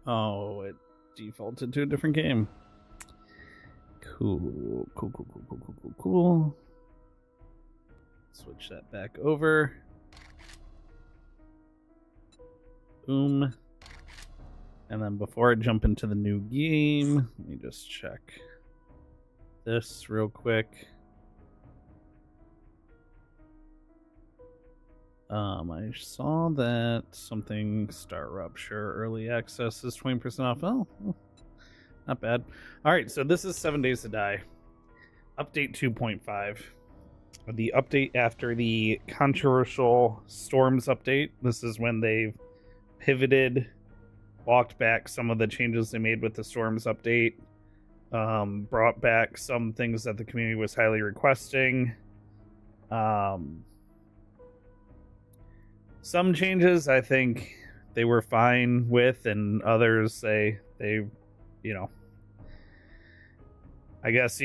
Oh, it defaulted to a different game. Cool. Cool. Switch that back over. Boom. And then before I jump into the new game, let me just check this real quick. I saw that something Star Rupture early access is 20% off. Oh, not bad. All right, so this is 7 Days to Die. Update 2.5. The update after the controversial Storms update. This is when they've pivoted, walked back some of the changes they made with the Storms update, brought back some things that the community was highly requesting. Some changes I think they were fine with, and others they I guess,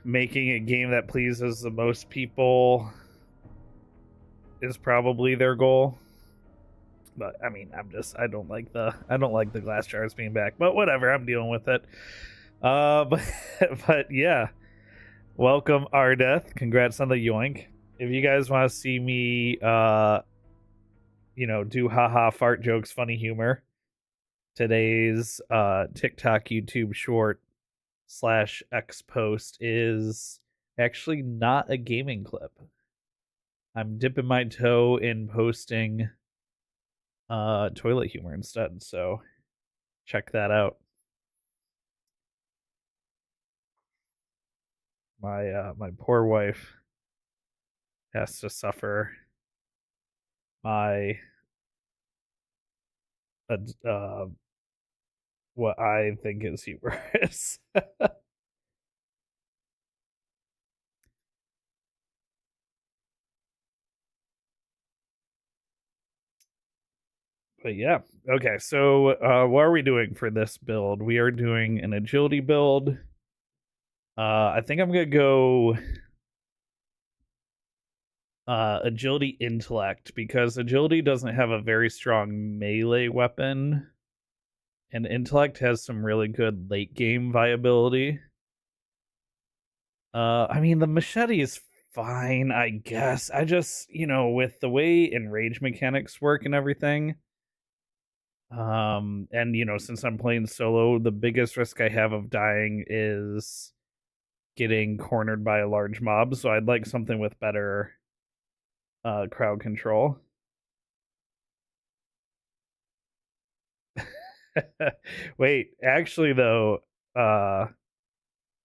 making a game that pleases the most people is probably their goal. But I mean, I don't like the glass jars being back, but whatever, I'm dealing with it. But yeah. Welcome Ardeth. Congrats on the yoink. If you guys want to see me do haha fart jokes, funny humor, today's TikTok YouTube short /X post is actually not a gaming clip. I'm dipping my toe in posting toilet humor instead, so check that out. My poor wife has to suffer my what I think is humorous. But yeah, okay, so what are we doing for this build? We are doing an agility build. I think I'm gonna go agility intellect, because agility doesn't have a very strong melee weapon, and intellect has some really good late game viability. I mean, the machete is fine, I guess. I just, with the way enrage mechanics work and everything, and since I'm playing solo, the biggest risk I have of dying is getting cornered by a large mob, so I'd like something with better crowd control. Wait, actually though,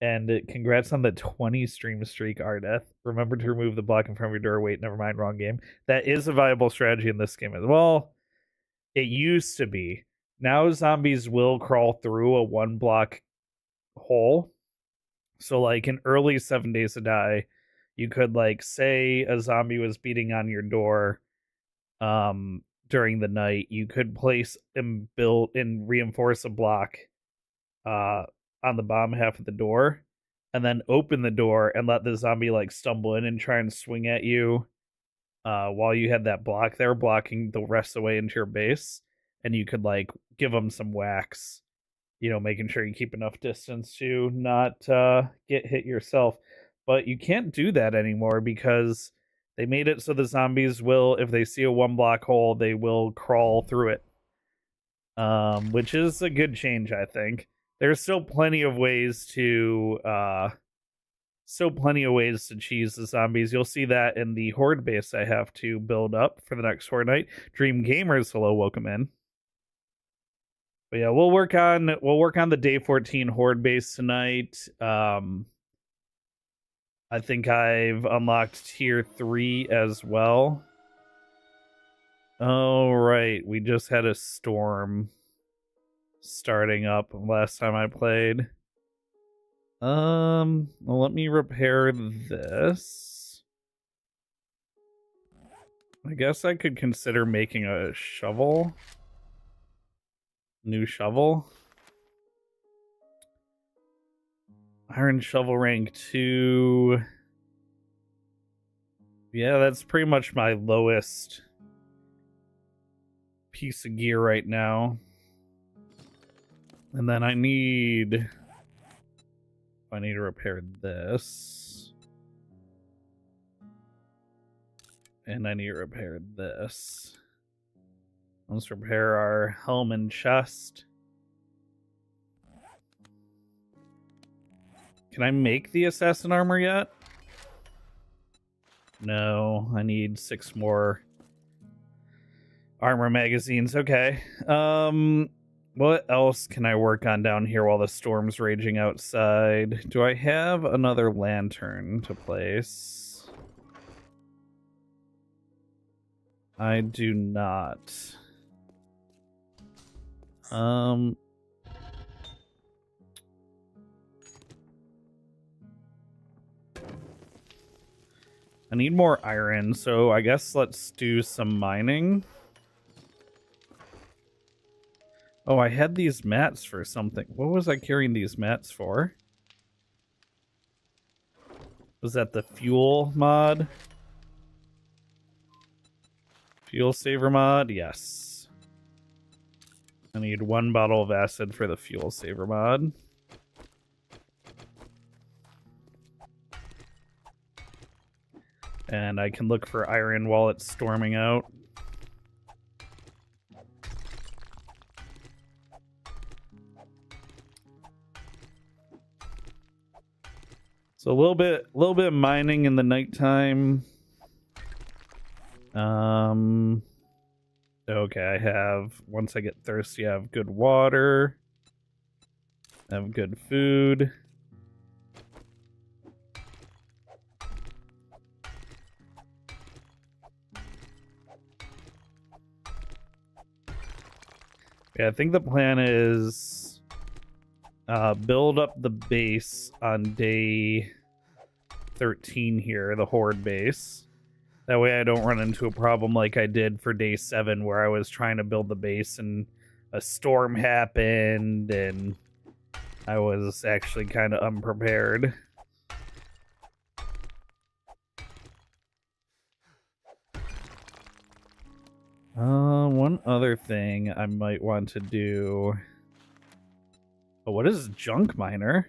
and congrats on the 20 stream streak, Ardeth. Remember to remove the block in front of your door. Wait, never mind, wrong game. That is a viable strategy in this game as well. It used to be. Now zombies will crawl through a 1 block hole. So like in early 7 Days to Die, you could like say a zombie was beating on your door during the night, you could place and build and reinforce a block on the bottom half of the door, and then open the door and let the zombie like stumble in and try and swing at you while you had that block there blocking the rest of the way into your base, and you could like give them some whacks, making sure you keep enough distance to not get hit yourself. But you can't do that anymore because they made it so the zombies will, if they see a 1 block hole, they will crawl through it. Which is a good change, I think. There's still plenty of ways to cheese the zombies. You'll see that in the horde base I have to build up for the next Horde Night. Dream Gamers, hello, welcome in. But yeah, we'll work on the day 14 horde base tonight. I think I've unlocked tier 3 as well. Oh right, we just had a storm starting up last time I played. Well, let me repair this. I guess I could consider making a shovel. New shovel. Iron shovel rank 2. Yeah, that's pretty much my lowest piece of gear right now. And then I need to repair this. And I need to repair this. Let's repair our helm and chest. Can I make the assassin armor yet? No, I need 6 more armor magazines. Okay. What else can I work on down here while the storm's raging outside? Do I have another lantern to place? I do not. I need more iron, so I guess let's do some mining. Oh, I had these mats for something. What was I carrying these mats for? Was that the fuel mod? Fuel saver mod? Yes. I need 1 bottle of acid for the fuel saver mod. And I can look for iron while it's storming out. So a little bit of mining in the nighttime. Okay, I have, once I get thirsty, I have good water. I have good food. Yeah, I think the plan is build up the base on day 13 here, the horde base. That way I don't run into a problem like I did for day 7 where I was trying to build the base and a storm happened and I was actually kind of unprepared. One other thing I might want to do. Oh, what is junk miner?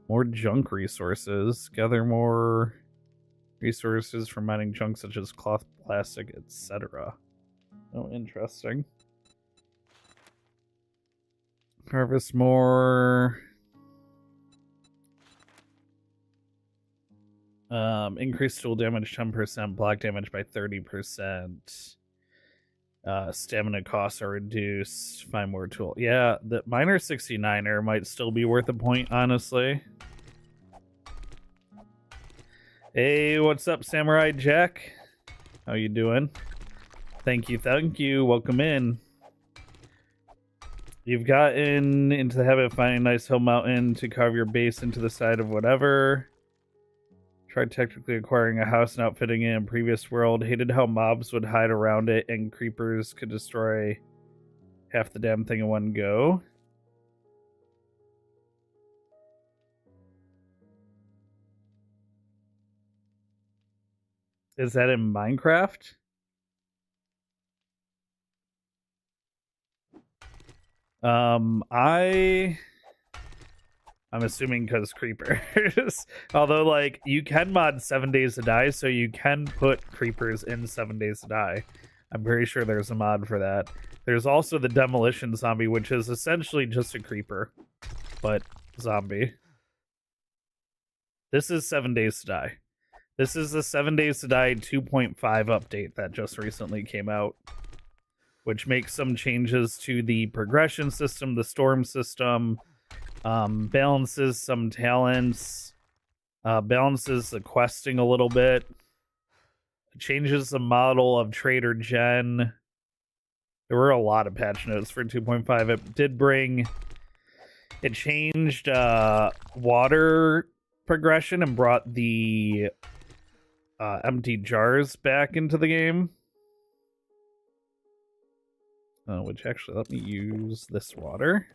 More junk resources. Gather more resources for mining junk such as cloth, plastic, etc. Oh, interesting. Harvest more. Increase tool damage 10%, block damage by 30%. Stamina costs are reduced. Find more tool. Yeah, the miner 69er might still be worth a point, honestly. Hey, what's up, Samurai Jack? How you doing? Thank you. Welcome in. You've gotten into the habit of finding a nice hill mountain to carve your base into the side of whatever. Tried technically acquiring a house and outfitting it in previous world. Hated how mobs would hide around it and creepers could destroy half the damn thing in one go. Is that in Minecraft? I'm assuming because creepers. Although, like, you can mod 7 Days to Die, so you can put creepers in 7 Days to Die. I'm pretty sure there's a mod for that. There's also the Demolition Zombie, which is essentially just a creeper, but zombie. This is 7 Days to Die. This is the 7 Days to Die 2.5 update that just recently came out, which makes some changes to the progression system, the storm system, balances some talents, balances the questing a little bit, changes the model of Trader Jen. There were a lot of patch notes for 2.5. It did bring, it changed water progression and brought the empty jars back into the game. Which actually, let me use this water.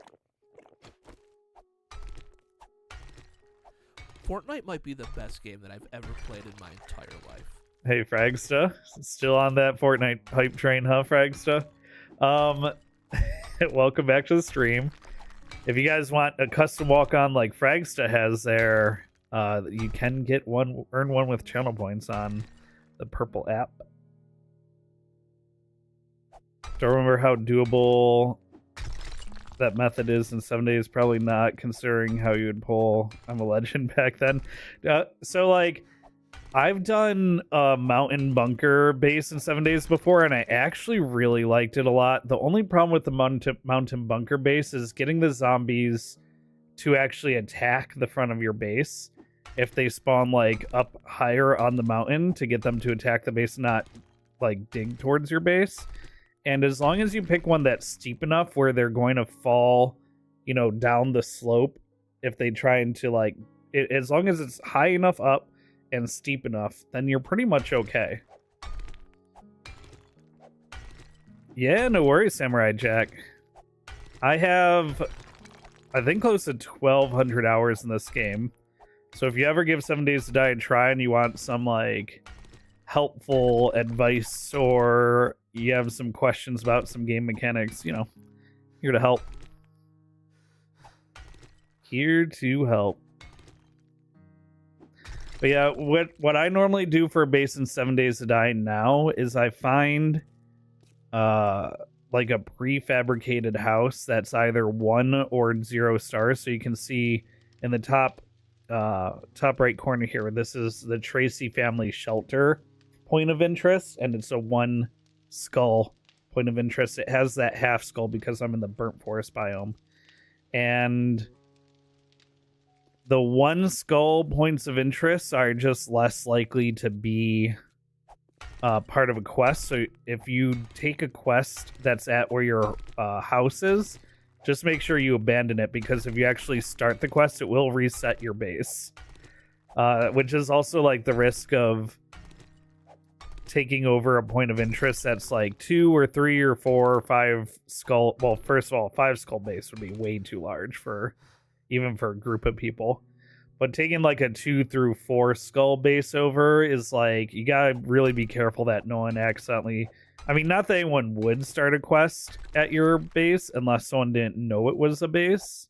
Fortnite might be the best game that I've ever played in my entire life. Hey, Fragsta. Still on that Fortnite hype train, huh, Fragsta? Welcome back to the stream. If you guys want a custom walk-on like Fragsta has there, you can earn one with channel points on the purple app. Don't remember how doable that method is in 7 days. Probably not, considering how you would pull I'm a Legend back then. So like, I've done a mountain bunker base in 7 days before, and I actually really liked it a lot. The only problem with the mountain bunker base is getting the zombies to actually attack the front of your base. If they spawn like up higher on the mountain, to get them to attack the base, not like dig towards your base. And as long as you pick one that's steep enough where they're going to fall, you know, down the slope, if they try to like, as long as it's high enough up and steep enough, then you're pretty much okay. Yeah, no worries, Samurai Jack. I have, I think, close to 1,200 hours in this game. So if you ever give 7 Days to Die a try and you want some like helpful advice, or you have some questions about some game mechanics, you know, here to help. Here to help. But yeah, what I normally do for a base in 7 Days to Die now is I find like a prefabricated house that's either 1 or 0 stars. So you can see in the top right corner here, this is the Tracy family shelter point of interest, and it's a 1 skull point of interest. It has that half skull because I'm in the burnt forest biome, and the 1 skull points of interest are just less likely to be part of a quest. So if you take a quest that's at where your house is, just make sure you abandon it, because if you actually start the quest, it will reset your base. Which is also like the risk of taking over a point of interest that's like 2 or 3 or 4 or 5 skull. Well, first of all, 5 skull base would be way too large for even for a group of people. But taking like a 2 through 4 skull base over is like, you gotta really be careful that no one accidentally, I mean, not that anyone would start a quest at your base unless someone didn't know it was a base,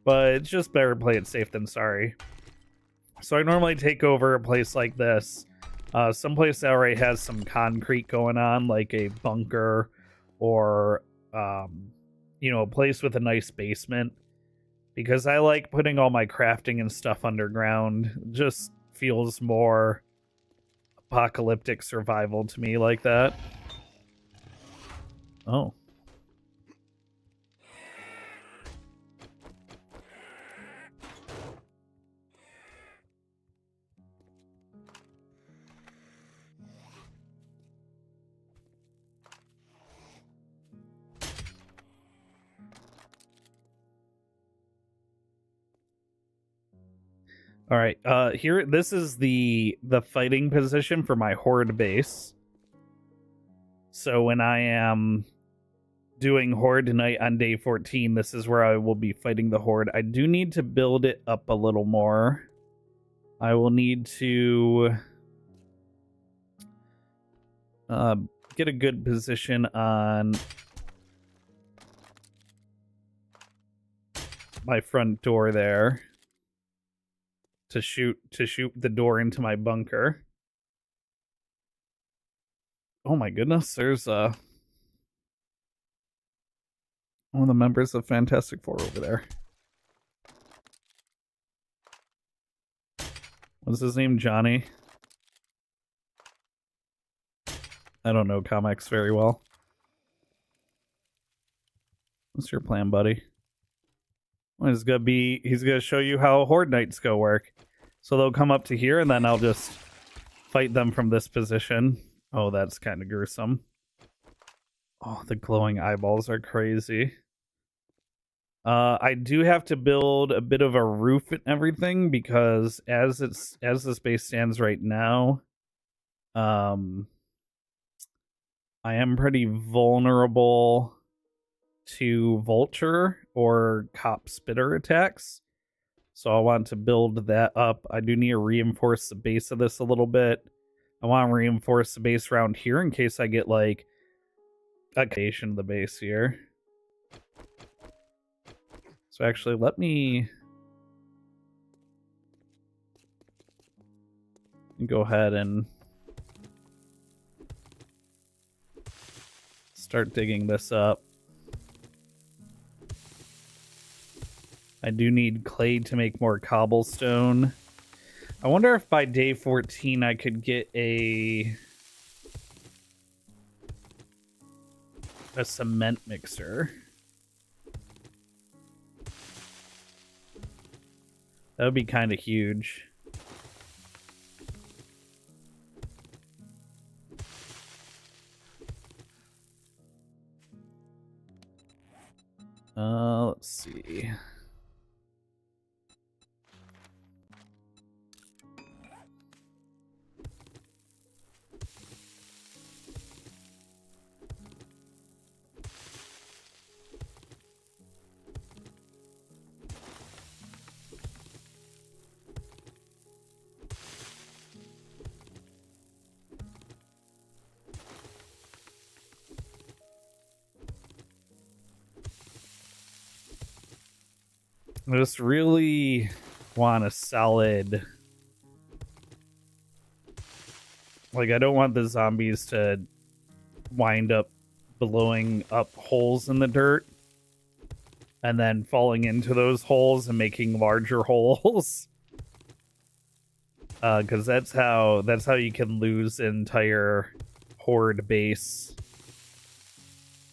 but it's just better to play it safe than sorry. So I normally take over a place like this, someplace that already has some concrete going on, like a bunker, or you know, a place with a nice basement, because I like putting all my crafting and stuff underground. It just feels more apocalyptic survival to me like that. Oh. All right, here, this is the fighting position for my horde base. So when I am doing horde night on day 14, this is where I will be fighting the horde. I do need to build it up a little more. I will need to get a good position on my front door there to shoot the door into my bunker. Oh my goodness, there's one of the members of Fantastic Four over there. What's his name? Johnny? I don't know comics very well. What's your plan, buddy? Well, he's gonna show you how horde nights go work. So they'll come up to here, and then I'll just fight them from this position. Oh, that's kind of gruesome. Oh, the glowing eyeballs are crazy. I do have to build a bit of a roof and everything, because as this base stands right now, I am pretty vulnerable to vulture or cop spitter attacks. So I want to build that up. I do need to reinforce the base of this a little bit. I want to reinforce the base around here in case I get like a location of the base here. So actually, let me go ahead and start digging this up. I do need clay to make more cobblestone. I wonder if by day 14 I could get a cement mixer. That would be kind of huge. Let's see. I just really want a solid... Like, I don't want the zombies to wind up blowing up holes in the dirt and then falling into those holes and making larger holes. Because that's how you can lose an entire horde base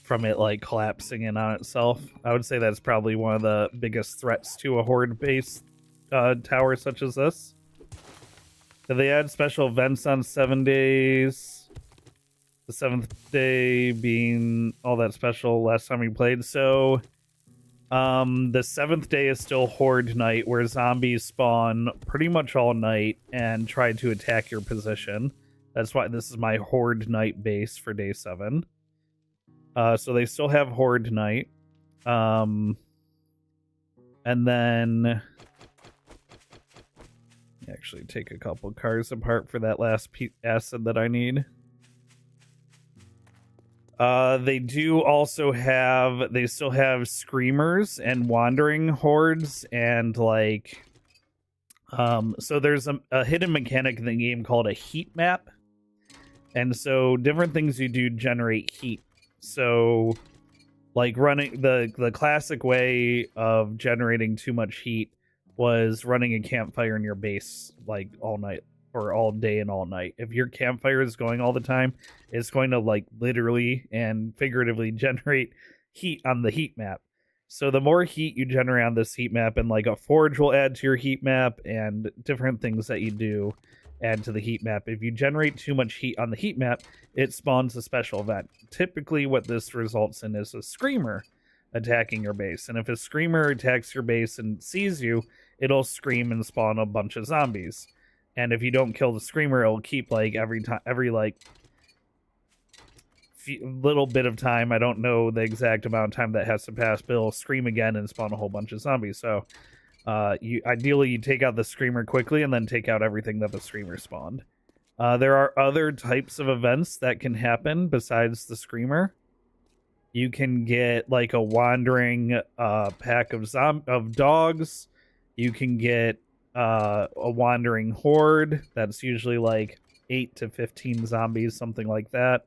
from it like collapsing in on itself. I would say that's probably one of the biggest threats to a horde base tower such as this. Did they add special events on 7 days? The 7th day being all that special last time we played. So the 7th day is still horde night, where zombies spawn pretty much all night and try to attack your position. That's why this is my horde night base for day 7. So they still have horde night. And then actually take a couple cars apart for that last acid that I need. They still have screamers and wandering hordes, and like so there's a hidden mechanic in the game called a heat map, and so different things you do generate heat. So like running the classic way of generating too much heat was running a campfire in your base like all night or all day and all night. If your campfire is going all the time, it's going to like literally and figuratively generate heat on the heat map. So the more heat you generate on this heat map, and like a forge will add to your heat map, and different things that you do add to the heat map. If you generate too much heat on the heat map, it spawns a special event. Typically what this results in is a screamer attacking your base. And if a screamer attacks your base and sees you, it'll scream and spawn a bunch of zombies. And if you don't kill the screamer, it'll keep like every little bit of time. I don't know the exact amount of time that has to pass, but it'll scream again and spawn a whole bunch of zombies. So ideally you take out the screamer quickly and then take out everything that the screamer spawned. There are other types of events that can happen besides the screamer. You can get like a wandering pack of dogs. You can get a wandering horde. That's usually like 8 to 15 zombies, something like that.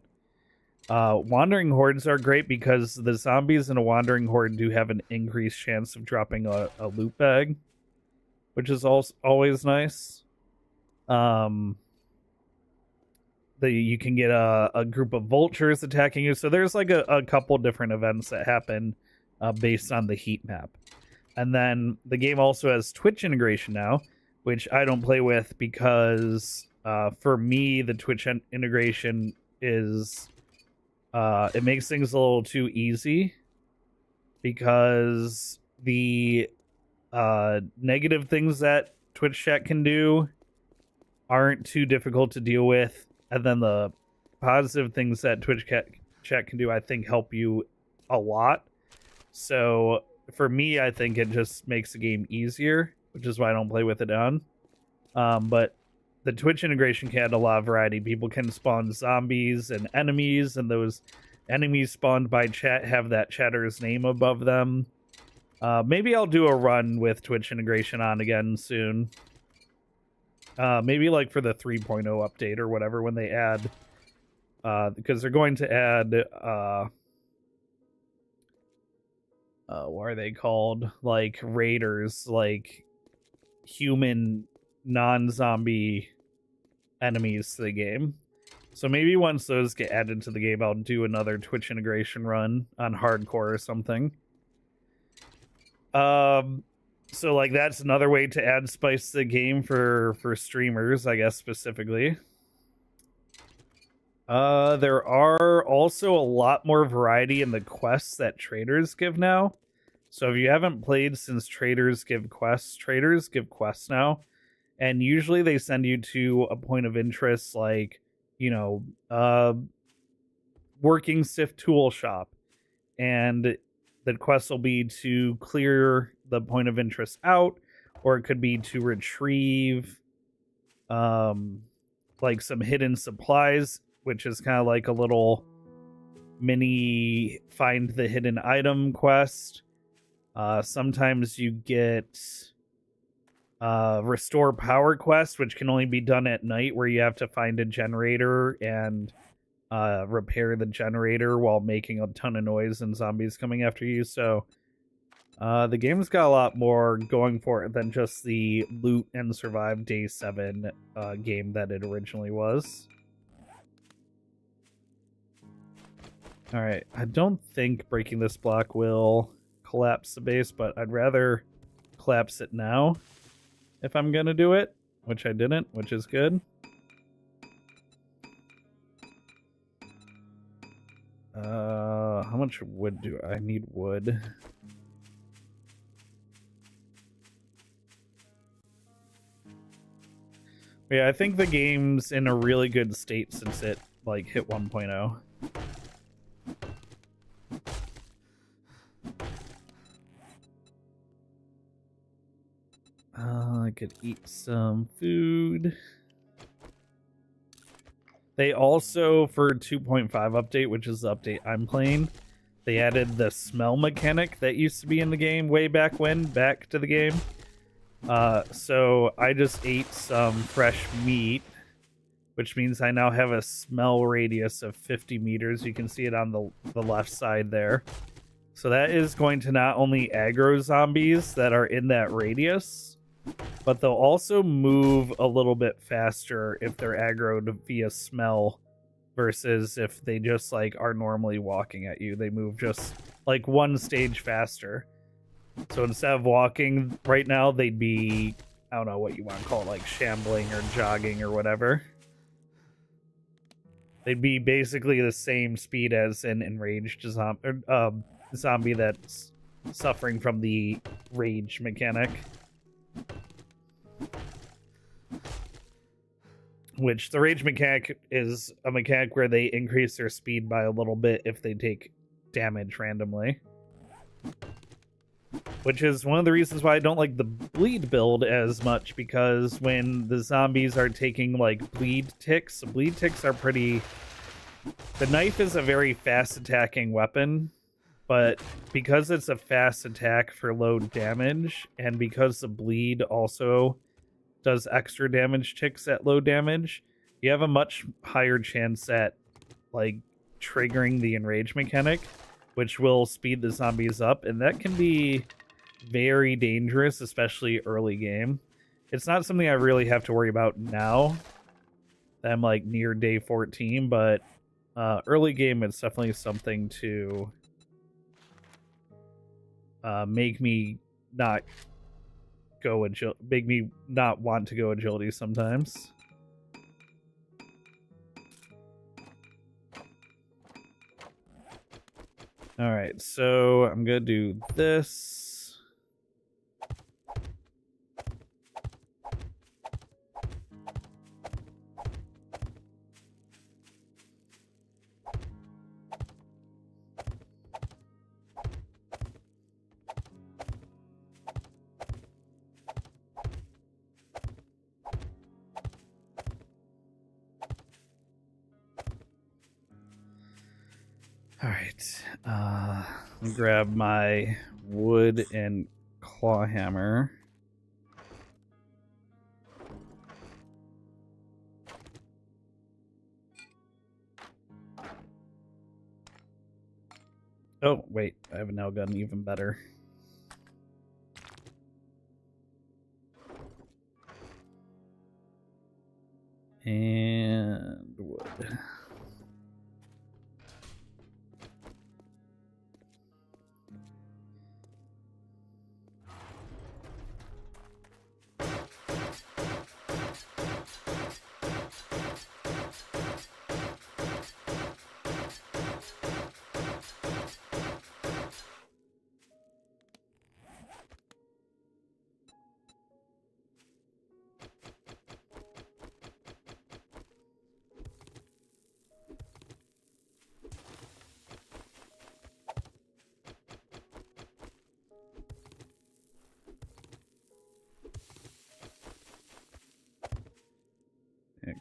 Wandering hordes are great because the zombies in a wandering horde do have an increased chance of dropping a loot bag, which is also always nice. You can get a group of vultures attacking you. So there's like a couple different events that happen based on the heat map. And then the game also has Twitch integration now, which I don't play with because for me, the Twitch integration is... it makes things a little too easy, because the negative things that Twitch chat can do aren't too difficult to deal with, and then the positive things that Twitch chat can do, I think, help you a lot. So for me, I think it just makes the game easier, which is why I don't play with it on. But the Twitch integration can add a lot of variety. People can spawn zombies and enemies, and those enemies spawned by chat have that chatter's name above them. Maybe I'll do a run with Twitch integration on again soon. Maybe like for the 3.0 update or whatever when they add, because they're going to add, what are they called? Like raiders, like human non-zombie enemies to the game. So maybe once those get added to the game, I'll do another Twitch integration run on hardcore or something. So like that's another way to add spice to the game for streamers, I guess specifically. There are also a lot more variety in the quests that traders give now. So if you haven't played since traders give quests now. And usually they send you to a point of interest like, you know, working Sif tool shop. And the quest will be to clear the point of interest out, or it could be to retrieve like some hidden supplies, which is kind of like a little mini find the hidden item quest. Sometimes you get restore power quest, which can only be done at night, where you have to find a generator and repair the generator while making a ton of noise and zombies coming after you. So the game's got a lot more going for it than just the loot and survive day 7 game that it originally was. All right, I don't think breaking this block will collapse the base, but I'd rather collapse it now if I'm gonna do it, which I didn't, which is good. How much wood do I need? Wood. Yeah, I think the game's in a really good state since it like hit 1.0. I could eat some food. They also, for 2.5 update, which is the update I'm playing, they added the smell mechanic that used to be in the game way back to the game. So I just ate some fresh meat, which means I now have a smell radius of 50 meters. You can see it on the left side there. So that is going to not only aggro zombies that are in that radius, but they'll also move a little bit faster if they're aggroed via smell versus if they just like are normally walking at you. They move just like one stage faster. So instead of walking right now, they'd be, I don't know what you want to call it, like shambling or jogging or whatever. They'd be basically the same speed as an enraged zombie that's suffering from the rage mechanic. Which the rage mechanic is a mechanic where they increase their speed by a little bit if they take damage randomly. Which is one of the reasons why I don't like the bleed build as much, because when the zombies are taking like bleed ticks are pretty... The knife is a very fast attacking weapon, but because it's a fast attack for low damage, and because the bleed also does extra damage ticks at low damage, you have a much higher chance at like triggering the enrage mechanic, which will speed the zombies up, and that can be very dangerous, especially early game. It's not something I really have to worry about now. I'm like near day 14, but early game it's definitely something to make me not want to go agility sometimes. All right, so I'm gonna do this. All right. Grab my wood and claw hammer. Oh, wait. I have a nail gun, even better. And wood.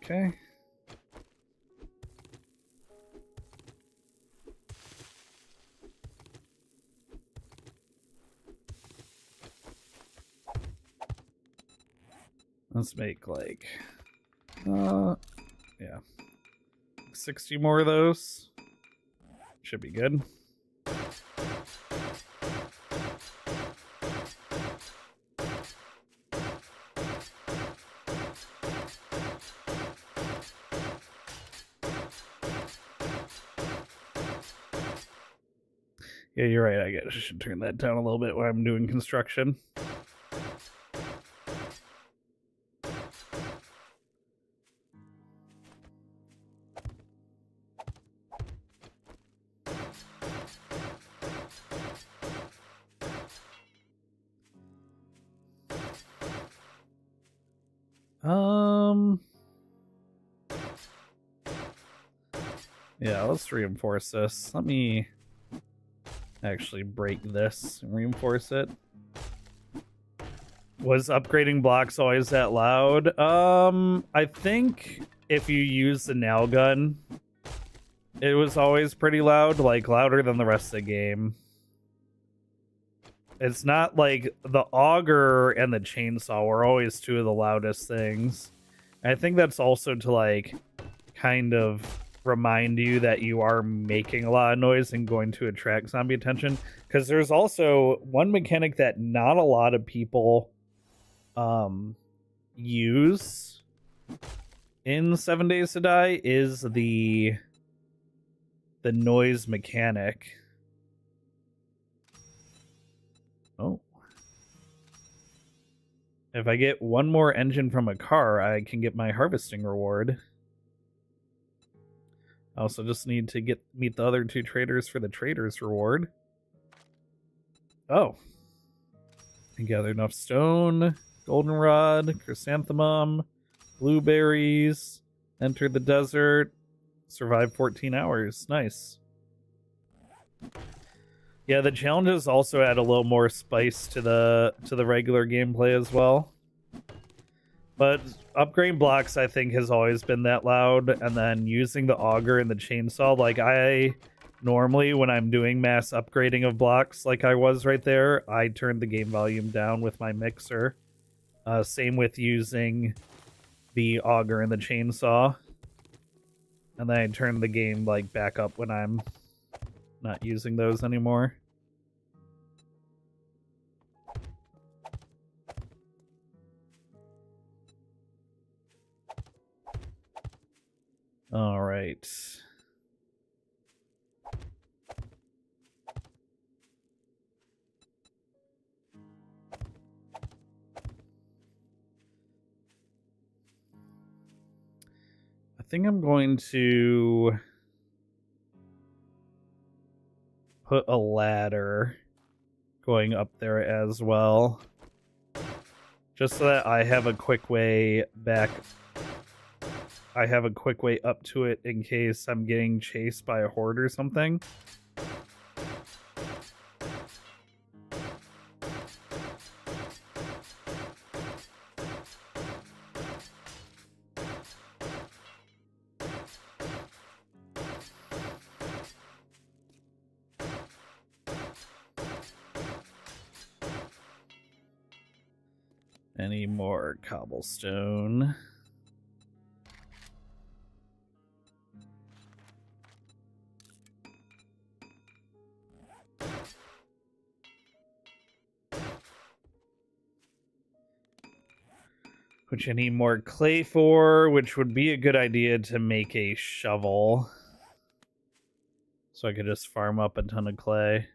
Okay. Let's make like, yeah, 60 more of those. Should be good. Yeah, you're right. I guess I should turn that down a little bit while I'm doing construction. Yeah, let's reinforce this. Let me actually break this and reinforce it. Was upgrading blocks always that loud? I think if you use the nail gun, it was always pretty loud, like louder than the rest of the game. It's not like the auger and the chainsaw were always two of the loudest things. And I think that's also to like kind of remind you that you are making a lot of noise and going to attract zombie attention. Because there's also one mechanic that not a lot of people use in 7 Days to Die is the noise mechanic. Oh. If I get one more engine from a car, I can get my harvesting reward. I also just need to meet the other two traders for the trader's reward. Oh. And gather enough stone, goldenrod, chrysanthemum, blueberries, enter the desert, survive 14 hours. Nice. Yeah, the challenges also add a little more spice to the regular gameplay as well. But upgrading blocks, I think, has always been that loud. And then using the auger and the chainsaw, like I normally, when I'm doing mass upgrading of blocks like I was right there, I turn the game volume down with my mixer. Same with using the auger and the chainsaw. And then I turn the game like back up when I'm not using those anymore. All right. I think I'm going to put a ladder going up there as well. Just so that I have a quick way back. I have a quick way up to it in case I'm getting chased by a horde or something. Any more cobblestone? Which I need more clay for, which would be a good idea to make a shovel. So I could just farm up a ton of clay.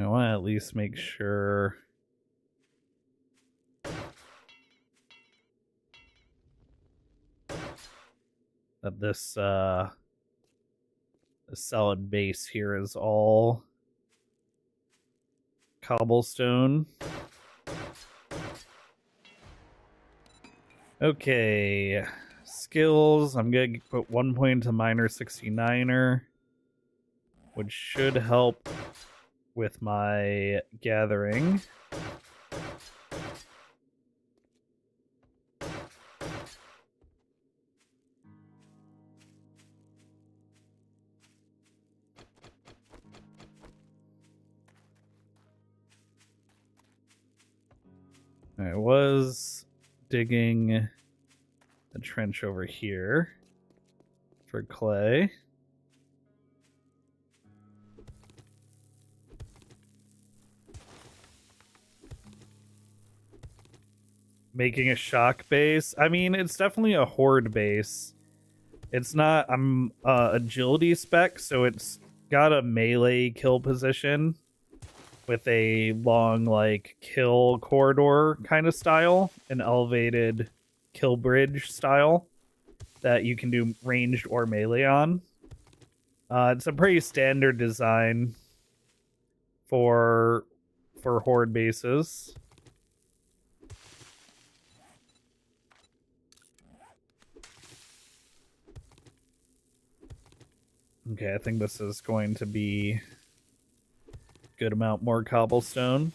I want to at least make sure that this solid base here is all cobblestone. Okay, skills. I'm gonna put 1 point into miner 69er, which should help with my gathering. I was digging a trench over here for clay. Making a shock base. I mean, it's definitely a horde base. It's not, I'm agility spec, so it's got a melee kill position with a long, like, kill corridor kind of style, an elevated kill bridge style that you can do ranged or melee on. It's a pretty standard design for horde bases. Okay, I think this is going to be good amount more cobblestone.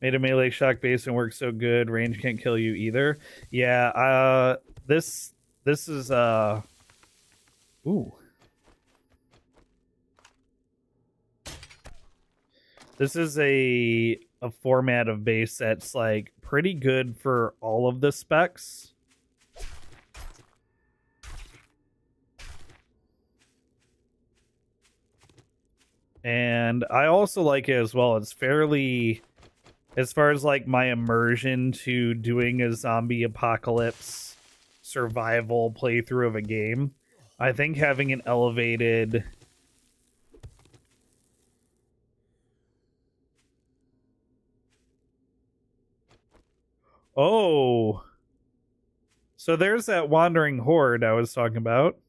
Made a melee shock base and works so good. Range can't kill you either. Yeah, this is ooh. This is a format of base that's like pretty good for all of the specs. And I also like it as well. It's fairly, as far as like my immersion to doing a zombie apocalypse survival playthrough of a game, I think having an elevated oh, so there's that wandering horde I was talking about.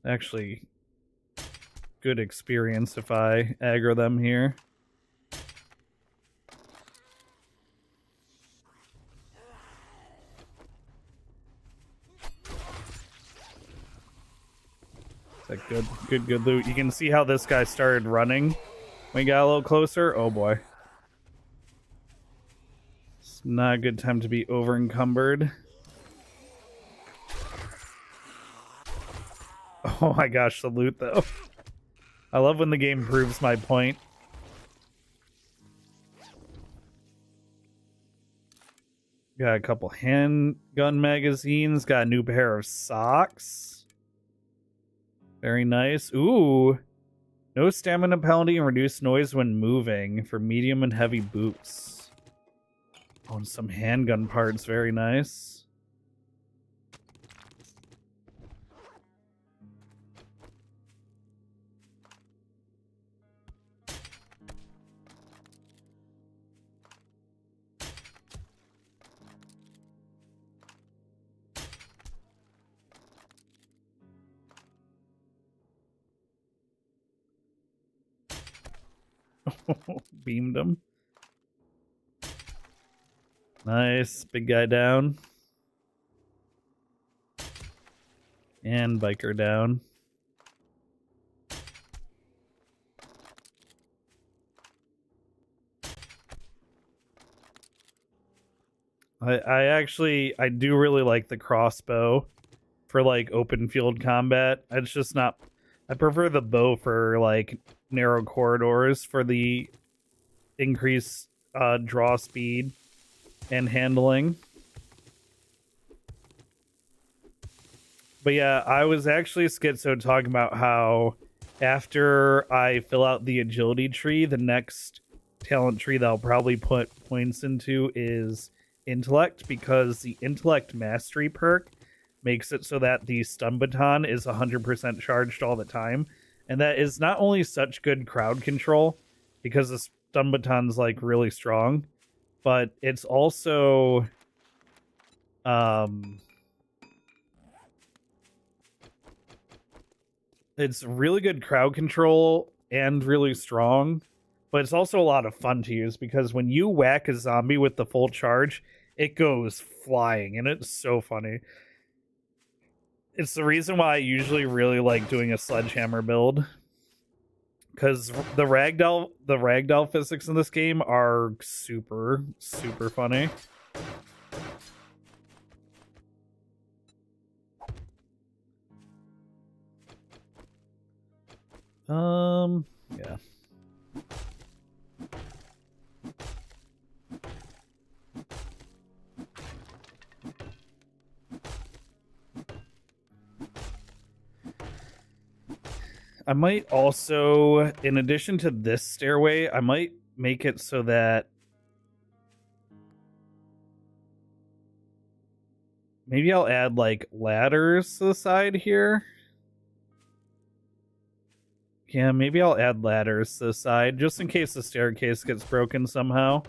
Actually, good experience if I aggro them here. It's like good loot. You can see how this guy started running when we got a little closer. Oh boy. It's not a good time to be over encumbered. Oh my gosh, the loot though. I love when the game proves my point. Got a couple handgun magazines. Got a new pair of socks. Very nice. Ooh. No stamina penalty and reduced noise when moving for medium and heavy boots. Oh, and some handgun parts. Very nice. Beamed him. Nice. Big guy down. And biker down. I do really like the crossbow for like open field combat. It's just not, I prefer the bow for like narrow corridors for the increased draw speed and handling. But yeah, I was actually schizo talking about how after I fill out the agility tree, the next talent tree that I'll probably put points into is intellect, because the intellect mastery perk makes it so that the stun baton is 100% charged all the time. And that is not only such good crowd control, because the stun baton's like really strong, but it's also it's really good crowd control and really strong, but it's also a lot of fun to use because when you whack a zombie with the full charge, it goes flying and it's so funny. It's the reason why I usually really like doing a sledgehammer build, because the ragdoll physics in this game are super funny. Yeah. I might also, in addition to this stairway, I might make it so that maybe I'll add like ladders to the side here. Yeah, maybe I'll add ladders to the side just in case the staircase gets broken somehow.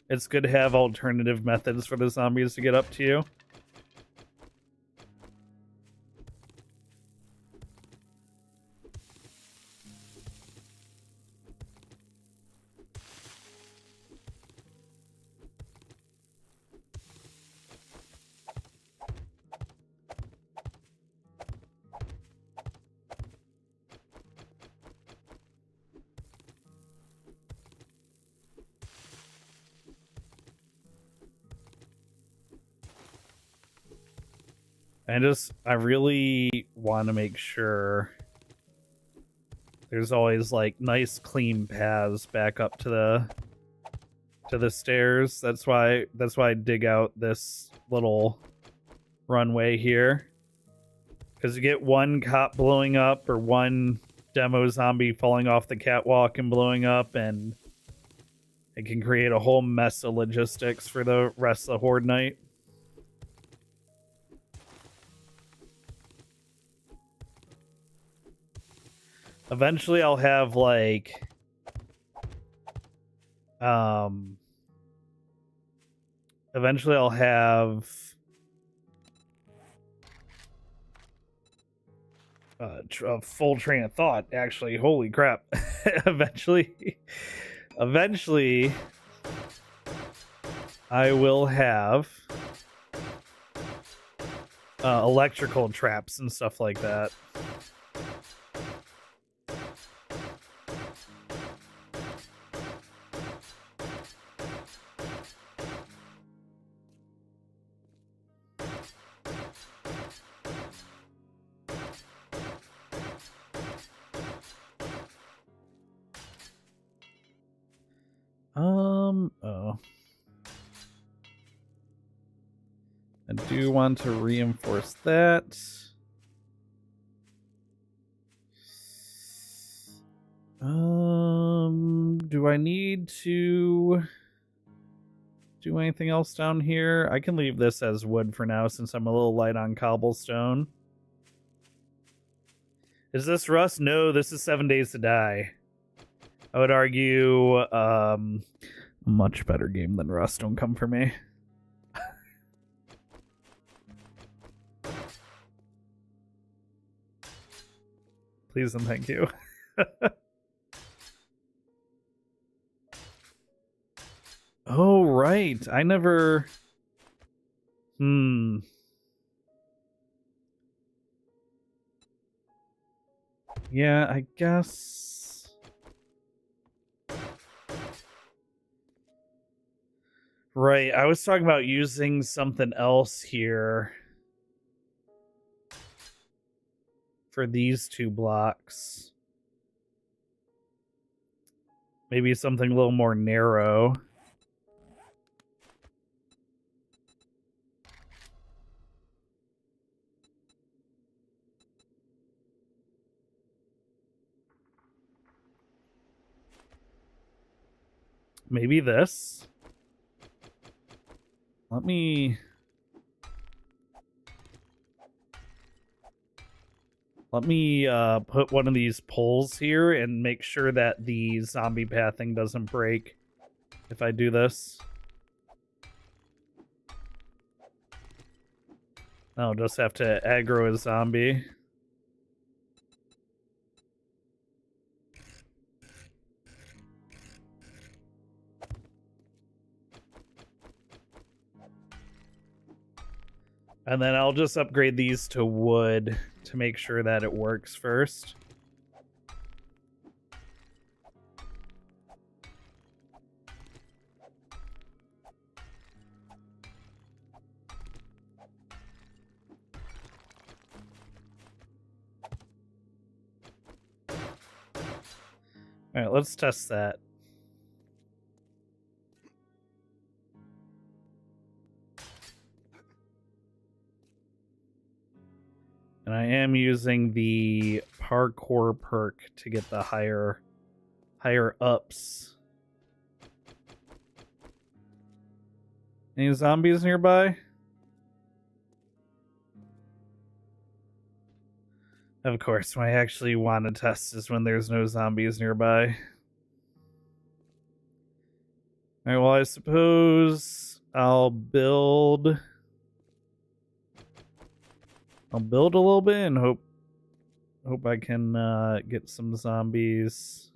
It's good to have alternative methods for the zombies to get up to you. I really want to make sure there's always like nice clean paths back up to the stairs. That's why I dig out this little runway here, because you get one cop blowing up or one demo zombie falling off the catwalk and blowing up, and it can create a whole mess of logistics for the rest of the Horde night. Eventually I'll have like eventually I'll have a full train of thought, actually. Holy crap. eventually I will have electrical traps and stuff like that. Oh. I do want to reinforce that. Do I need to do anything else down here? I can leave this as wood for now since I'm a little light on cobblestone. Is this Rust? No, this is 7 Days to Die. I would argue much better game than Rust. Don't come for me. Please and thank you. Oh, right. I never Hmm. Yeah, I guess. Right, I was talking about using something else here for these 2 blocks. Maybe something a little more narrow. Maybe this. Let me put one of these poles here and make sure that the zombie pathing doesn't break if I do this. I'll just have to aggro a zombie. And then I'll just upgrade these to wood to make sure that it works first. All right, let's test that. And I am using the parkour perk to get the higher ups. Any zombies nearby? Of course, when I actually want to test is when there's no zombies nearby. Alright, well, I suppose I'll build a little bit and hope I can get some zombies.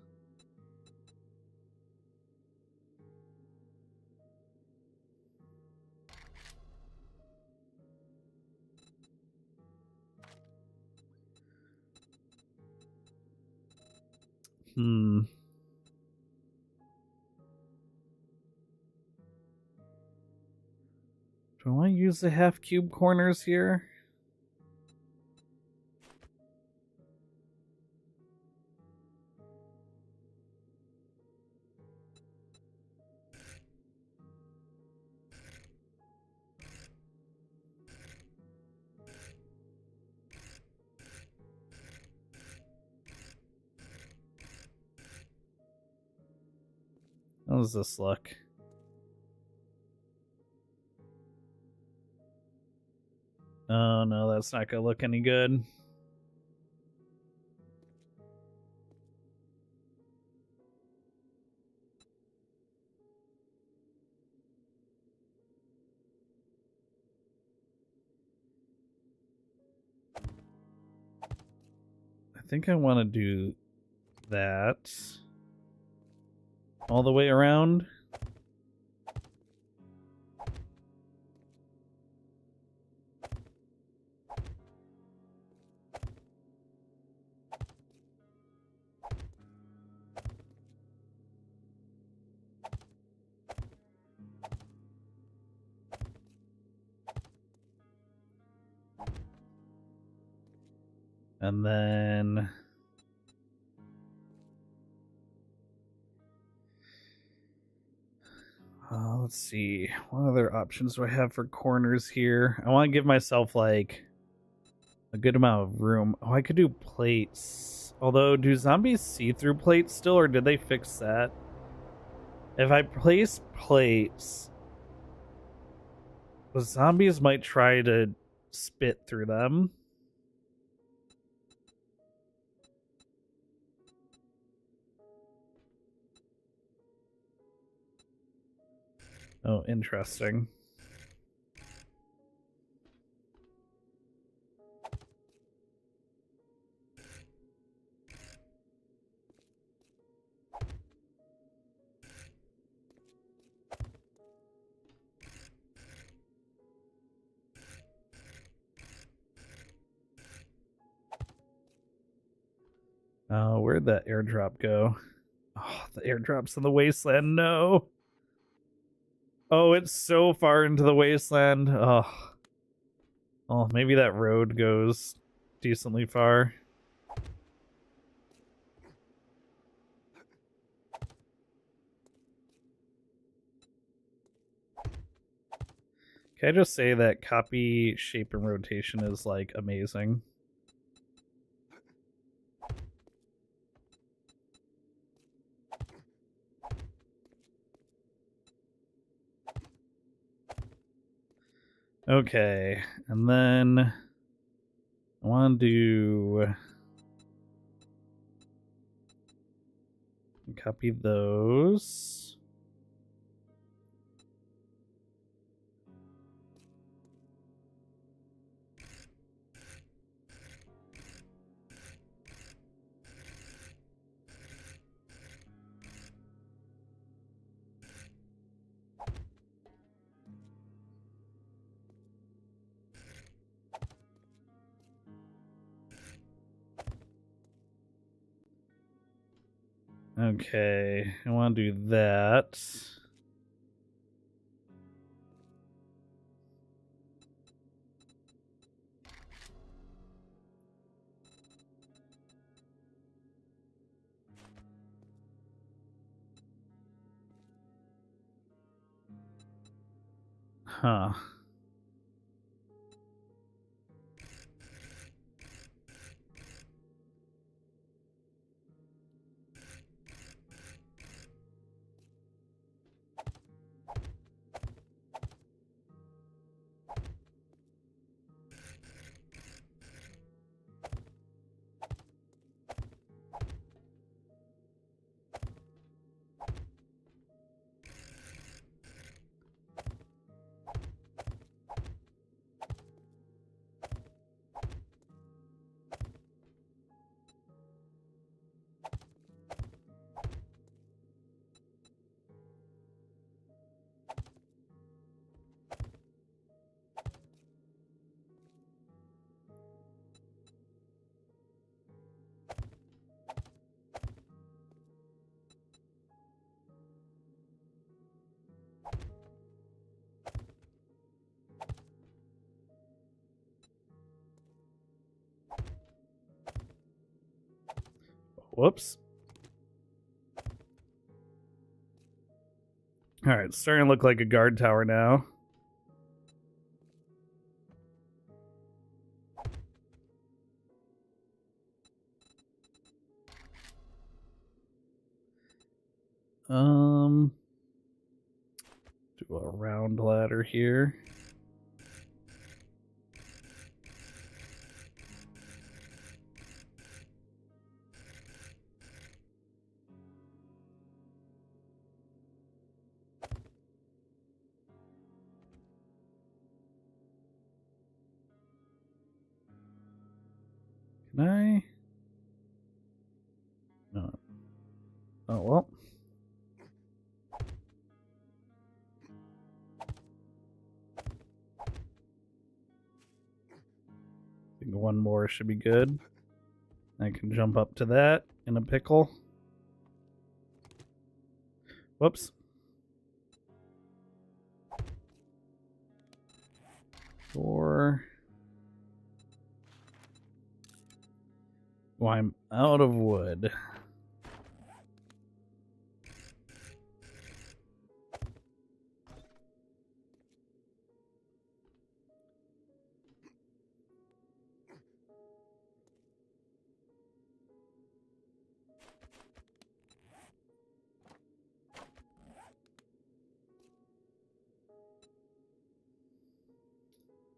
Do I want to use the half cube corners here? How does this look? Oh no, that's not gonna look any good. I think I want to do that all the way around. And then let's see, what other options do I have for corners here? I want to give myself like a good amount of room. Oh, I could do plates. Although, do zombies see through plates still, or did they fix that? If I place plates, the zombies might try to spit through them. Oh, interesting. Where'd that airdrop go? Oh, the airdrop's in the wasteland. No. Oh, it's so far into the wasteland. Oh. Oh, maybe that road goes decently far. Can I just say that copy, shape, and rotation is like amazing? Okay, and then I want to do copy those. Okay, I want to do that. Huh. Whoops. All right, it's starting to look like a guard tower now. Do a round ladder here. Can I? No. Oh, well. I think one more should be good. I can jump up to that in a pickle. Whoops. Four. Oh, I'm out of wood.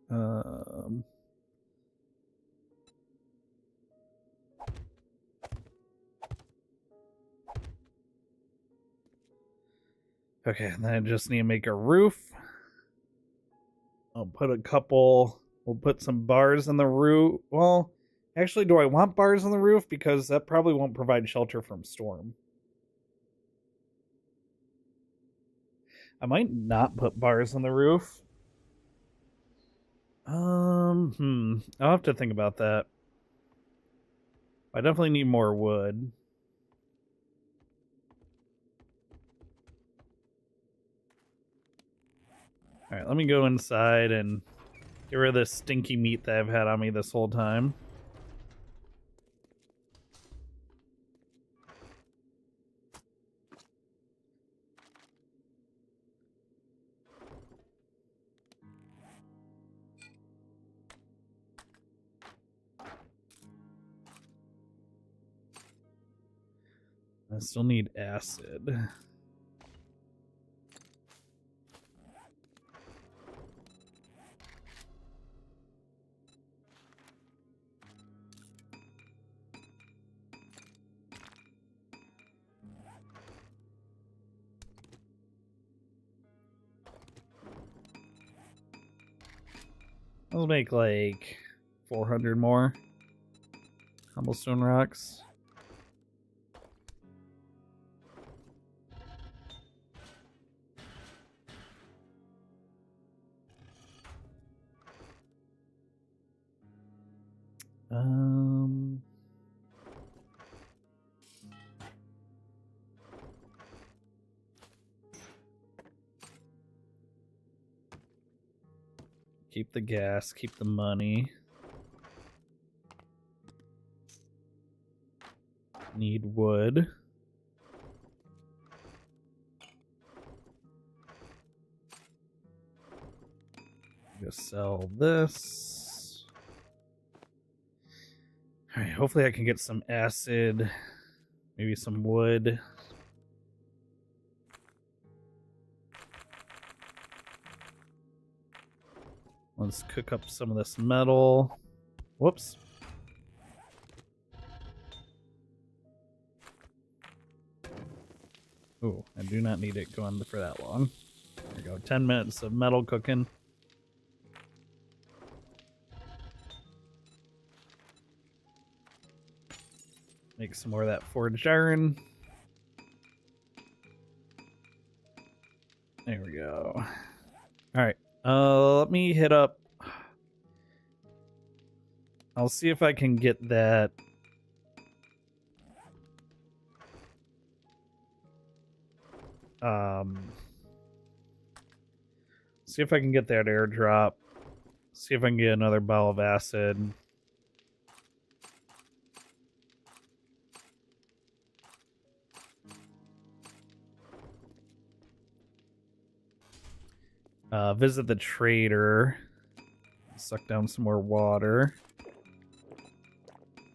Um, okay, then I just need to make a roof. I'll put a couple. We'll put some bars on the roof. Well, actually, do I want bars on the roof? Because that probably won't provide shelter from storm. I might not put bars on the roof. I'll have to think about that. I definitely need more wood. Alright, let me go inside and get rid of this stinky meat that I've had on me this whole time. I still need acid. I'll make like 400 more cobblestone rocks. Keep the gas, keep the money. Need wood. Just sell this. Alright, hopefully I can get some acid, maybe some wood. Let's cook up some of this metal. Whoops. Ooh, I do not need it going for that long. There we go, 10 minutes of metal cooking. Make some more of that forged iron. There we go. Alright, let me hit up. I'll see if I can get that. See if I can get that airdrop. See if I can get another bottle of acid. Visit the trader. Suck down some more water.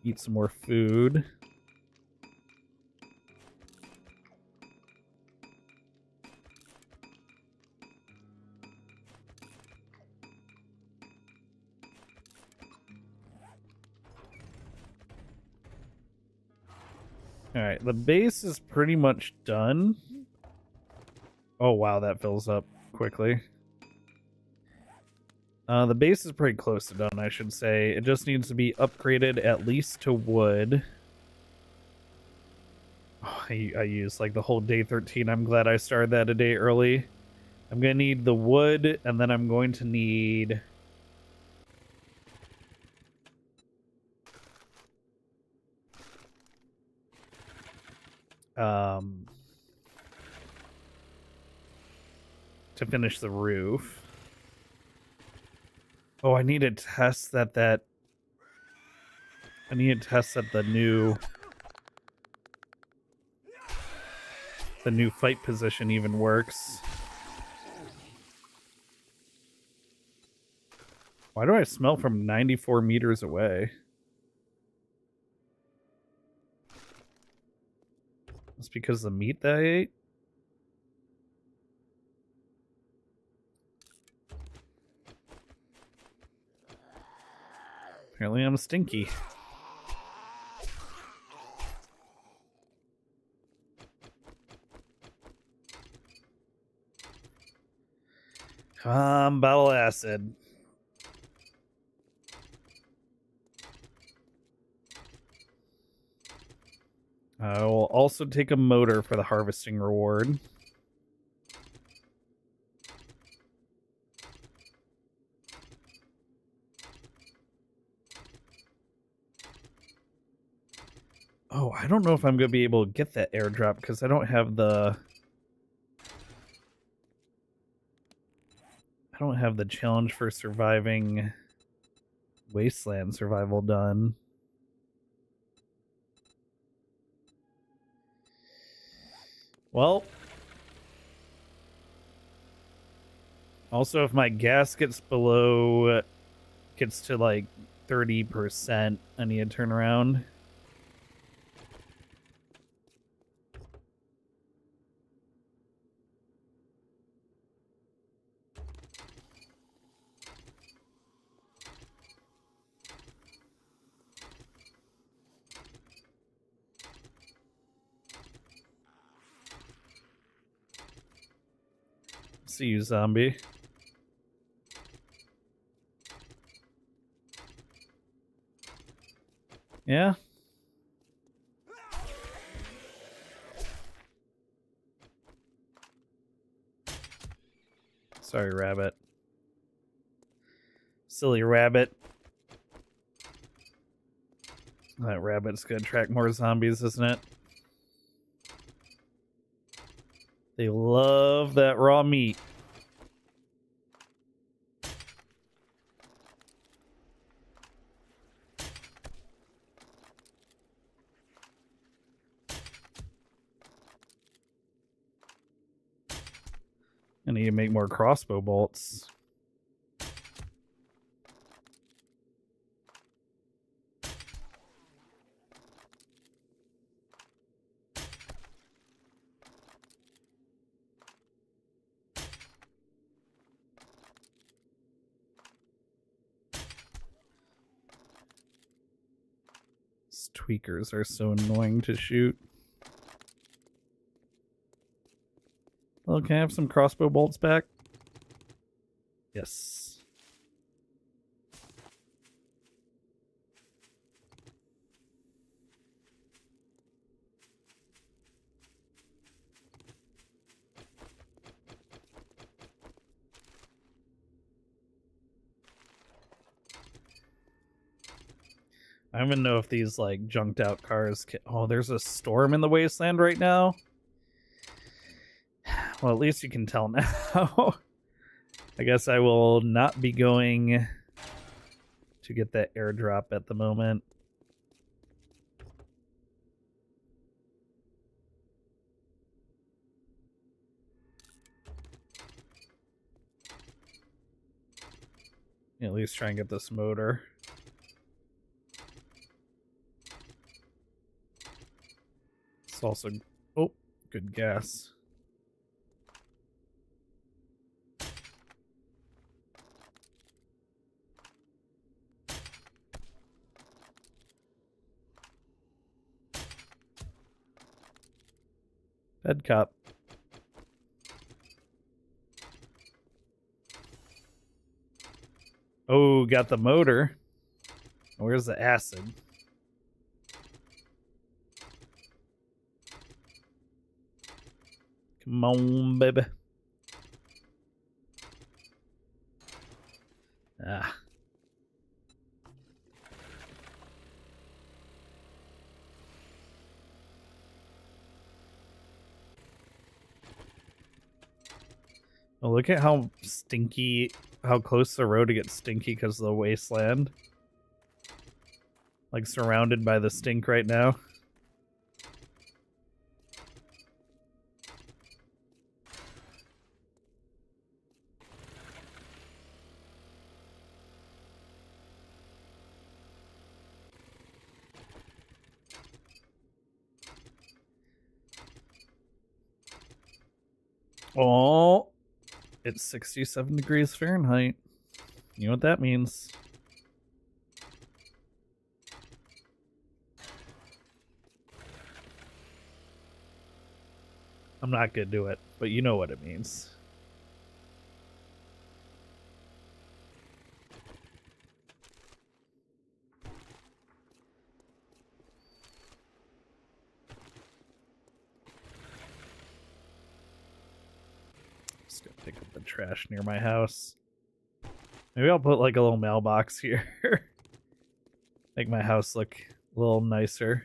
Eat some more food. Alright, the base is pretty much done. Oh wow, that fills up quickly. The base is pretty close to done, I should say. It just needs to be upgraded at least to wood. Oh, I used like the whole day 13. I'm glad I started that a day early. I'm going to need the wood, and then I'm going to need... to finish the roof. Oh, I need to test that I need to test that the new fight position even works. Why do I smell from 94 meters away? It's because of the meat that I ate? Apparently I'm stinky. Bottle acid. I will also take a motor for the harvesting reward. Oh, I don't know if I'm going to be able to get that airdrop because I don't have the... I don't have the challenge for surviving Wasteland survival done. Well... Also, if my gas gets below... gets to like 30%, I need to turn around. See you, zombie. Yeah? Sorry, rabbit. Silly rabbit. That rabbit's gonna attract more zombies, isn't it? They love that raw meat. I need to make more crossbow bolts. These tweakers are so annoying to shoot. Oh, can I have some crossbow bolts back? Yes. I don't even know if these like junked out cars can... Oh, there's a storm in the wasteland right now. Well, at least you can tell now. I guess I will not be going to get that airdrop at the moment. At least try and get this motor. It's also... Oh, good gas. Head cop. Oh, got the motor. Where's the acid? Come on, baby. Ah. Oh, look at how stinky, how close the road to get stinky because of the wasteland. Like surrounded by the stink right now. Oh, it's 67 degrees Fahrenheit. You know what that means. I'm not gonna do it, but you know what it means. Just gonna pick up the trash near my house. Maybe I'll put like a little mailbox here. Make my house look a little nicer.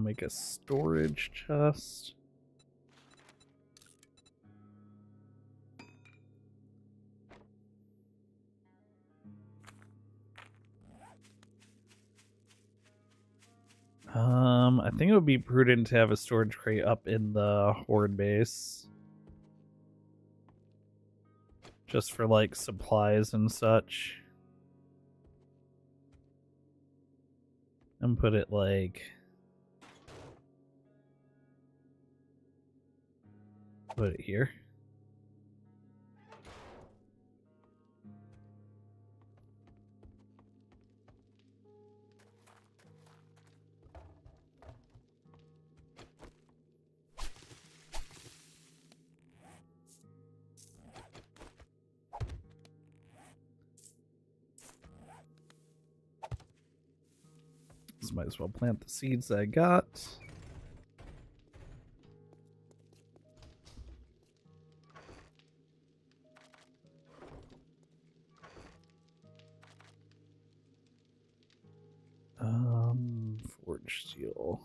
make a storage chest. I think it would be prudent to have a storage crate up in the horde base. Just for like supplies and such. And put it like... Put it here. So might as well plant the seeds I got. Forge steel.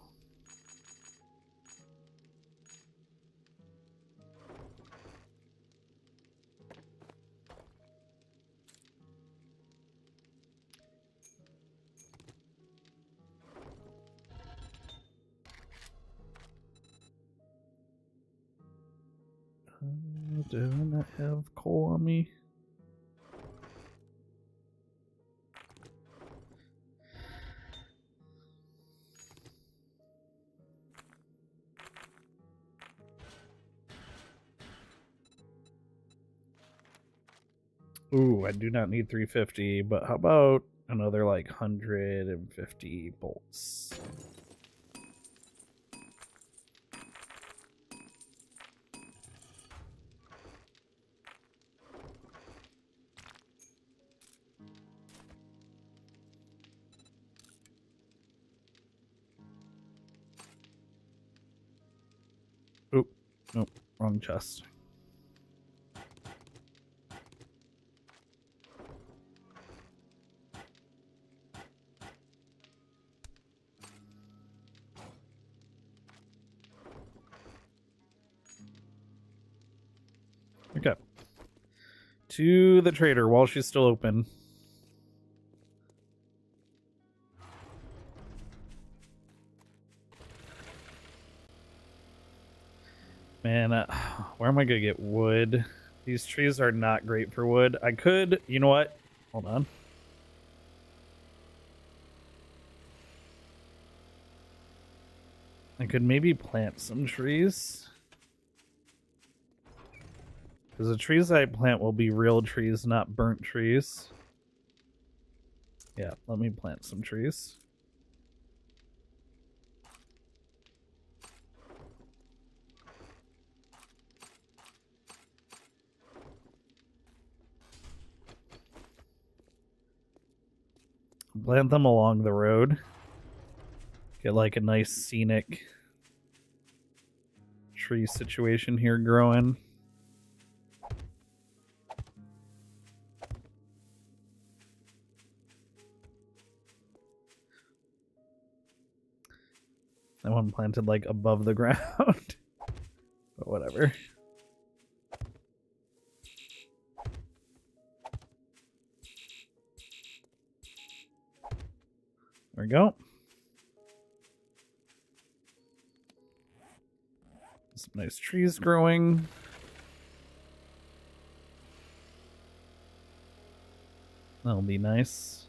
Do I not have coal on me? Ooh, I do not need 350, but how about another like 150 bolts? Oop, nope, wrong chest. Okay. To the trader while she's still open. Man, where am I going to get wood? These trees are not great for wood. I could, you know what? Hold on. I could maybe plant some trees. Because the trees I plant will be real trees, not burnt trees. Yeah, let me plant some trees. Plant them along the road. Get like a nice scenic tree situation here growing. That one planted like above the ground. But whatever. There we go. Some nice trees growing. That'll be nice.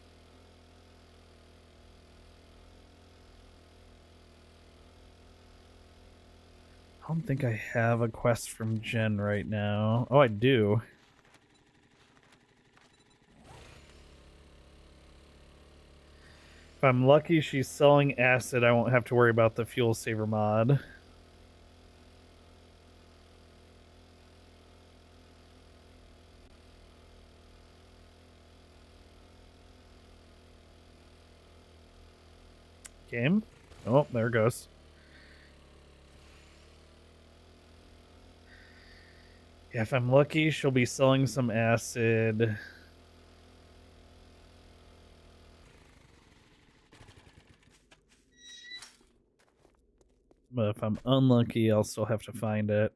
I don't think I have a quest from Jen right now. Oh, I do. If I'm lucky she's selling acid, I won't have to worry about the fuel saver mod. Game? Oh, there it goes. Yeah, if I'm lucky, she'll be selling some acid. But if I'm unlucky, I'll still have to find it.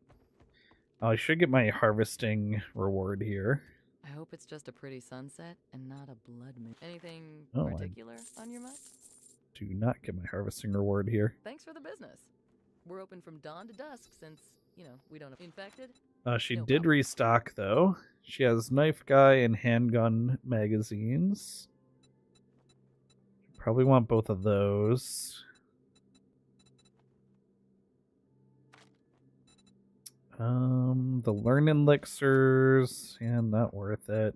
Oh, I should get my harvesting reward here. I hope it's just a pretty sunset and not a blood moon. Anything Oh, I particular on your mind? do not get my harvesting reward here. Thanks for the business. We're open from dawn to dusk since, we don't have infected. She No did problem. restock, though. She has knife guy and handgun magazines. Probably want both of those. The learn elixirs, yeah, not worth it.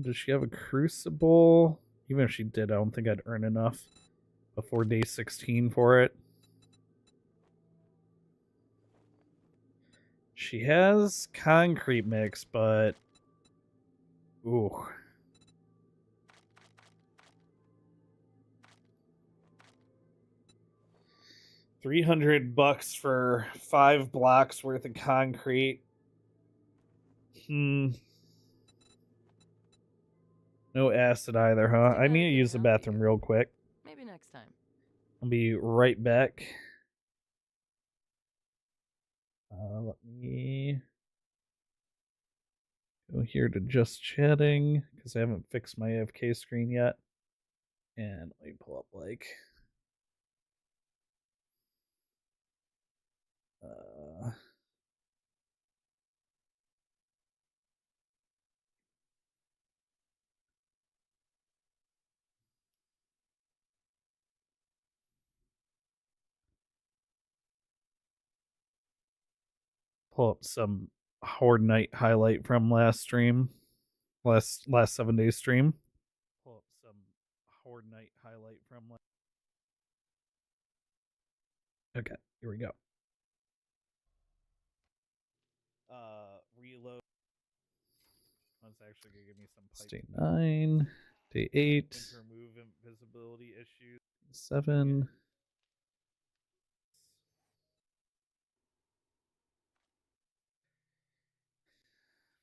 Does she have a crucible? Even if she did, I don't think I'd earn enough before day 16 for it. She has concrete mix, but ooh. $300 for 5 blocks worth of concrete. No acid either, huh? I need to use the bathroom real quick. Maybe next time. I'll be right back. Let me go here to just chatting because I haven't fixed my AFK screen yet. And let me pull up pull up some Horde Night highlight from last stream. Last 7 days stream. Pull up some Horde Night highlight from Okay, here we go. Reload. That's actually gonna give me some pipe. Day 9, day 8. Remove invisibility issues. 7.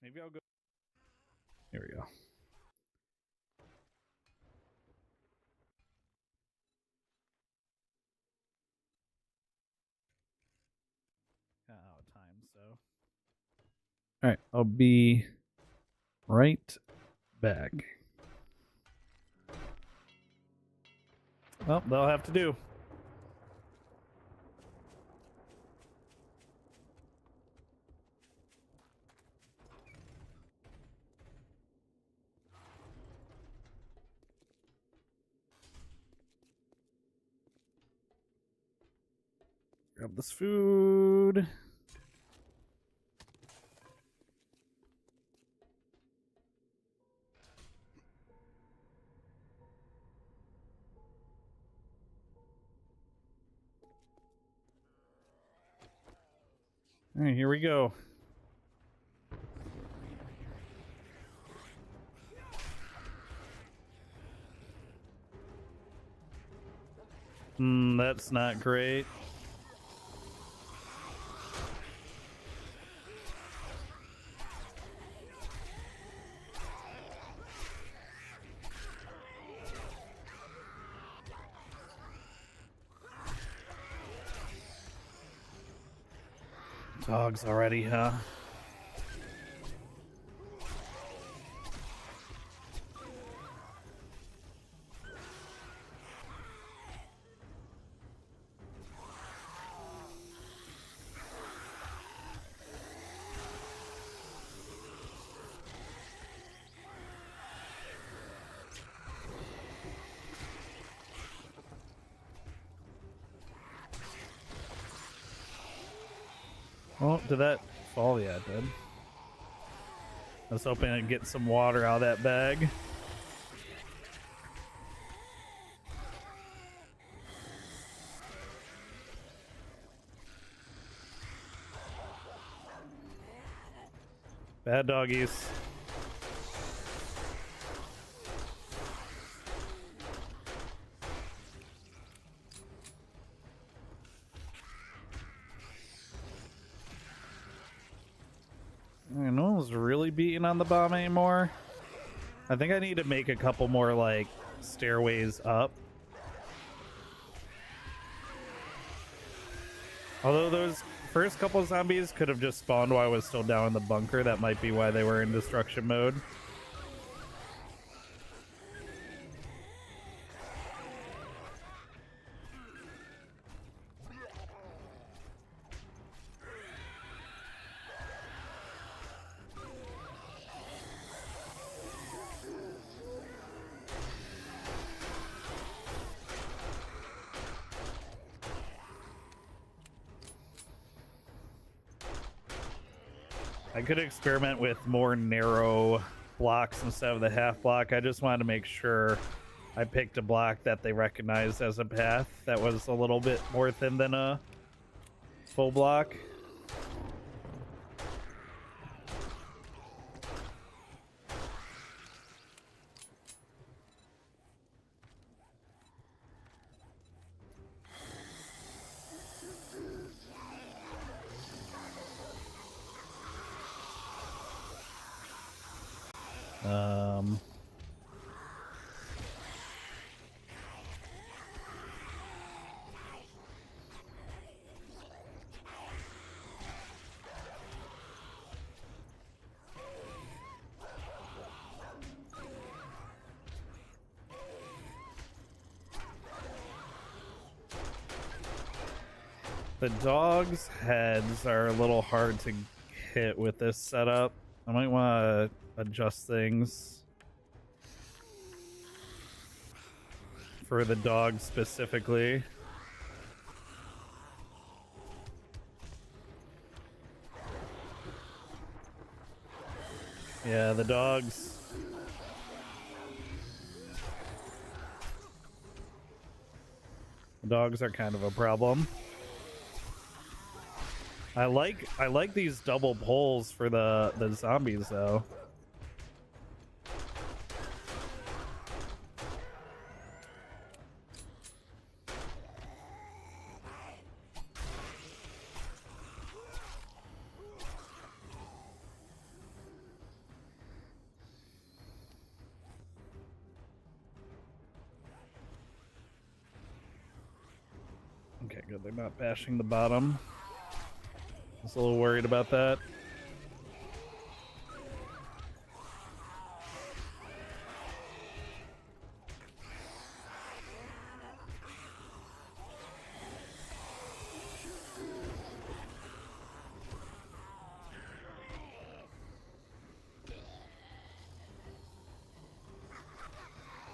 Maybe I'll go. Here we go. Out of time, so. All right, I'll be right back. Well, they'll have to do. Grab this food. All right, here we go. That's not great. Dogs already, huh? Oh, did that fall? Yeah, it did. I was hoping I'd get some water out of that bag. Bad doggies. I know one's really beating on the bomb anymore. I think I need to make a couple more like stairways up. Although those first couple zombies could have just spawned while I was still down in the bunker. That might be why they were in destruction mode. I could experiment with more narrow blocks instead of the half block. I just wanted to make sure I picked a block that they recognized as a path that was a little bit more thin than a full block. The dogs' heads are a little hard to hit with this setup. I might want to adjust things for the dogs specifically. Yeah, the dogs. The dogs are kind of a problem. I like these double poles for the zombies though. Okay, good. They're not bashing the bottom. I was a little worried about that.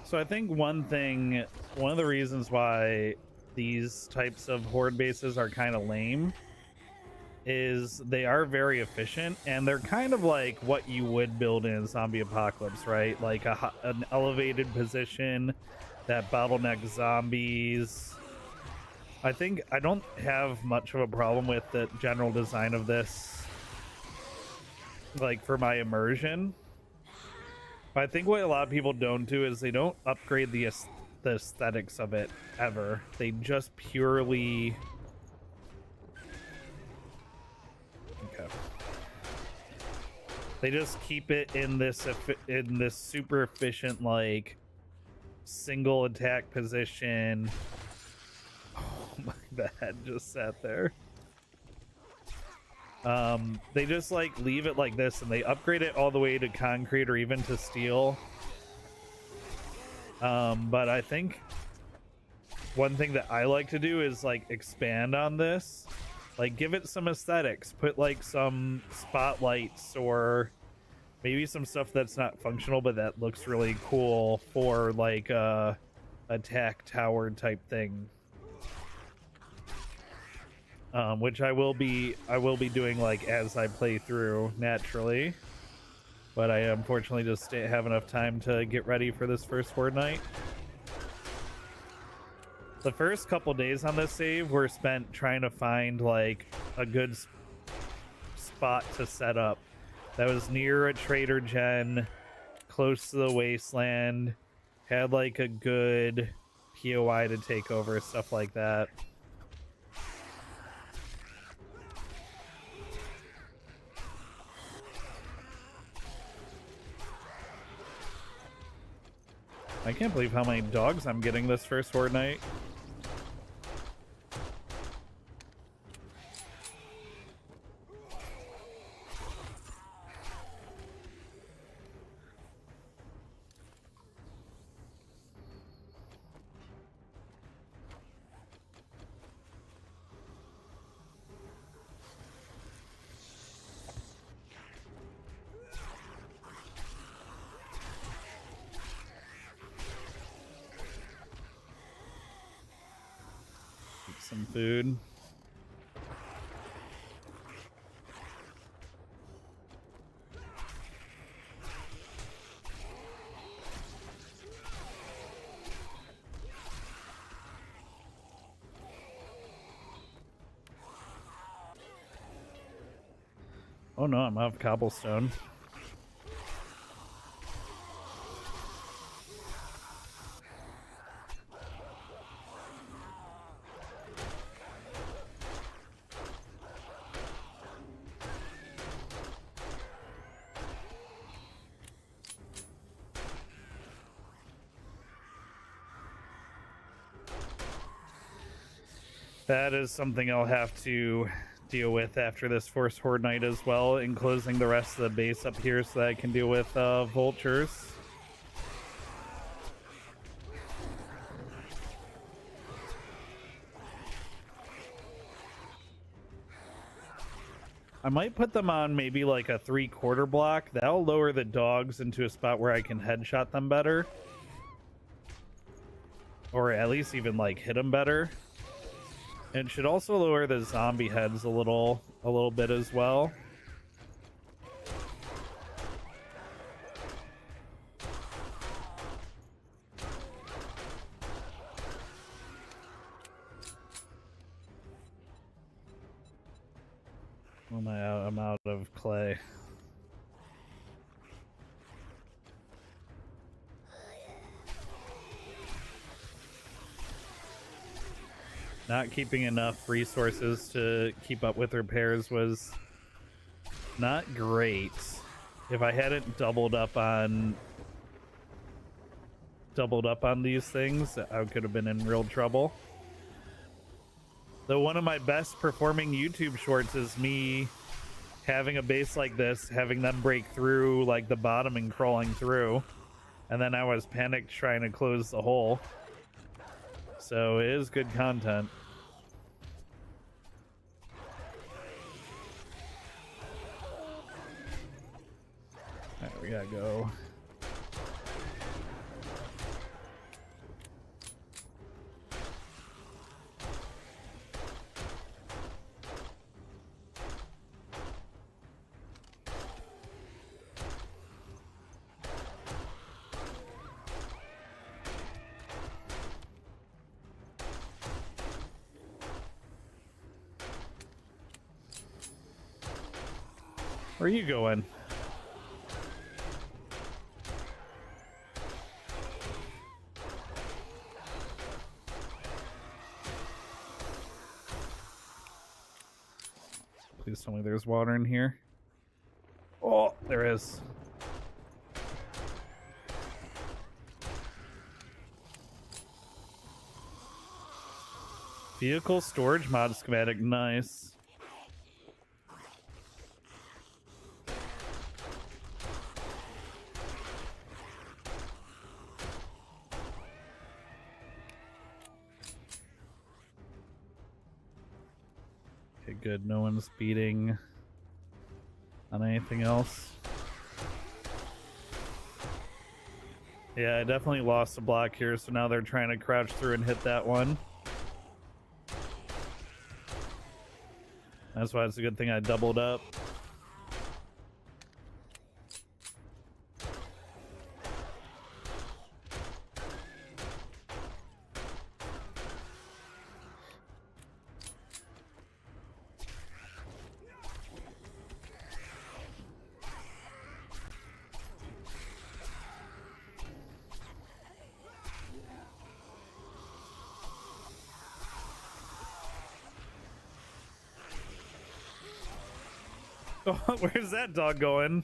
So I think one of the reasons why these types of horde bases are kind of lame is they are very efficient, and they're kind of like what you would build in a zombie apocalypse, right? Like an elevated position that bottleneck zombies. I think I don't have much of a problem with the general design of this, like for my immersion. But I think what a lot of people don't do is they don't upgrade the aesthetics of it ever. They just purely... Okay. They just keep it in this super efficient, like, single attack position. Oh my, the head just sat there. They just like leave it like this, and they upgrade it all the way to concrete or even to steel. But I think one thing that I like to do is like expand on this, like give it some aesthetics, put like some spotlights or maybe some stuff that's not functional but that looks really cool for like a attack tower type thing. Which I will be doing like as I play through naturally, but I unfortunately just didn't have enough time to get ready for this first horde night. The first couple days on this save were spent trying to find like a good spot to set up that was near a Trader Gen, close to the wasteland, had like a good POI to take over, stuff like that. I can't believe how many dogs I'm getting this first Fortnite. Eat some food. Oh no, I'm out of cobblestone. That is something I'll have to deal with after this Force Horde night as well, enclosing the rest of the base up here so that I can deal with vultures. I might put them on maybe like a 3/4 block. That'll lower the dogs into a spot where I can headshot them better. Or at least even like hit them better. And it should also lower the zombie heads a little bit as well. What am I out? I'm out of clay. Not keeping enough resources to keep up with repairs was not great. If I hadn't doubled up on these things, I could have been in real trouble. Though one of my best performing YouTube shorts is me having a base like this, having them break through like the bottom and crawling through, and then I was panicked trying to close the hole. So it is good content. Alright, we gotta go. Where are you going? Please tell me there's water in here. Oh, there is. Vehicle storage mod schematic, nice. Okay, good. No one's beating on anything else. Yeah, I definitely lost a block here, so now they're trying to crouch through and hit that one. That's why it's a good thing I doubled up. Oh, where's that dog going?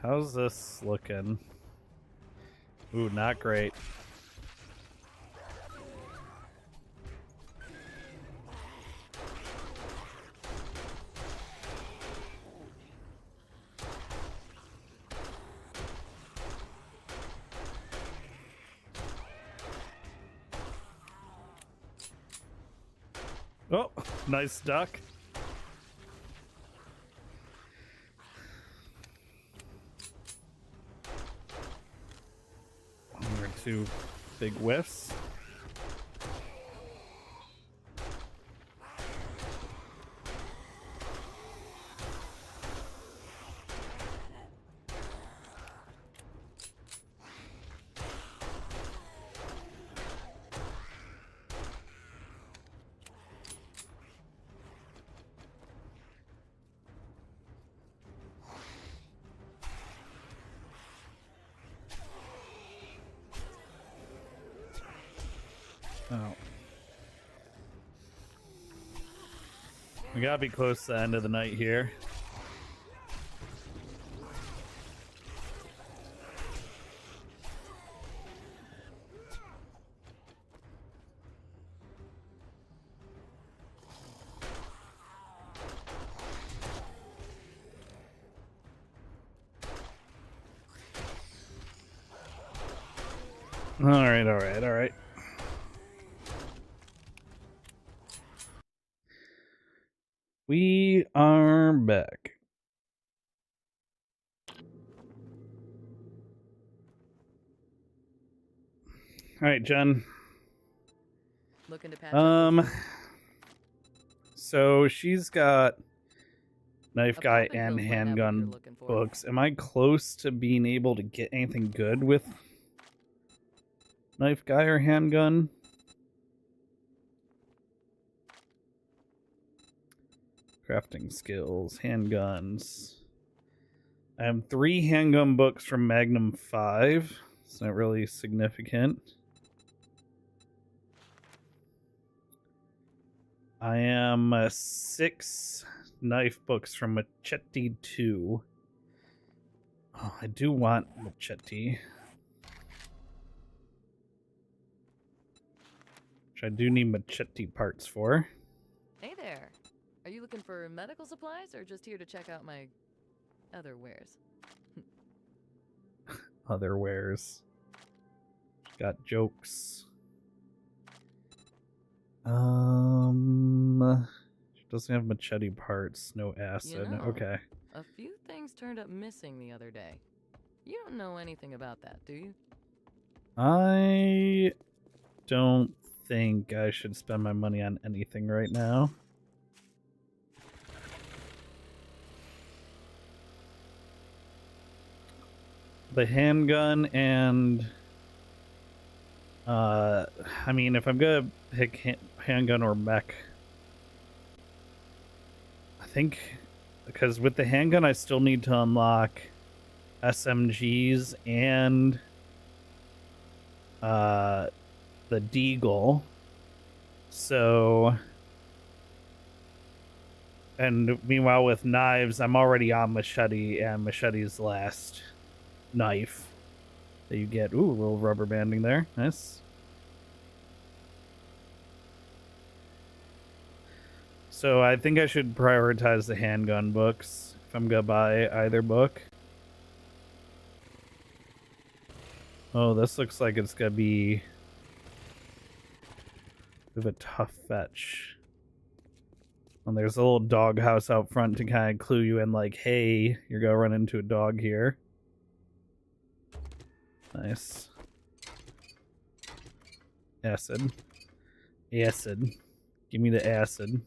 How's this looking? Ooh, not great. Oh, nice duck. One or two big whiffs. Oh. We gotta be close to the end of the night here. All right. We are back. All right, Jen. Looking to patch up. So she's got knife A guy poppin' and pill's might not be what you're handgun looking for. books. Am I close to being able to get anything good with knife guy or handgun? Crafting skills, handguns. I have 3 handgun books from Magnum 5. It's not really significant. I am 6 knife books from Machete 2. Oh, I do want Machete. Which I do need Machete parts for. Hey there. Are you looking for medical supplies or just here to check out my other wares? Other wares. Got jokes. She doesn't have machete parts, no acid. You know, Okay. A few things turned up missing the other day. You don't know anything about that, do you? I don't think I should spend my money on anything right now. The handgun and I mean, if I'm gonna pick handgun or mech, I think because with the handgun I still need to unlock SMGs and the Deagle. So, and meanwhile with knives, I'm already on Machete, and Machete's last knife that you get. Ooh, a little rubber banding there. Nice. So I think I should prioritize the handgun books if I'm gonna buy either book. Oh, this looks like it's gonna be a bit of a tough fetch. And there's a little doghouse out front to kind of clue you in, like, hey, you're gonna run into a dog here. Nice. Acid. Acid. Give me the acid.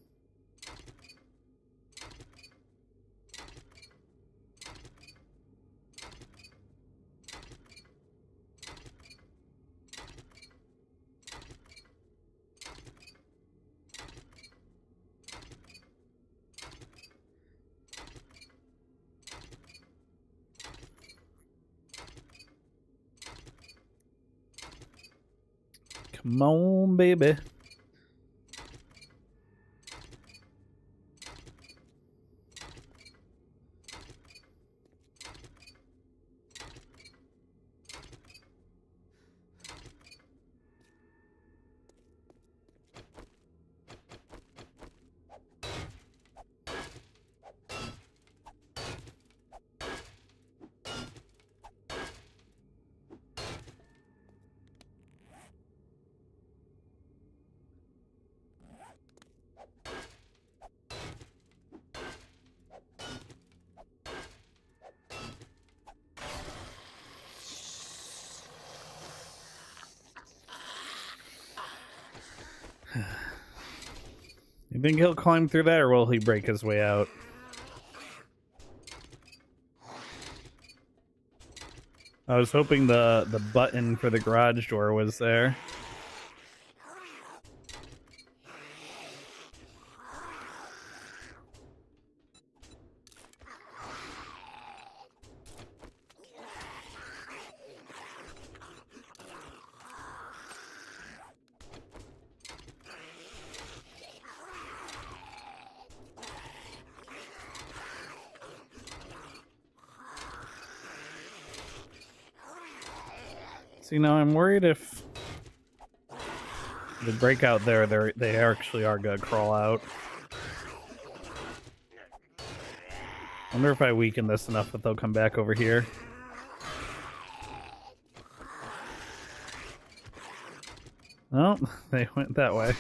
Come on, baby. You think he'll climb through that, or will he break his way out? I was hoping the button for the garage door was there. See, now I'm worried if the breakout there, they actually are gonna crawl out. Wonder if I weaken this enough that they'll come back over here. Oh, they went that way.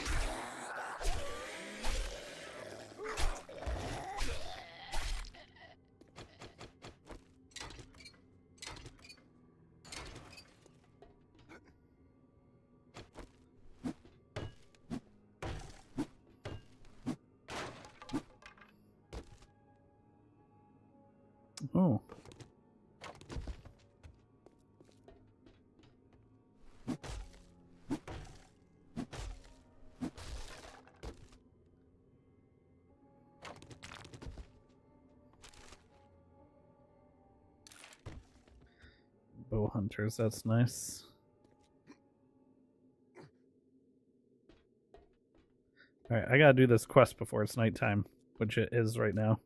Oh. Bow hunters, that's nice. Alright, I gotta do this quest before it's nighttime, which it is right now.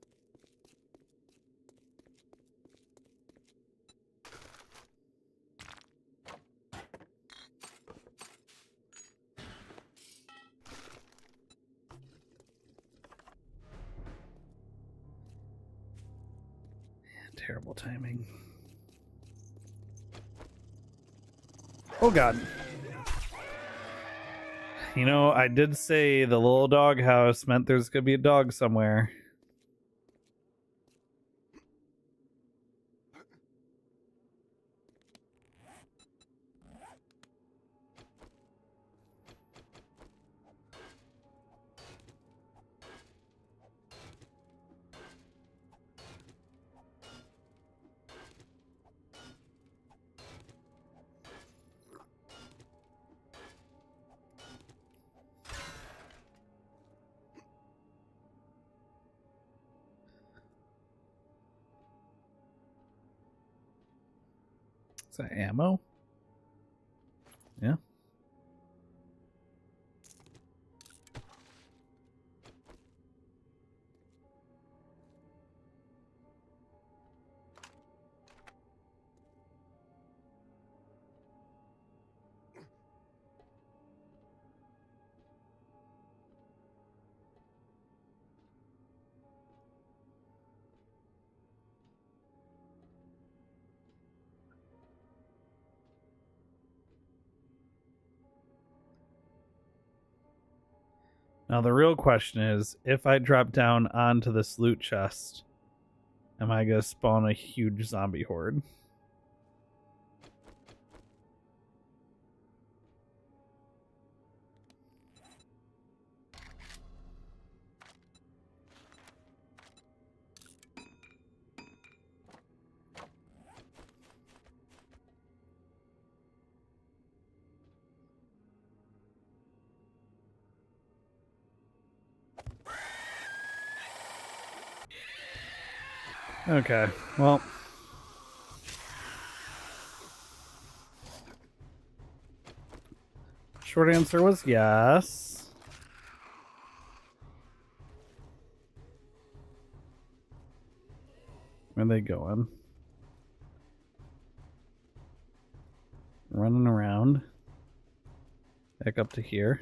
Terrible timing. Oh god. You know, I did say the little dog house meant there's gonna be a dog somewhere. Is that ammo? Yeah. Now the real question is, if I drop down onto this loot chest, am I gonna spawn a huge zombie horde? Okay, well. Short answer was yes. Where are they going? Running around. Back up to here.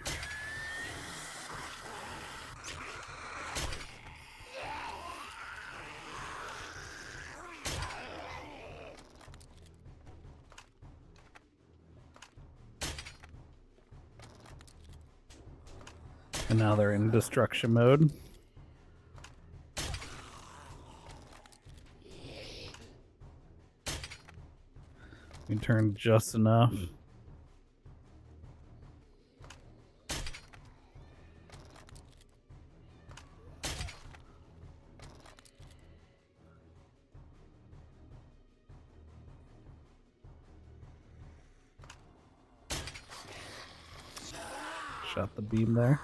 And now they're in destruction mode. We turned just enough. Shot the beam there.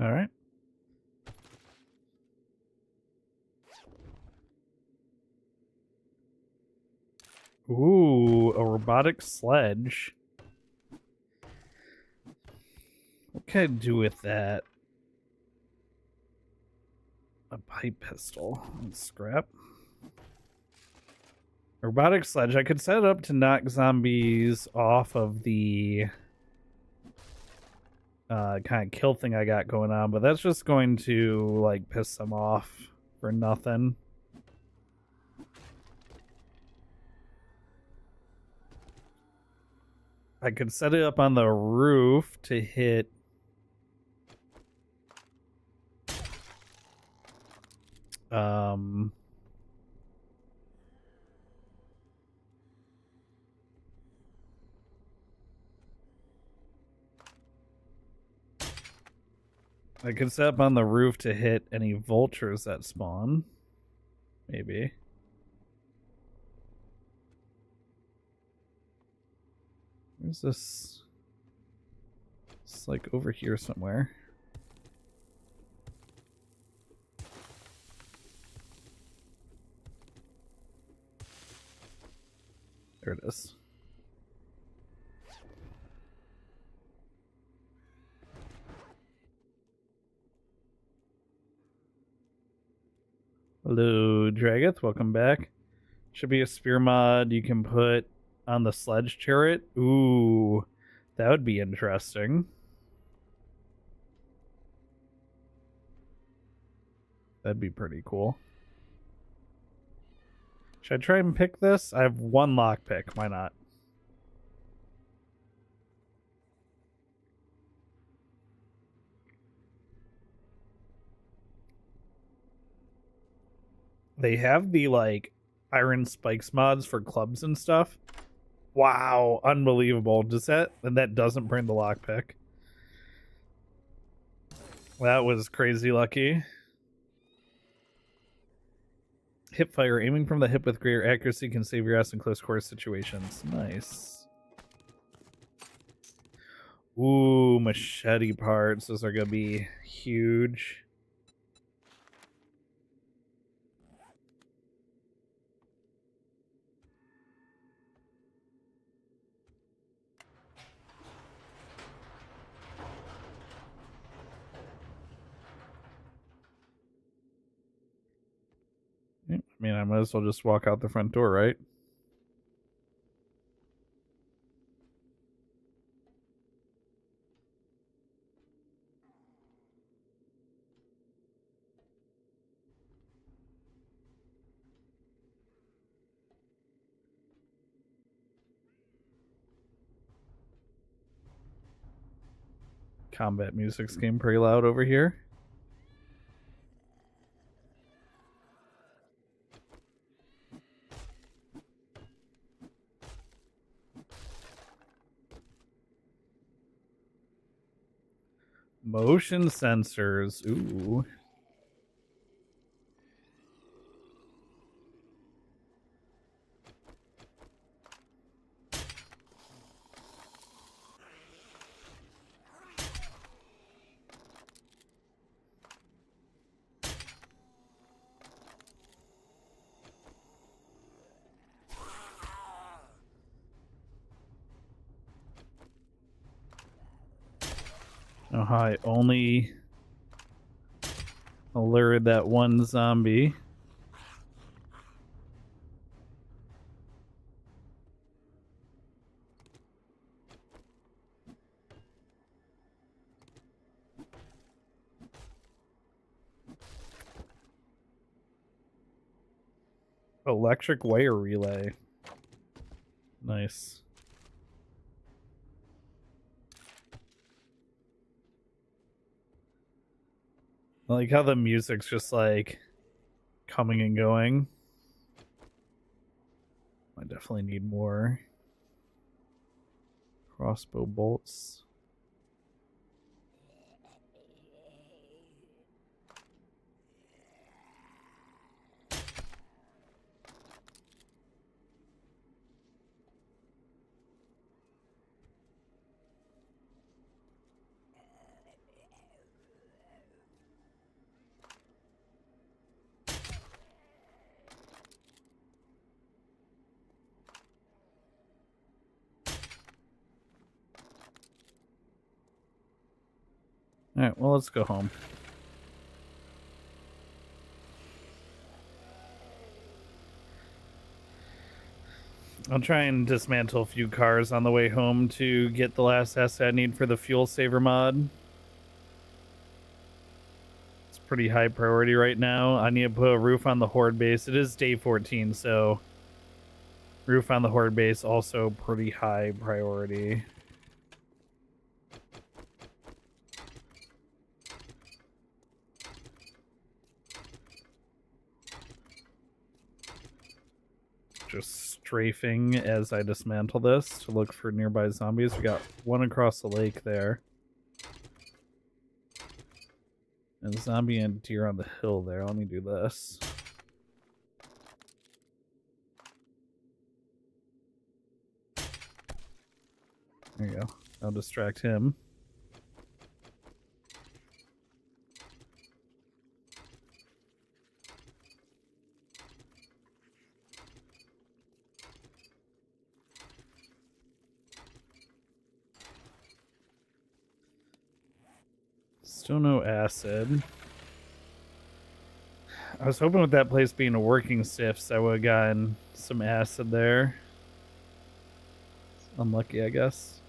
All right. Ooh, a robotic sledge. What can I do with that? A pipe pistol. Scrap. A robotic sledge. I could set it up to knock zombies off of the kind of kill thing I got going on, but that's just going to like piss them off for nothing. I could set it up on the roof to hit I could set up on the roof to hit any vultures that spawn. Maybe. Where's this? It's like over here somewhere. There it is. Hello, Drageth. Welcome back. Should be a spear mod you can put on the sledge turret. Ooh, that would be interesting. That'd be pretty cool. Should I try and pick this? I have one lockpick. Why not? They have the like iron spikes mods for clubs and stuff. Wow, unbelievable. Does that, and that doesn't bring the lockpick. That was crazy lucky. Hip fire. Aiming from the hip with greater accuracy can save your ass in close quarters situations. Nice. Ooh, machete parts. Those are going to be huge. I mean, I might as well just walk out the front door, right? Combat music's getting pretty loud over here. Motion sensors. Ooh. Oh, I only alerted that one zombie. Electric wire relay. Nice. I like how the music's just like coming and going. I definitely need more crossbow bolts. Alright, well, let's go home. I'll try and dismantle a few cars on the way home to get the last asset I need for the fuel saver mod. It's pretty high priority right now. I need to put a roof on the Horde base. It is day 14, so roof on the Horde base also pretty high priority. Just strafing as I dismantle this to look for nearby zombies. We got one across the lake there. And a zombie and deer on the hill there. Let me do this. There you go. I'll distract him. Still no acid. I was hoping with that place being a working sifts, I would have gotten some acid there. Unlucky, I guess.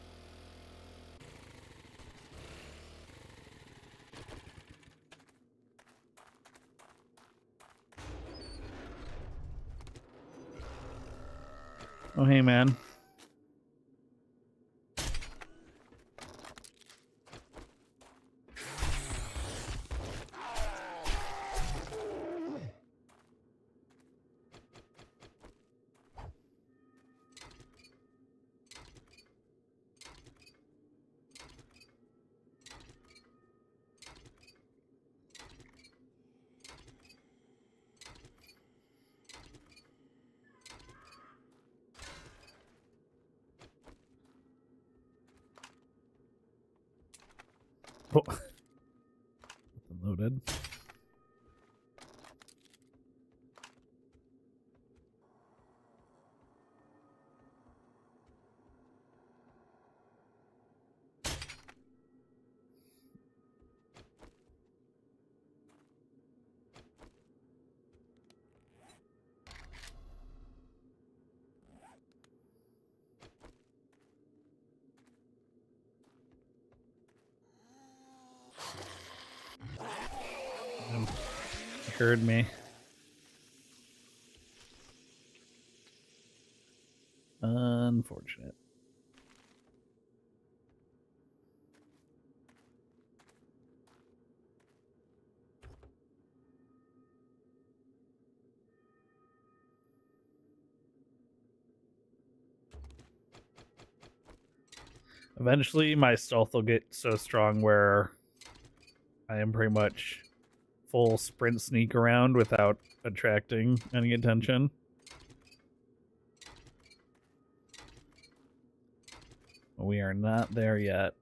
Oh, hey, man. Oh. Loaded. Heard me. Unfortunate. Eventually, my stealth will get so strong where I am pretty much full sprint sneak around without attracting any attention. We are not there yet.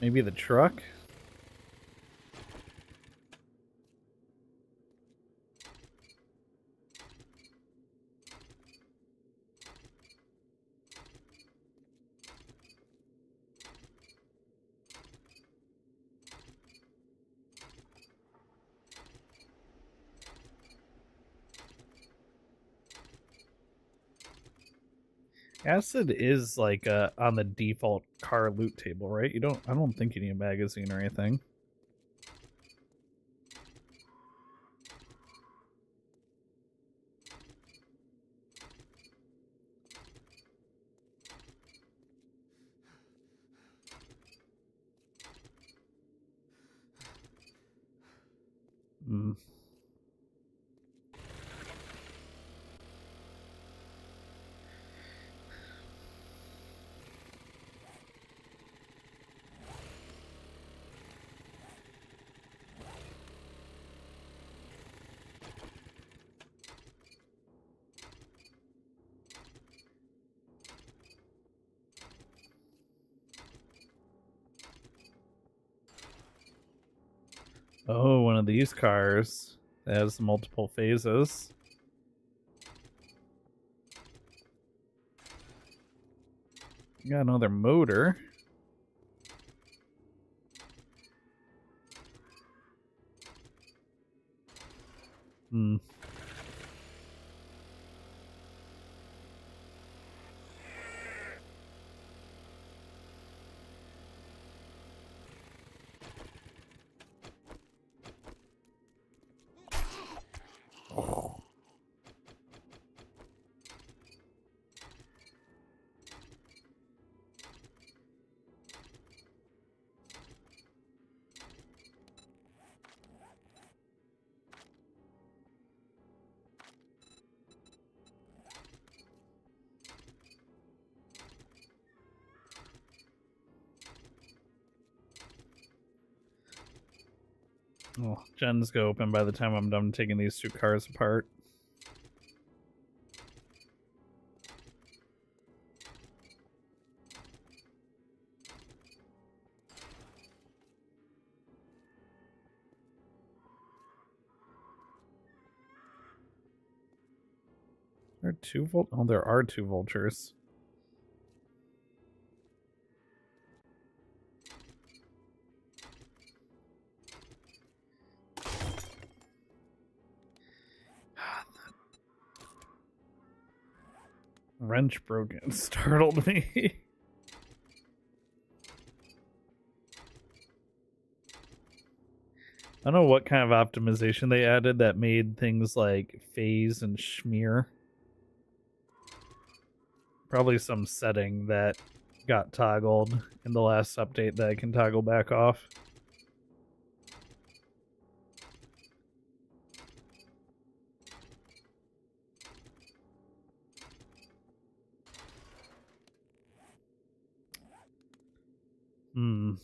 Maybe the truck? Acid is like on the default car loot table, right? I don't think you need a magazine or anything. Hmm. Oh, one of these cars that has multiple phases. Got another motor. Hmm. Well, gen's go open by the time I'm done taking these two cars apart. There are two oh, there are two vultures. Wrench broken. Startled me. I don't know what kind of optimization they added that made things like phase and smear. Probably some setting that got toggled in the last update that I can toggle back off. Hmm.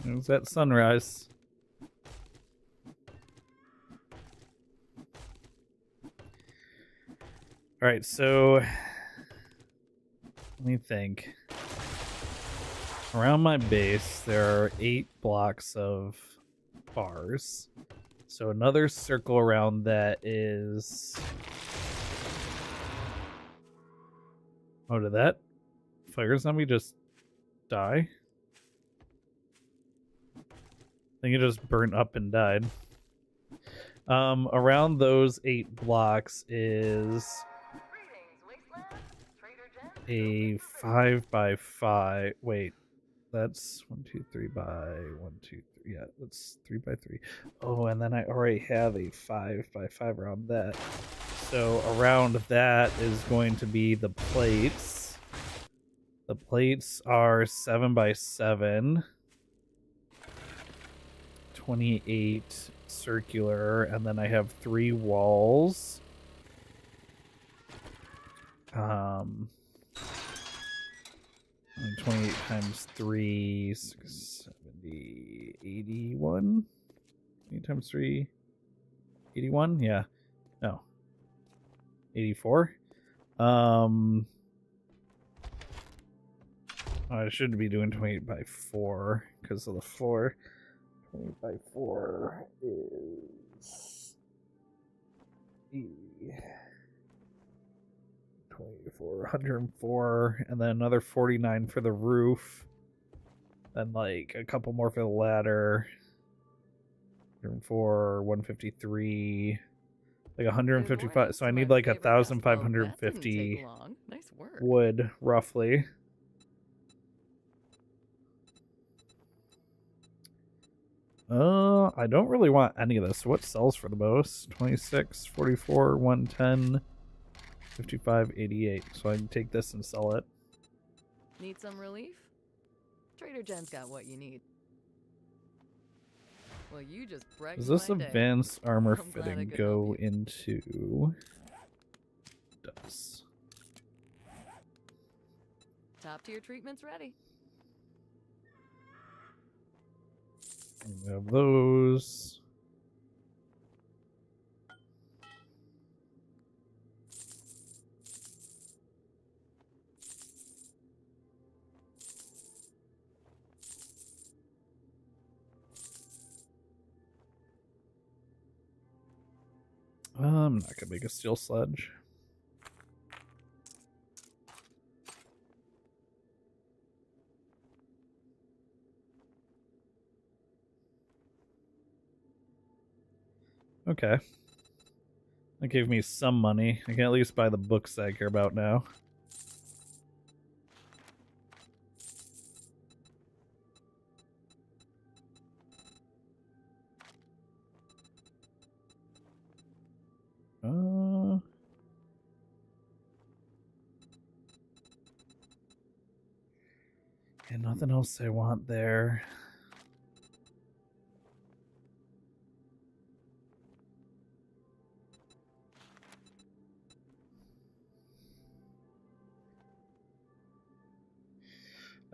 It was at sunrise. All right, so let me think. Around my base, there are 8 blocks of bars. So another circle around that is... Oh, did that fire zombie just die? I think it just burnt up and died. Around those 8 blocks is a 5x5. Wait, that's 1, 2, 3 by 1, 2, 3. Yeah, that's 3 by 3. Oh, and then I already have a 5x5 around that. So around that is going to be the plates. The plates are 7x7. 28 circular, and then I have 3 walls. 28 times 3, 670, 81. 8 times 3, 81. Yeah, no, 84. I should be doing 28 by 4 because of the floor. 20 by 4 is 24, 104, and then another 49 for the roof. Then like a couple more for the ladder. 104, 153, like 155. So I need like 1,550 Nice work. wood, roughly. I don't really want any of this. What sells for the most? 26, 44, 110, 55, 88. So I can take this and sell it. Need some relief? Trader Jen's got what you need. Well, you just brightened Does this my day. advanced armor I'm glad I fitting could go help you. into? Does. Top tier treatment's ready. We have those. I'm not gonna make a steel sledge. Okay. That gave me some money. I can at least buy the books I care about now. And nothing else I want there.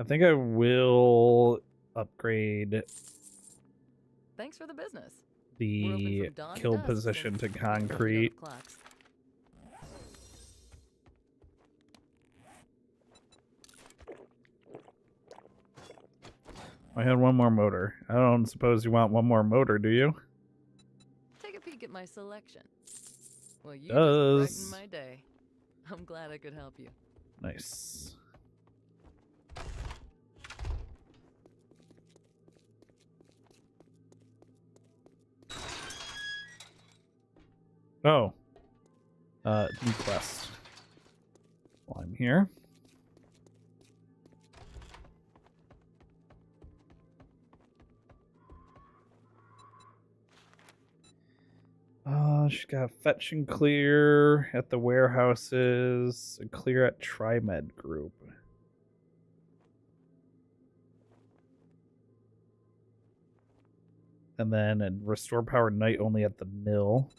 I think I will upgrade Thanks for the business. the kill position to concrete. I had one more motor. I don't suppose you want one more motor, do you? Take a peek at my selection. Well, you Does. just brightened my day. I'm glad I could help you. Nice. Oh. New quest. While I'm here. She's got fetch and clear at the warehouses and clear at TriMed Group. And then restore power night only at the mill.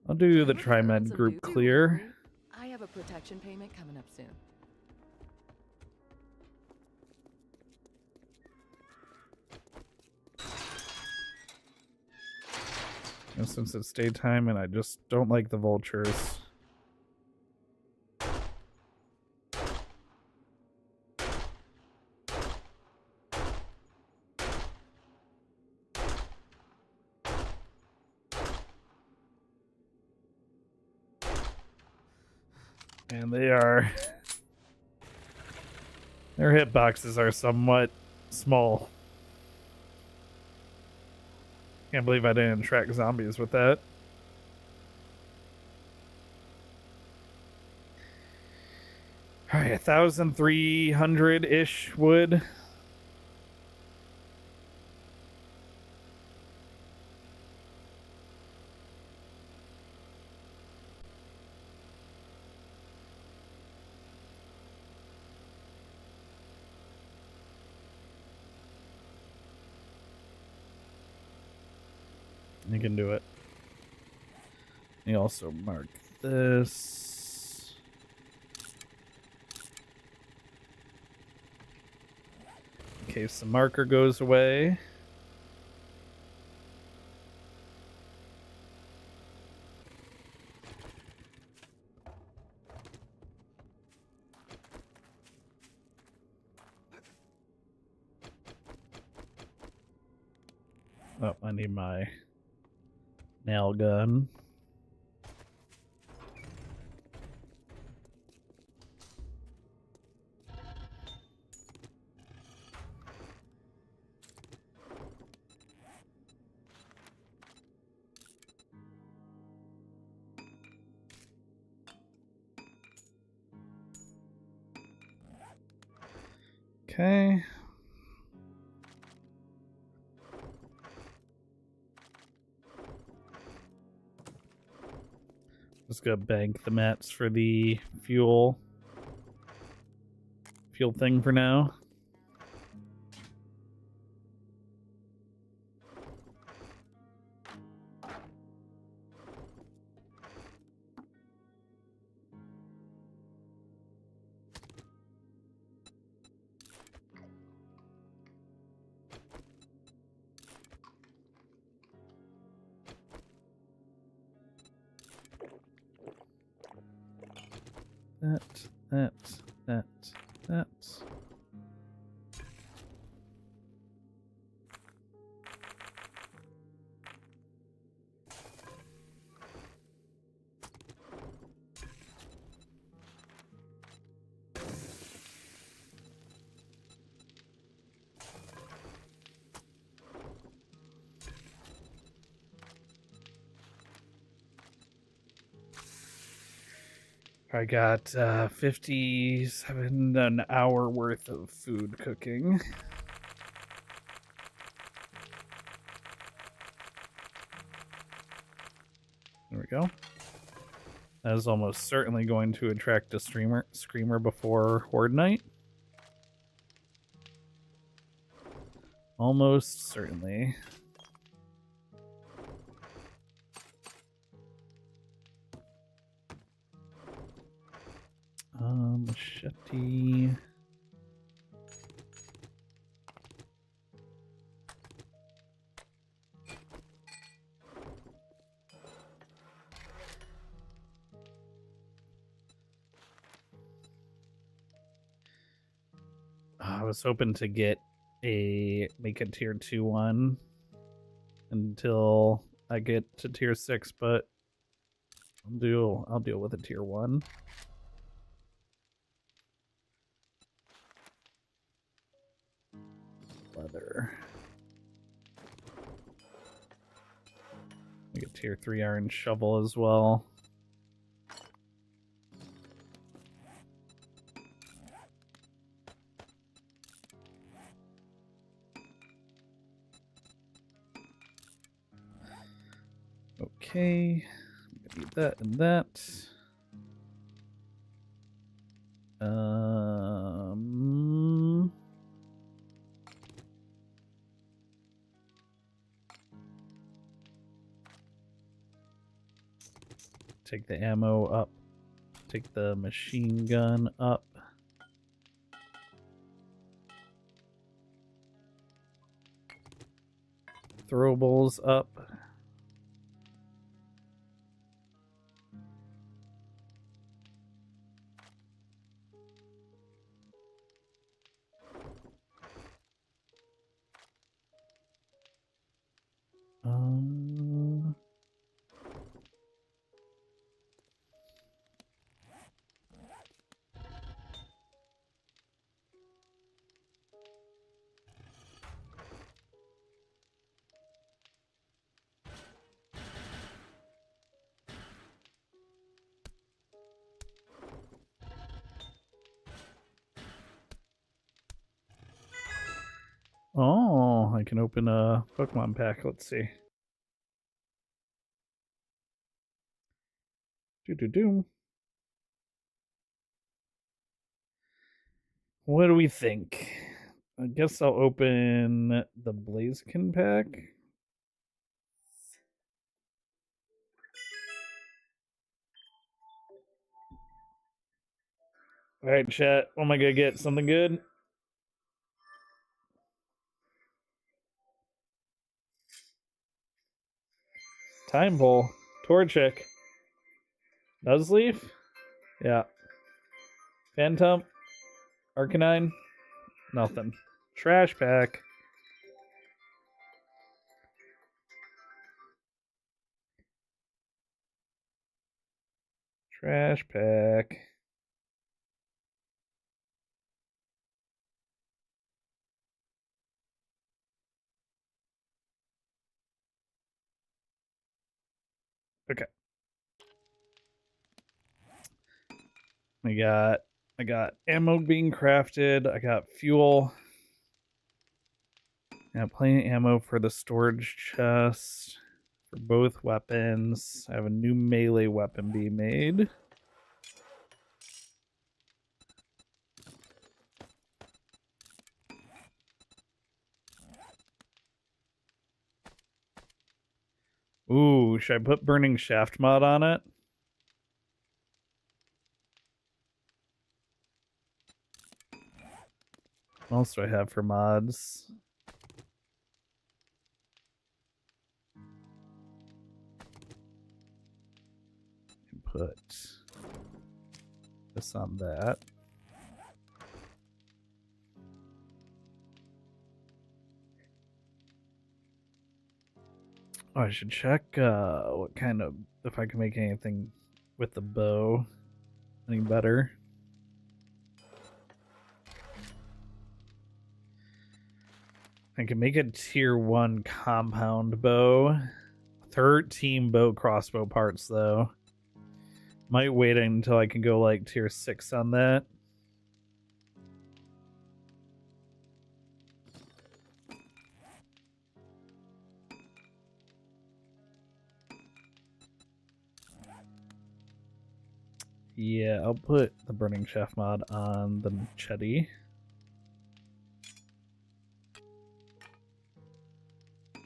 I'll do the TriMed Group clear. I have a protection payment coming up soon. And since it's daytime and I just don't like the vultures. And their hitboxes are somewhat small. Can't believe I didn't track zombies with that. Alright, 1,300-ish wood. You can do it. You also mark this. In case the marker goes away. Oh, I need my Nail gun. Okay. Just gonna bank the mats for the fuel thing for now. That. I got 57 an hour worth of food cooking. There we go. That is almost certainly going to attract a screamer before Horde Night. Almost certainly. Machete. I was hoping to make a tier 2 one until I get to tier 6, but I'll deal with a tier 1. Leather. We get tier 3 iron shovel as well. Okay, need that and that. Take the ammo up. Take the machine gun up. Throwables up. Oh, I can open a Pokemon pack. Let's see. Do. What do we think? I guess I'll open the Blaziken pack. Alright, chat. What am I gonna get? Something good? Time Pole. Torchic. Nuzleaf? Yeah. Phantom? Arcanine? Nothing. Trash pack. Trash pack. Okay. I got ammo being crafted. I got fuel. I got plenty of ammo for the storage chest for both weapons. I have a new melee weapon being made. Ooh, should I put Burning Shaft mod on it? What else do I have for mods? Put this on that. Oh, I should check what kind of, if I can make anything with the bow any better. I can make a tier 1 compound bow. 13 bow crossbow parts though. Might wait until I can go like tier 6 on that. Yeah, I'll put the Burning Shaft mod on the machete.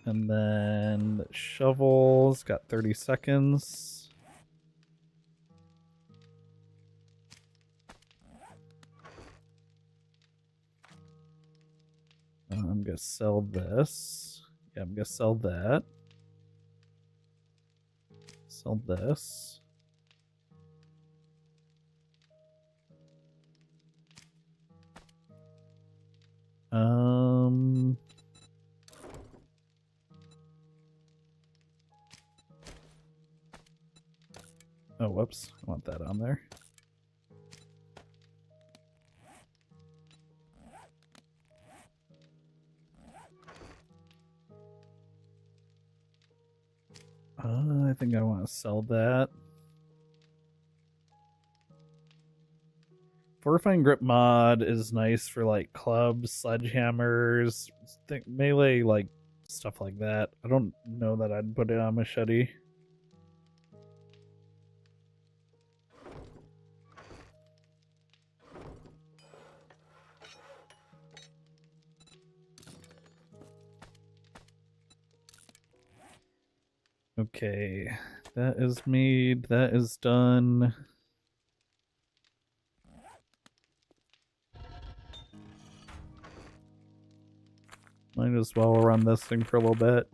And then the shovels got 30 seconds. I'm gonna sell this. Yeah, I'm gonna sell that. Sell this. Oh, whoops. I want that on there. I think I want to sell that. Fortifying grip mod is nice for like clubs, sledgehammers, melee, like stuff like that. I don't know that I'd put it on machete. Okay, that is made. That is done. Might as well run this thing for a little bit.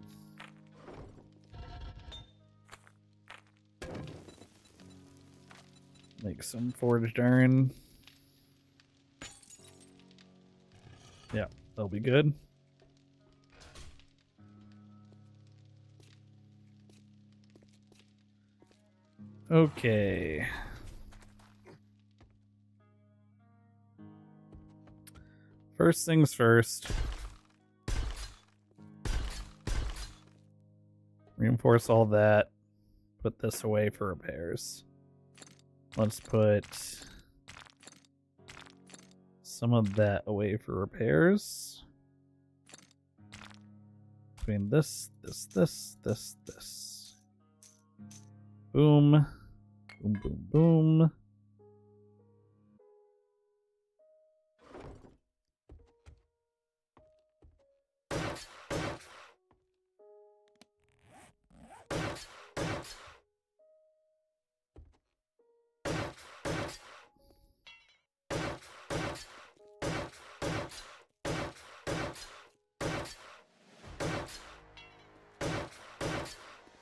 Make some forged iron. Yeah, that'll be good. Okay. First things first. Reinforce all that. Put this away for repairs. Let's put some of that away for repairs. Between this. Boom. Boom, boom, boom.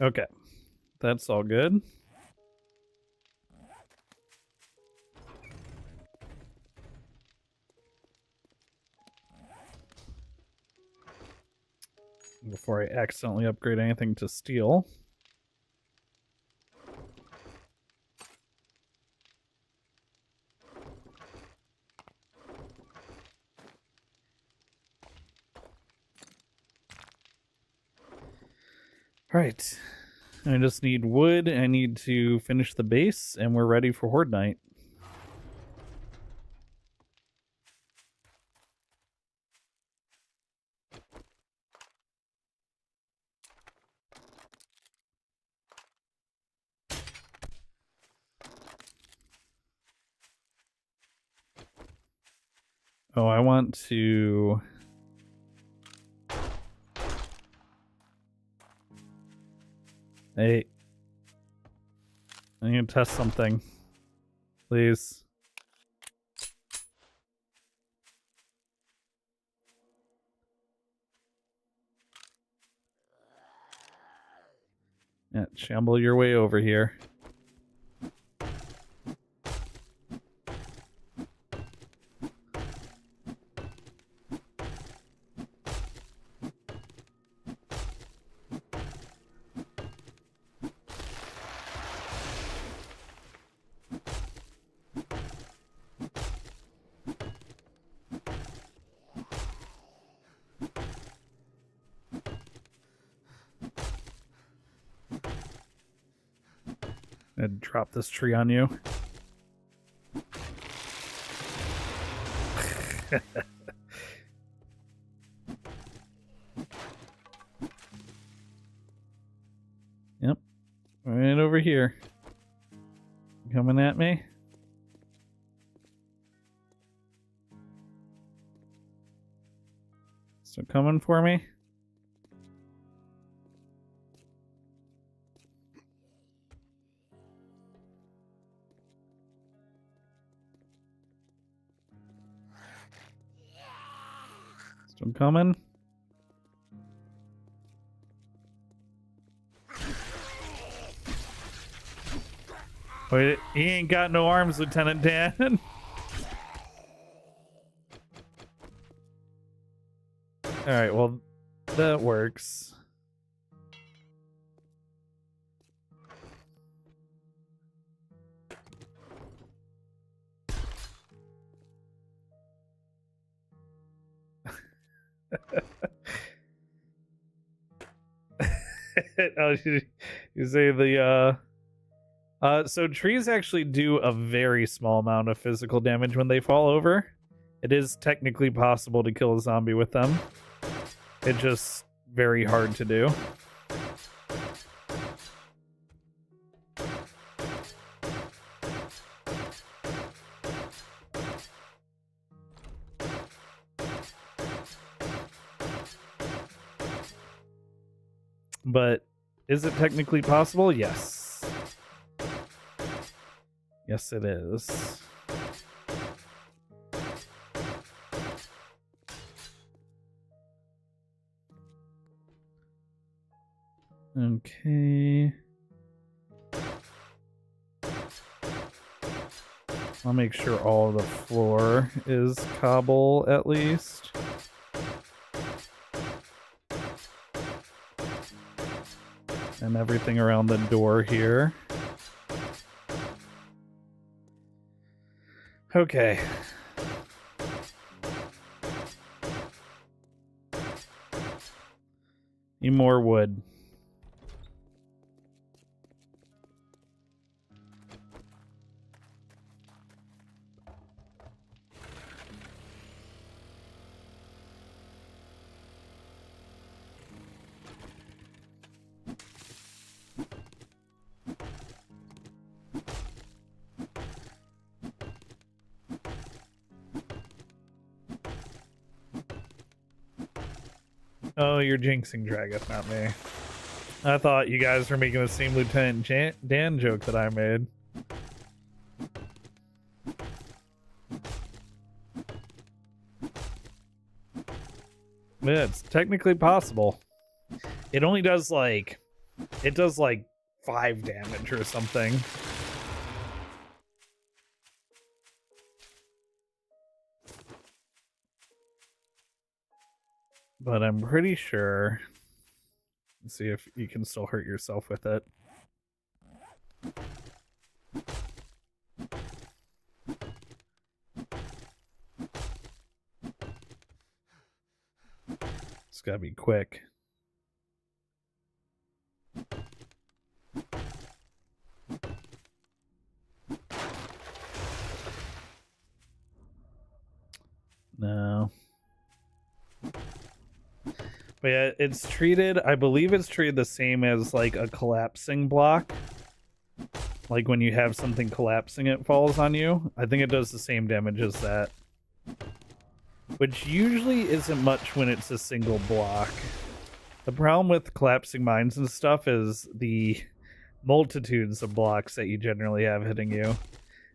Okay, that's all good. Before I accidentally upgrade anything to steel. Alright. I just need wood. I need to finish the base, and we're ready for Horde Night. Oh, I want to... Hey. I need to test something. Please. Yeah, shamble your way over here. I'd drop this tree on you. Yep. Right over here. Coming at me. Still coming for me? Still coming? Wait, he ain't got no arms, Lieutenant Dan. Alright, well, that works. Oh, you say the so trees actually do a very small amount of physical damage when they fall over. It is technically possible to kill a zombie with them. It's just very hard to do. But is it technically possible? Yes. Yes, it is. Okay. I'll make sure all the floor is cobble at least. And everything around the door here. Okay. Need more wood. Oh, you're jinxing Drageth, not me. I thought you guys were making the same Lieutenant Dan joke that I made. Yeah, it's technically possible. It only does like... It does like 5 damage or something. But I'm pretty sure... Let's see if you can still hurt yourself with it. It's gotta be quick. But yeah, it's treated, I believe it's treated the same as like a collapsing block. Like when you have something collapsing, it falls on you. I think it does the same damage as that. Which usually isn't much when it's a single block. The problem with collapsing mines and stuff is the multitudes of blocks that you generally have hitting you.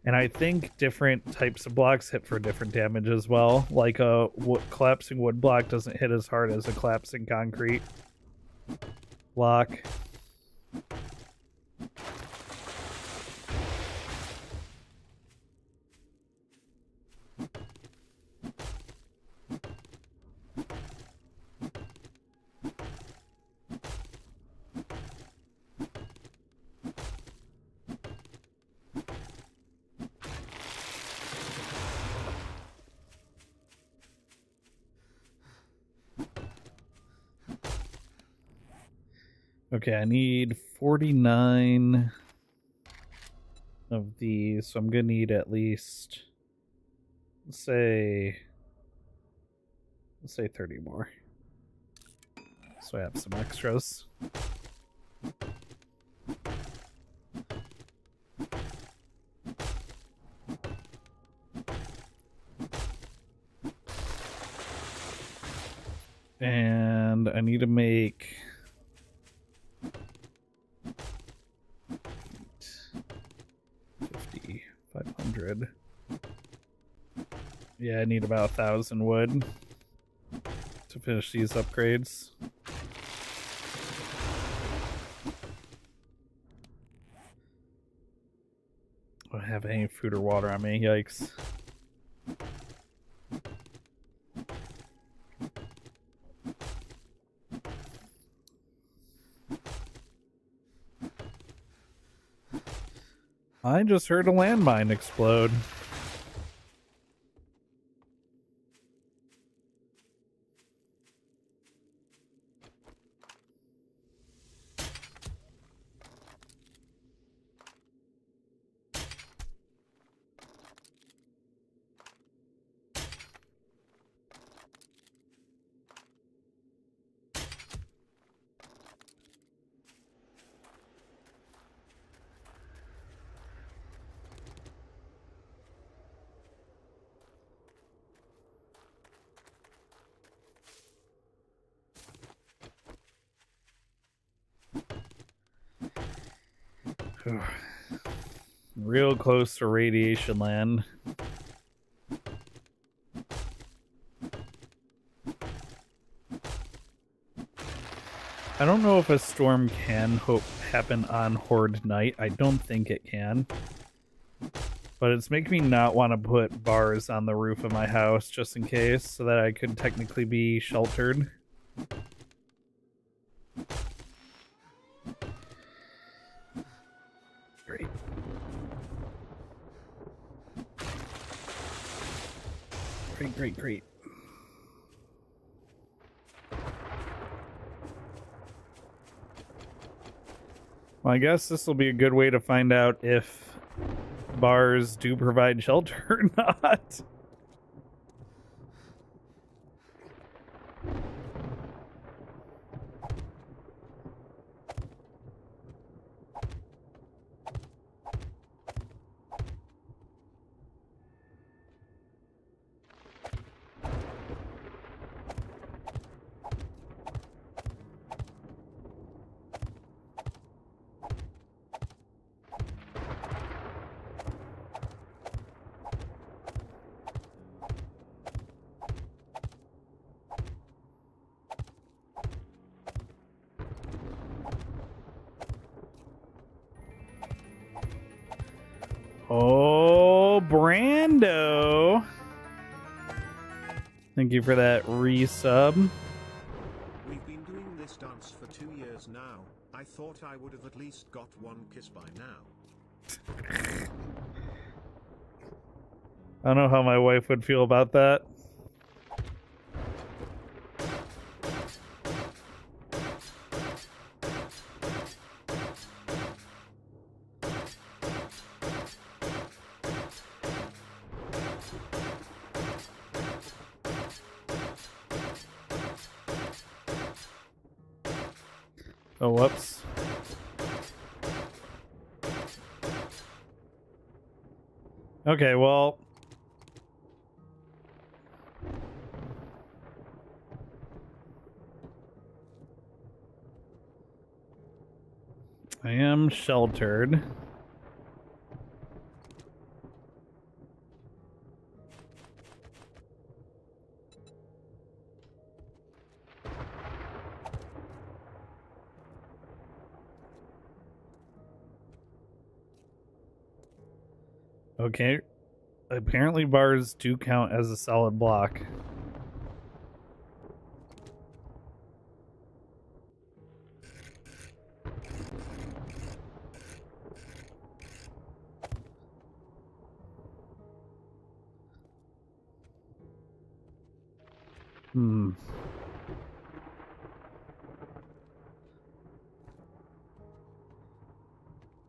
And I think different types of blocks hit for different damage as well. Like a collapsing wood block doesn't hit as hard as a collapsing concrete block. Okay, I need 49 of these, so I'm gonna need at least, let's say 30 more. So I have some extras. And I need to make 50, 500. Yeah, I need about 1,000 wood to finish these upgrades. I don't have any food or water on me, yikes. I just heard a landmine explode. Real close to radiation land. I don't know if a storm can happen on Horde Night. I don't think it can. But it's making me not want to put bars on the roof of my house just in case, so that I could technically be sheltered. Great. Great. Well, I guess this will be a good way to find out if bars do provide shelter or not. Oh, Brando. Thank you for that resub. We've been doing this dance for 2 years now. I thought I would have at least got one kiss by now. I don't know how my wife would feel about that. Oh, whoops. Okay, well. I am sheltered. Okay. Apparently bars do count as a solid block. Hmm.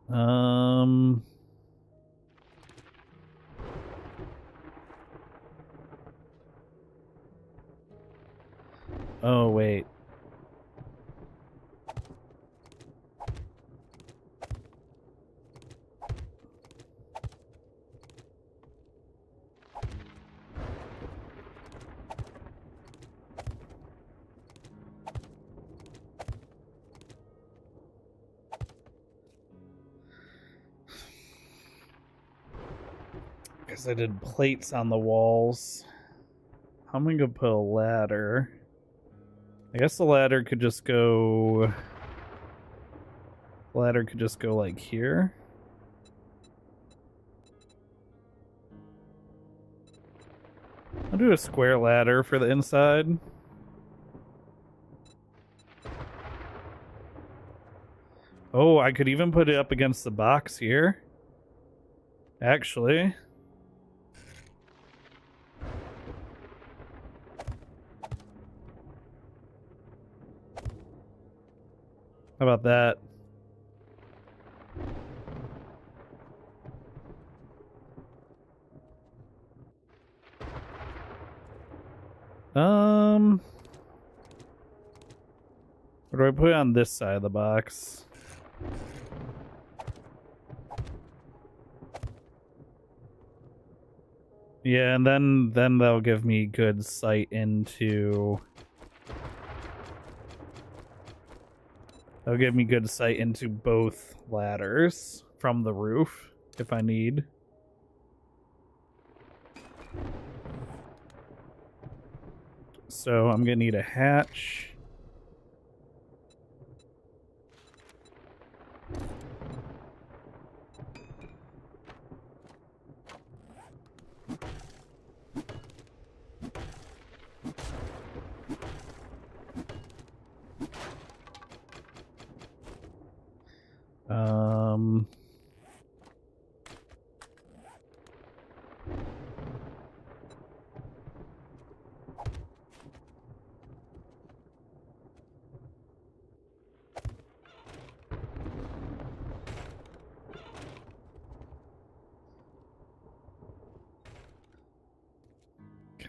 Um. Oh, wait. Because I did plates on the walls. How am I gonna put a ladder? I guess the ladder could just go. Ladder could just go like here. I'll do a square ladder for the inside. Oh, I could even put it up against the box here. Actually. How about that? Where do I put it on this side of the box? Yeah, and then they'll give me good sight into. They'll give me good sight into both ladders from the roof if I need. So I'm gonna need a hatch.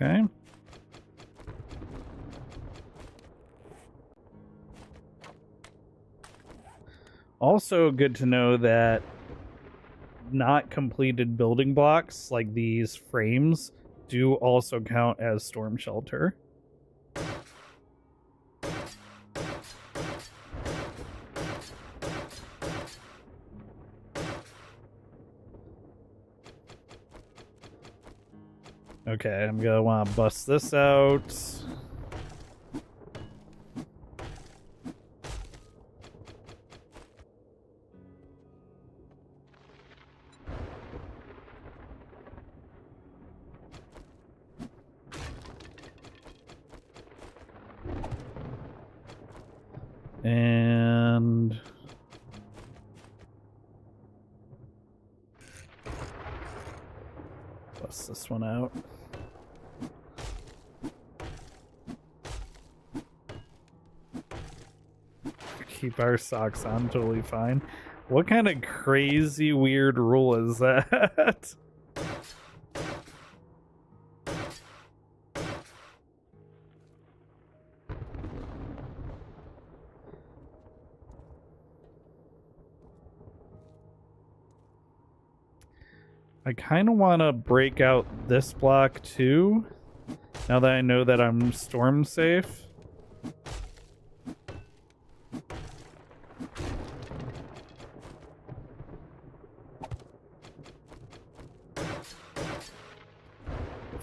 Okay. Also good to know that not completed building blocks like these frames do also count as storm shelter. Okay, I'm gonna want to bust this out. And bust this one out. Keep our socks on, totally fine. What kind of crazy weird rule is that? I kind of want to break out this block too, now that I know that I'm storm safe.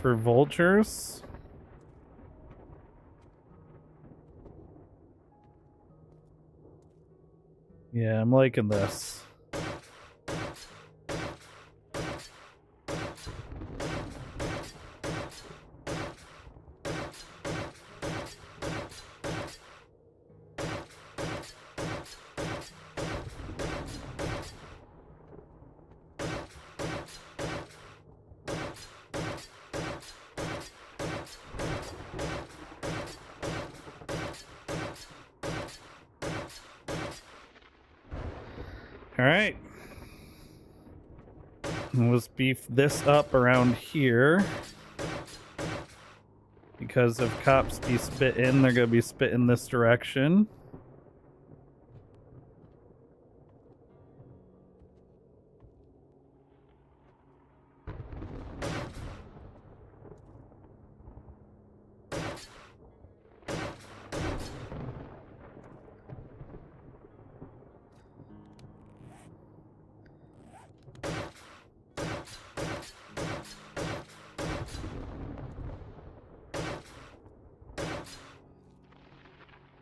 For vultures. Yeah, I'm liking this. All right. Let's beef this up around here. Because if cops be spit in, they're going to be spit in this direction.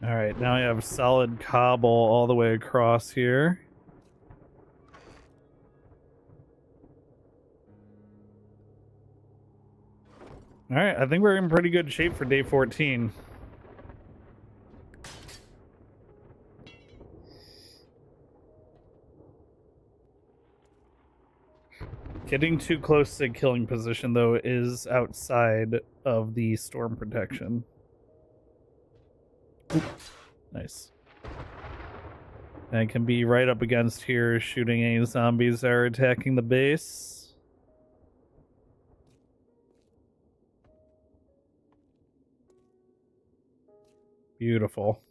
All right, now I have solid cobble all the way across here. All right, I think we're in pretty good shape for day 14. Getting too close to killing position, though, is outside of the storm protection. Oop. Nice. And I can be right up against here shooting any zombies that are attacking the base. Beautiful.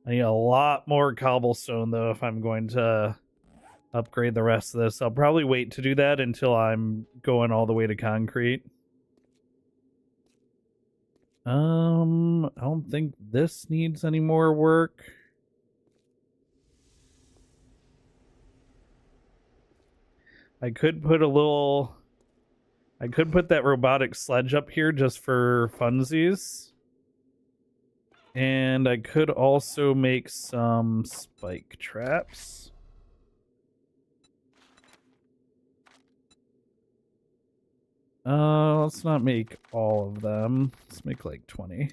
I need a lot more cobblestone, though, if I'm going to upgrade the rest of this. I'll probably wait to do that until I'm going all the way to concrete. I don't think this needs any more work. I could put that robotic sledge up here just for funsies. And I could also make some spike traps. Let's not make all of them. Let's make like 20.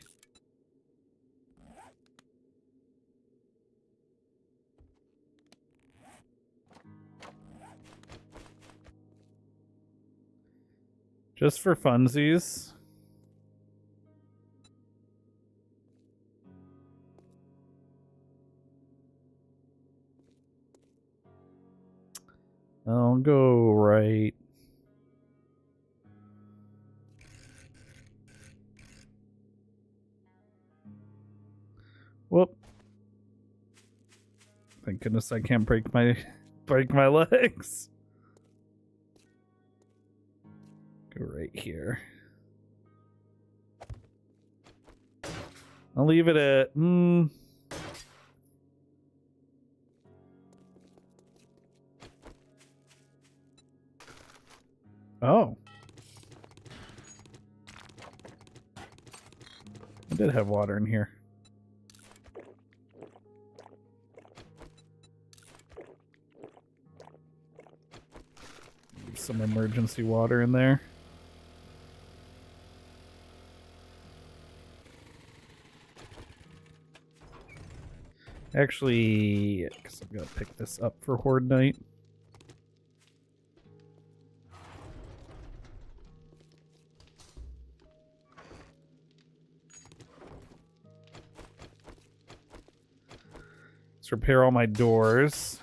Just for funsies. I'll go right. Whoop. Thank goodness I can't break my legs. Go right here. I'll leave it at Oh. I did have water in here. Some emergency water in there. Actually, I guess I'm gonna pick this up for Horde Night. Let's repair all my doors.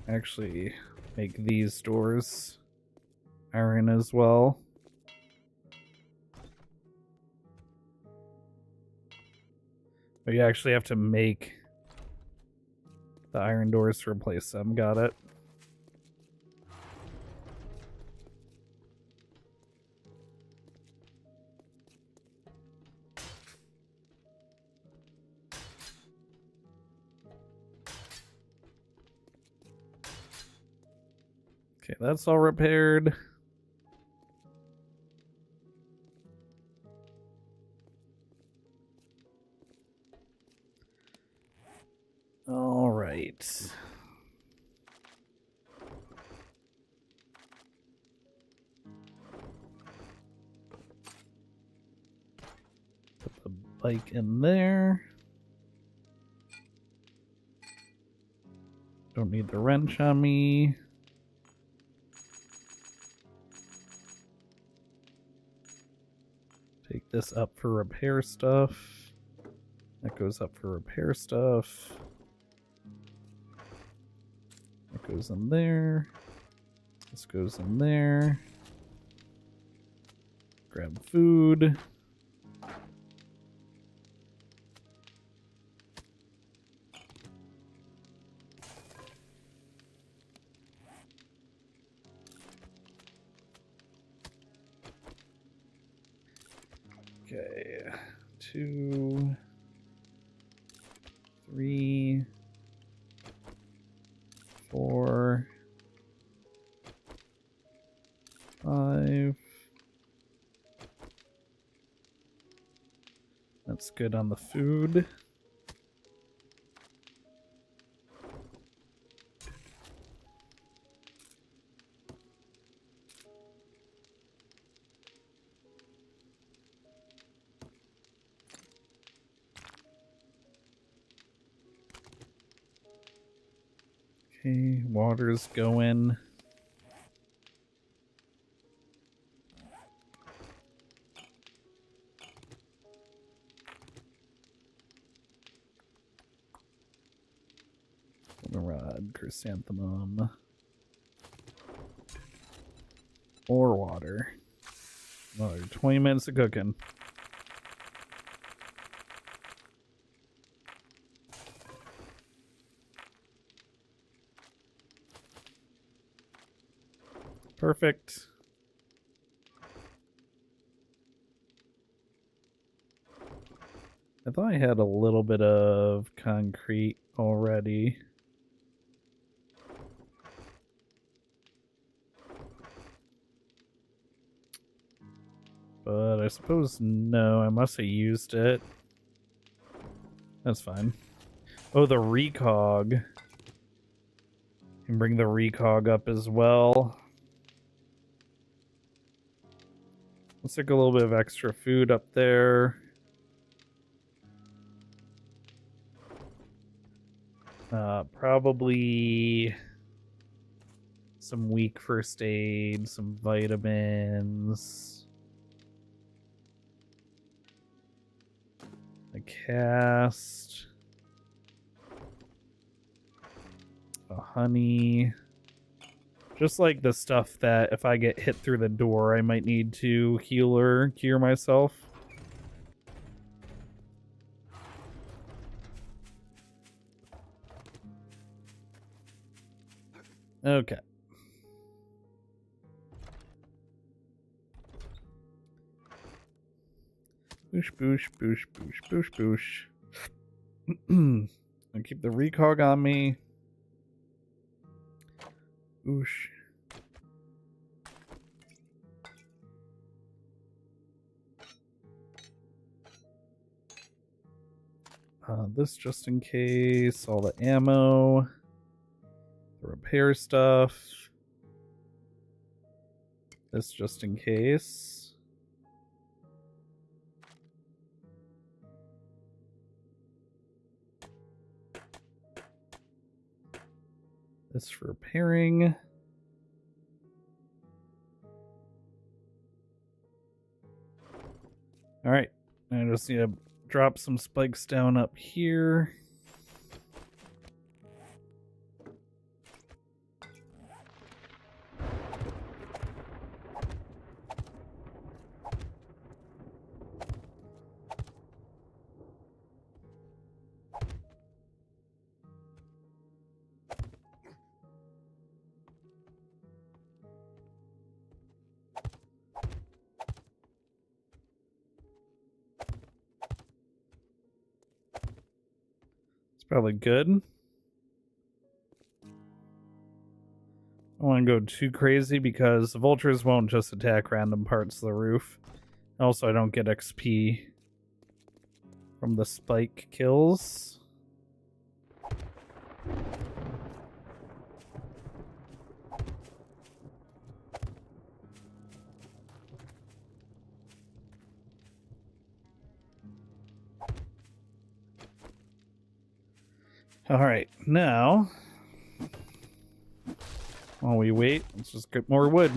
Actually, make these doors iron as well. But you actually have to make The iron doors to replace them. Got it. Okay, that's all repaired. All right. Put the bike in there. Don't need the wrench on me. Take this up for repair stuff. That goes up for repair stuff. That goes in there. This goes in there. Grab food. Okay, 2, 3, 4, 5. That's good on the food. Okay, water's going. Goldenrod, chrysanthemum. Or water. Another 20 minutes of cooking. Perfect. I thought I had a little bit of concrete already. But I suppose no, I must have used it. That's fine. Oh, the recog. Can bring the recog up as well. Let's take a little bit of extra food up there. Probably some weak first aid, some vitamins, a cast, a honey. Just like the stuff that if I get hit through the door, I might need to heal or cure myself. Okay. Boosh, boosh, boosh, boosh, boosh, boosh. I'll keep the recog on me. Boosh. This just in case. All the ammo. The repair stuff. This just in case. This for repairing. Alright. I just need to drop some spikes down up here. Probably good. I don't want to go too crazy because the vultures won't just attack random parts of the roof. Also, I don't get XP from the spike kills. Alright, now while we wait, let's just get more wood.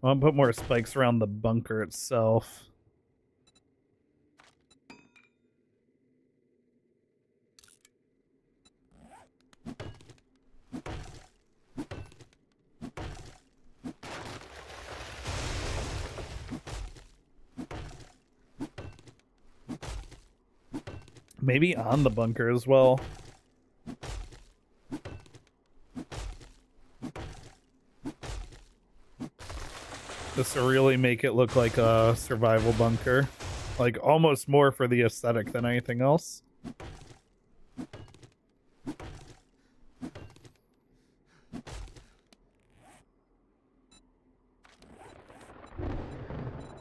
I'll put more spikes around the bunker itself. Maybe on the bunker as well. Just to really make it look like a survival bunker. Like, almost more for the aesthetic than anything else.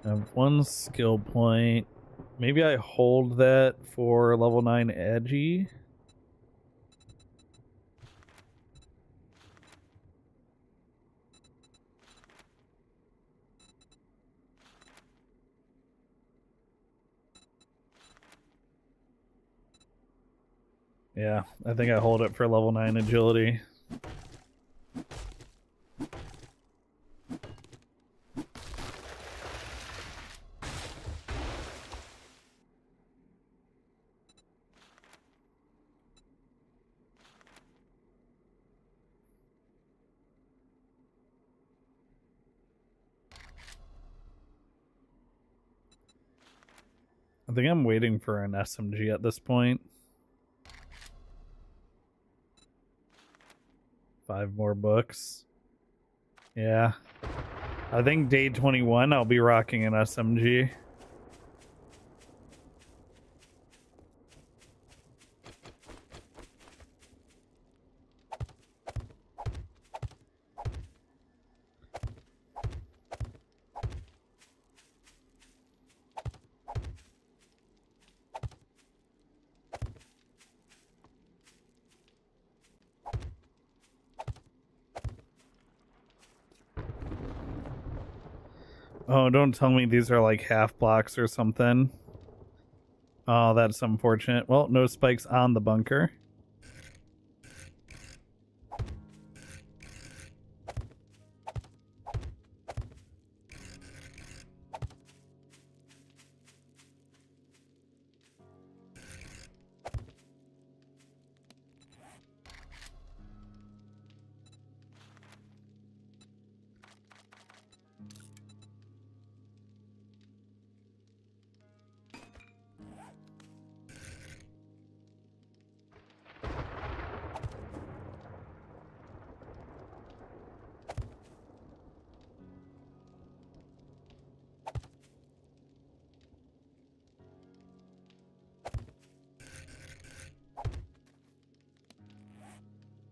I have one skill point. Maybe I hold that for level 9 edgy. Yeah, I think I hold it for level 9 agility. I think I'm waiting for an SMG at this point. 5 more books. Yeah. I think day 21 I'll be rocking an SMG. Oh, don't tell me these are like half blocks or something. Oh, that's unfortunate. Well, no spikes on the bunker.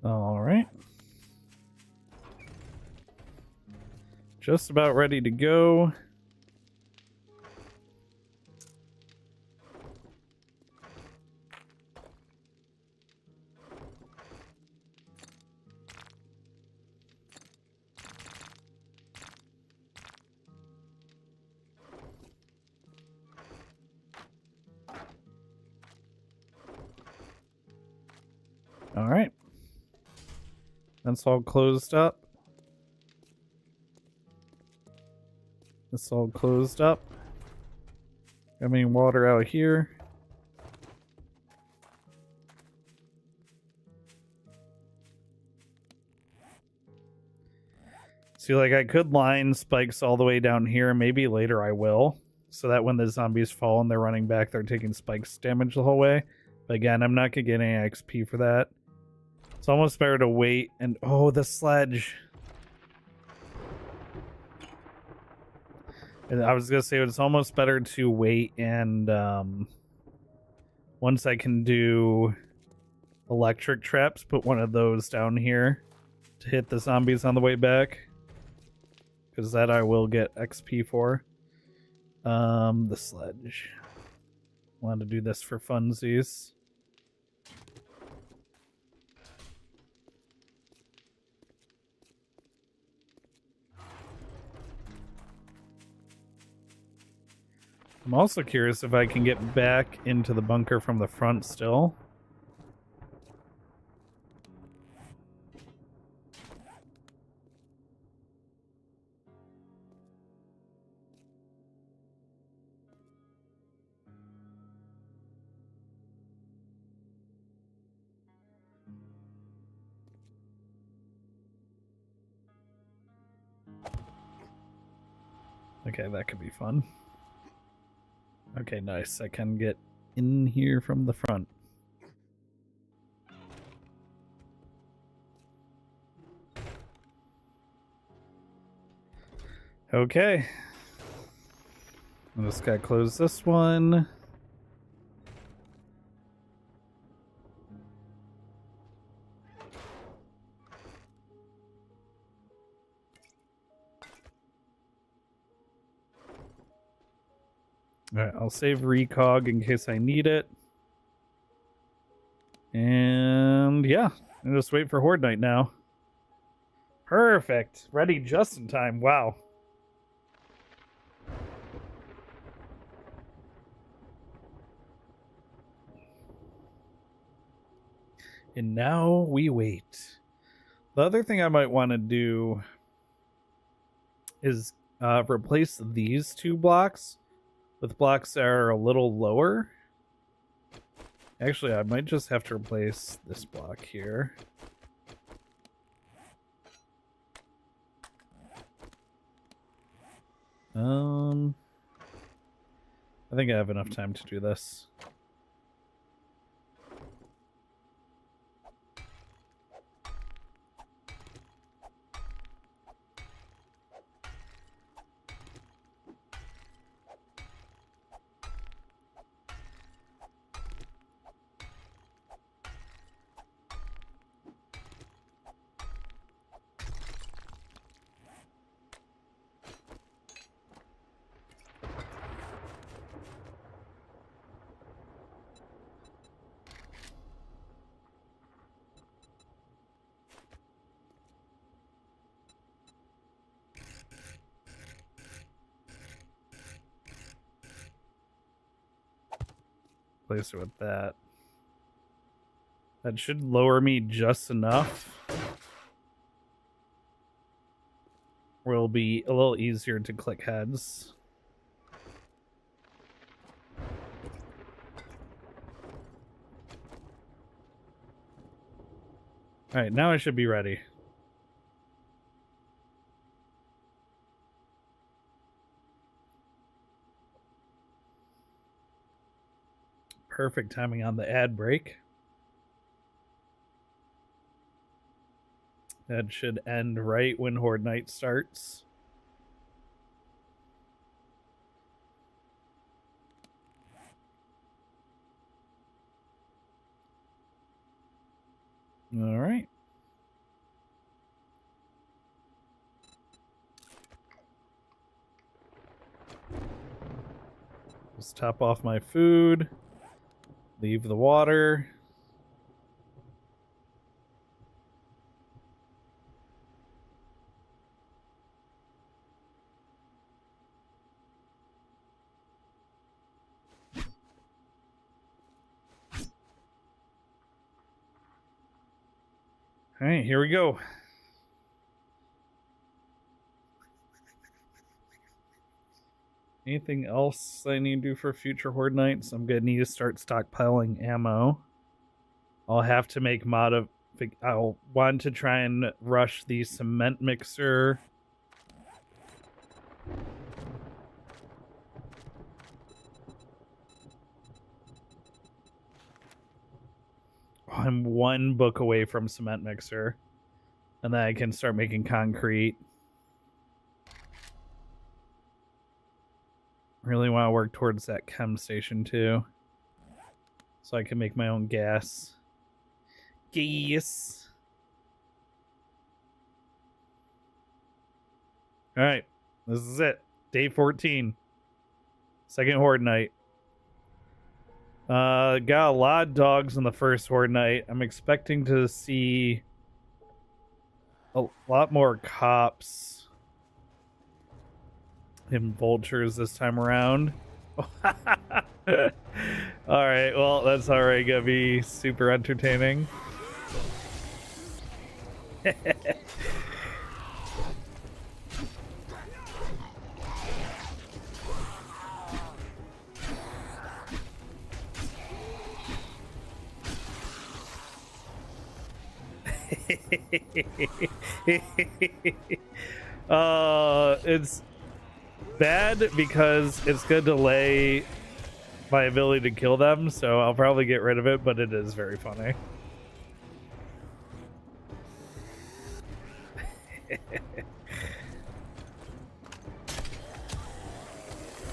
All right. Just about ready to go. All right. That's all closed up. This all closed up. Coming water out here. See, like, I could line spikes all the way down here. Maybe later I will. So that when the zombies fall and they're running back, they're taking spikes damage the whole way. But again, I'm not going to get any XP for that. It's almost better to wait and... Oh, the sledge. And I was going to say it's almost better to wait and... once I can do electric traps, put one of those down here to hit the zombies on the way back. Because that I will get XP for. The sledge. Want to do this for funsies. I'm also curious if I can get back into the bunker from the front still. Okay, that could be fun. Okay, nice. I can get in here from the front. Okay. I just gotta close this one. Alright, I'll save recog in case I need it. And yeah, I'll just wait for Horde Night now. Perfect. Ready just in time. Wow. And now we wait. The other thing I might want to do is replace these two blocks with blocks that are a little lower. Actually, I might just have to replace this block here. I think I have enough time to do this. Place it with that. That should lower me just enough. Where it'll be a little easier to click heads. Alright, now I should be ready. Perfect timing on the ad break. That should end right when Horde Night starts. All right. Just top off my food. Leave the water. All right, here we go. Anything else I need to do for future Horde nights? I'm gonna need to start stockpiling ammo. I'll have to make I'll want to try and rush the cement mixer. I'm one book away from cement mixer, and then I can start making concrete. Really want to work towards that chem station too, so I can make my own gas. Gas. All right, this is it. Day 14. Second Horde night. Got a lot of dogs in the first Horde night. I'm expecting to see a lot more cops and vultures this time around. All right, well, that's already gonna be super entertaining. It's bad because it's gonna delay my ability to kill them, so I'll probably get rid of it, but it is very funny.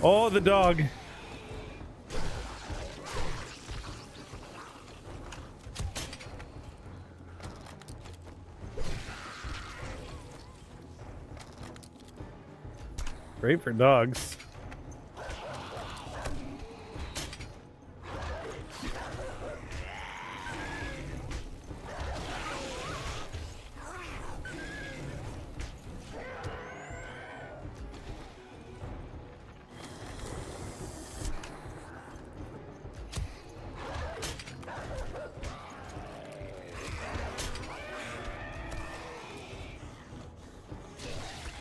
Oh, the dog. Great for dogs.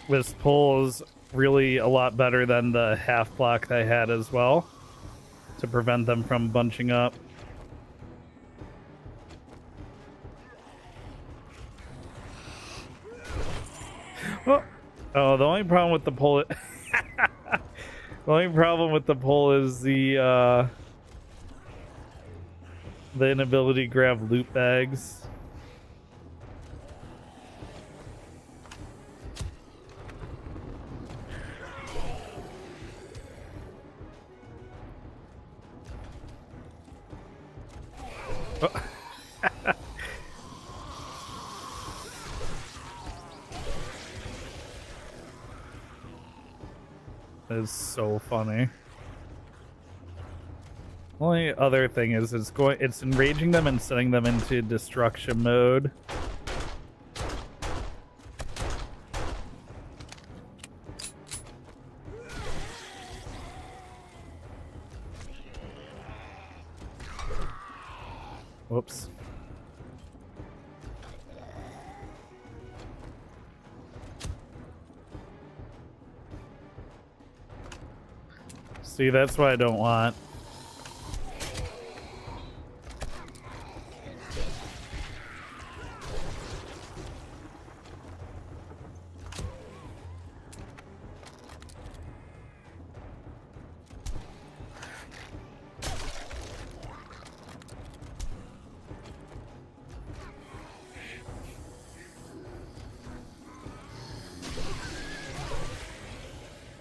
This pull is really a lot better than the half block that I had as well, to prevent them from bunching up. Oh, the only problem with the pull the only problem with the pull is the inability to grab loot bags. That is so funny. Only other thing is it's enraging them and sending them into destruction mode. Whoops. See, that's what I don't want.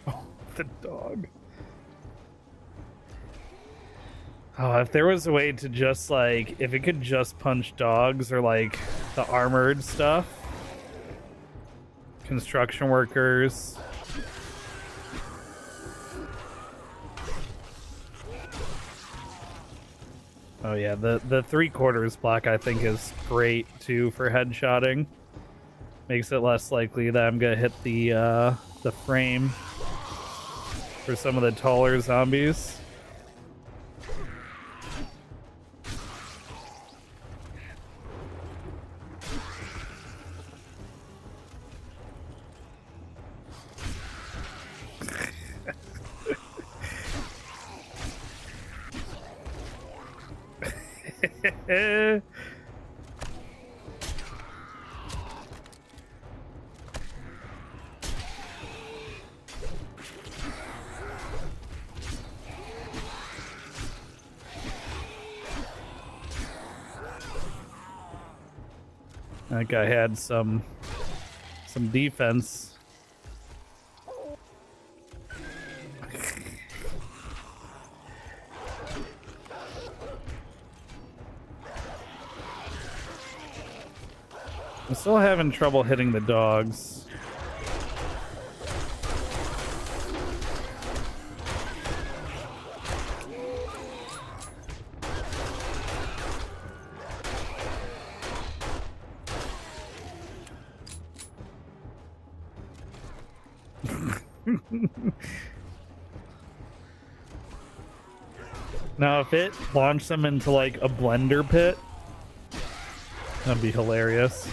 Oh, the dog. Oh, if there was a way to just, like, if it could just punch dogs or, like, the armored stuff. Construction workers. Oh yeah, the 3/4 block I think is great too for headshotting. Makes it less likely that I'm gonna hit the frame for some of the taller zombies. That guy had some defense. I'm still having trouble hitting the dogs. Now, if it launched them into like a blender pit, that'd be hilarious.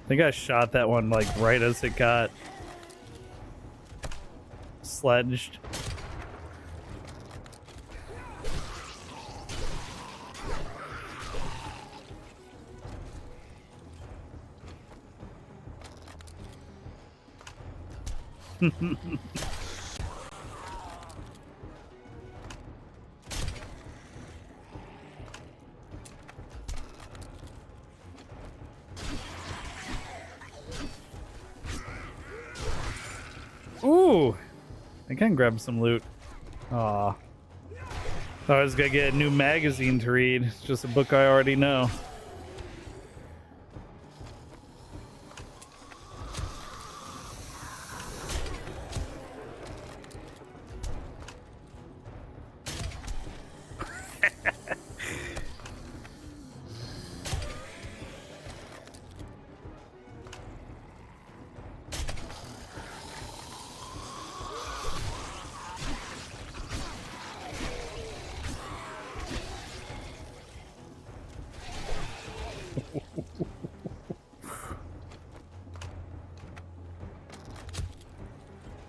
I think I shot that one like right as it got sledged. Ooh, I can grab some loot. Aw. Thought I was gonna get a new magazine to read. It's just a book I already know.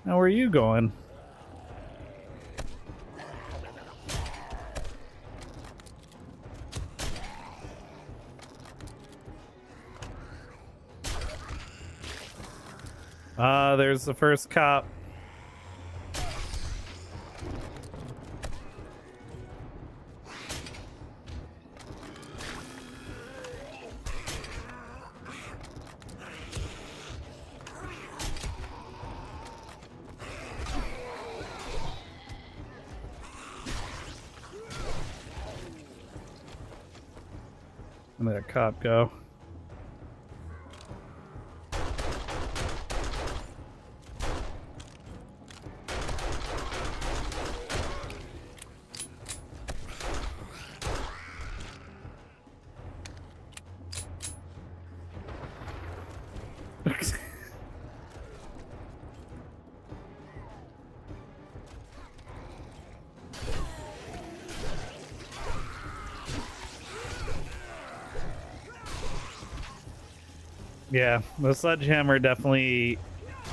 Now, where are you going? There's the first cop. And let a cop go. Yeah, the sledgehammer definitely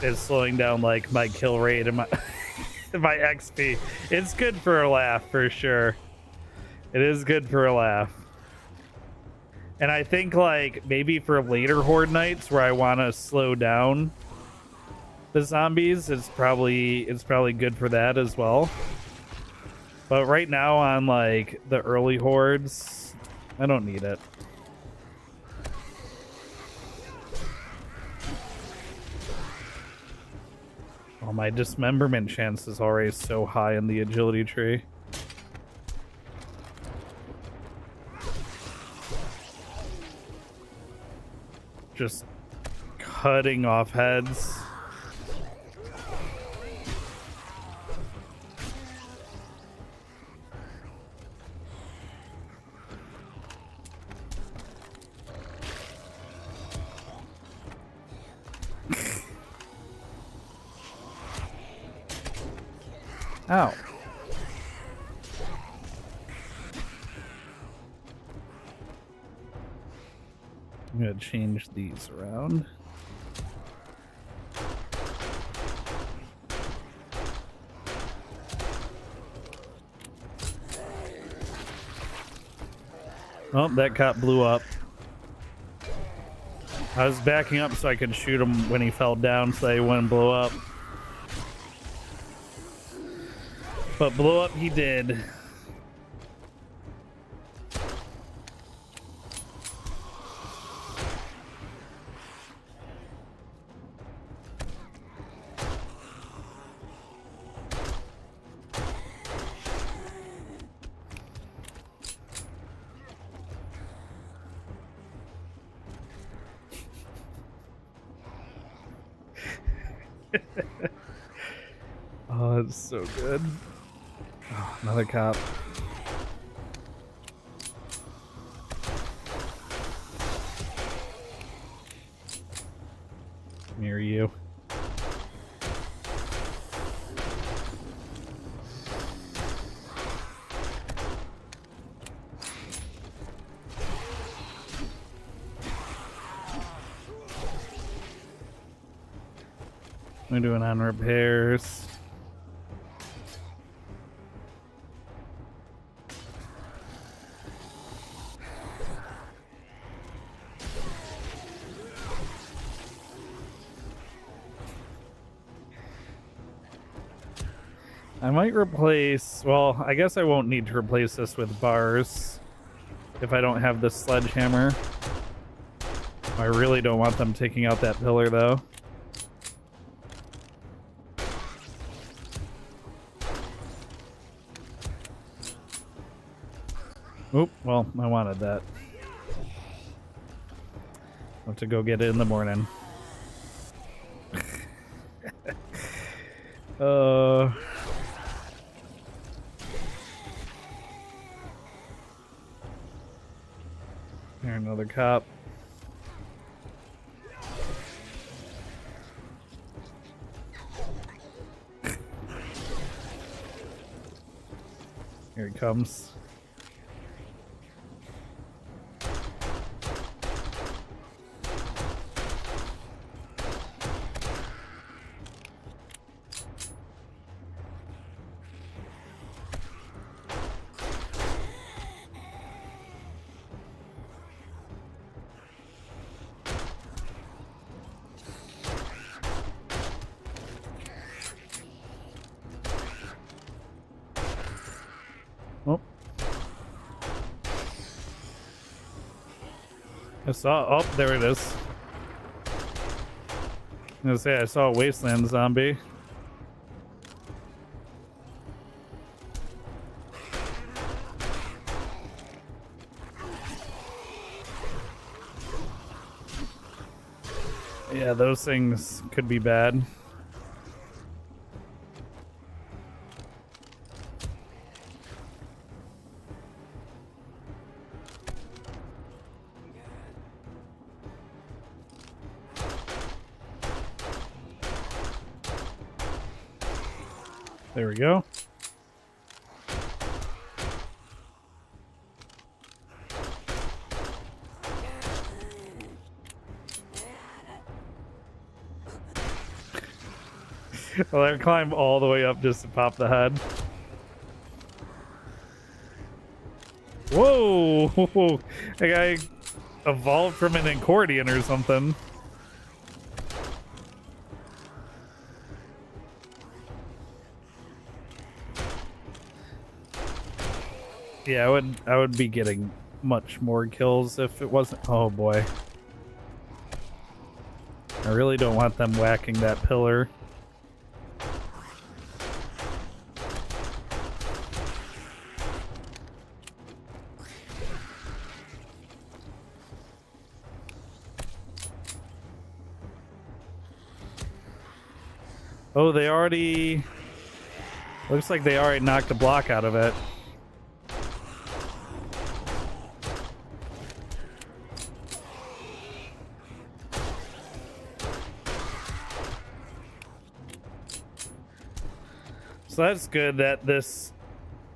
is slowing down like my kill rate and my my XP. It's good for a laugh for sure. It is good for a laugh. And I think like maybe for later horde nights where I want to slow down the zombies, it's probably good for that as well. But right now on like the early hordes, I don't need it. Oh, my dismemberment chance is already so high in the agility tree. Just cutting off heads. Ow. I'm gonna change these around. Oh, that cop blew up. I was backing up so I could shoot him when he fell down so he wouldn't blow up. But blow up he did. Oh, it's so good. Oh, another cop. Near you. We're doing on repairs. I might replace, well, I guess I won't need to replace this with bars if I don't have the sledgehammer. I really don't want them taking out that pillar though. Oop, well, I wanted that. I'll have to go get it in the morning. Here, another cop. Here he comes. Oh. I saw, oh, there it is. I was gonna say, I saw a wasteland zombie. Yeah, those things could be bad. There we go. Well, I climbed all the way up just to pop the head. Whoa! That guy evolved from an accordion or something. Yeah, I would be getting much more kills if it wasn't. Oh boy. I really don't want them whacking that pillar. Oh, they already... Looks like they already knocked a block out of it. So that's good that this...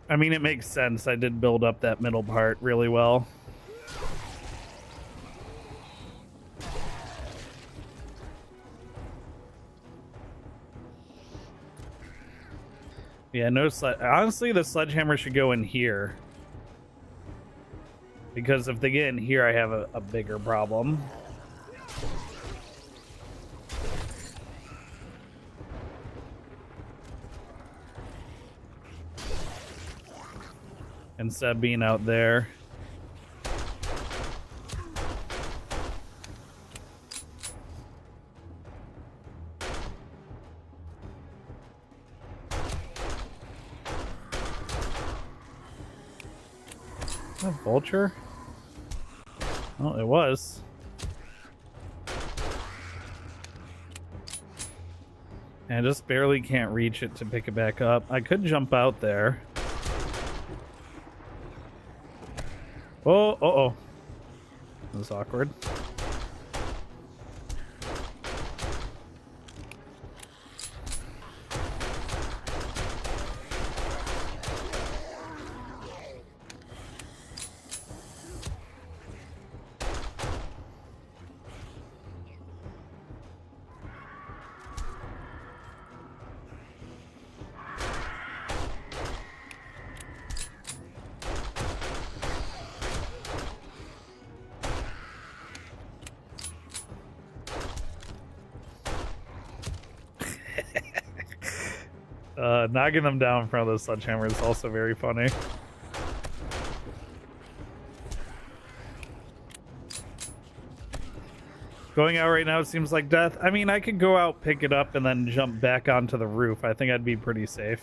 I mean, it makes sense. I did build up that middle part really well. Yeah, no honestly, the sledgehammer should go in here. Because if they get in here, I have a bigger problem. Instead of being out there. A vulture? Oh, it was. And I just barely can't reach it to pick it back up. I could jump out there. Oh, uh-oh. That was awkward. Knocking them down in front of the sledgehammer is also very funny. Going out right now seems like death. I mean, I could go out, pick it up, and then jump back onto the roof. I think I'd be pretty safe.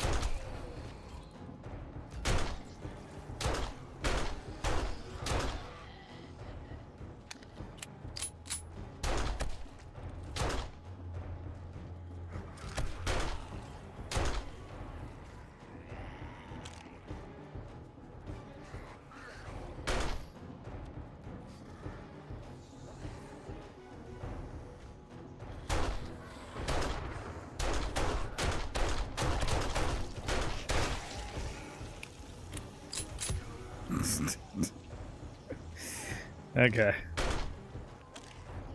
Okay.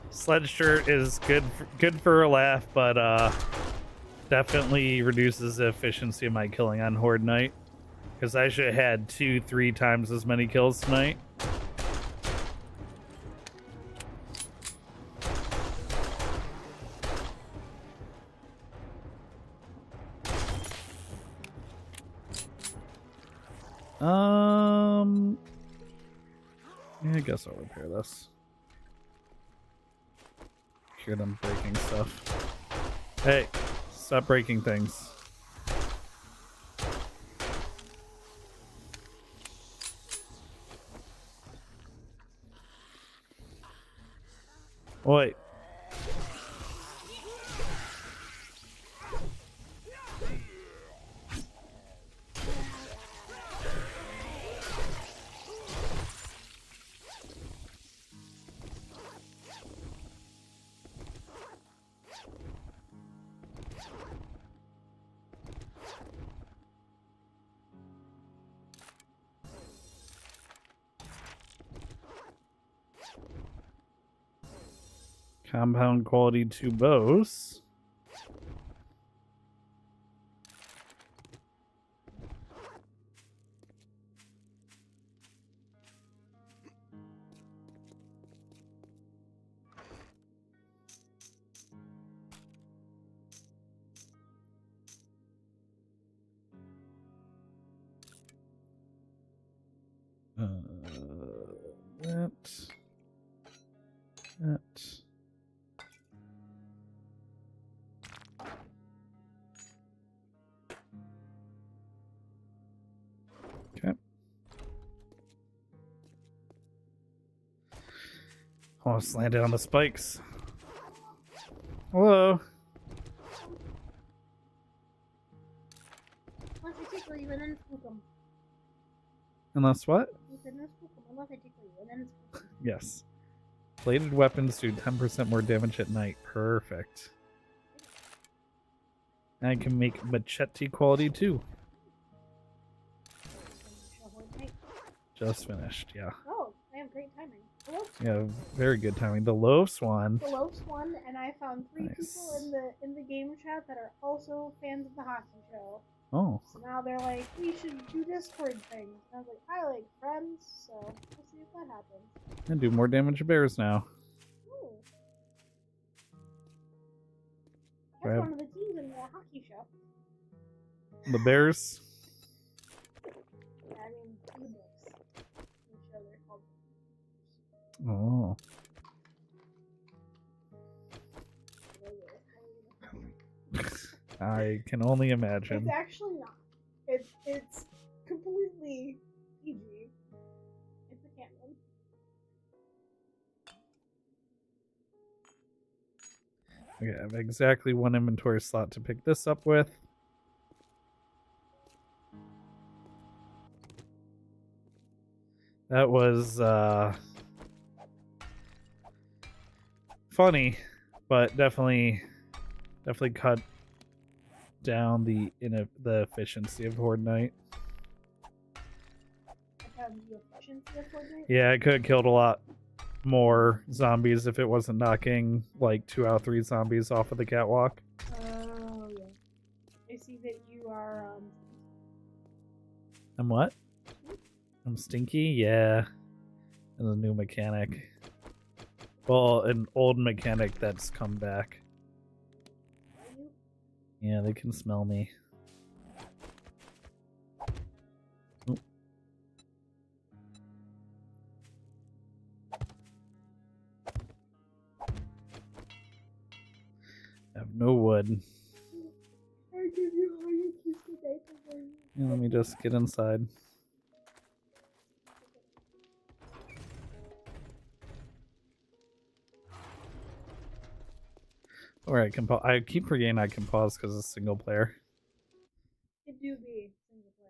Sledge shirt is good for a laugh, but definitely reduces the efficiency of my killing on Horde Night. Because I should have had 2-3 times as many kills tonight. Yeah, I guess I'll repair this. Hear them breaking stuff. Hey, stop breaking things. Wait. Compound quality 2 bows. That. Okay. Almost landed on the spikes. Hello. Unless I tickle you and then spook them. Unless what? You said no spook them unless I tickle you and then spook them. Yes. Bladed weapons do 10% more damage at night. Perfect. I can make machete quality too. Just finished, yeah. Oh, I have great timing. Hello? Yeah, very good timing. The Loafs one. The Loafs won, and I found 3 Nice. people in the game chat that are also fans of the hockey show. Oh, So now they're like, we should do Discord things. And I was like, I like friends, so we'll see if that happens. and do more damage to bears now. Ooh. That's Right. one of the teams in the hockey show. The bears. Yeah, I mean, in the books. In the show, they're called. Oh. I can only imagine. It's actually not. It's completely PG. It's a canon. Okay, I have exactly one inventory slot to pick this up with. That was funny, but definitely cut down the efficiency of Horde Night. The efficiency of Fortnite. Yeah, I could have killed a lot more zombies if it wasn't knocking like 2 out of 3 zombies off of the catwalk. Oh yeah. I see that you are I'm what? I'm stinky? Yeah. And a new mechanic. Well, an old mechanic that's come back. are you? Yeah, they can smell me. Oop. I have no wood. I give you all your keys today for me. Yeah, let me just get inside. Or I can I keep forgetting I can pause because it's single player. It do be single player.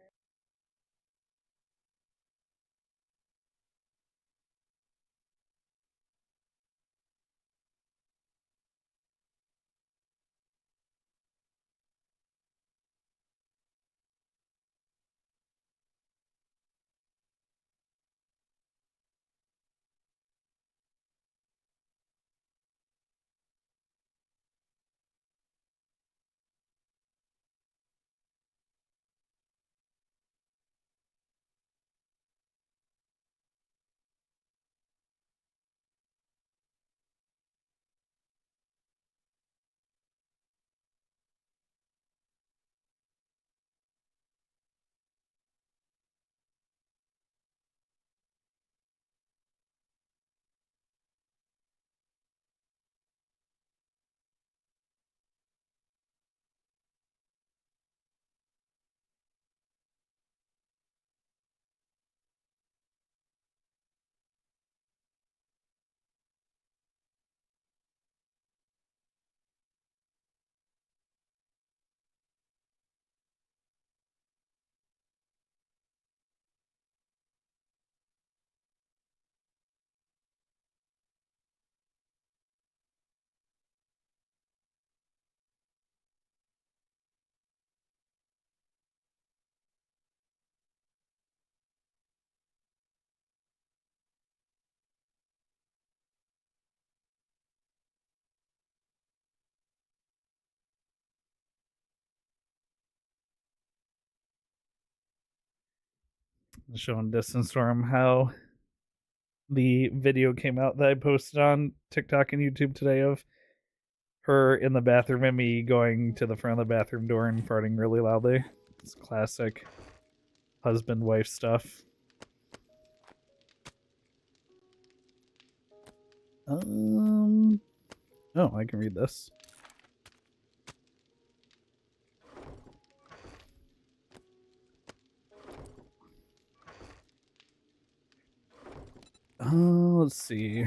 Showing Distance Storm how the video came out that I posted on TikTok and YouTube today of her in the bathroom and me going to the front of the bathroom door and farting really loudly. It's classic husband-wife stuff. Oh, I can read this. Let's see.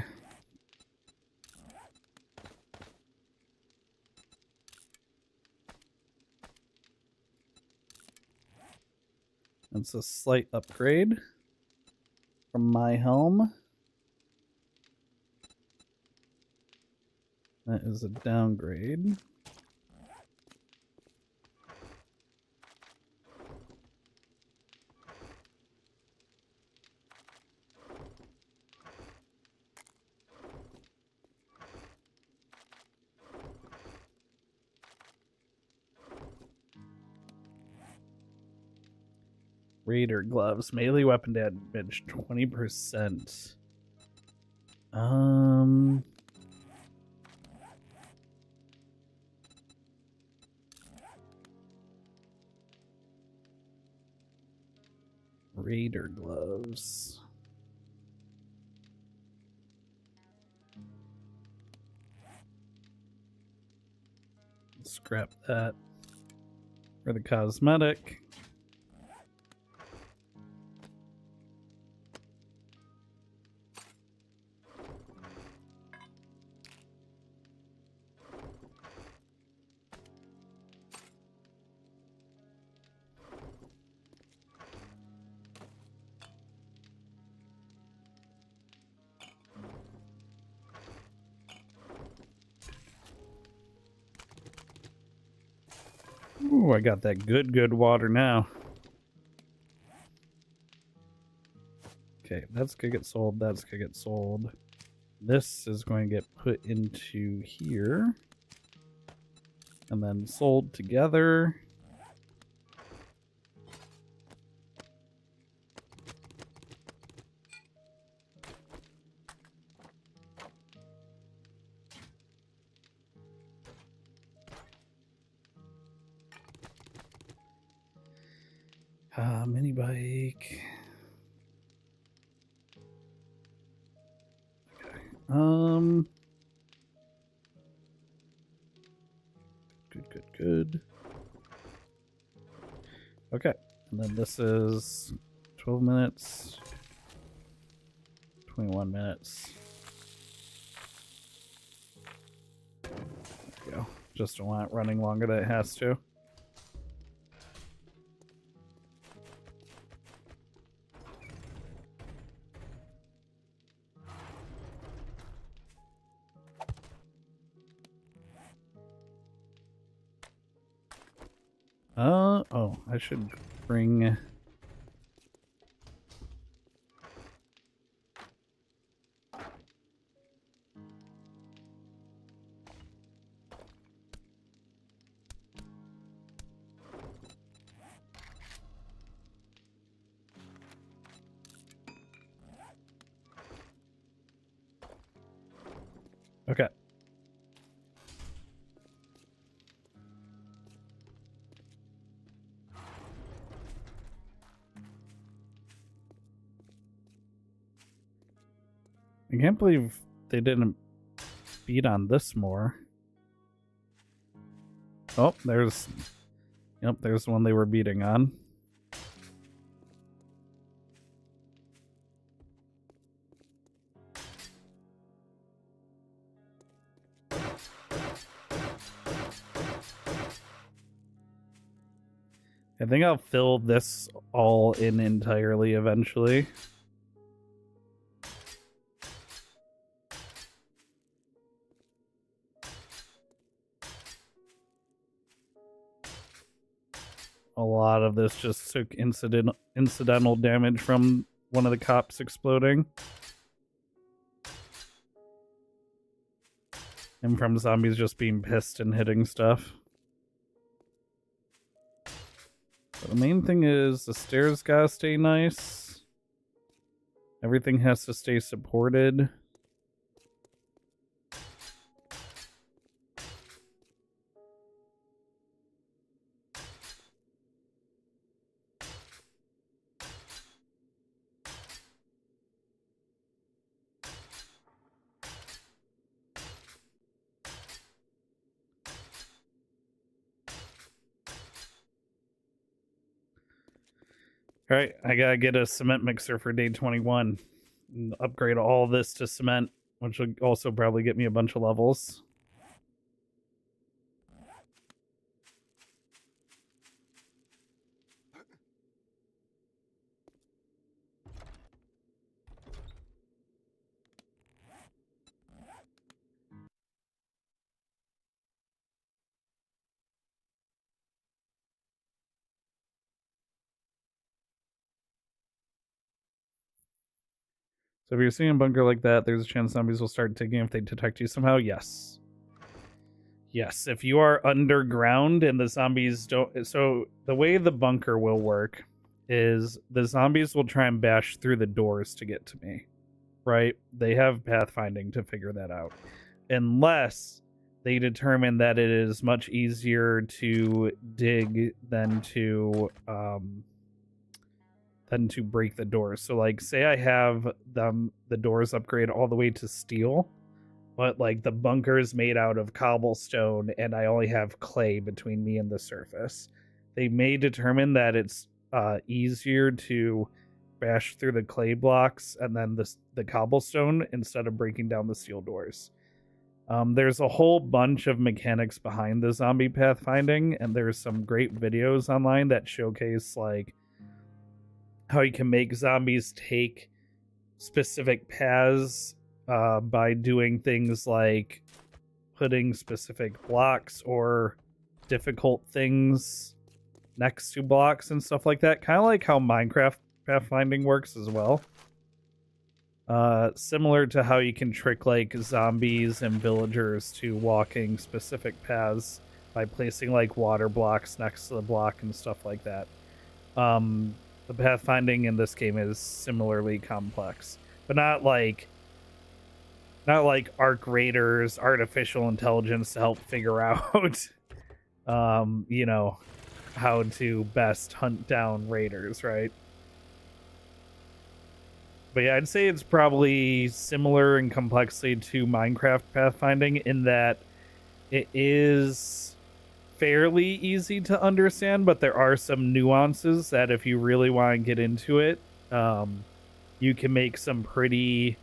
It's a slight upgrade from my home. That is a downgrade. Raider gloves, melee weapon damage 20%. Raider gloves. Scrap that for the cosmetic. Ooh, I got that good water now. Okay, that's gonna get sold. That's gonna get sold. This is going to get put into here. And then sold together. Mini bike. Okay. Good. Okay. And then this is 12 minutes. 21 minutes. There we go. Just don't want it running longer than it has to. Oh, I should bring... Okay. I can't believe they didn't beat on this more. Oh, there's... Yep, there's the one they were beating on. I think I'll fill this all in entirely eventually. A lot of this just took incidental damage from one of the cops exploding. And from zombies just being pissed and hitting stuff. But the main thing is the stairs gotta stay nice. Everything has to stay supported. Alright, I gotta get a cement mixer for day 21. And upgrade all this to cement, which will also probably get me a bunch of levels. So if you're seeing a bunker like that, there's a chance zombies will start digging if they detect you somehow. Yes. Yes, if you are underground and the zombies don't... So the way the bunker will work is the zombies will try and bash through the doors to get to me, right? They have pathfinding to figure that out. Unless they determine that it is much easier to dig than to break the doors. So like say I have the doors upgrade all the way to steel, but like the bunker is made out of cobblestone and I only have clay between me and the surface. They may determine that it's easier to bash through the clay blocks and then the cobblestone instead of breaking down the steel doors. There's a whole bunch of mechanics behind the zombie pathfinding, and there's some great videos online that showcase like how you can make zombies take specific paths by doing things like putting specific blocks or difficult things next to blocks and stuff like that. Kind of like how Minecraft pathfinding works as well. Similar to how you can trick like zombies and villagers to walking specific paths by placing like water blocks next to the block and stuff like that. The pathfinding in this game is similarly complex, but not like Arc Raiders artificial intelligence to help figure out you know, how to best hunt down raiders, right? But yeah, I'd say it's probably similar in complexity to Minecraft pathfinding in that it is fairly easy to understand, but there are some nuances that if you really want to get into it, you can make some pretty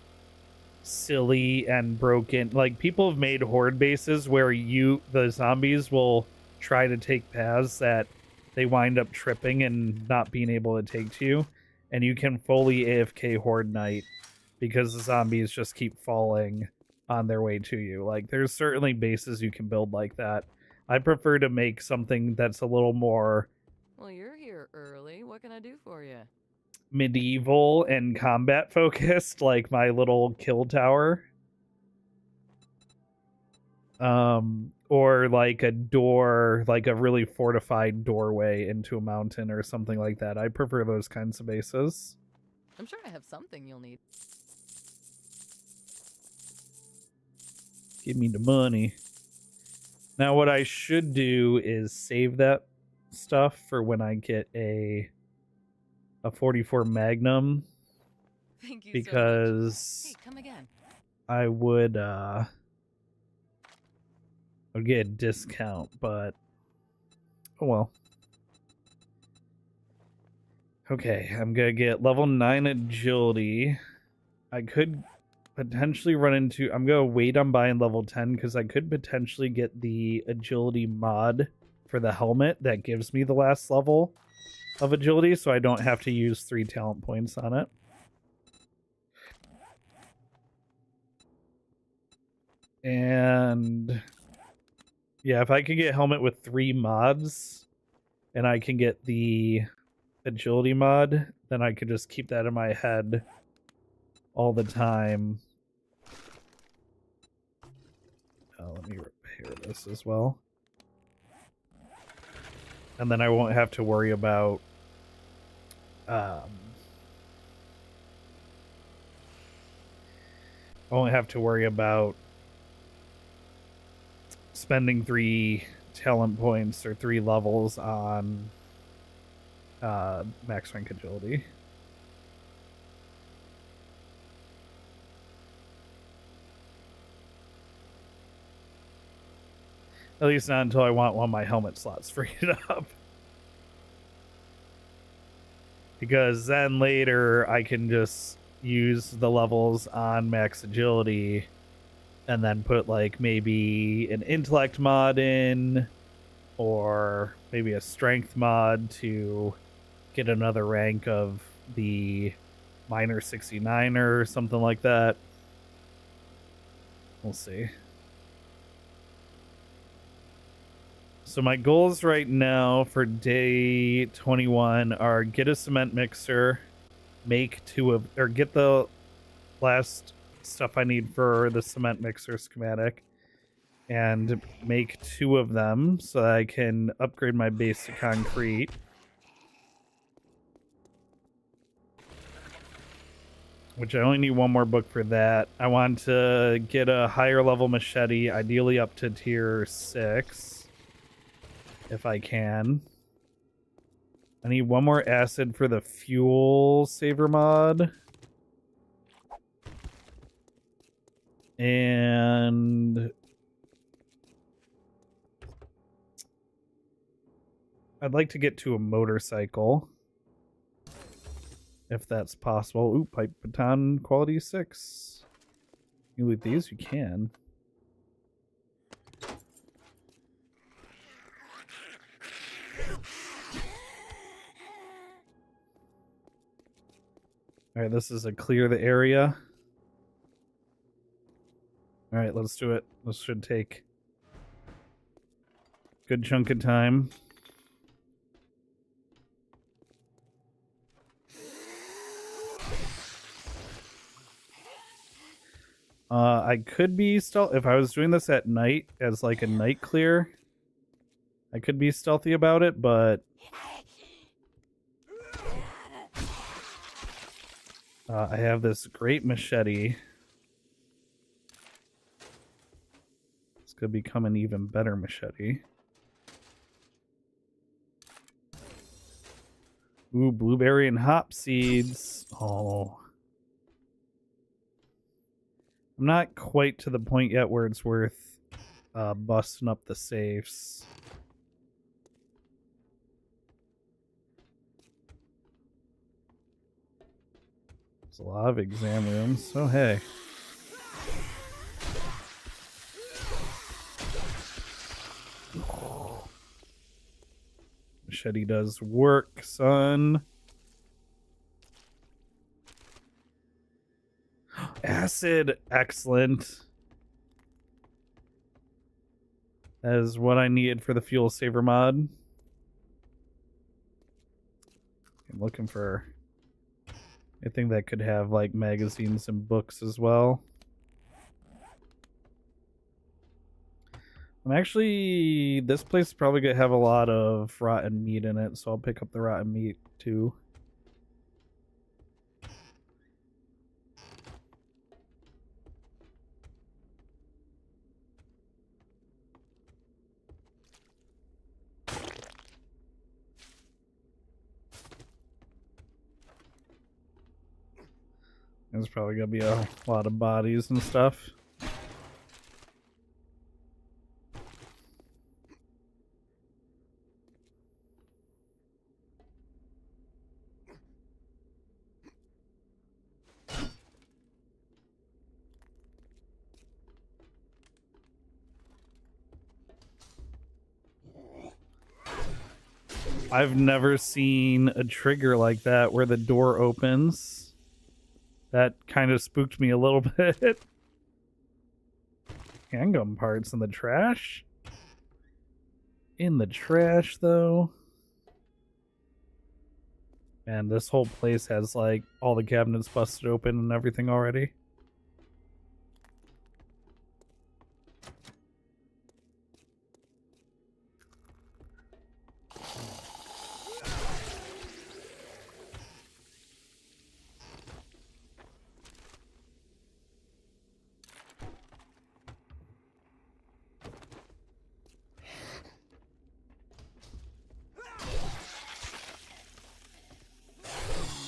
silly and broken, like people have made horde bases where the zombies will try to take paths that they wind up tripping and not being able to take to you, and you can fully AFK Horde Night because the zombies just keep falling on their way to you. Like there's certainly bases you can build like that. I prefer to make something that's a little more Well, you're here early. What can I do for you? medieval and combat focused, like my little kill tower. Or like a door, like a really fortified doorway into a mountain or something like that. I prefer those kinds of bases. I'm sure I have something you'll need. Give me the money. Now what I should do is save that stuff for when I get a 44 Magnum, Thank you because so much. Hey, come again. I would get a discount, but oh well. Okay, I'm gonna get level 9 agility. I could potentially run into, I'm gonna wait on buying level 10 because I could potentially get the agility mod for the helmet that gives me the last level of agility, so I don't have to use 3 talent points on it. And yeah, if I could get helmet with 3 mods and I can get the agility mod, then I could just keep that in my head all the time. Let me repair this as well. And then I won't have to worry about I won't have to worry about spending 3 talent points or 3 levels on max rank agility. At least not until I want one of my helmet slots freed up. Because then later I can just use the levels on max agility and then put like maybe an intellect mod in or maybe a strength mod to get another rank of the minor 69er or something like that. We'll see. So my goals right now for day 21 are get a cement mixer, make 2 of, or get the last stuff I need for the cement mixer schematic, and make 2 of them so that I can upgrade my base to concrete. which I only need one more book for that. I want to get a higher level machete, ideally up to tier 6, if I can. I need one more acid for the fuel saver mod. And I'd like to get to a motorcycle, if that's possible. Ooh, pipe baton quality 6. You loot these? You can. Alright, this is a clear the area. Alright, let's do it. This should take a good chunk of time. I could be stealth if I was doing this at night as like a night clear. I could be stealthy about it, but I have this great machete. This could become an even better machete. Ooh, blueberry and hop seeds. Oh. I'm not quite to the point yet where it's worth busting up the safes. There's a lot of exam rooms, so hey. Machete does work, son. Acid, excellent. That is what I needed for the fuel saver mod. I'm looking for anything that could have like magazines and books as well. I'm actually, this place is probably gonna have a lot of rotten meat in it, so I'll pick up the rotten meat too. There's probably gonna be a lot of bodies and stuff. I've never seen a trigger like that where the door opens. That kind of spooked me a little bit. Handgun parts in the trash? In the trash, though? And this whole place has, like, all the cabinets busted open and everything already.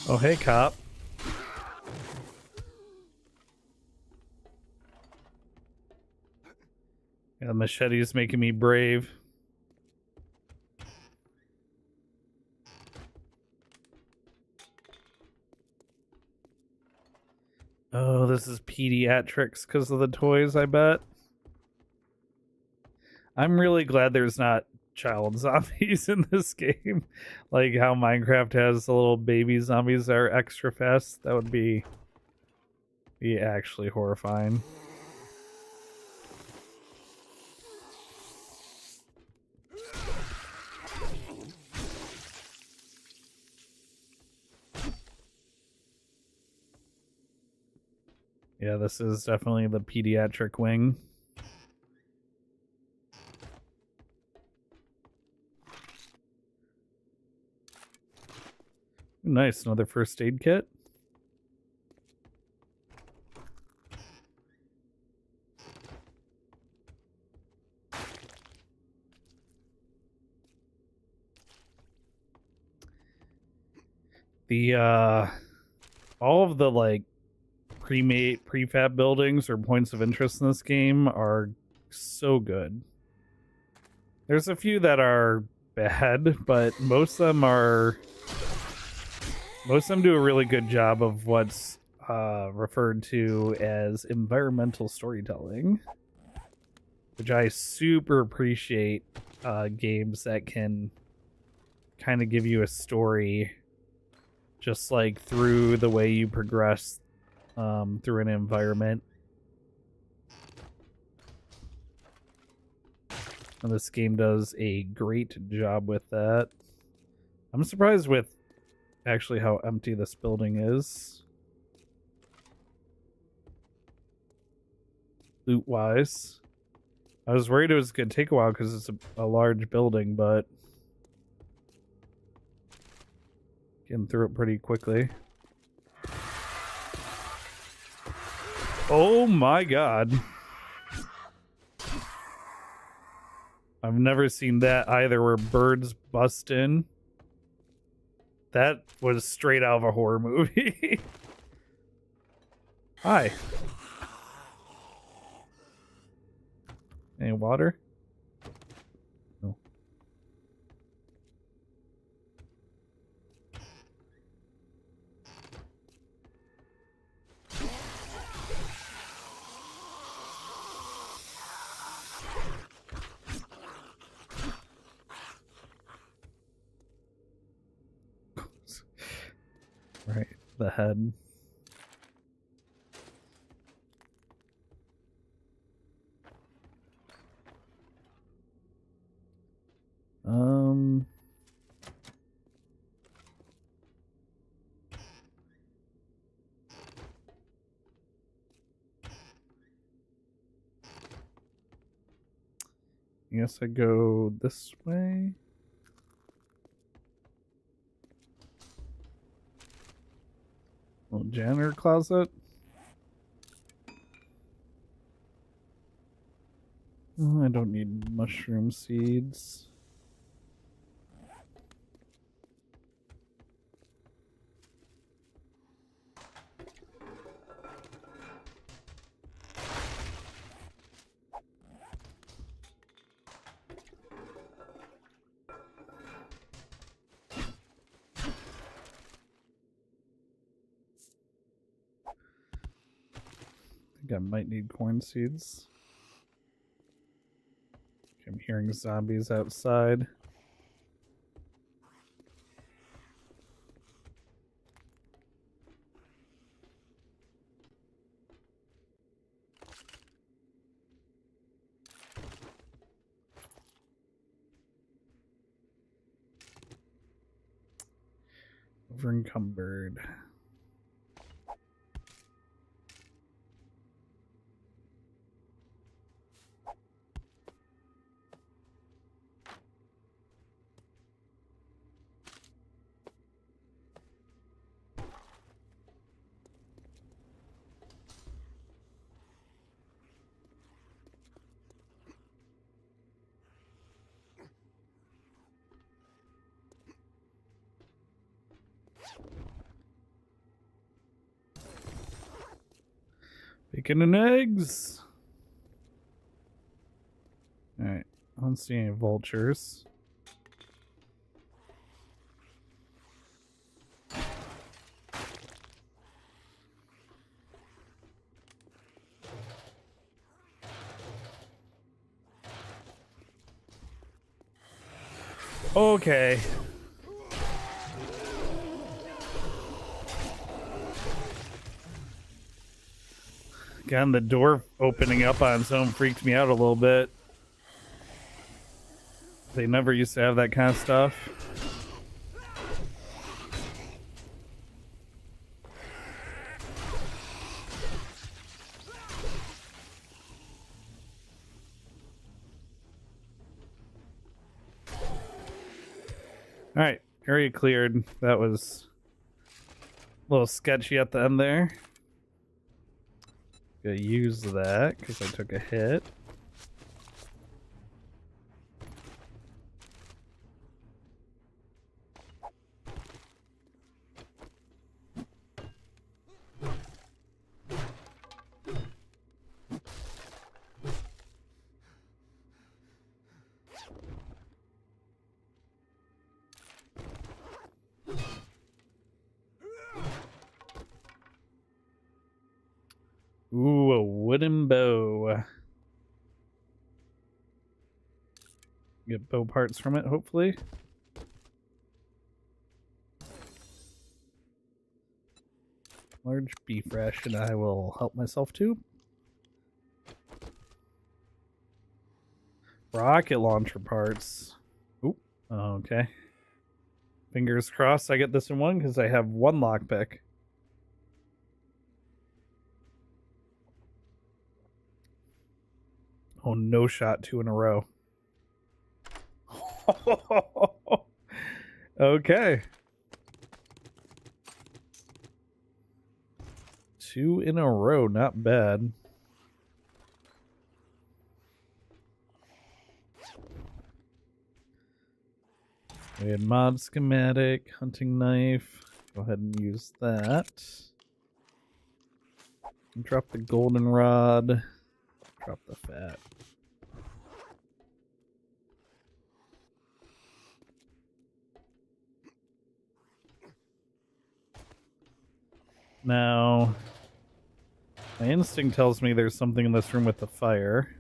Oh, hey, cop. Yeah, the machete is making me brave. Oh, this is pediatrics because of the toys, I bet. I'm really glad there's not child zombies in this game. Like how Minecraft has the little baby zombies that are extra fast. That would be actually horrifying. Yeah, this is definitely the pediatric wing. Nice, another first aid kit. The all of the like pre-made prefab buildings or points of interest in this game are so good. There's a few that are bad, but most of them do a really good job of what's referred to as environmental storytelling, which I super appreciate. Games that can kind of give you a story just like through the way you progress through an environment. And this game does a great job with that. I'm surprised with actually how empty this building is. Loot wise. I was worried it was going to take a while because it's a large building, but getting through it pretty quickly. Oh my god. I've never seen that either, where birds bust in. That was straight out of a horror movie. Hi. Any water? No. Right, the head. I guess I go this way. Little janitor closet. Oh, I don't need mushroom seeds. I think I might need corn seeds. I'm hearing zombies outside. Over encumbered. Bacon and eggs. Alright, I don't see any vultures. Okay. Again, the door opening up on its own freaked me out a little bit. They never used to have that kind of stuff. Alright, area cleared. That was a little sketchy at the end there. Gonna use that because I took a hit. wooden bow. Get bow parts from it, hopefully. Large beef ration I will help myself to. Rocket launcher parts. Oop. Okay. Fingers crossed I get this in one because I have one lockpick. Oh, no shot, 2 in a row. Okay. 2 in a row, not bad. We had mod schematic, hunting knife. Go ahead and use that. Drop the goldenrod. Drop the fat. Now, my instinct tells me there's something in this room with the fire.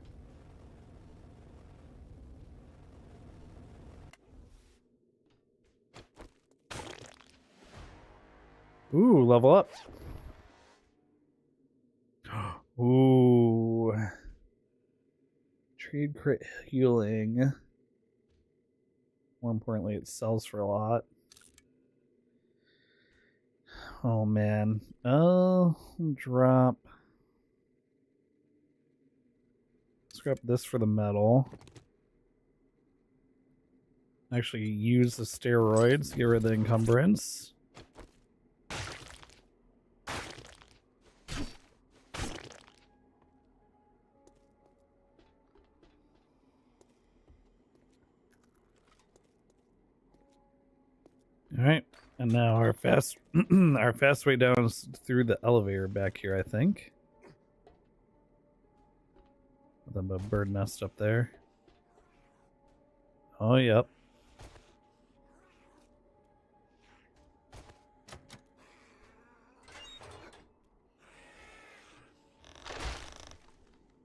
Ooh, level up. Ooh. Trade crit healing. More importantly, it sells for a lot. Oh man. Drop. Scrap this for the metal. Actually use the steroids, get rid of the encumbrance. All right, and now our fast our fast way down is through the elevator back here, I think. With a bird nest up there. Oh, yep.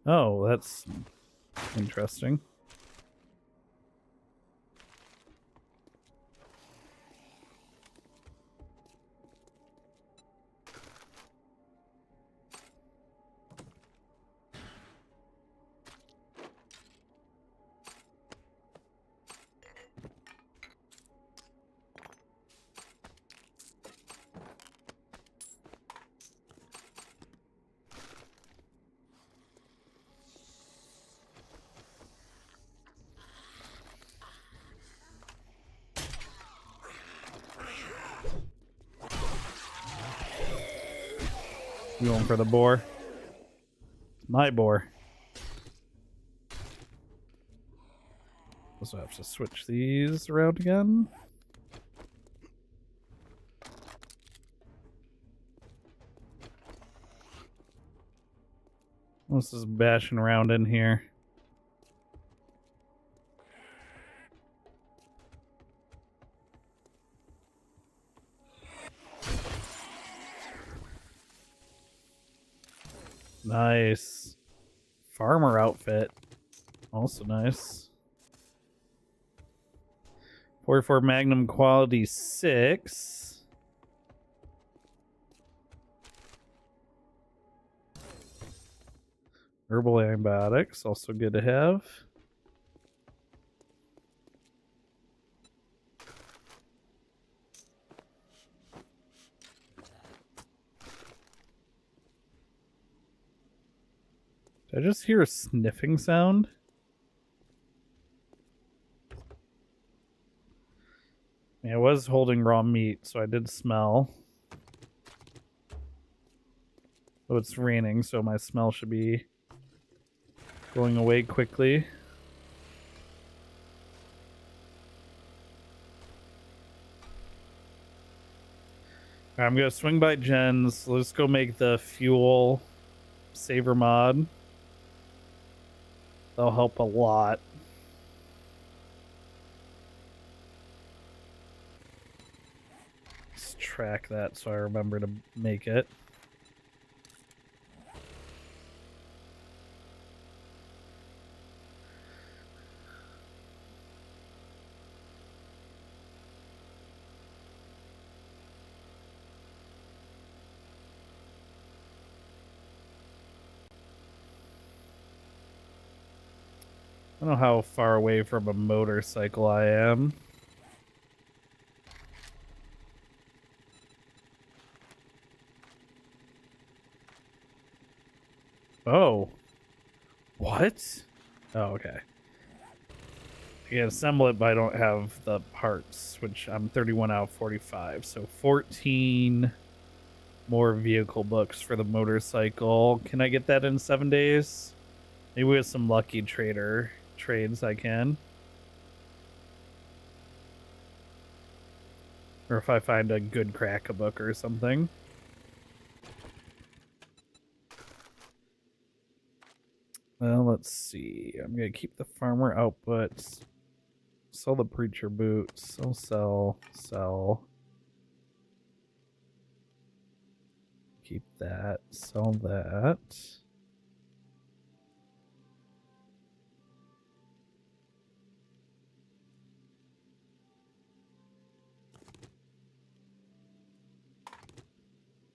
Oh, that's interesting. You going for the boar? My boar. Also have to switch these around again. This is bashing around in here. Nice. Farmer outfit. Also nice. 44 Magnum quality 6. Herbal antibiotics, also good to have. Did I just hear a sniffing sound? Yeah, I was holding raw meat, so I did smell. Oh, it's raining, so my smell should be going away quickly. Alright, I'm gonna swing by Jen's. Let's go make the fuel saver mod. That'll help a lot. Let's track that so I remember to make it. I don't know how far away from a motorcycle I am. Oh. What? Oh, okay. I can assemble it, but I don't have the parts, which I'm 31 out of 45. So 14 more vehicle books for the motorcycle. Can I get that in 7 days? Maybe with some lucky trader trades I can. Or if I find a good crack book or something. Well, let's see. I'm going to keep the farmer outputs. Sell the preacher boots. Sell. Keep that. Sell that.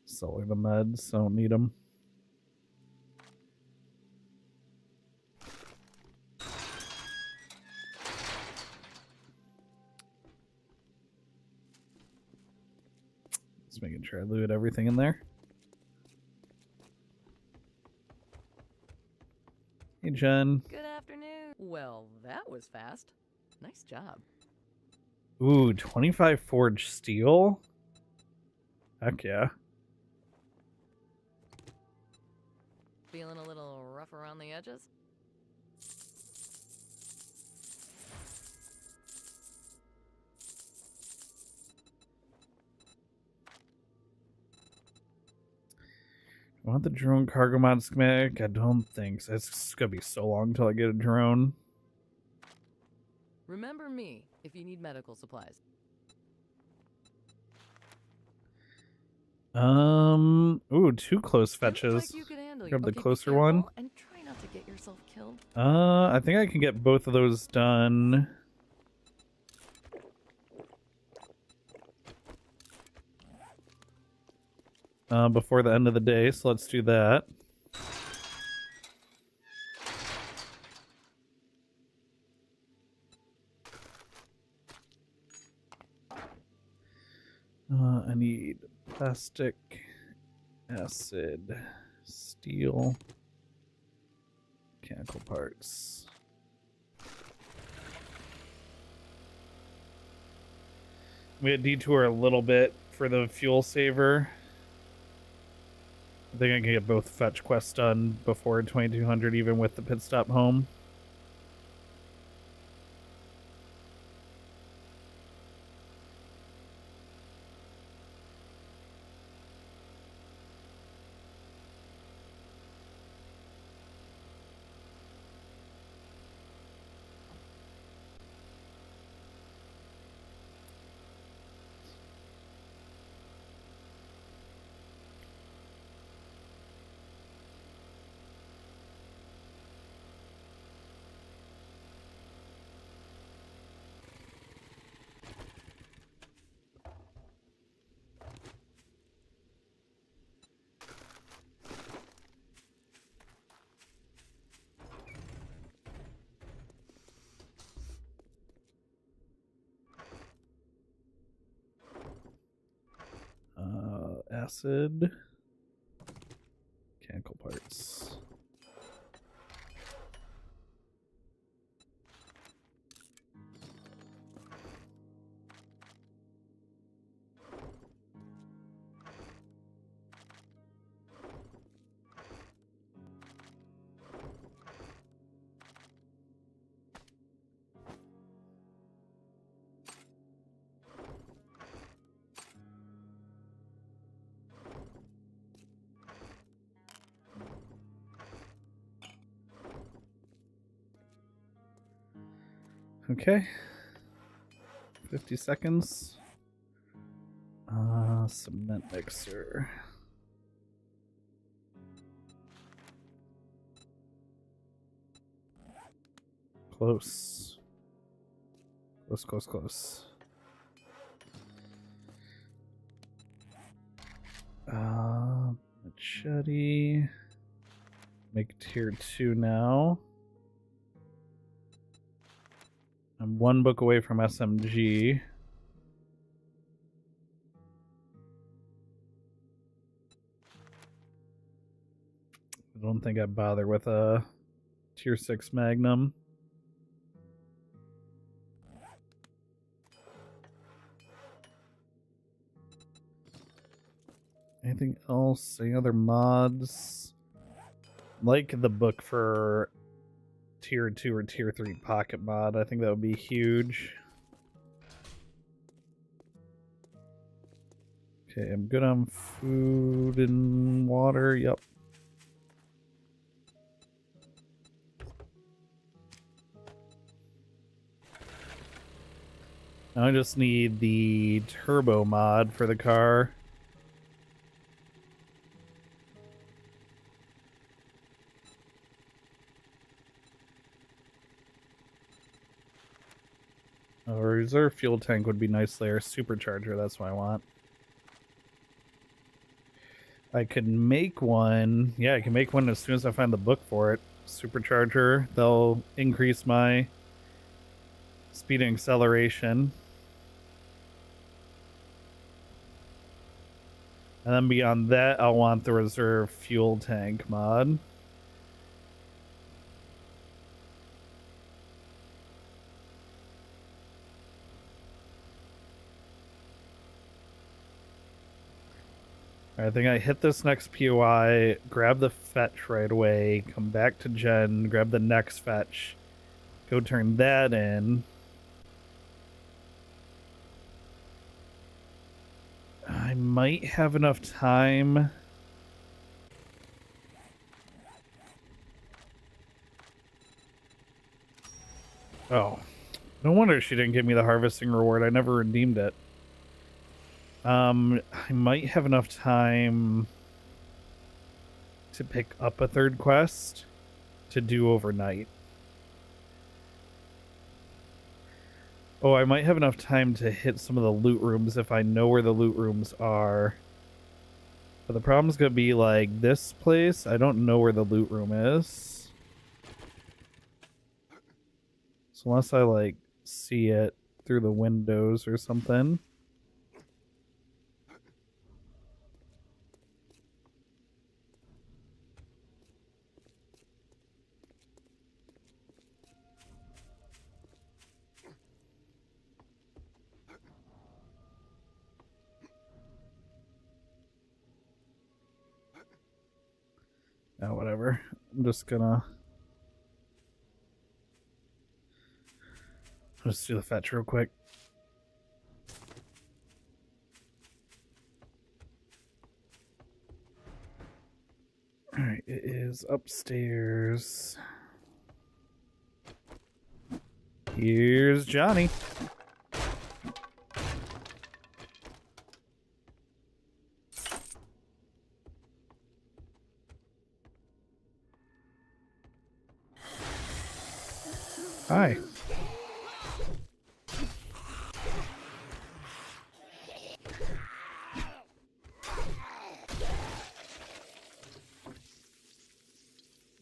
Selling the meds. Don't need them. Just making sure I looted everything in there. Hey, Jen. Good afternoon. Well, that was fast. Nice job. Ooh, 25 forged steel? Heck yeah. Feeling a little rough around the edges? I want the drone cargo mod schematic? I don't think so. It's gonna be so long till I get a drone. Remember me if you need medical supplies. Ooh, 2 close Looks fetches. like you could handle Grab the okay, be closer one. careful and try not to get yourself killed. I think I can get both of those done. Before the end of the day, so let's do that. I need plastic, acid, steel, mechanical parts. We had detour a little bit for the fuel saver. I think I can get both fetch quests done before 2200, even with the pit stop home. Acid, mechanical parts. Okay. 50 seconds. Cement mixer. Close. Close. Machete. Make tier 2 now. I'm one book away from SMG. I don't think I'd bother with a tier 6 Magnum. Anything else? Any other mods? Like the book for tier 2 or tier 3 pocket mod. I think that would be huge. Okay, I'm good on food and water. Yep. Now I just need the turbo mod for the car. A reserve fuel tank would be nice there. Supercharger, that's what I want. I could make one. Yeah, I can make one as soon as I find the book for it. Supercharger. They'll increase my speed and acceleration. And then beyond that, I'll want the reserve fuel tank mod. I think I hit this next POI, grab the fetch right away, come back to Gen, grab the next fetch, go turn that in. I might have enough time. Oh, no wonder she didn't give me the harvesting reward. I never redeemed it. I might have enough time to pick up a third quest to do overnight. Oh, I might have enough time to hit some of the loot rooms if I know where the loot rooms are. But the problem's gonna be like this place. I don't know where the loot room is. So unless I like see it through the windows or something. Oh, whatever. I'm just gonna let's do the fetch real quick. Alright, it is upstairs. Here's Johnny. Hi.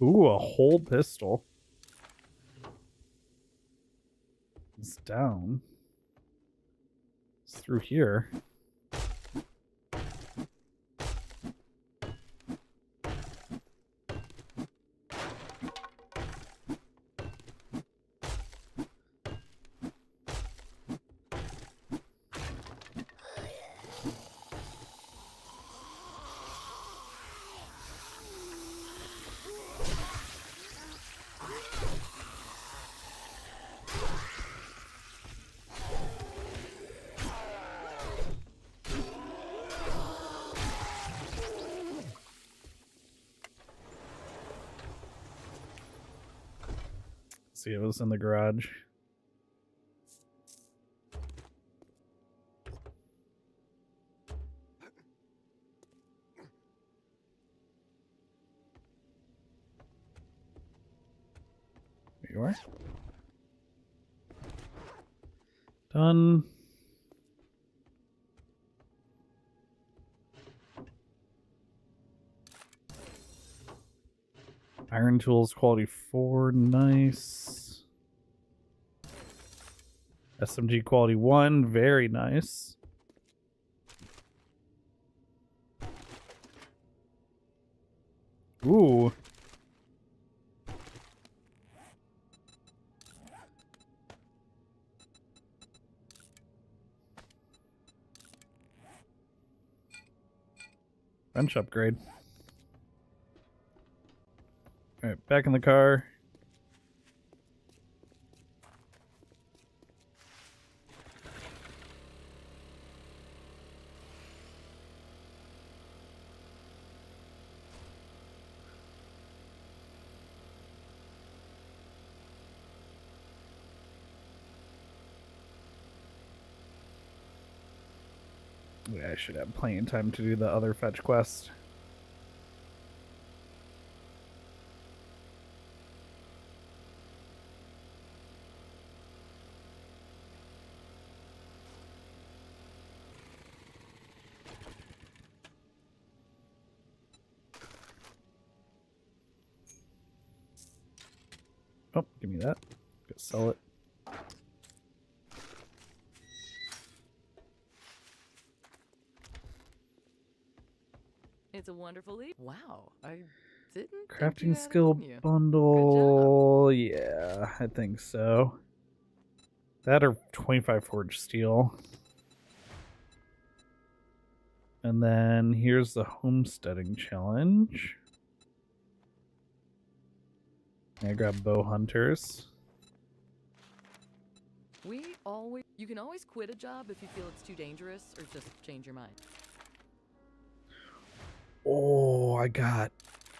Ooh, a whole pistol. It's down. It's through here. See, it was in the garage. There you are. Done. Iron tools, quality 4, nice. SMG quality 1, very nice. Ooh. Bench upgrade. Alright, back in the car. Yeah, I should have plenty of time to do the other fetch quest. Oh, give me that. Go sell it. It's a wonderful leap. Wow, I didn't think you Crafting had it skill in you. bundle. Yeah, I think so. That or 25 forged steel. And then here's the homesteading challenge. I grab bow hunters. You can always quit a job if you feel it's too dangerous, or just change your mind. Oh, I got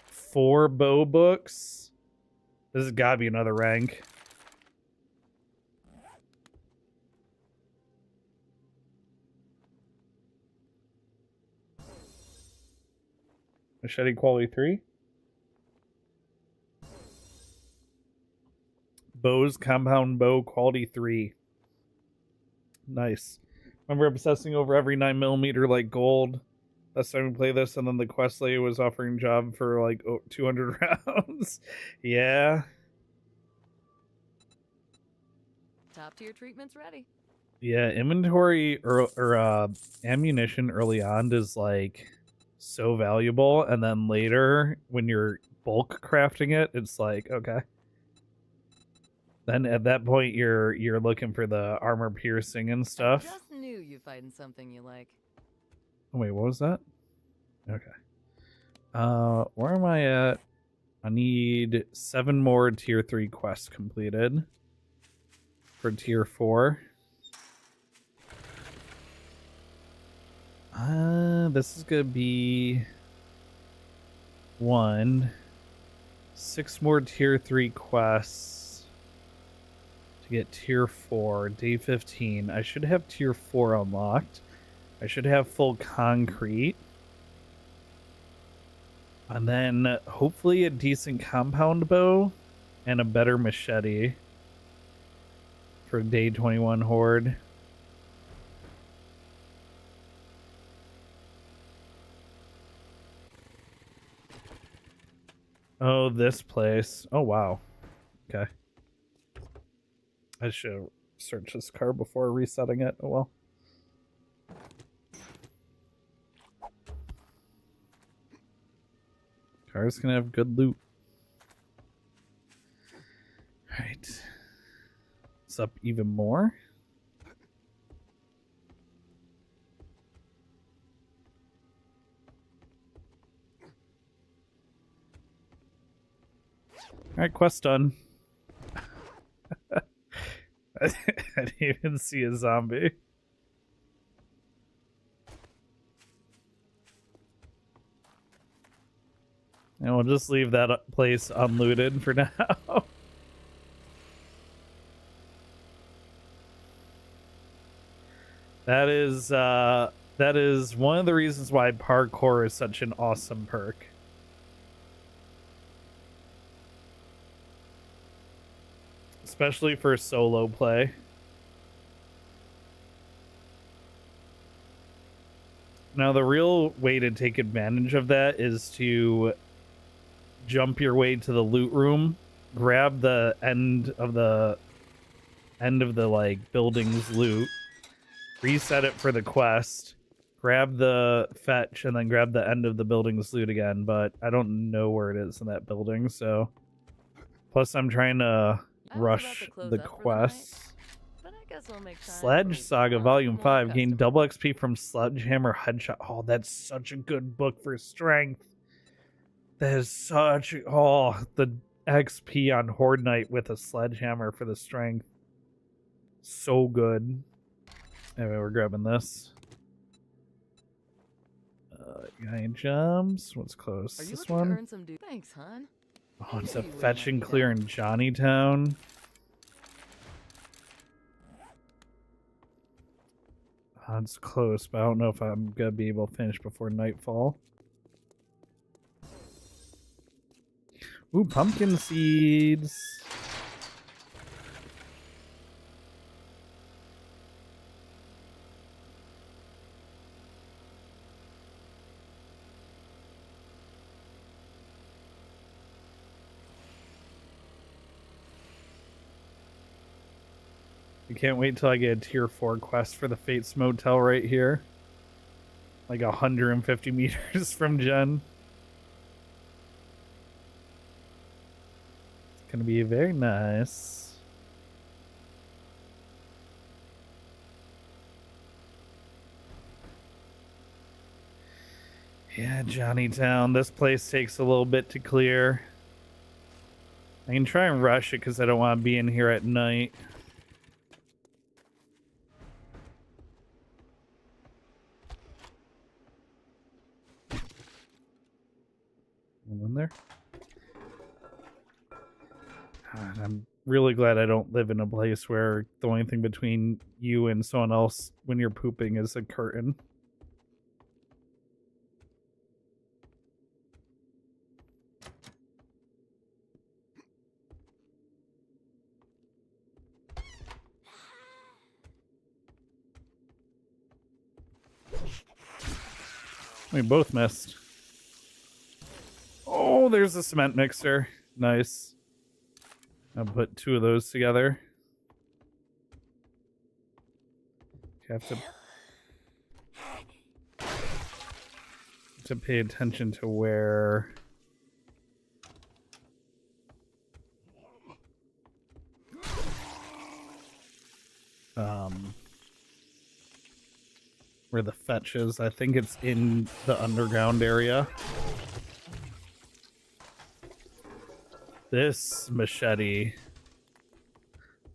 4 bow books. This has got to be another rank. Machete quality 3. Bows compound bow quality 3. Nice. Remember obsessing over every 9mm like gold last time we played this, and then the quest lady was offering job for like 200 rounds. Yeah. Top tier treatment's ready. Yeah, inventory or ammunition early on is like so valuable, and then later when you're bulk crafting it, it's like okay. Then at that point you're looking for the armor piercing and stuff. I just knew you'd find something you like. Oh, wait, what was that? Okay. Where am I at? I need 7 more tier 3 quests completed for tier 4. This is gonna be 6 more tier 3 quests to get tier 4, day 15. I should have tier 4 unlocked. I should have full concrete. And then hopefully a decent compound bow and a better machete for day 21 horde. Oh, this place. Oh, wow. Okay. I should search this car before resetting it. Oh, well. Car's gonna have good loot. Alright. It's up even more. Alright, quest done. I didn't even see a zombie. And we'll just leave that place unlooted for now. That is one of the reasons why parkour is such an awesome perk. Especially for solo play. Now the real way to take advantage of that is to jump your way to the loot room, grab the end end of the like buildings loot, reset it for the quest, grab the fetch, and then grab the end of the buildings loot again, but I don't know where it is in that building, so plus I'm trying to I was about rush to close the up for the night, quests. but I guess I'll make time Sledge for Saga one Volume more 5 gain customer. double XP from Sledgehammer Headshot. Oh, that's such a good book for strength. That is such the XP on Horde Knight with a sledgehammer for the strength. So good. Anyway, we're grabbing this. Guy jumps. What's close? Are you This looking one? to earn some Thanks, hon. Oh, it's a Maybe we fetch might and be clear down. in Johnnytown. It's close, but I don't know if I'm gonna be able to finish before nightfall. Ooh, pumpkin seeds. I can't wait till I get a tier 4 quest for the Fates Motel right here. Like 150 meters from Jen. It's gonna be very nice. Yeah, Johnnytown. This place takes a little bit to clear. I can try and rush it because I don't want to be in here at night. In there. God, I'm really glad I don't live in a place where the only thing between you and someone else when you're pooping is a curtain. We both missed. Oh, there's a cement mixer. Nice. I'll put 2 of those together. Have to pay attention to where where the fetch is. I think it's in the underground area. This machete,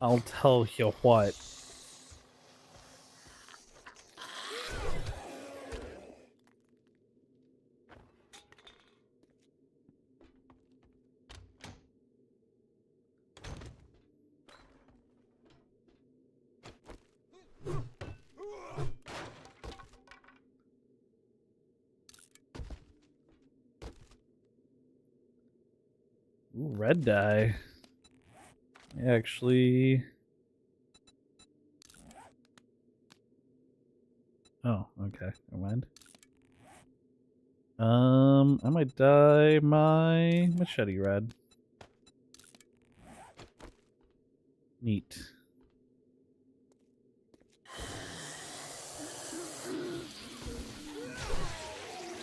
I'll tell you what. Ooh, red dye. Actually. Oh, okay. Never mind. I might dye my machete red. Neat.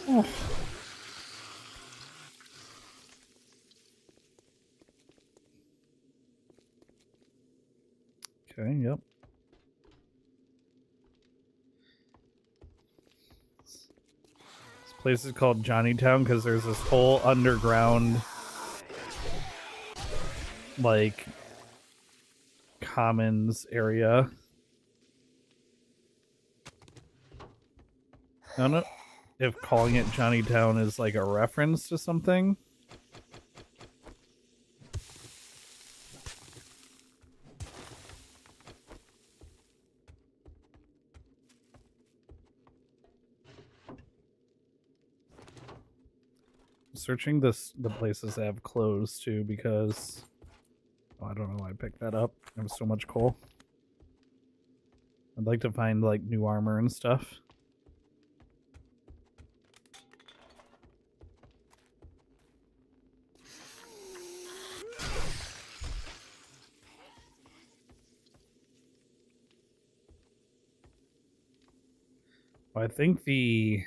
Oh. Okay, yep. This place is called Johnnytown because there's this whole underground, like, commons area. I don't know if calling it Johnnytown is like a reference to something. Searching the places that have closed too because I don't know why I picked that up. There's so much coal. I'd like to find like new armor and stuff. I think the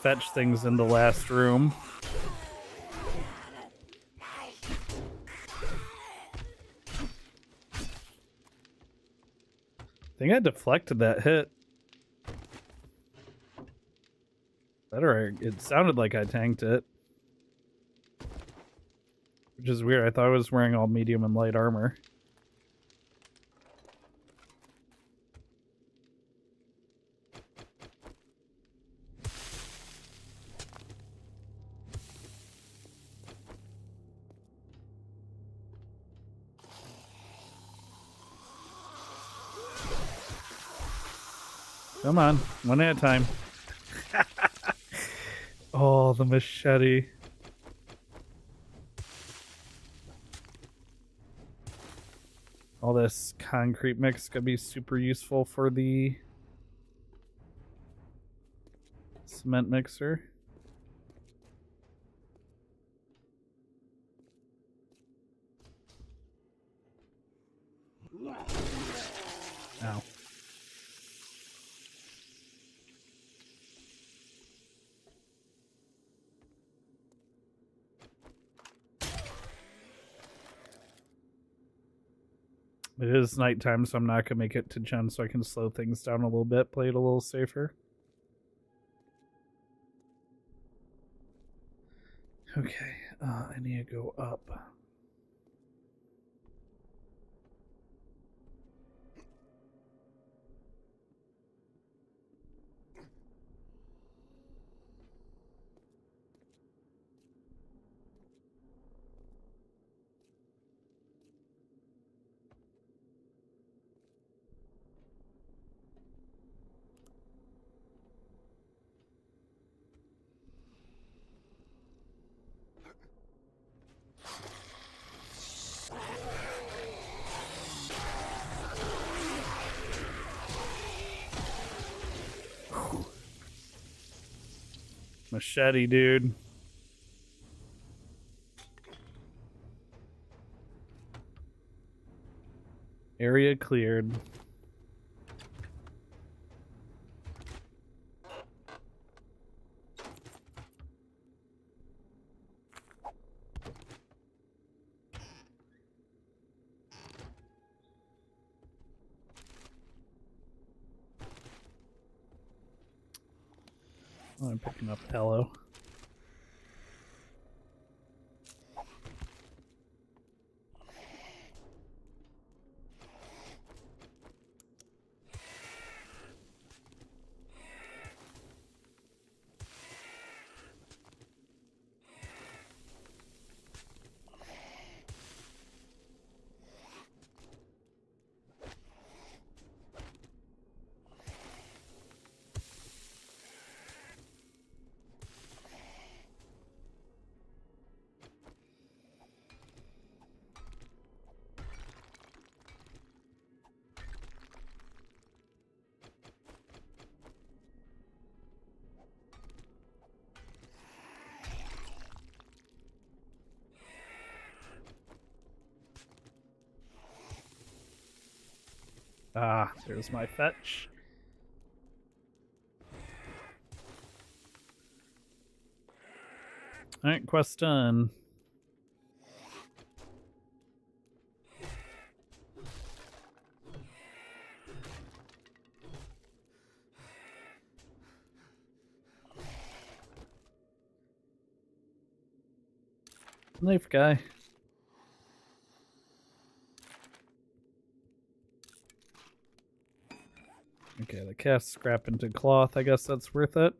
fetch thing's in the last room. I think I deflected that hit. Better, it sounded like I tanked it. Which is weird. I thought I was wearing all medium and light armor. Come on, one at a time. Oh, the machete. All this concrete mix could be super useful for the cement mixer. Ow. It is nighttime, so I'm not going to make it to Jen so I can slow things down a little bit, play it a little safer. Okay, I need to go up. Machete, dude. Area cleared. Oh, I'm picking up Hello. Ah, there's my fetch. Alright, quest done. Knife guy. Okay, the cast scrap into cloth. I guess that's worth it.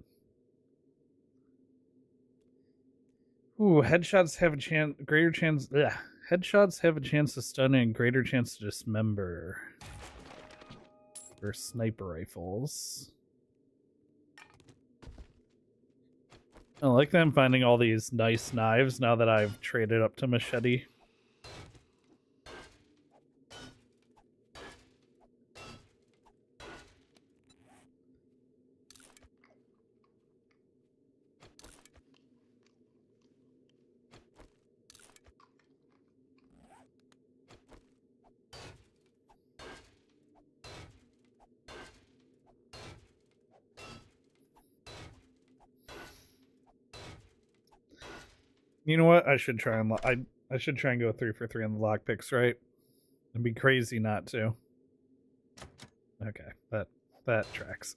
Ooh, headshots have a chance, greater chance. Ugh. Headshots have a chance to stun and greater chance to dismember. For sniper rifles. I like that I'm finding all these nice knives now that I've traded up to machete. You know what? I should try and I should try and go 3 for 3 on the lockpicks, right? It'd be crazy not to. Okay, that tracks.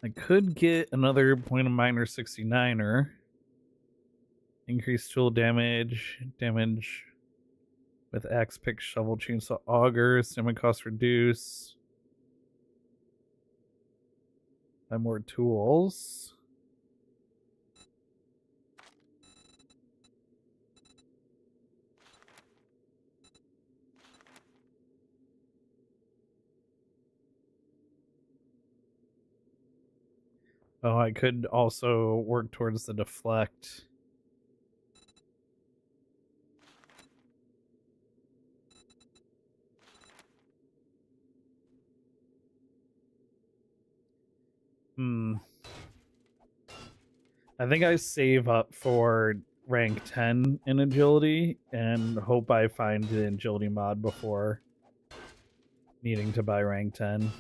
I could get another point of miner 69er. Increase tool damage with axe, pick, shovel, chainsaw, auger, stamina cost reduce. Buy more tools. Oh, I could also work towards the deflect. I think I save up for rank 10 in agility and hope I find the agility mod before needing to buy rank 10.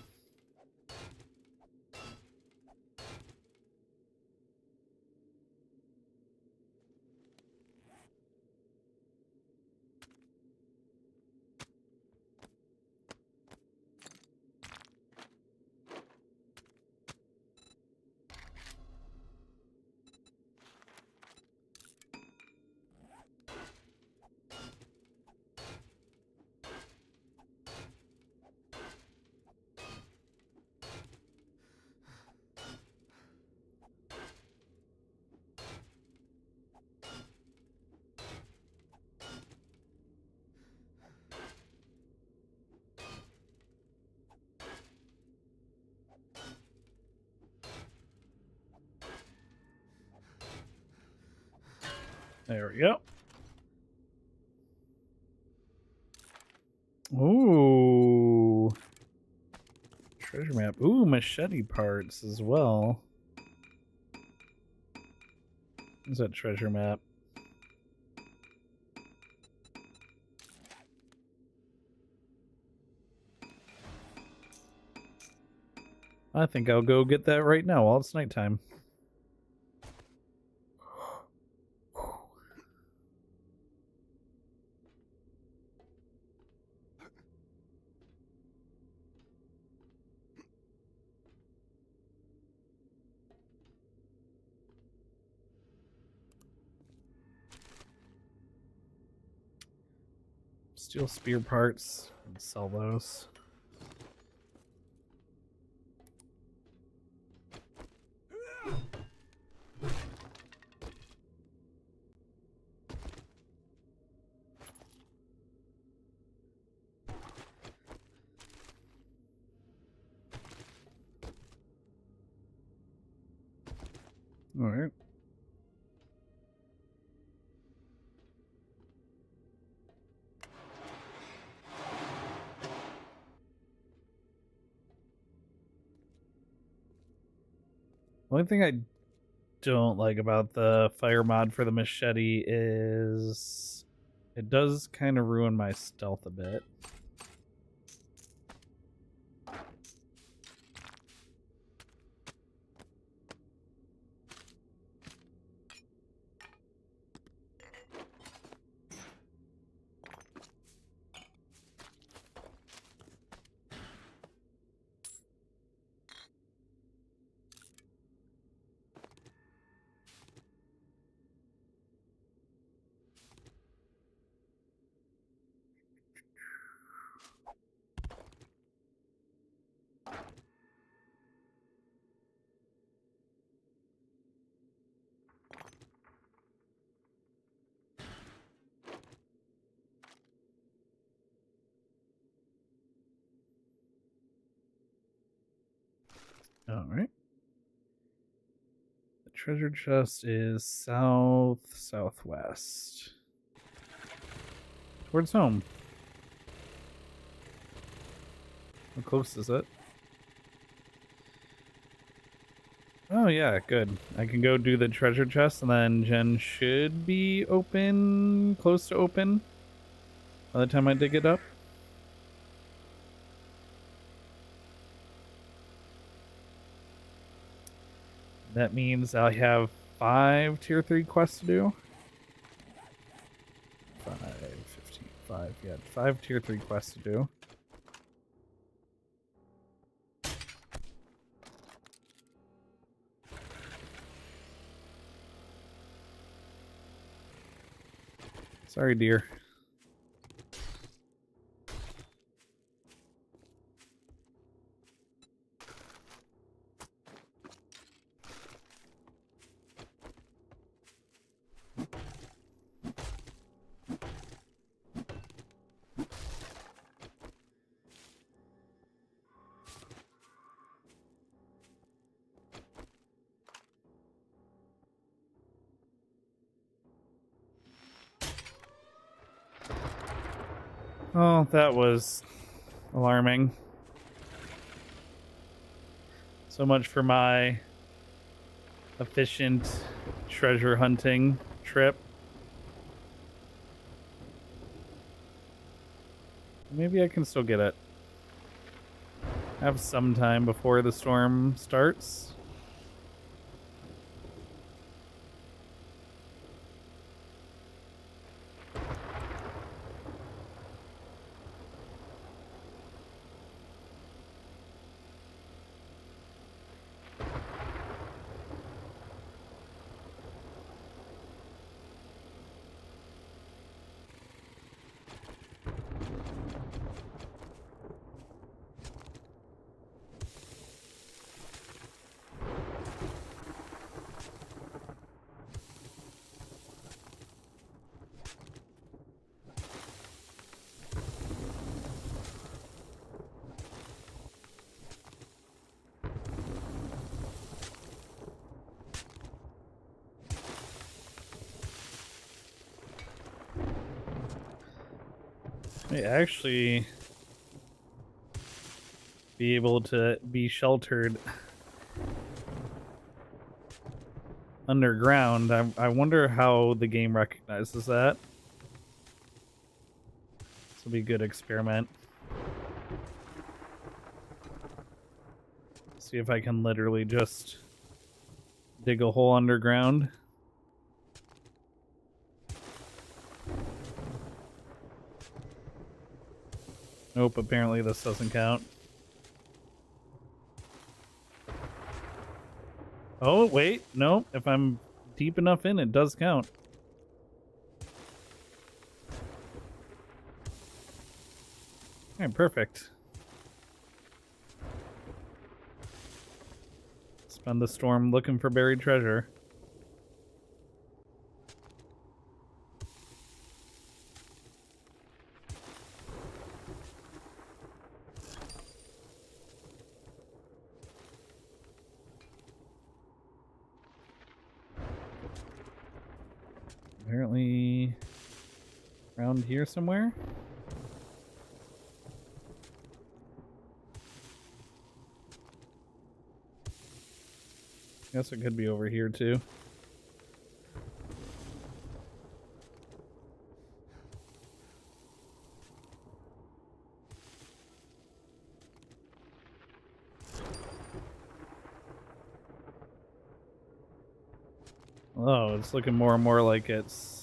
There we go. Ooh. Treasure map. Ooh, machete parts as well. What's that treasure map? I think I'll go get that right now while it's nighttime. Steel spear parts. Sell those. All right. Only thing I don't like about the fire mod for the machete is it does kind of ruin my stealth a bit. All right. The treasure chest is southwest. Towards home. How close is it? Oh yeah, good. I can go do the treasure chest, and then Jen should be open, close to open, by the time I dig it up. That means I have 5 tier 3 quests to do. 5, 15, 5, yeah, 5 tier 3 quests to do. Sorry, dear. Oh, that was alarming. So much for my efficient treasure hunting trip. Maybe I can still get it. Have some time before the storm starts. May actually be able to be sheltered underground. I wonder how the game recognizes that. This will be a good experiment. See if I can literally just dig a hole underground. Nope, apparently this doesn't count. Oh, wait, no. If I'm deep enough in, it does count. Alright, perfect. Spend the storm looking for buried treasure. Apparently around here somewhere. Guess it could be over here too. Oh, it's looking more and more like it's...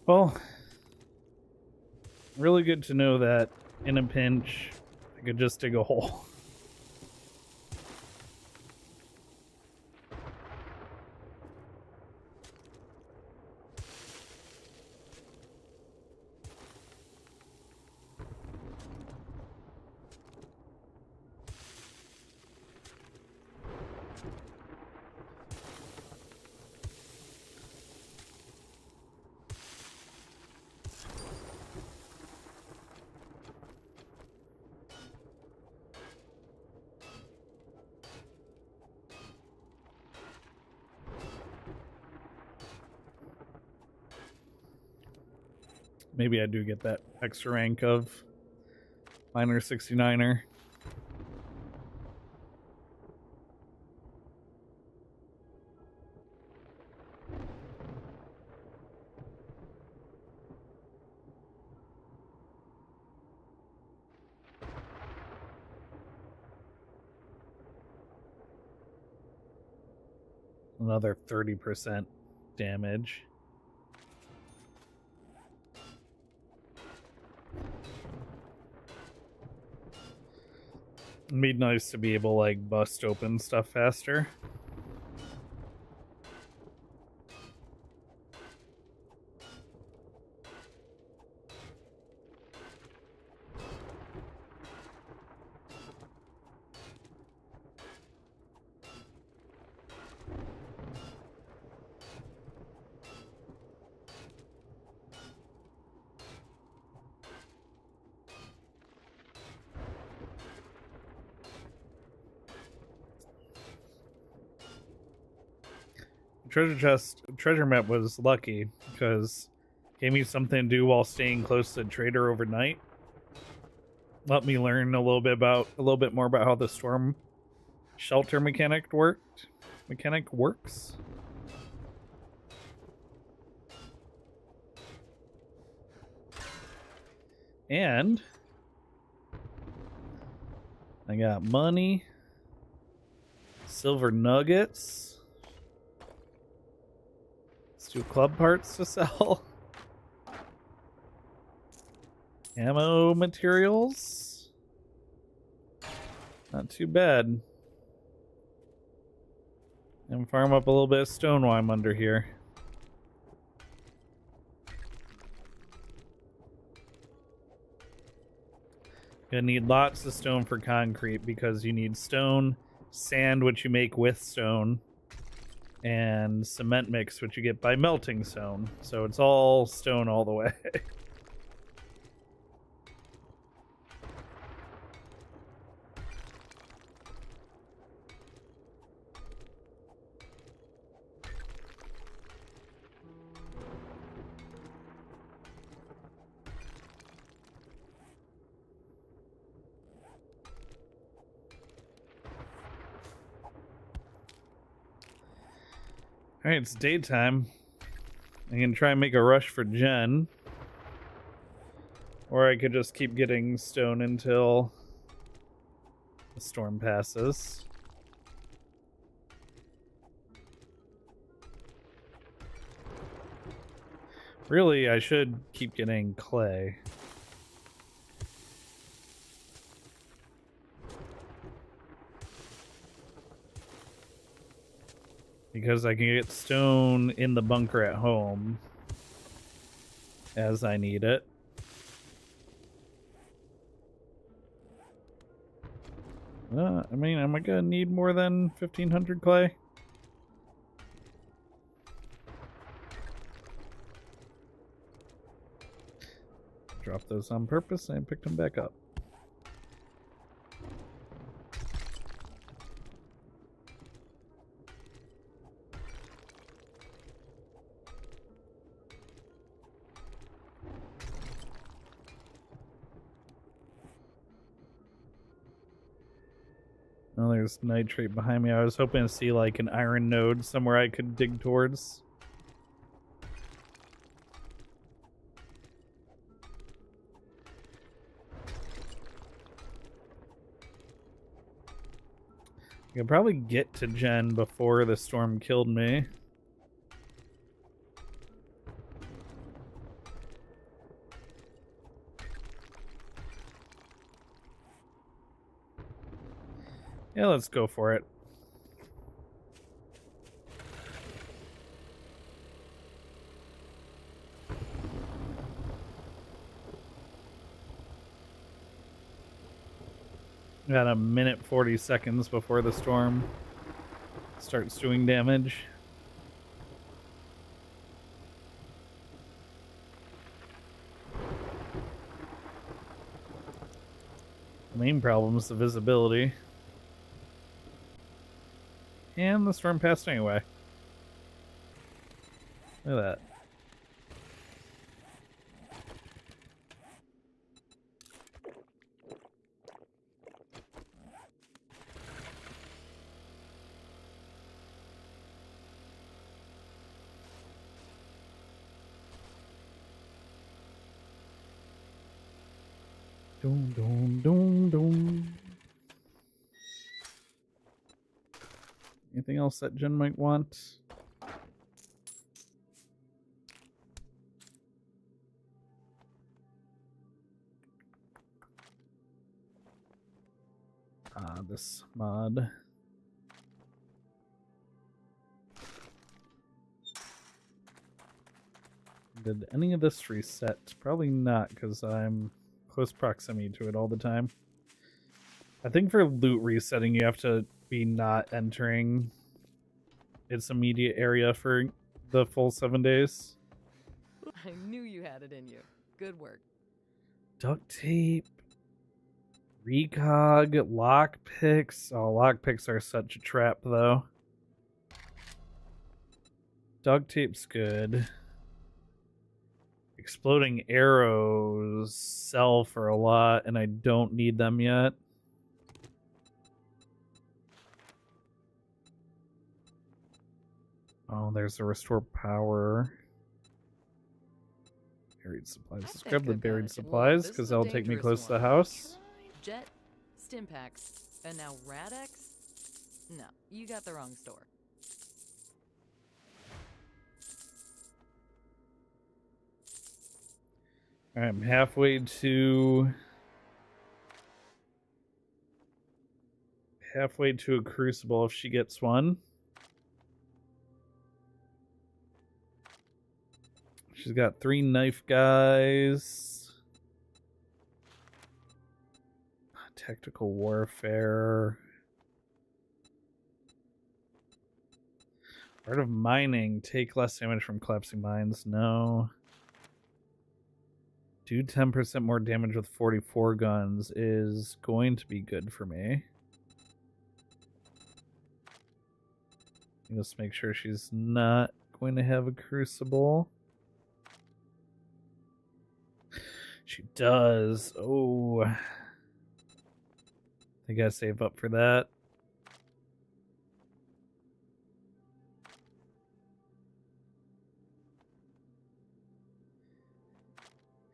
Well, really good to know that in a pinch, I could just dig a hole. Maybe I do get that extra rank of minor 69er. Another 30% damage. It'd be nice to be able to like bust open stuff faster. Treasure map was lucky because it gave me something to do while staying close to the trader overnight. Let me learn a little bit more about how the storm shelter mechanic works. And I got money, silver nuggets. Let's do club parts to sell. Ammo materials. Not too bad. And farm up a little bit of stone while I'm under here. Gonna need lots of stone for concrete because you need stone, sand, which you make with stone, and cement mix, which you get by melting stone. So it's all stone all the way. Alright, it's daytime. I can try and make a rush for Jen. Or I could just keep getting stone until the storm passes. Really, I should keep getting clay. Because I can get stone in the bunker at home as I need it. I mean, am I gonna need more than 1,500 clay? Dropped those on purpose and picked them back up. Oh, there's nitrate behind me. I was hoping to see like an iron node somewhere I could dig towards. I could probably get to Jen before the storm killed me. Yeah, let's go for it. Got a minute 40 seconds before the storm starts doing damage. The main problem is the visibility. And the storm passed anyway. Look at that. Doom, doom, doom, doom. Anything else that Jen might want? This mod. Did any of this reset? Probably not, because I'm close proximity to it all the time. I think for loot resetting, you have to be not entering its immediate area for the full 7 days. I knew you had it in you. Good work. Duct tape. Recog. Lockpicks. Oh, lockpicks are such a trap, though. Duct tape's good. Exploding arrows sell for a lot, and I don't need them yet. Oh, there's a restore power. Buried supplies. Let's grab the buried supplies, because that'll take me close to the house. Jet, Stimpaks, and now Radex? No, you got the wrong store. Alright, I'm halfway to a crucible if she gets one. She's got 3 knife guys. Tactical warfare. Art of mining. Take less damage from collapsing mines. No. Do 10% more damage with 44 guns is going to be good for me. Just make sure she's not going to have a crucible. She does. Oh. I gotta save up for that.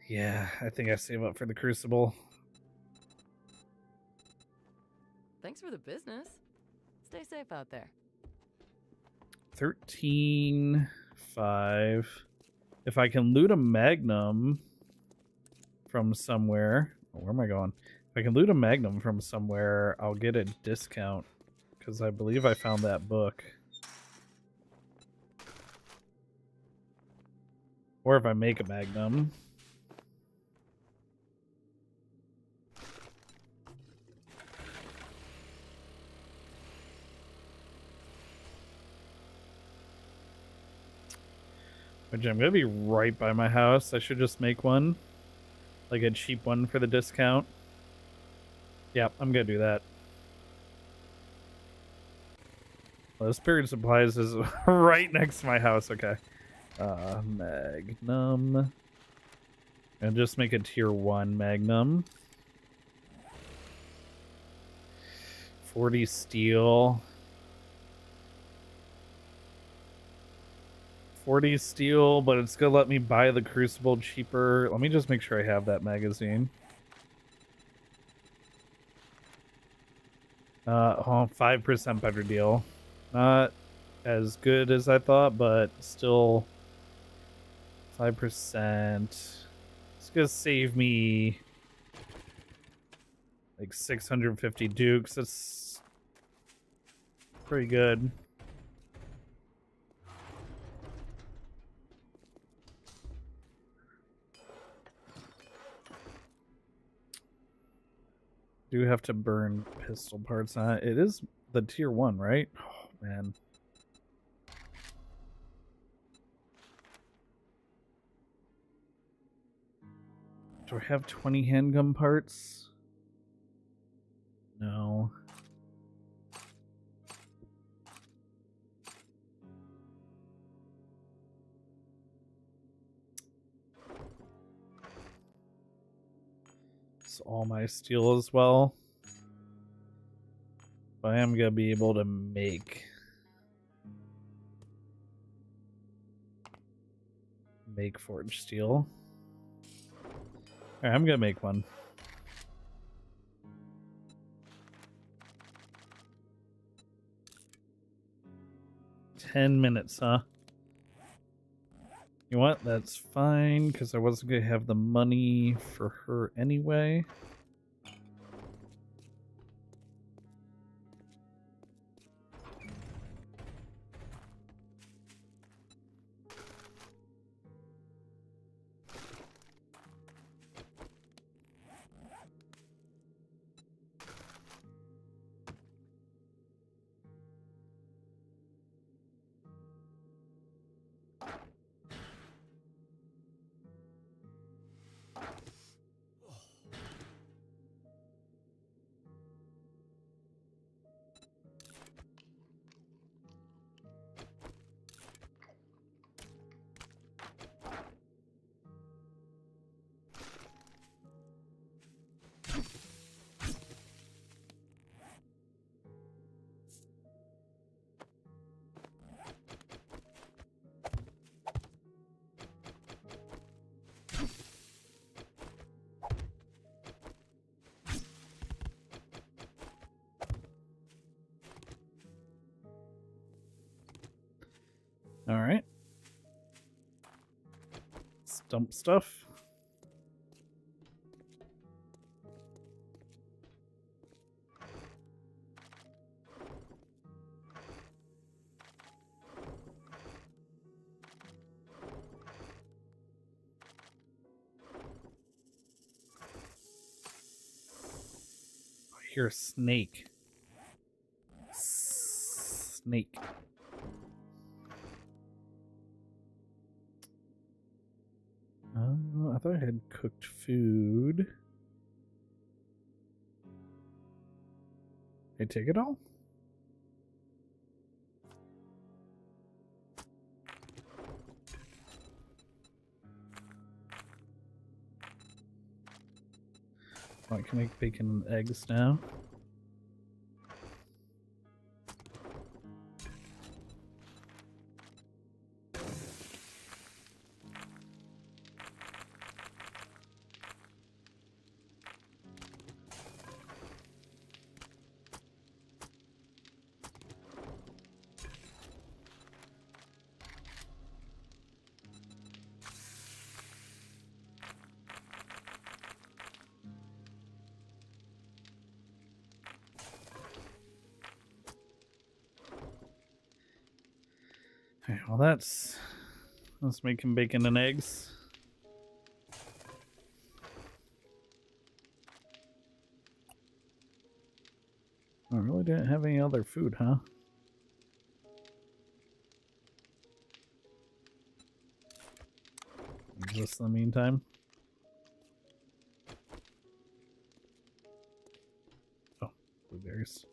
Yeah, I think I save up for the crucible. Thanks for the business. Stay safe out there. 13.5. If I can loot a magnum from somewhere, where am I going? If I can loot a magnum from somewhere, I'll get a discount, because I believe I found that book. Or if I make a magnum. Which I'm gonna be right by my house. I should just make one. Like a cheap one for the discount. Yeah, I'm gonna do that. Well, this buried supplies is right next to my house. Okay. Magnum. And just make a tier 1 magnum. 40 steel. 40 steel, but it's gonna let me buy the crucible cheaper. Let me just make sure I have that magazine. 5% better deal. Not as good as I thought, but still 5%. It's gonna save me like 650 dukes. That's pretty good. Do have to burn pistol parts on it. It is the tier 1, right? Oh, man. Do I have 20 handgun parts? No. It's all my steel as well. But I am going to be able to make forged steel. Alright, I'm going to make one. 10 minutes, huh? You know what? That's fine, because I wasn't going to have the money for her anyway. All right. Let's dump stuff. I hear a snake. Snake. I thought I had cooked food. Did I take it all? I can make bacon and eggs now. Okay, well let's make him bacon and eggs. I really didn't have any other food, huh? Just in the meantime. Oh, blueberries.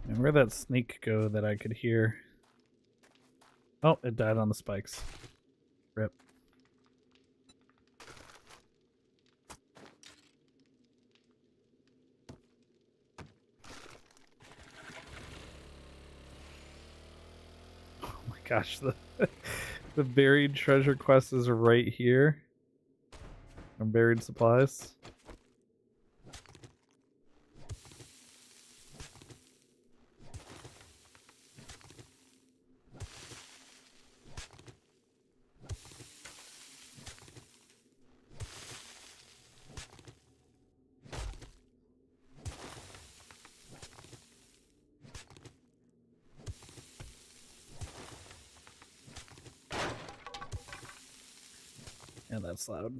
And where'd that snake go that I could hear? Oh, it died on the spikes. Rip. Oh my gosh, the buried treasure quest is right here. And buried supplies. Yeah, that's loud.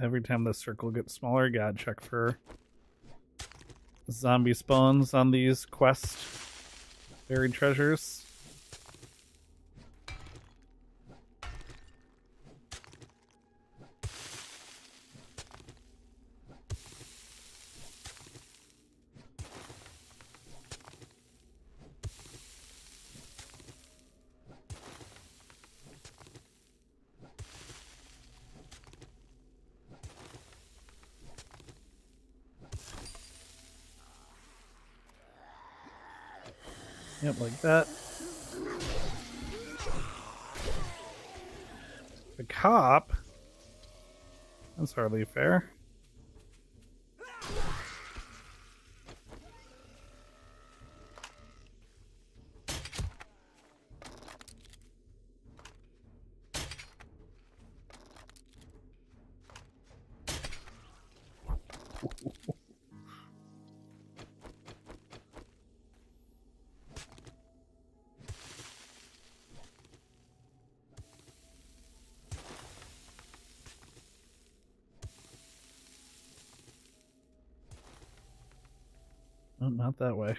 Every time the circle gets smaller, gotta check for zombie spawns on these quest buried treasures. Yep, like that. The cop? That's hardly fair. Oh, not that way.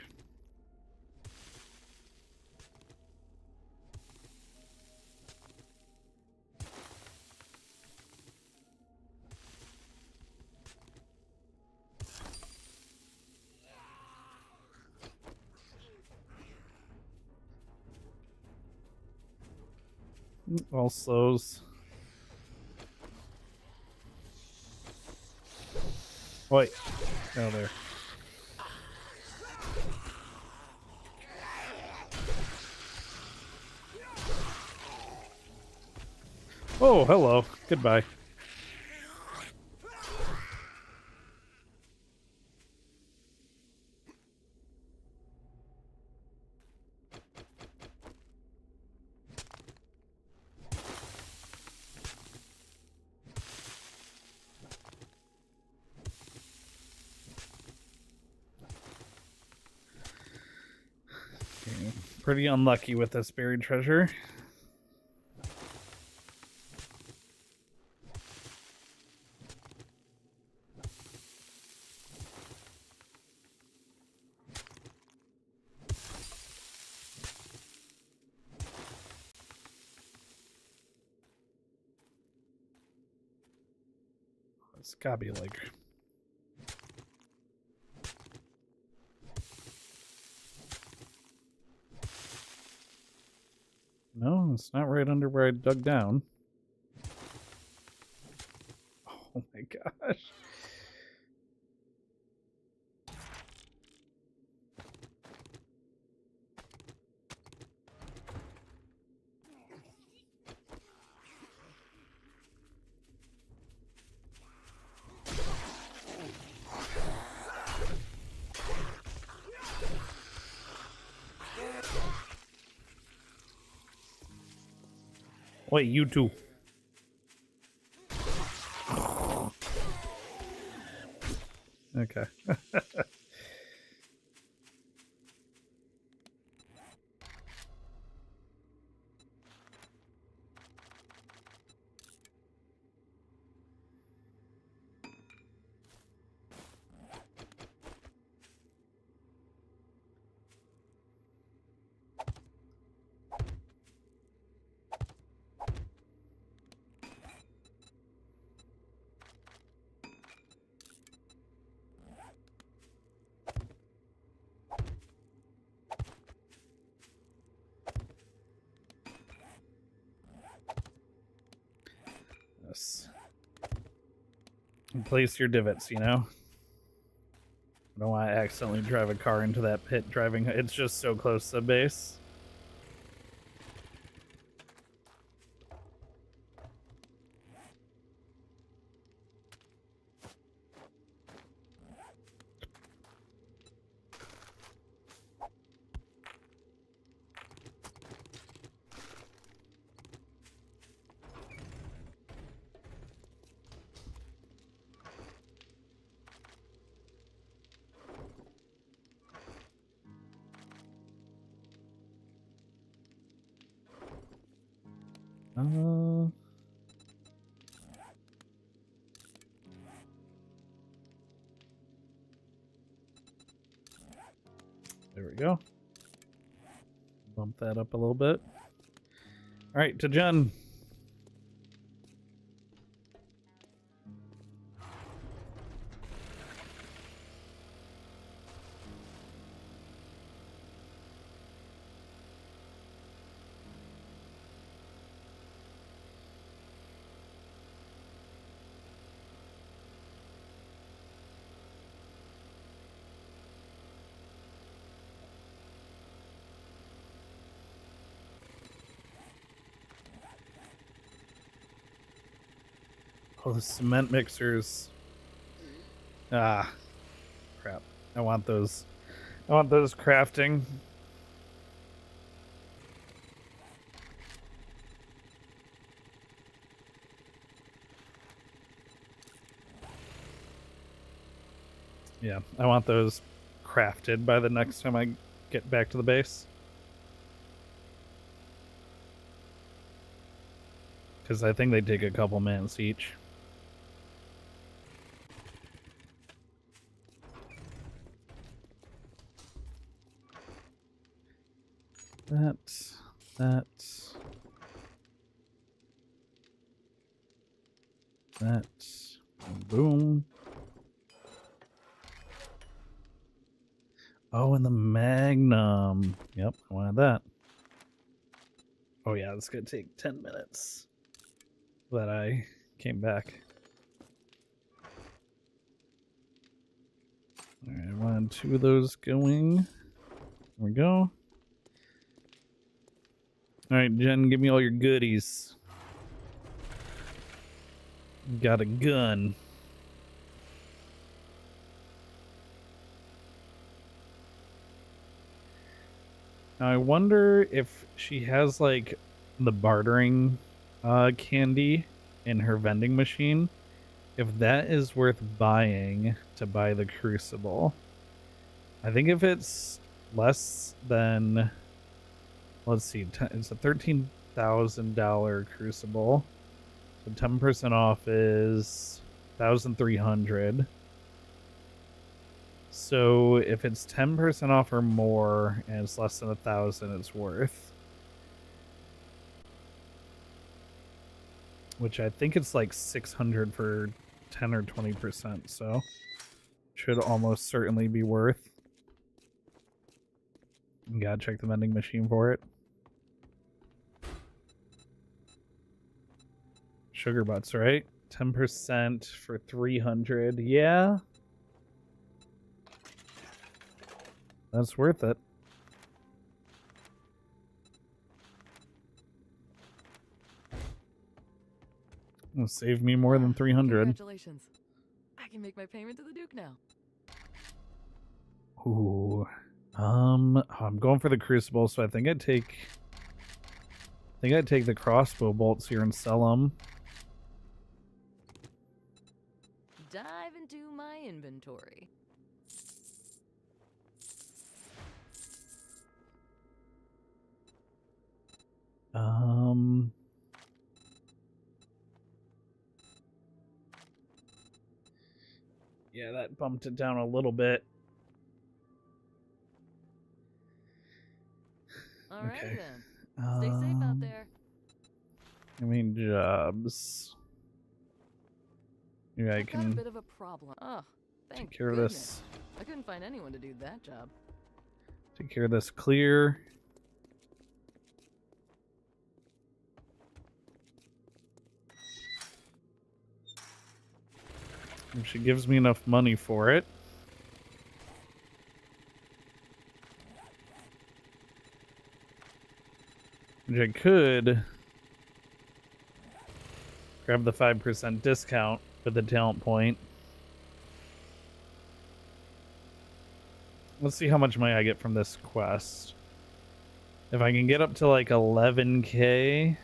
All slows. Wait. Oh, there. Oh, hello. Goodbye. Okay. Pretty unlucky with this buried treasure. It's gotta be like... No, it's not right under where I dug down. Oh my gosh. Wait, you too. Okay. Yes. And place your divots, you know? I don't want to accidentally drive a car into that pit driving. It's just so close to the base. There we go. Bump that up a little bit. All right, to Jen. Oh, the cement mixers. Ah, crap. I want those. I want those crafting. Yeah, I want those crafted by the next time I get back to the base. Because I think they take a couple minutes each. That, boom. Oh, and the Magnum. Yep, I wanted that. Oh yeah, it's gonna take 10 minutes that I came back. Alright, I wanted 2 of those going. There we go. Alright, Jen, give me all your goodies. Got a gun. Now I wonder if she has like the bartering candy in her vending machine. If that is worth buying to buy the crucible. I think if it's less than, let's see, it's a $13,000 crucible. So 10% off is 1,300. So if it's 10% off or more and it's less than 1,000, it's worth. Which I think it's like 600 for 10 or 20%, so should almost certainly be worth. You gotta check the vending machine for it. Sugar butts, right? 10% for 300. Yeah. That's worth it. It'll save me more than 300. Congratulations. I can make my payment to the Duke now. Ooh. I'm going for the crucible, so I think I'd take the crossbow bolts here and sell them. Dive into my inventory. Yeah, that bumped it down a little bit. All right Okay. then. Stay safe out there. I mean, jobs. Maybe I I've got a can bit of a problem. Oh, thank take care of goodness. this. I couldn't find anyone to do that job. Take care of this clear. If she gives me enough money for it. Which I could grab the 5% discount with the talent point. Let's see how much money I get from this quest. If I can get up to like 11k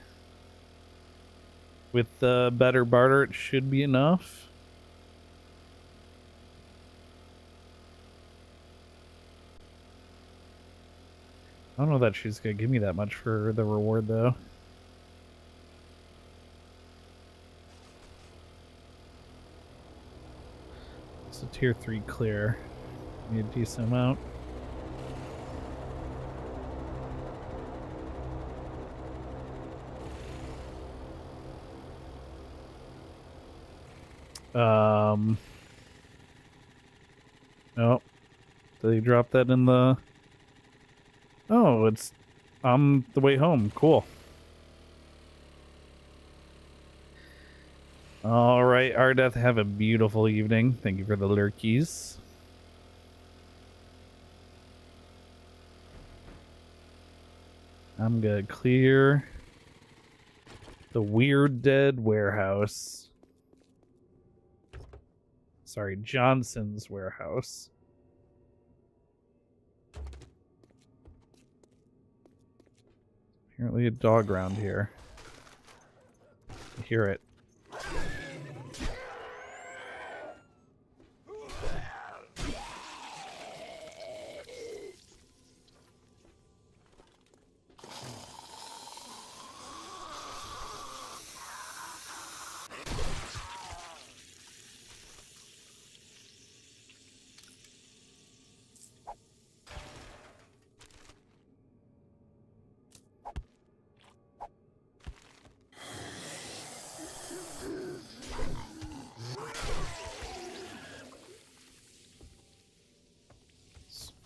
with the better barter, it should be enough. I don't know that she's gonna give me that much for the reward though. It's a tier 3 clear. Need a decent amount. Oh, did he drop that in the? Oh, it's on the way home. Cool. All right, Ardeth, have a beautiful evening. Thank you for the lurkies. I'm gonna clear the Weird Dead warehouse. Sorry, Johnson's warehouse. Apparently a dog around here. I hear it.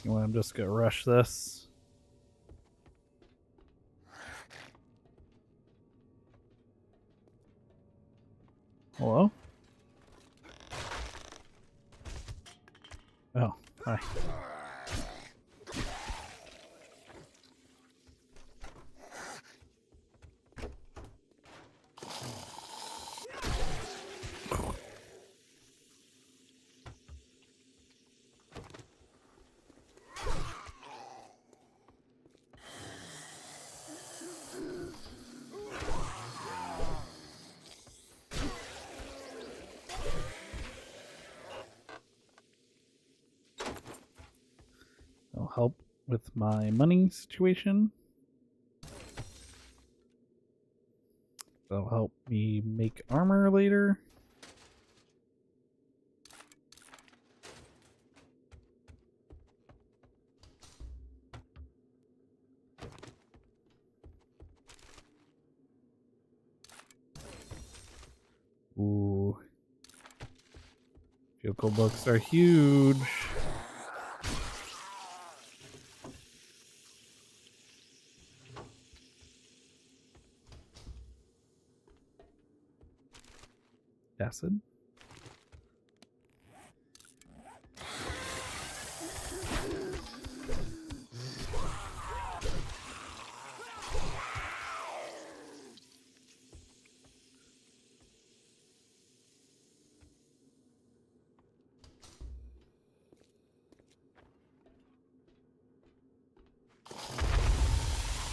You want? I'm just gonna rush this. Hello? Oh, hi. I'll help with my money situation. That'll help me make armor later. Ooh. Vehicle books are huge. Acid.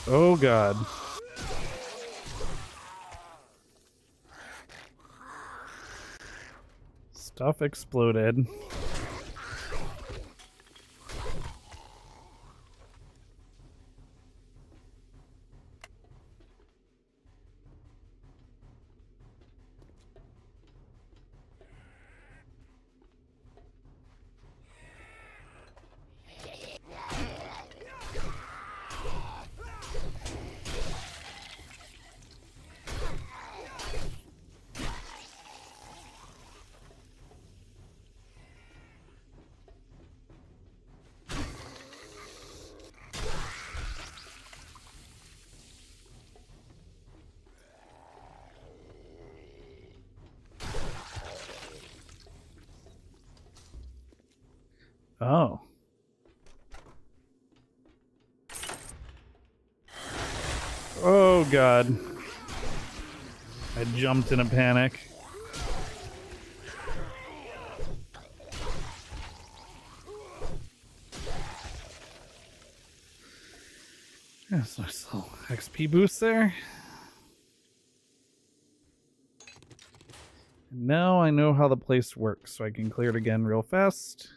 Oh god. Stuff exploded. Oh. Oh god. I jumped in a panic. There's a nice little XP boost there. And now I know how the place works, so I can clear it again real fast.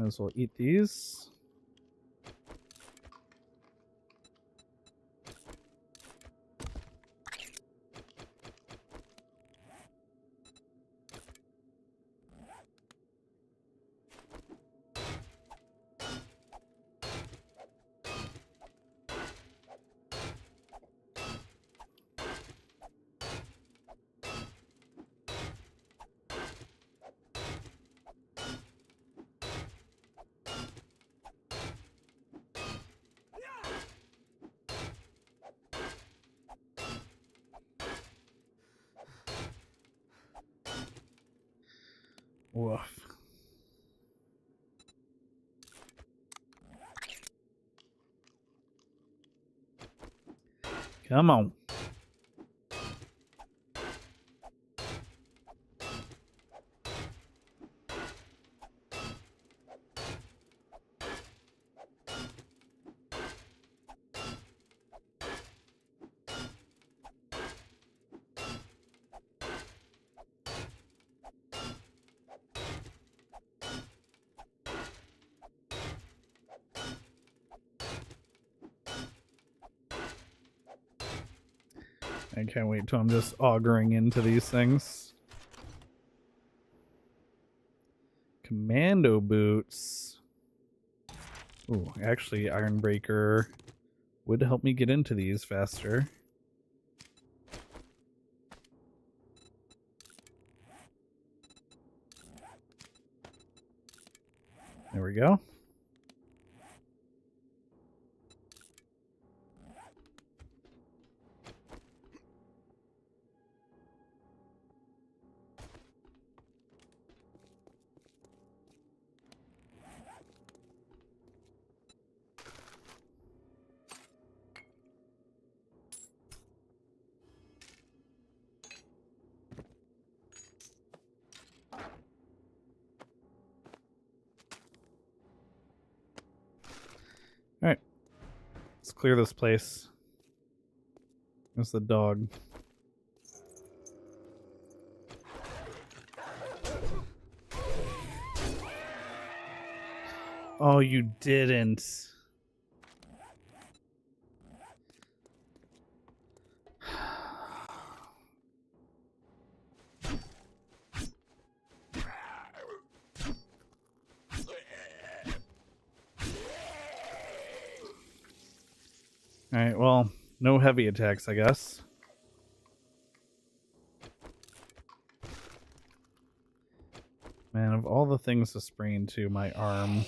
Might as well eat these. Woof. Come on. I can't wait till I'm just augering into these things. Commando boots. Ooh, actually, Ironbreaker would help me get into these faster. There we go. Alright. Let's clear this place. There's the dog. Oh, you didn't. Alright, well, no heavy attacks, I guess. Man, of all the things to sprain to my arm.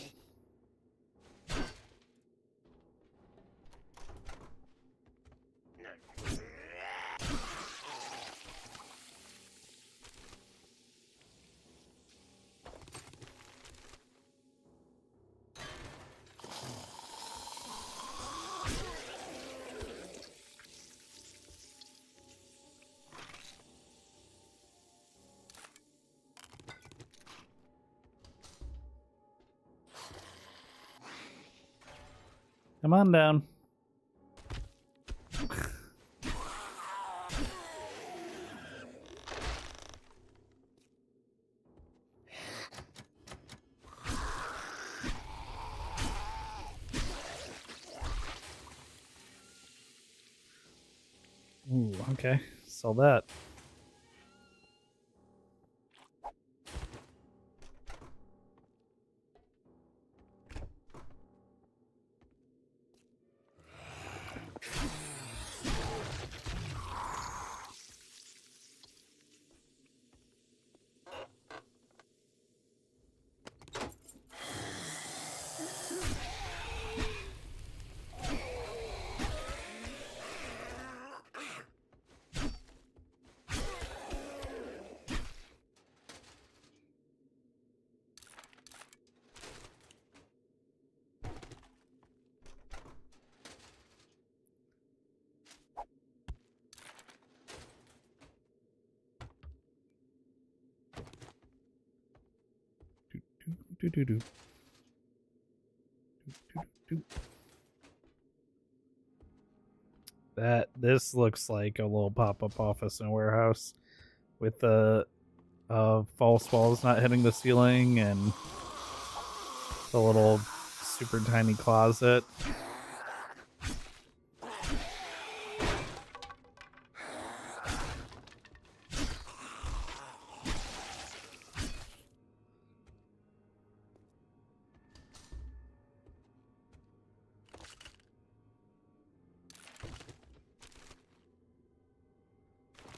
Come on down. Ooh, okay. Sell that. Do. This looks like a little pop-up office in a warehouse with the false walls not hitting the ceiling and The little super tiny closet.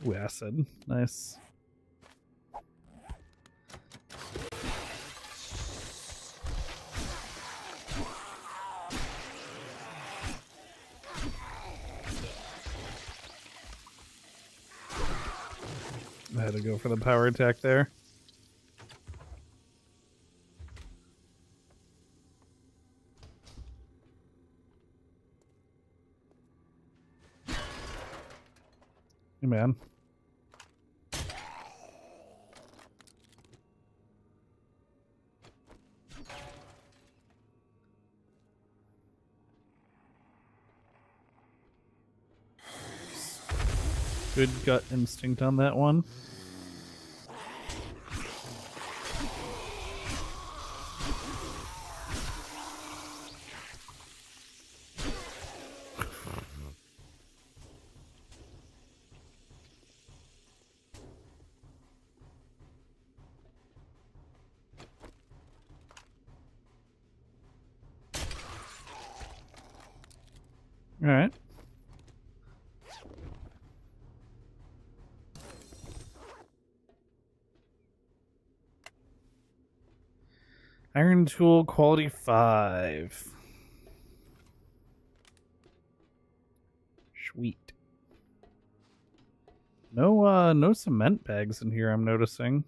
Ooh, acid. Nice. I had to go for the power attack there. Hey, man. Good gut instinct on that one. All right. Iron tool quality 5. Sweet. No cement bags in here, I'm noticing.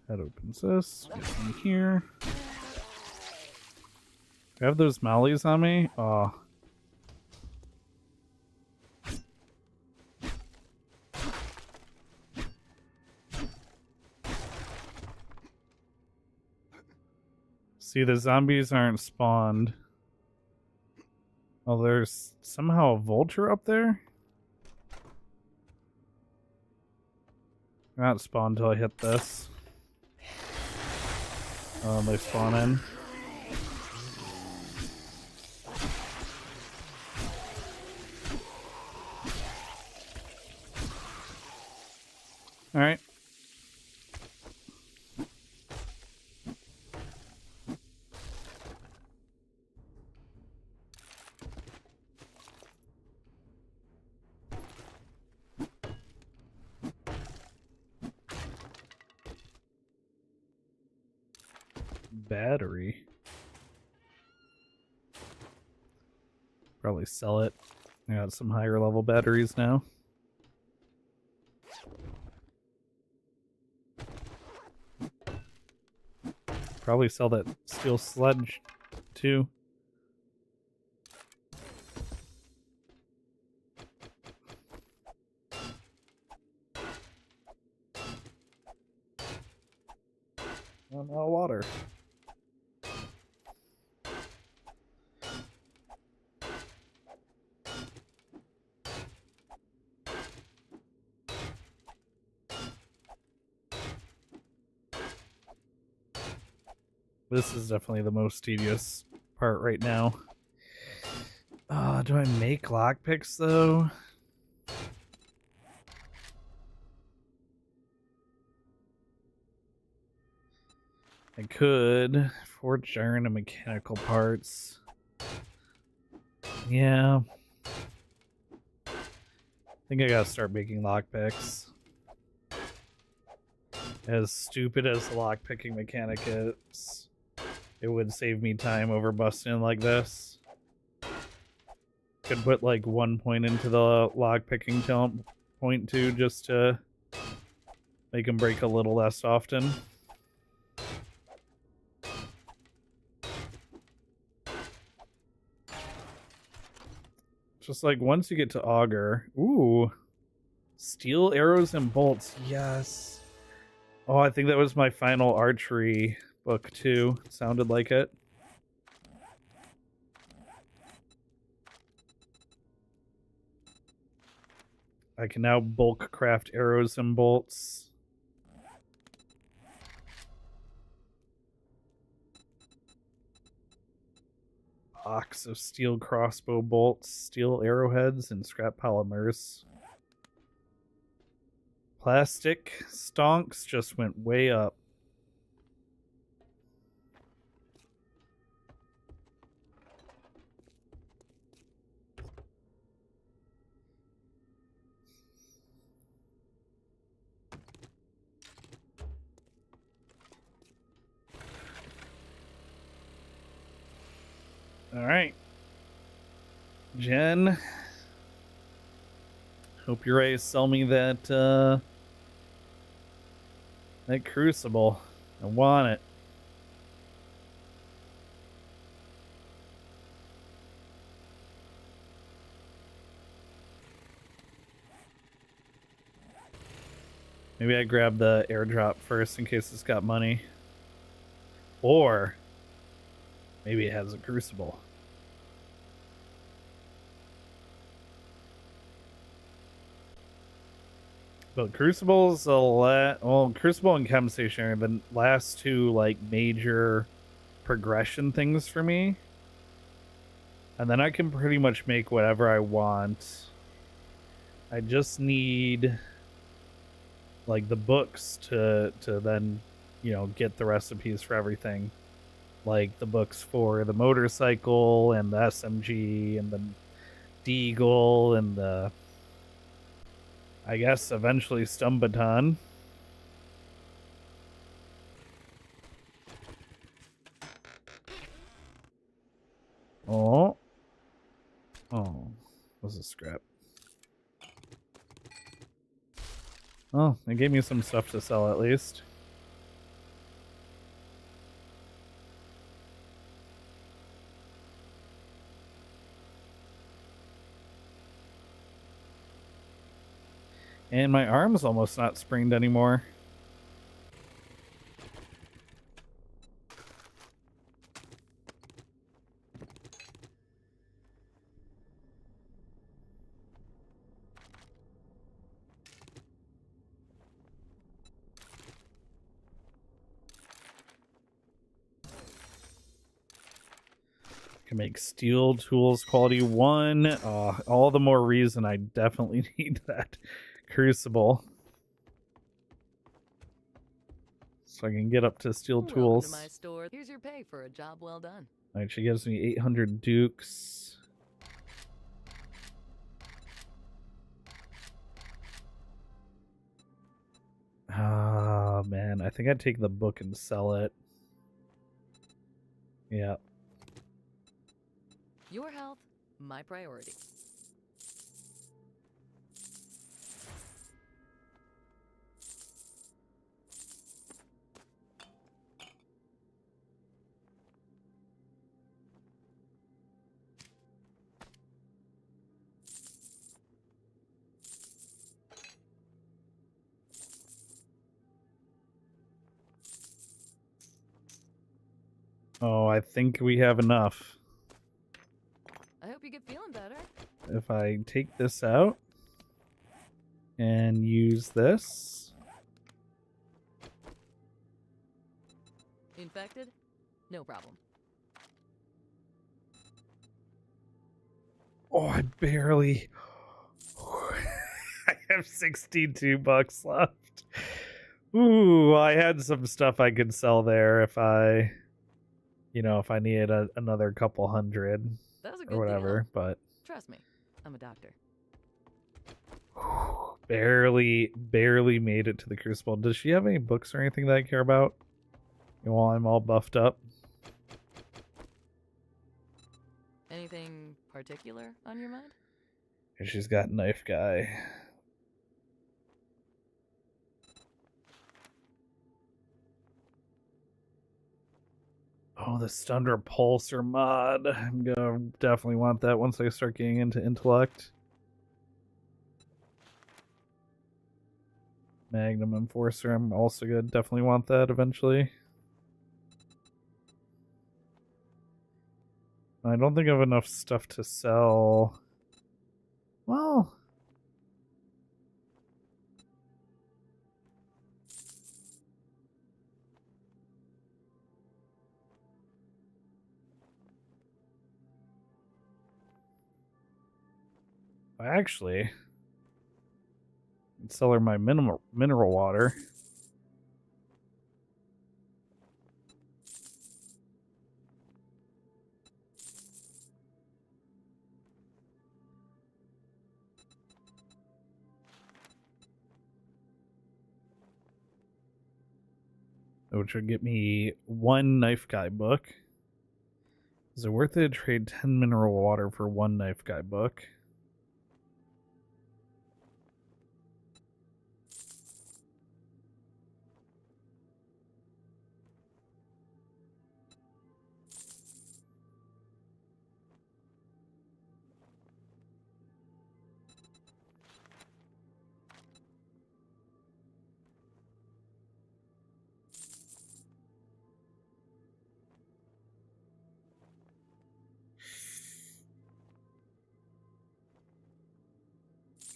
That opens this. Get in here. Do I have those mollies on me? Oh. See, the zombies aren't spawned. Oh, there's somehow a vulture up there? Not spawned until I hit this. They spawn in. Alright. Battery. Probably sell it. I got some higher level batteries now. Probably sell that steel sledge too. Oh, no water. This is definitely the most tedious part right now. Do I make lockpicks though? I could. Forge iron and mechanical parts. Yeah. I think I gotta start making lockpicks. As stupid as the lockpicking mechanic is, it would save me time over busting in like this. Could put like 1 point into the lockpicking talent point too, just to make them break a little less often. Just like once you get to Augur. Ooh. Steel arrows and bolts. Yes. Oh, I think that was my final archery book too. Sounded like it. I can now bulk craft arrows and bolts. Box of steel crossbow bolts, steel arrowheads, and scrap polymers. Plastic stonks just went way up. All right. Jen, hope you're ready to sell me that crucible. I want it. Maybe I grab the airdrop first in case it's got money. Or maybe it has a crucible. But Crucible's Crucible and Chem Station are the last two like major progression things for me. And then I can pretty much make whatever I want. I just need like the books to then, you know, get the recipes for everything. Like the books for the motorcycle and the SMG and the Deagle and the, I guess, eventually Stumbaton. Oh. Oh. What's a scrap? Oh, they gave me some stuff to sell at least. And my arm's almost not springed anymore. Can make steel tools quality 1. All the more reason I definitely need that crucible. So I can get up to steel Welcome tools. to my store. Here's your pay for a job well done. Alright, she gives me 800 dukes. Ah, man. I think I'd take the book and sell it. Yeah. Your health, my priority. Oh, I think we have enough. I hope you get feeling better. If I take this out and use this. Infected? No problem. Oh, I barely. I have 62 bucks left. Ooh, I had some stuff I could sell there if I, you know, if I needed another couple hundred That was a good or whatever, deal. but Trust me, I'm a doctor. barely made it to the Crucible. Does she have any books or anything that I care about? While I'm all buffed up. Anything particular on your mind? And she's got Knife Guy. Oh, the stunned repulsor mod. I'm gonna definitely want that once I start getting into intellect. Magnum Enforcer, I'm also gonna definitely want that eventually. I don't think I have enough stuff to sell. Well, actually, I can sell her my mineral water. Which would get me 1 knife guy book. Is it worth it to trade 10 mineral water for 1 knife guy book?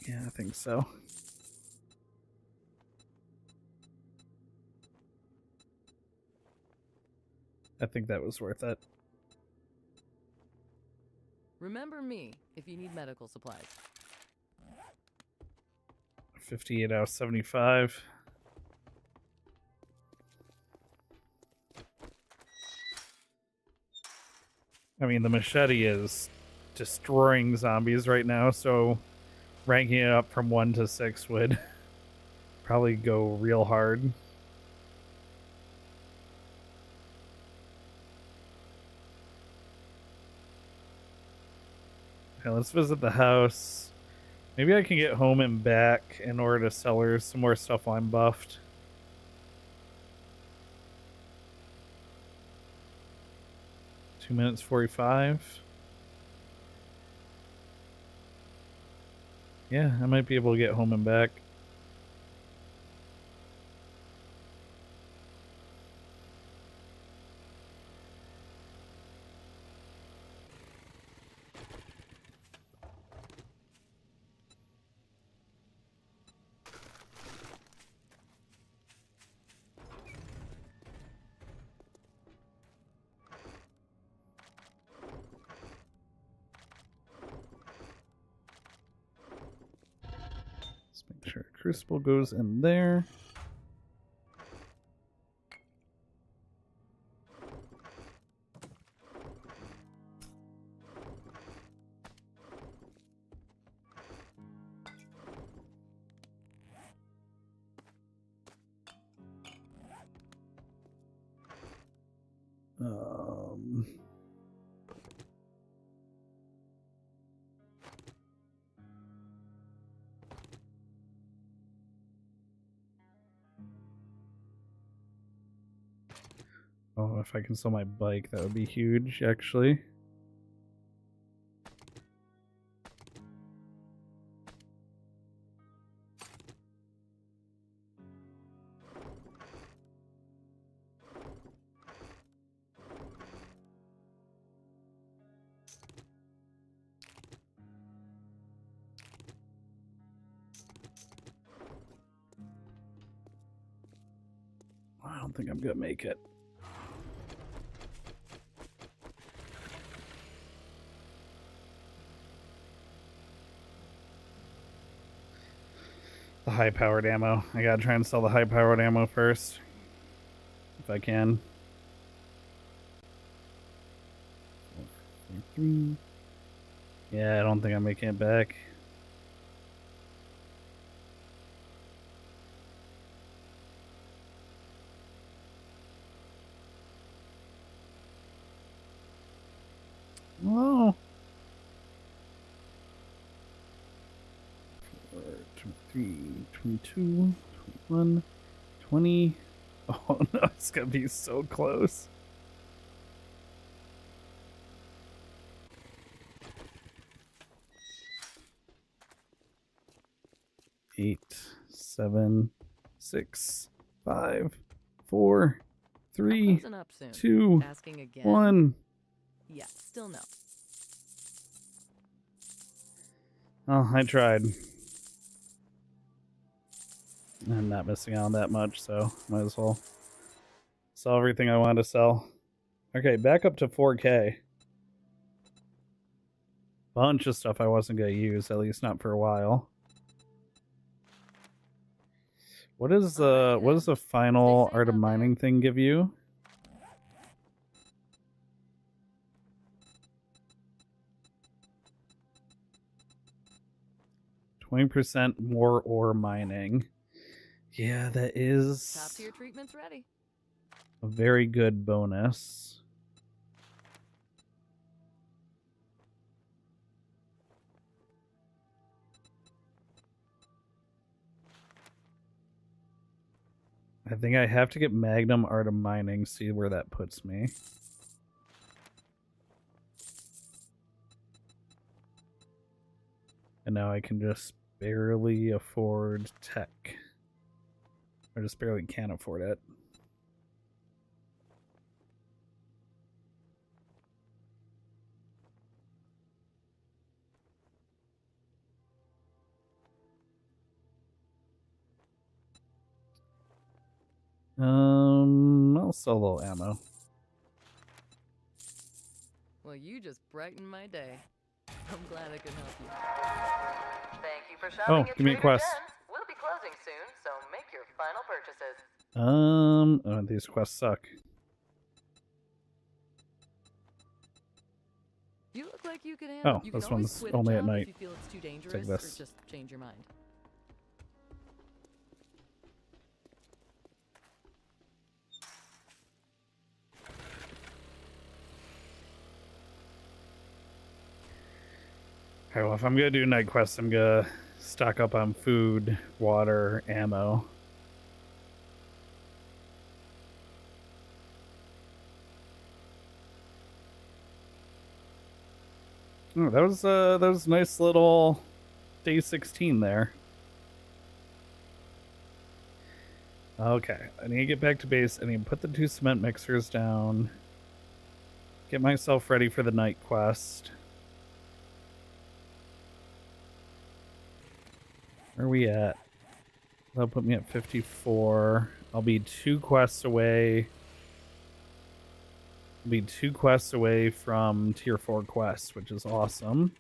Yeah, I think so. I think that was worth it. Remember me if you need medical supplies. 58 out of 75. I mean, the machete is destroying zombies right now, so ranking it up from 1 to 6 would probably go real hard. Okay, let's visit the house. Maybe I can get home and back in order to sell her some more stuff while I'm buffed. Two minutes 45. Yeah, I might be able to get home and back. Let's make sure Crucible goes in there. Um, oh, if I can sell my bike, that would be huge, actually. I don't think I'm gonna make it. The high-powered ammo. I gotta try and sell the high-powered ammo first. If I can. 3. Yeah, I don't think I'm making it back. Oh. 4, 23, 22, 21, 20. Oh no, it's gonna be so close. 8, 7, 6, 5, 4, I'm 3, closing up soon. 2, Asking again? 1. Yeah, still no. Oh, I tried. I'm not missing out on that much, so might as well sell everything I wanted to sell. Okay, back up to 4K. Bunch of stuff I wasn't going to use, at least not for a while. What is the final safe Art of out there. Mining thing give you? %, more ore mining. Yeah, that Top is tier treatment's ready. a very good bonus. I think I have to get Magnum Art of Mining, see where that puts me. And now I can just barely afford tech. I just barely can't afford it. I'll sell a little ammo. Well, you just brightened my day. I'm glad I could help you. Thank you for shopping at Give me a Trader quest. Joe's. We'll be closing soon, so make your final purchases. Oh, these quests suck. You look like you could handle. Oh, You can this always one's quit a only at job night. if you feel it's too dangerous, like or this. just change your mind. Alright, well, if I'm gonna do night quests, I'm gonna stock up on food, water, ammo. Oh, that was a nice little day 16 there. Okay, I need to get back to base. I need to put the 2 cement mixers down. Get myself ready for the night quest. Where are we at? That'll put me at 54. I'll be 2 quests away. I'll be 2 quests away from tier 4 quests, which is awesome.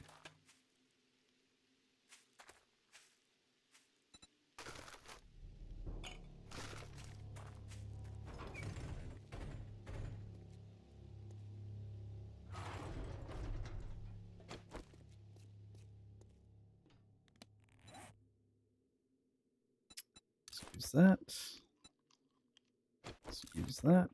Use that. Let's use that.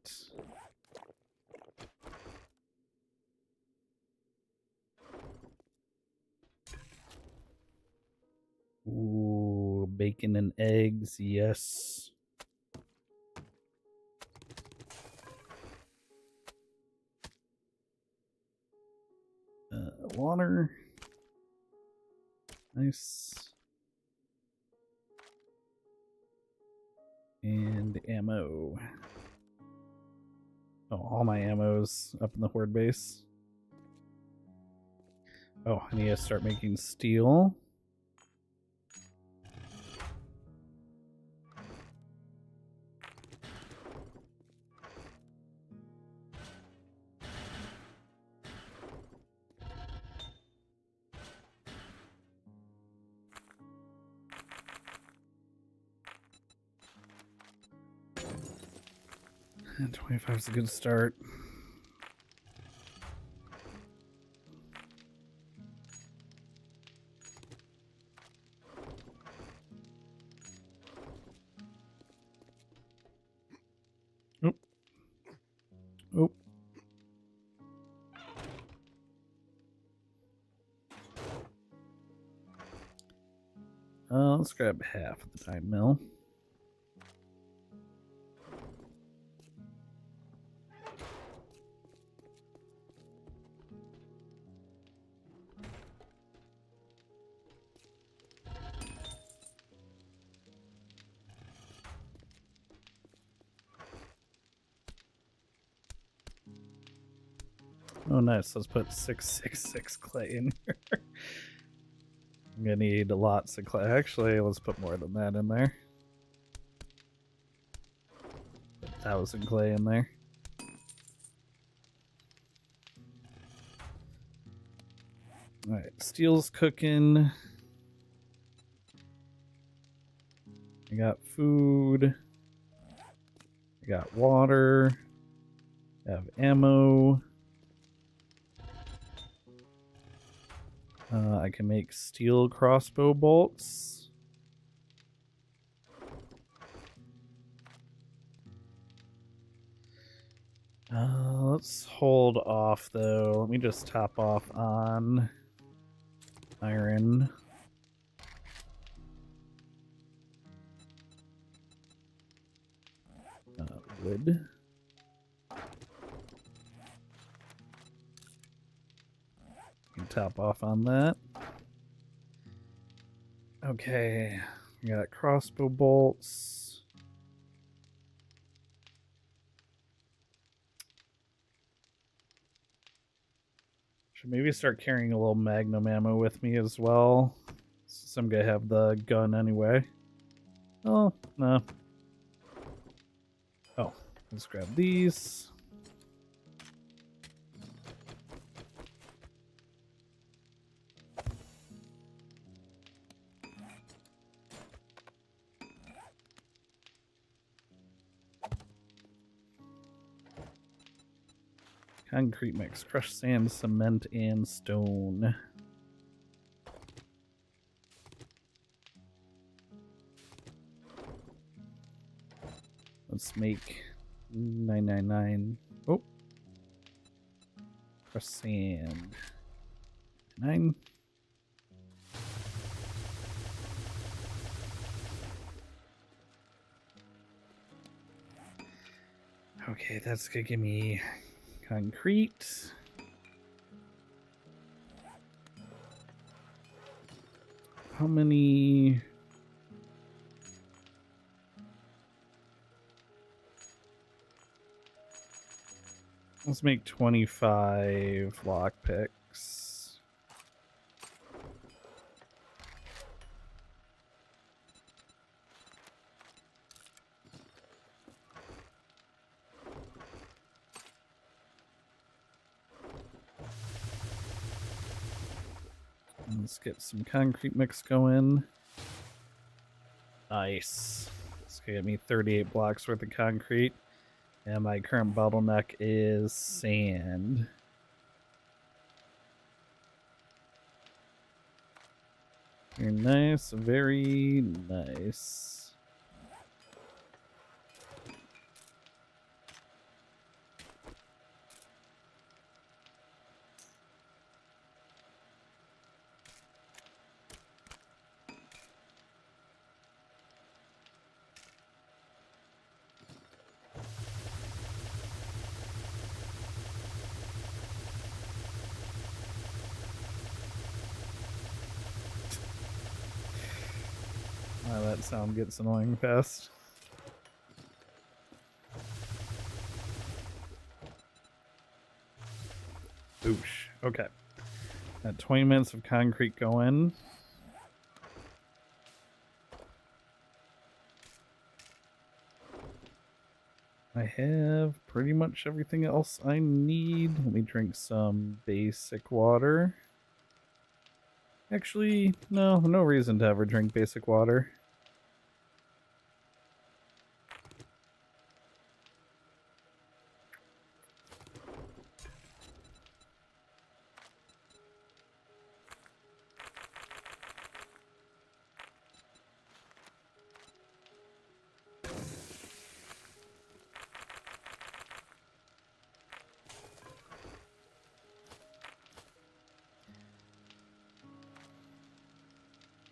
Ooh, bacon and eggs, yes. Water. Nice. And ammo. Oh, all my ammo's up in the horde base. Oh, I need to start making steel. And 25 is a good start. Oop. Oop. Let's grab half of the time mill. Oh, nice. Let's put 666 clay in here. I'm gonna need lots of clay. Actually, let's put more than that in there. 1,000 clay in there. Alright, steel's cooking. I got food. I got water. I have ammo. I can make steel crossbow bolts. Let's hold off though. Let me just top off on iron. Wood. Can top off on that. Okay, we got crossbow bolts. Should maybe start carrying a little magnum ammo with me as well. Some guy have the gun anyway. Oh, no. Oh, let's grab these. Concrete mix, crushed sand, cement, and stone. Let's make 999. Oh, crushed sand. 9. Okay, that's gonna give me concrete. How many? Let's make 25 lockpicks. Let's get some concrete mix going. Nice. It's gonna get me 38 blocks worth of concrete. And my current bottleneck is sand. Very nice, very nice. Wow, that sound gets annoying fast. Oosh. Okay. Got 20 minutes of concrete going. I have pretty much everything else I need. Let me drink some basic water. Actually, no reason to ever drink basic water.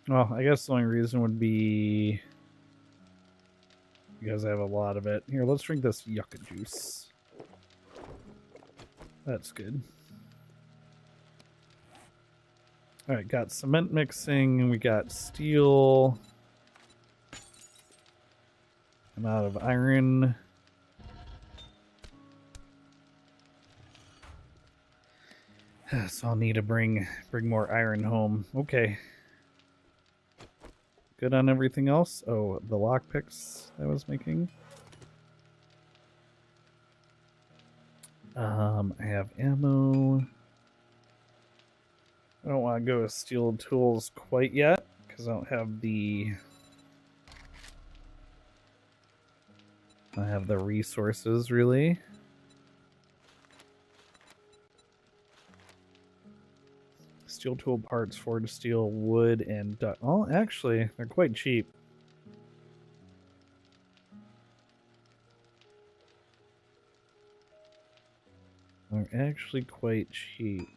Well, I guess the only reason would be because I have a lot of it. Here, let's drink this yucca juice. That's good. Alright, got cement mixing, we got steel. I'm out of iron. So I'll need to bring more iron home. Okay. Good on everything else. Oh, the lockpicks I was making. I have ammo. I don't want to go with steel tools quite yet because I don't have the resources really. Steel tool parts, forged steel, wood, and oh, actually, they're quite cheap. They're actually quite cheap.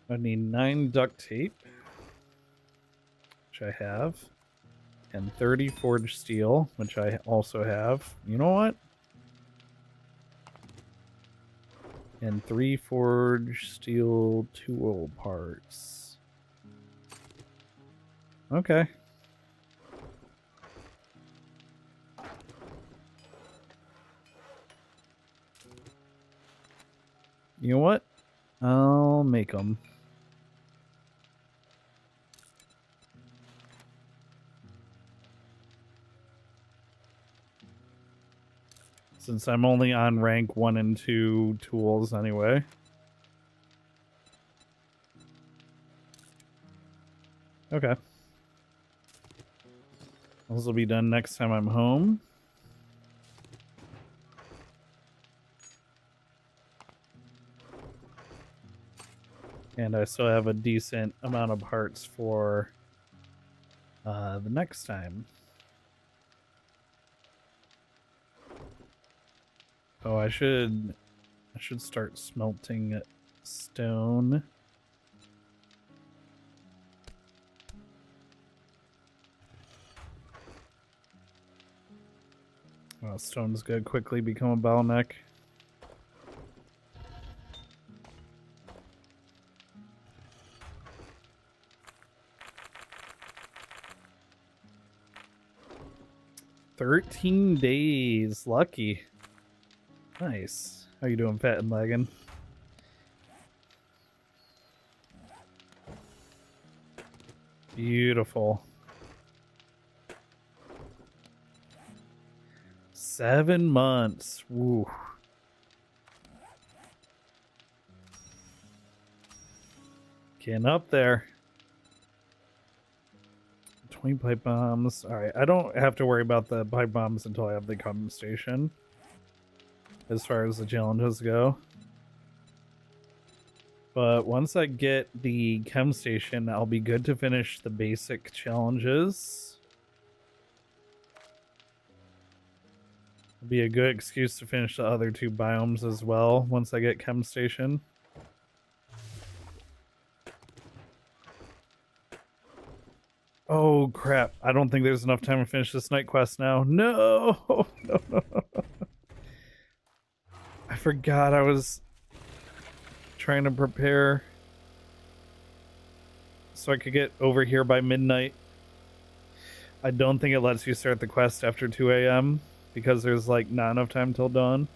I need 9 duct tape, which I have, and 30 forged steel, which I also have. You know what? And 3 forged steel tool parts. Okay. You know what? I'll make them. Since I'm only on rank 1 and 2 tools anyway. Okay. Those will be done next time I'm home. And I still have a decent amount of parts for the next time. Oh, I should start smelting stone. Oh, stone's gonna quickly become a bottleneck. "13 days. Lucky. Nice. How you doing, Fat and Laggin'? Beautiful. 7 months. Woo. Getting up there. 20 pipe bombs. Alright, I don't have to worry about the pipe bombs until I have the chem station. As far as the challenges go. But once I get the chem station, I'll be good to finish the basic challenges. It'll be a good excuse to finish the other 2 biomes as well once I get chem station. Oh crap, I don't think there's enough time to finish this night quest now. No! No. I forgot I was trying to prepare so I could get over here by midnight. I don't think it lets you start the quest after 2 a.m. because there's like not enough time till dawn.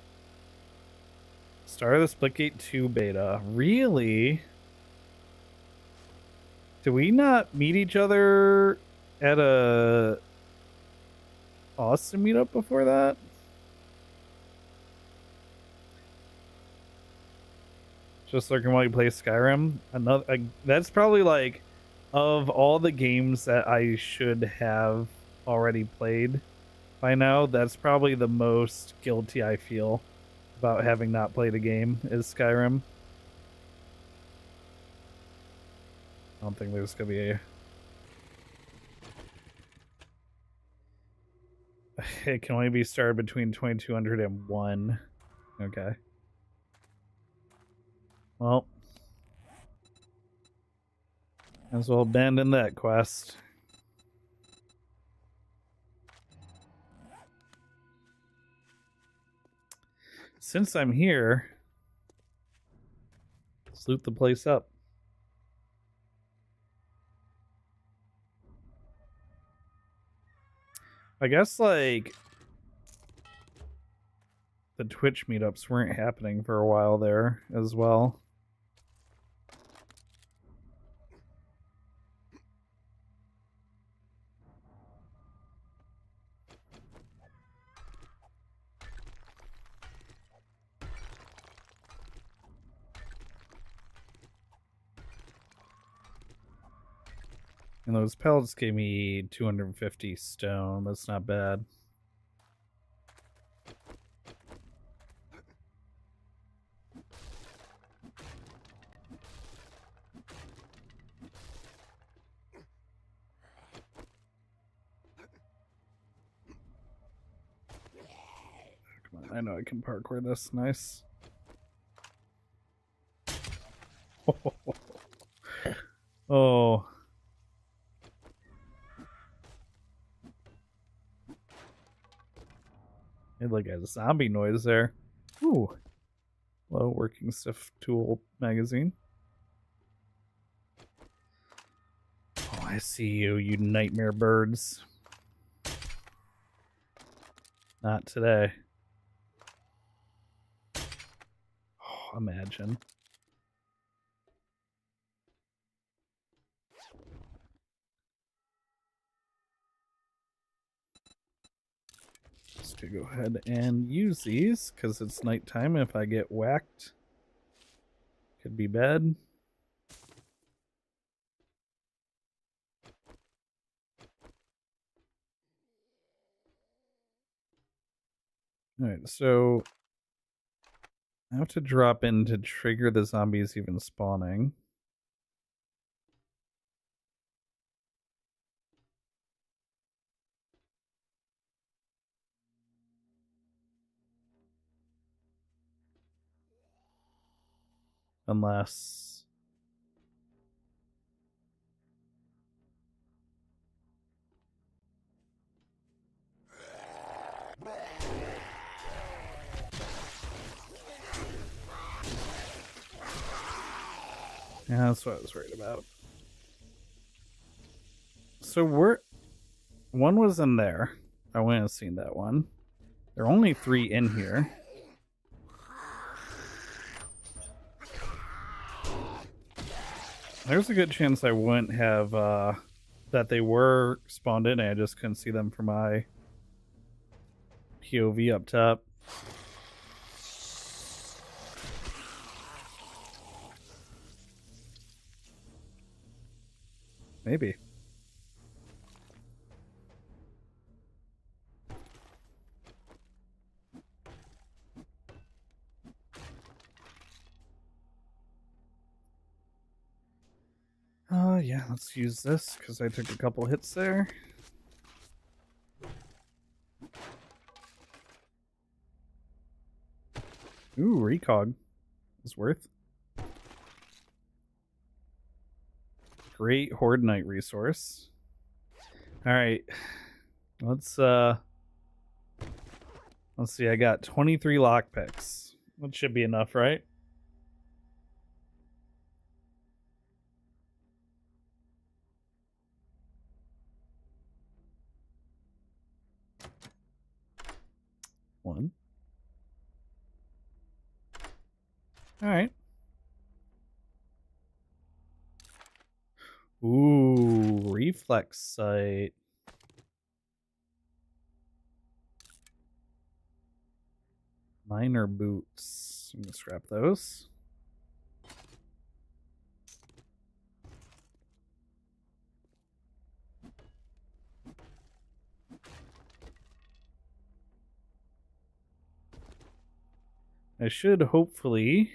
Start of the Splitgate 2 beta. Really? Do we not meet each other at a Austin meetup before that? Just lurking while you play Skyrim. That's probably like, of all the games that I should have already played by now, that's probably the most guilty I feel about having not played a game is Skyrim. I don't think there's gonna be a... It can only be started between 2200 and 1. Okay. Well, as well abandon that quest. Since I'm here, let's loot the place up. I guess like the Twitch meetups weren't happening for a while there as well. And those pellets gave me 250 stone. That's not bad. Come on, I know I can parkour this. Nice. Oh. Made like a zombie noise there. Ooh. Hello, Working Stiff Tool magazine. Oh, I see you, you nightmare birds. Not today. Oh, imagine. Just to go ahead and use these because it's nighttime. If I get whacked, could be bad. Alright, so I have to drop in to trigger the zombies even spawning. Unless... Yeah, that's what I was worried about. So one was in there. I wouldn't have seen that one. There are only 3 in here. There's a good chance I wouldn't have that they were spawned in. I just couldn't see them from my POV up top. Maybe. Yeah, let's use this because I took a couple hits there. Ooh, recog is worth. Great Horde Knight resource. Alright. Let's see, I got 23 lockpicks. That should be enough, right? One. Alright. Ooh, reflex sight. Miner boots. I'm gonna scrap those. I should hopefully,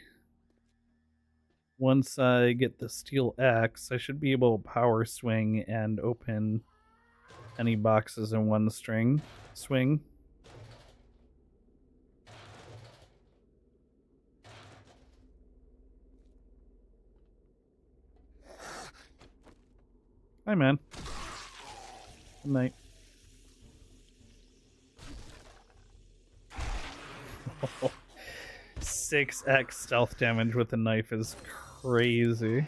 once I get the steel axe, I should be able to power swing and open any boxes in one swing. Hi, man. Good night. 6x stealth damage with a knife is crazy.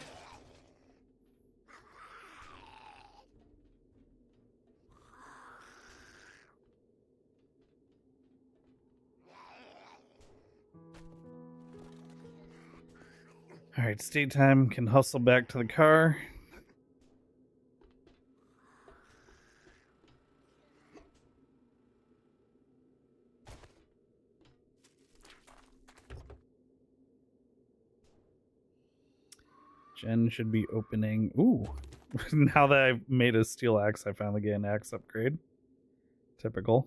Alright, it's daytime. Can hustle back to the car. Jen should be opening. Ooh. Now that I've made a steel axe, I finally get an axe upgrade. Typical.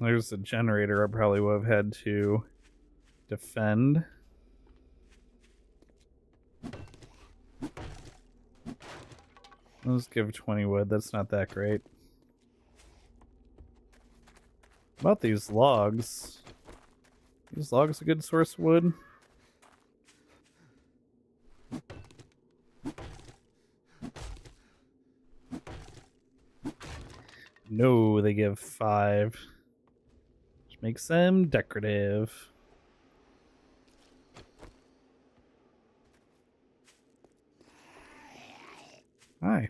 There's a generator I probably would have had to defend. Let's give 20 wood. That's not that great. About these logs. These logs a good source of wood? No, they give 5. Which makes them decorative. Hi.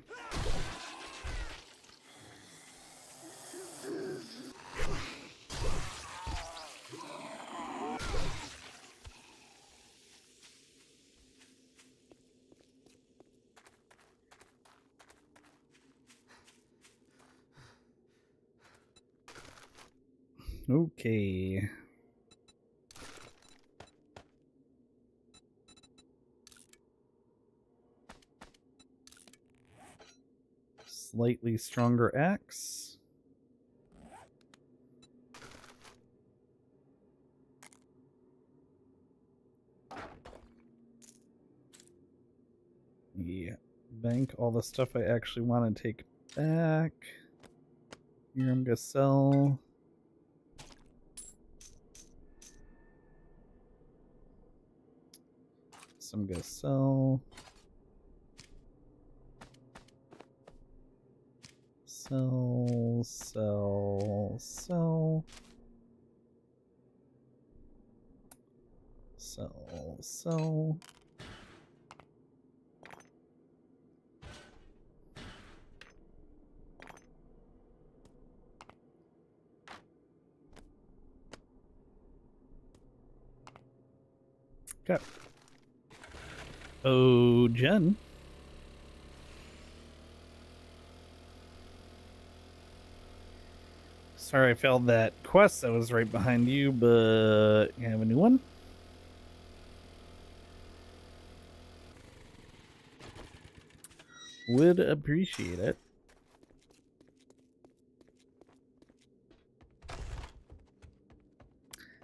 Okay. Slightly stronger axe. Yeah. Bank all the stuff I actually want to take back. Here I'm gonna sell. So I'm gonna sell. Sell, sell, sell. Sell, sell. Okay. Oh, Jen. Sorry I failed that quest that was right behind you, but you have a new one? Would appreciate it.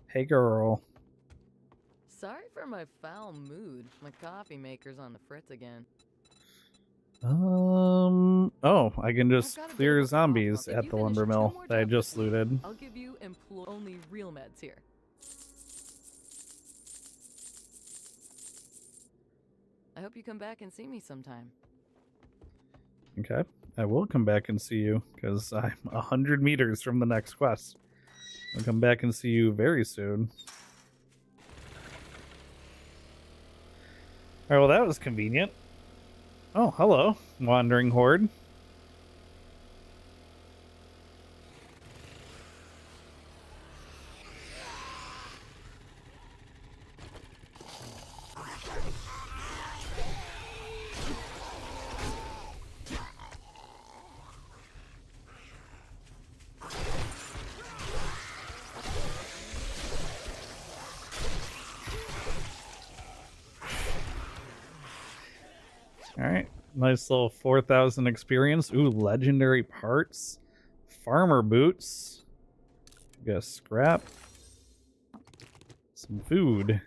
Hey girl. Sorry for my foul mood. My coffee maker's on the fritz again. Oh, I can just I've got a bit clear of a zombies problem. If at you the finish lumber 2 mill more that I jobs just this week, looted. I'll give you only real meds here. I hope you come back and see me sometime. Okay, I will come back and see you because I'm 100 meters from the next quest. I'll come back and see you very soon. Alright, well that was convenient. Oh, hello, wandering horde. Alright, nice little 4,000 experience. Ooh, legendary parts. Farmer boots. We got scrap. Some food.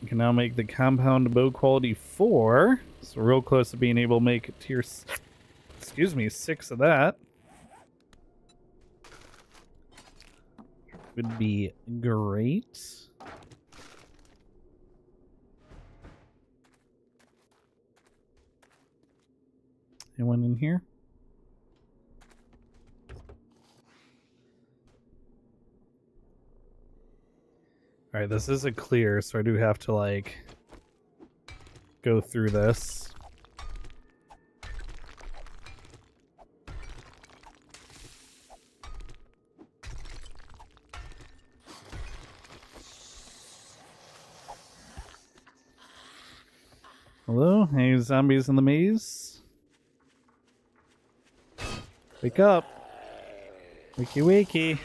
You can now make the compound bow quality 4. So real close to being able to make tier 6 of that. Would be great. Anyone in here? Alright, this is a clear, so I do have to, like, go through this. Hello? Any zombies in the maze? Wake up! Wakey wakey!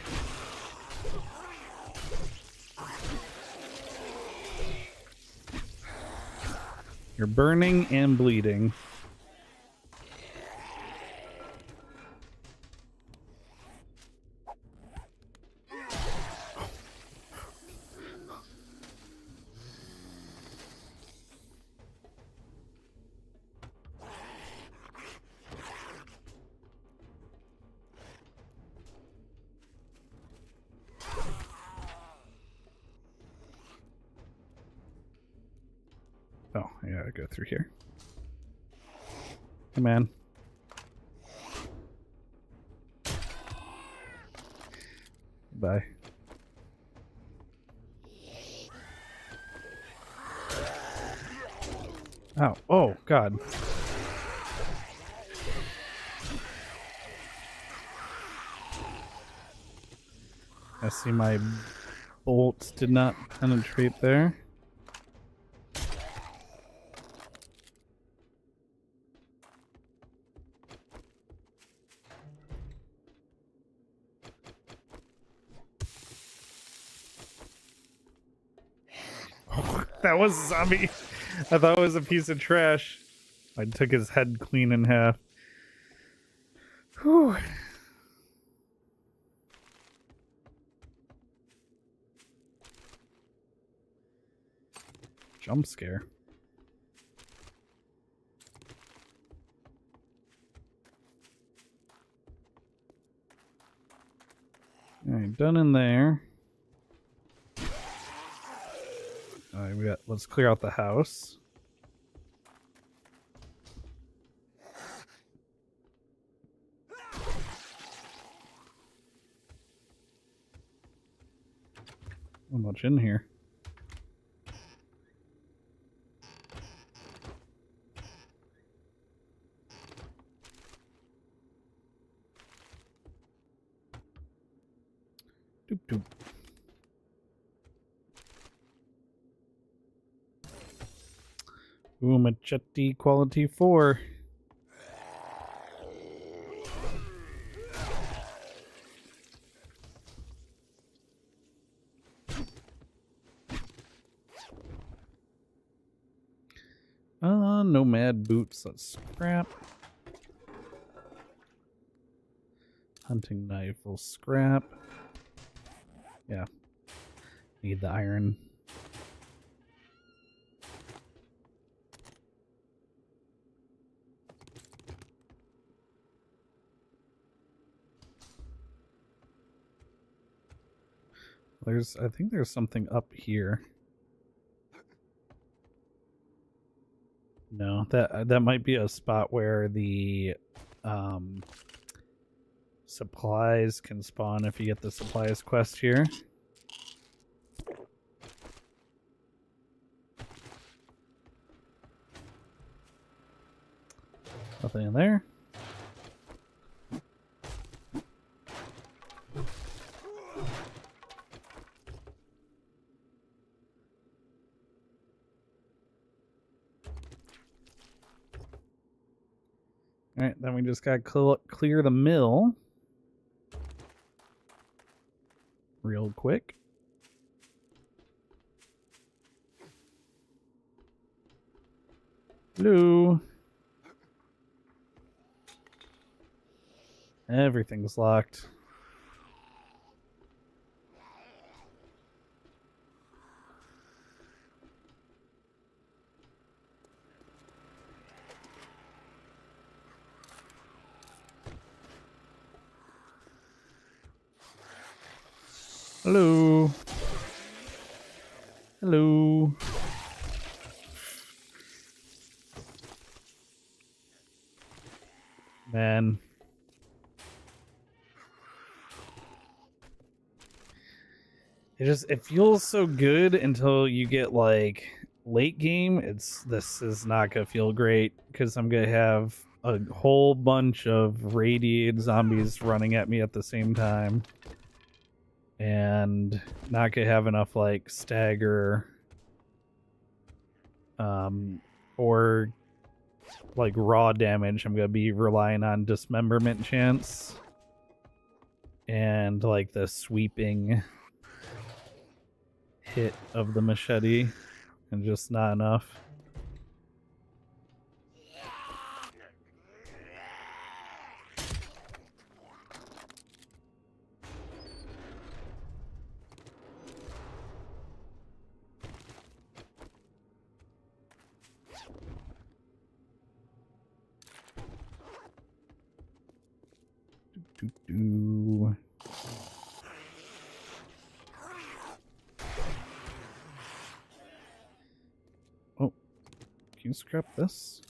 You're burning and bleeding. Oh, I gotta go through here. Come on. Bye. Oh, oh, God. I see my bolts did not penetrate there. That was a zombie. I thought it was a piece of trash. I took his head clean in half. Whew. Jump scare. Alright, done in there. Alright, let's clear out the house. Not much in here. Doop doop. Ooh, machete quality 4. Nomad boots, let's scrap. Hunting knife will scrap. Yeah. Need the iron. I think there's something up here. No, that might be a spot where the supplies can spawn if you get the supplies quest here. Nothing in there. Alright, then we just gotta clear the mill. Real quick. Hello. Everything's locked. Hello. Hello. Man. it feels so good until you get like late game. This is not gonna feel great because I'm gonna have a whole bunch of radiated zombies running at me at the same time, and not gonna have enough like stagger, or like raw damage. I'm gonna be relying on dismemberment chance and like the sweeping hit of the machete, and just not enough. Do. Oh, can you scrap this?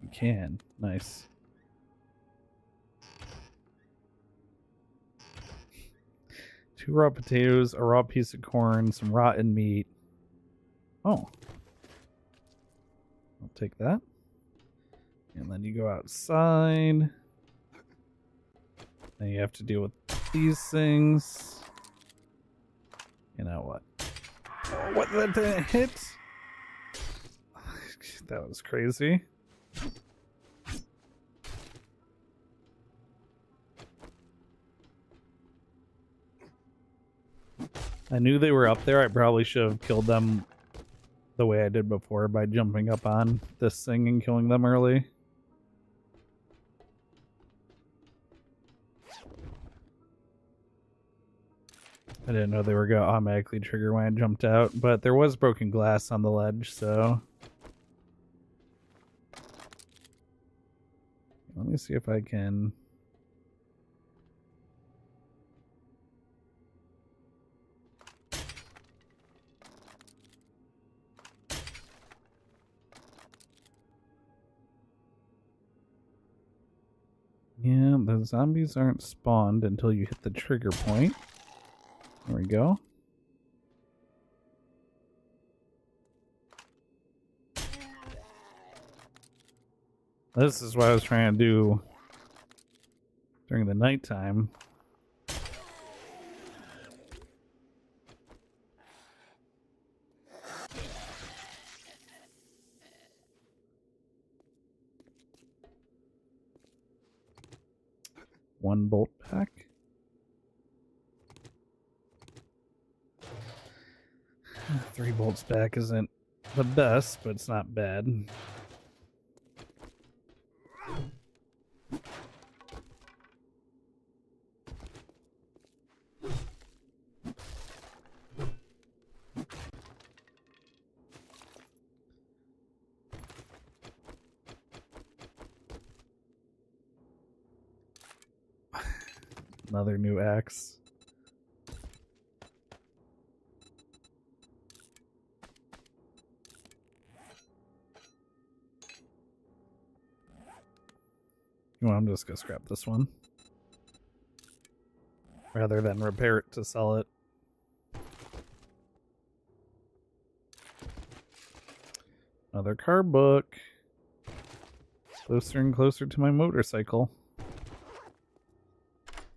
You can. Nice. Two raw potatoes, a raw piece of corn, some rotten meat. Oh. I'll take that. And then you go outside. Then you have to deal with these things. You know what? Oh, what? That didn't hit? That was crazy. I knew they were up there. I probably should have killed them the way I did before by jumping up on this thing and killing them early. I didn't know they were going to automatically trigger when I jumped out, but there was broken glass on the ledge, so... Let me see if I can... Yeah, the zombies aren't spawned until you hit the trigger point. There we go. This is what I was trying to do during the nighttime. One bolt back. Three bolts back isn't the best, but it's not bad. Another new axe. Well, I'm just gonna scrap this one rather than repair it to sell it. Another car book. Closer and closer to my motorcycle.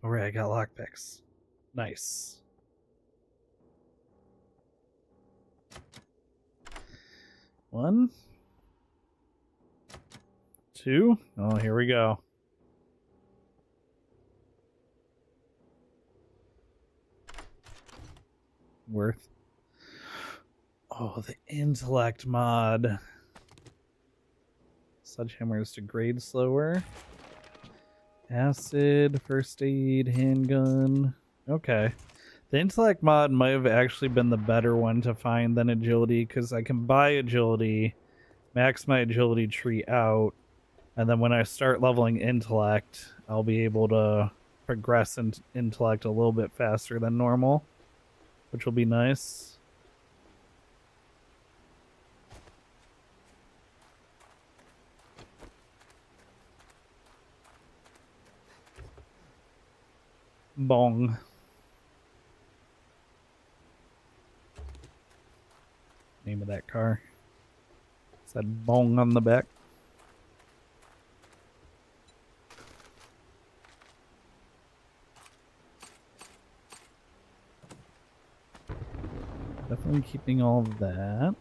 Alright, I got lockpicks. Nice. One. Two. Oh, here we go. Worth. Oh, the intellect mod. Sledgehammers degrade slower. Acid, first aid, handgun. Okay. The intellect mod might have actually been the better one to find than agility, because I can buy agility, max my agility tree out, and then when I start leveling intellect, I'll be able to progress in intellect a little bit faster than normal, which will be nice. Bong. Name of that car. Said bong on the back. Definitely keeping all of that.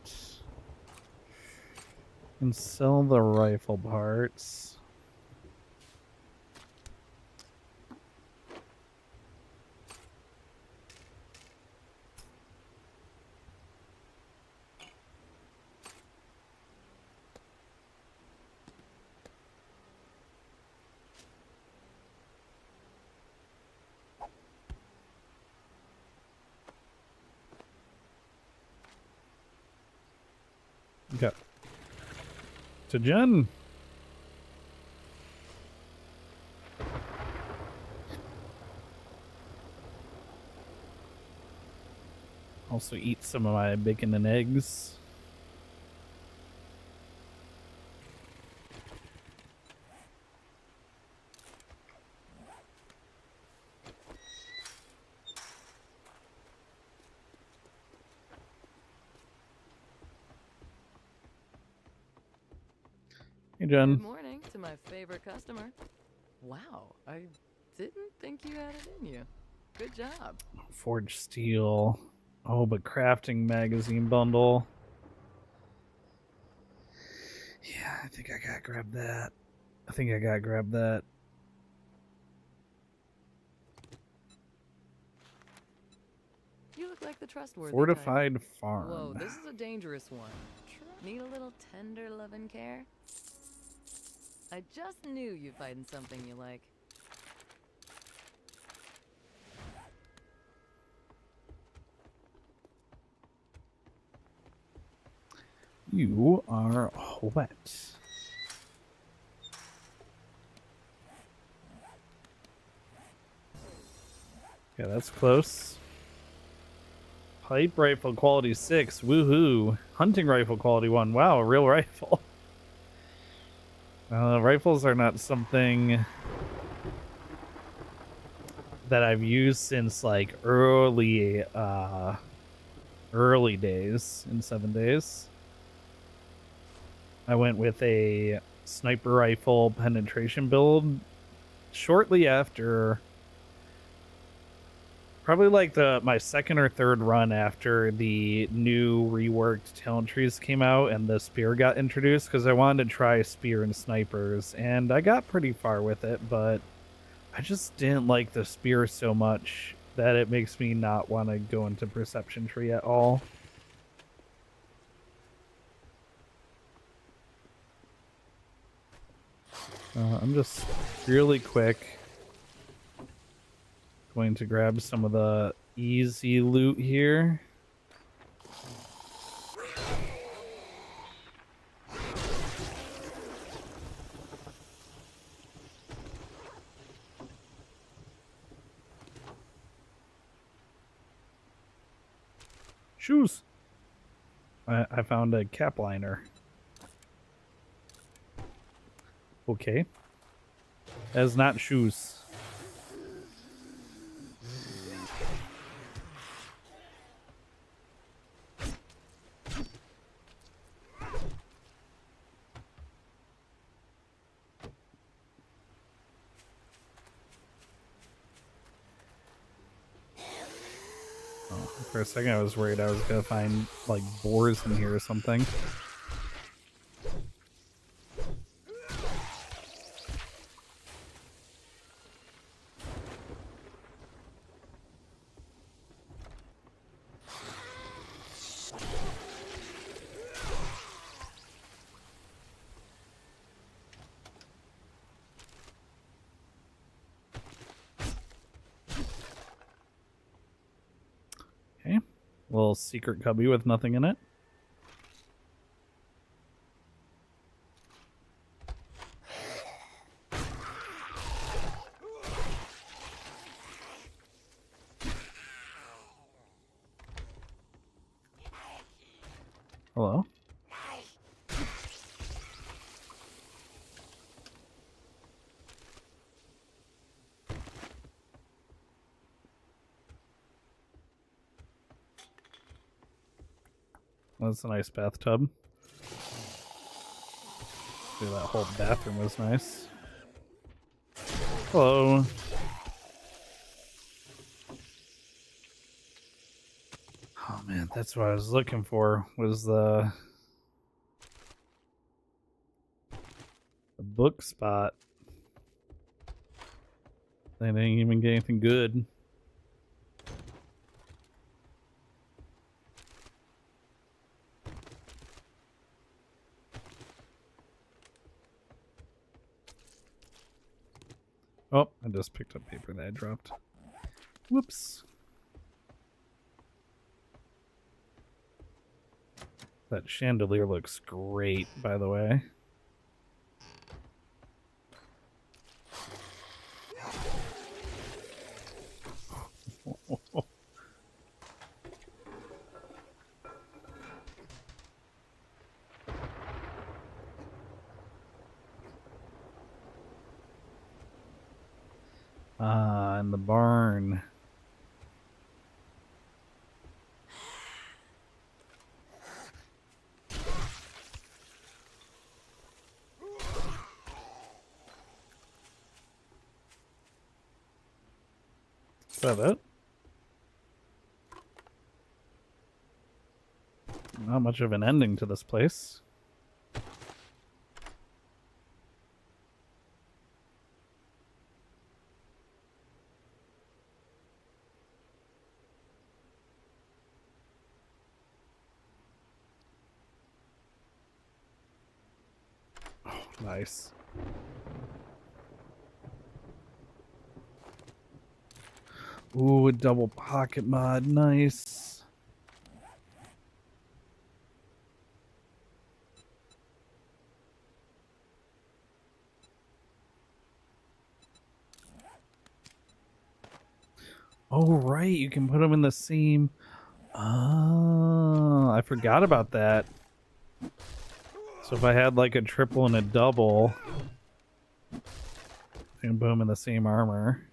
And sell the rifle parts. Okay. To Jen. Also eat some of my bacon and eggs. Hey, Jen. Good morning to my favorite customer. Wow, I didn't think you had it in you. Good job. Forged steel. Oh, but crafting magazine bundle. Yeah, I think I gotta grab that. You look like the trustworthy type. Fortified farm. Whoa, this is a dangerous one. Need a little tender loving care? I just knew you'd find something you like. You are wet. Yeah, that's close. Pipe rifle quality 6. Woohoo. Hunting rifle quality 1. Wow, a real rifle. Rifles are not something that I've used since like early days in 7 days. I went with a sniper rifle penetration build shortly after, probably like my second or third run after the new reworked talent trees came out and the spear got introduced, because I wanted to try spear and snipers, and I got pretty far with it, but I just didn't like the spear so much that it makes me not want to go into perception tree at all. I'm just really quick going to grab some of the easy loot here. Shoes. I found a cap liner. Okay. That's not shoes. Oh, for a second I was worried I was gonna find like boars in here or something. Okay. Little secret cubby with nothing in it. Hello? That's a nice bathtub. See, that whole bathroom was nice. Hello. Oh man, that's what I was looking for, was the book spot. They didn't even get anything good. Oh, I just picked up paper that I dropped. Whoops. That chandelier looks great, by the way. Ah, in the barn. Is that it? Not much of an ending to this place. Oh, nice. Ooh, a double pocket mod. Nice. Oh, right. You can put them in the same. Oh, I forgot about that. So if I had like a triple and a double, I can put them in the same armor.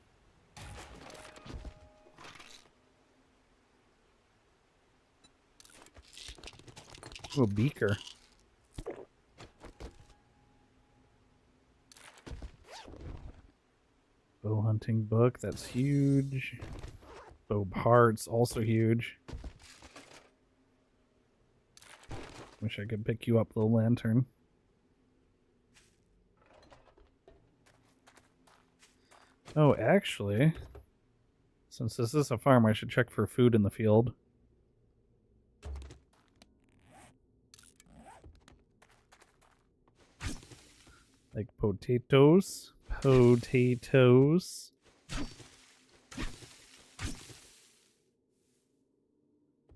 Ooh, a beaker. Bow hunting book, that's huge. Bow parts, also huge. Wish I could pick you up, the lantern. Oh, actually, since this is a farm, I should check for food in the field. Like potatoes. Potatoes.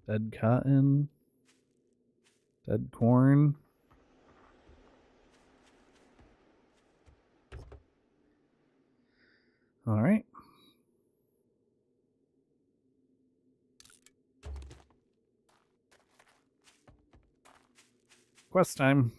Dead cotton. Dead corn. All right. Quest time.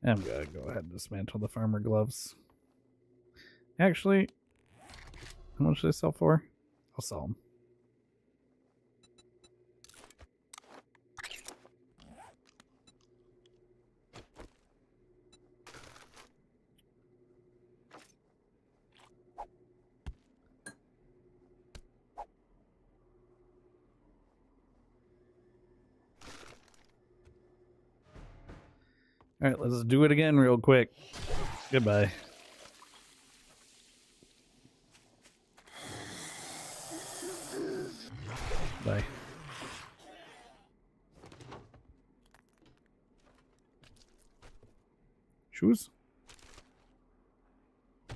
I'm gonna go ahead and dismantle the farmer gloves. Actually, how much do they sell for? I'll sell them. All right, let's do it again real quick. Goodbye. Bye. Shoes?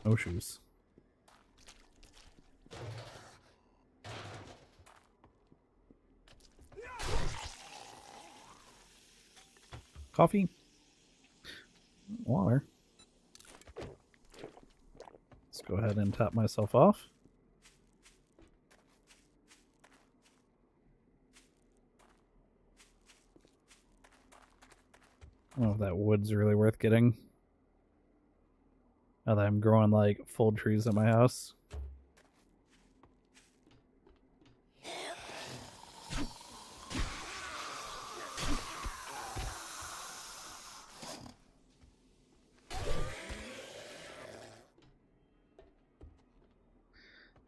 No shoes. Coffee? Water. Let's go ahead and top myself off. don't know if that wood's really worth getting. Now that I'm growing like full trees at my house.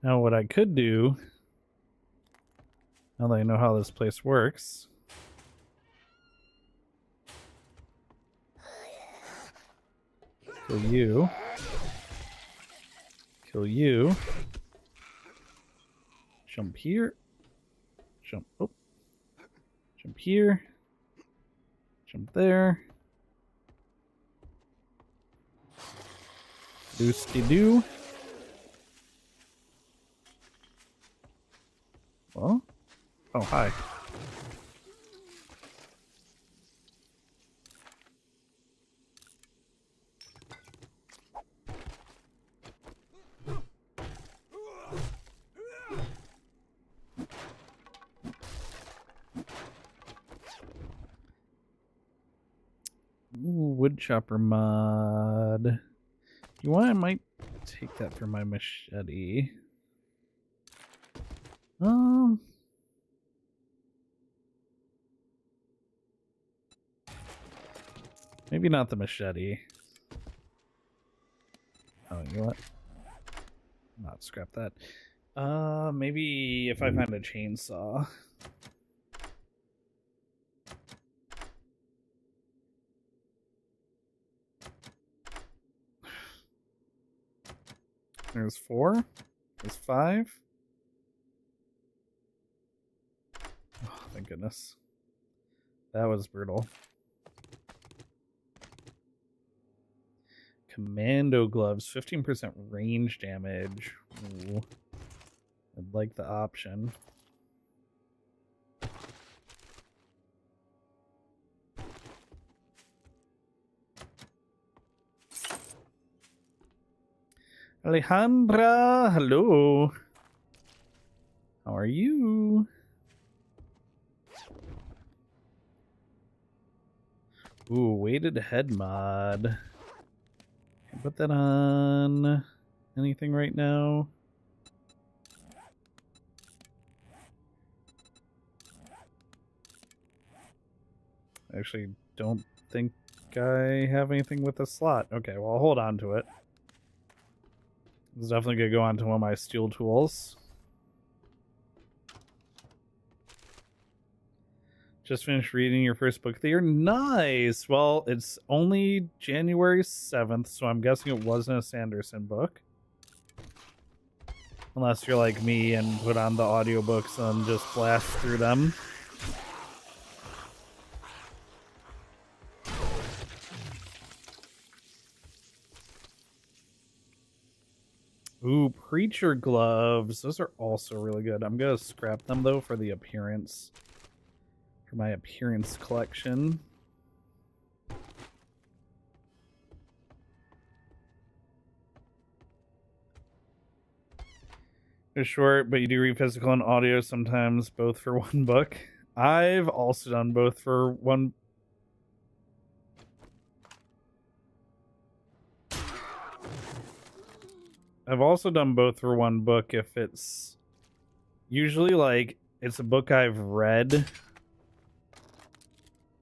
Now what I could do, now that I know how this place works, kill you, kill you, jump here, jump, oh, jump here, jump there, doo-ski-doo. Well, oh, hi. Ooh, woodchopper mod. You want? I might take that for my machete. Maybe not the machete. Oh, you know what? Not scrap that. Maybe if I find a chainsaw. There's 4. There's 5. Oh, thank goodness. That was brutal. Commando gloves, 15% range damage. Ooh. I'd like the option. Alejandra, hello. How are you? Ooh, weighted head mod. Can I put that on anything right now? I actually don't think I have anything with a slot. Okay, well, I'll hold on to it. It's definitely going to go onto one of my steel tools. Just finished reading your first book of the year. Nice! Well, it's only January 7th, so I'm guessing it wasn't a Sanderson book. Unless you're like me and put on the audiobooks and just blast through them. Ooh, Preacher gloves. Those are also really good. I'm going to scrap them, though, for the appearance. For my appearance collection. They're short, but you do read physical and audio sometimes, both for one book. I've also done both for one. I've also done both for one book if it's usually like it's a book I've read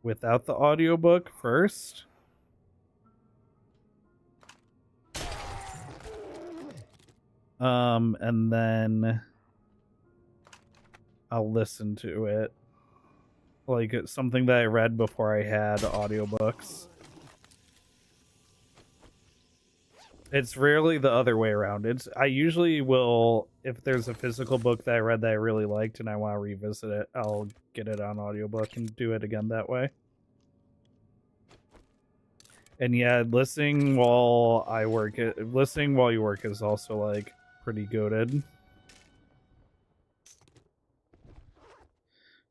without the audiobook first. And then I'll listen to it. Like it's something that I read before I had audiobooks. It's rarely the other way around. I usually will, if there's a physical book that I read that I really liked and I want to revisit it, I'll get it on audiobook and do it again that way. And yeah, listening while you work is also like pretty goated.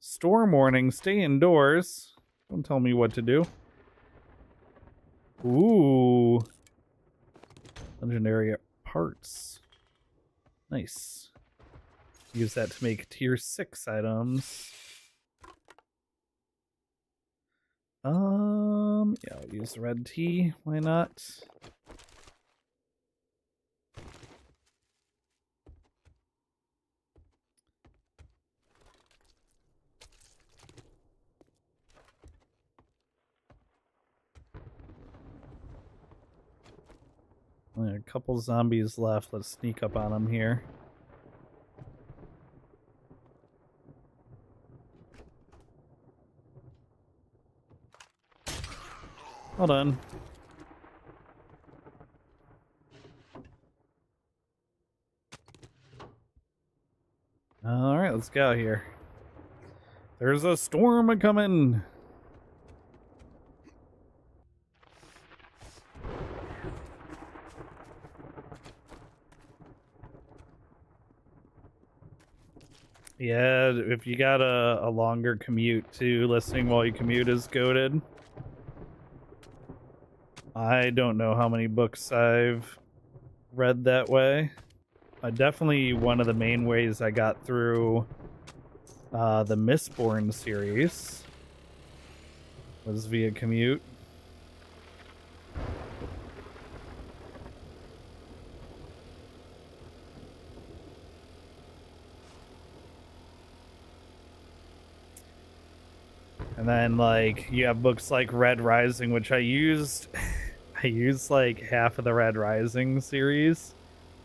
Storm warning, stay indoors. Don't tell me what to do. Ooh. Legendary parts. Nice. Use that to make tier 6 items. Yeah, I'll use the red tea. Why not? Only a couple zombies left. Let's sneak up on them here. Hold on. All right, let's go here. There's a storm coming. Yeah, if you got a longer commute too, listening while you commute is goated. I don't know how many books I've read that way. Definitely one of the main ways I got through the Mistborn series was via commute. And then like you have books like Red Rising, which I used like half of the Red Rising series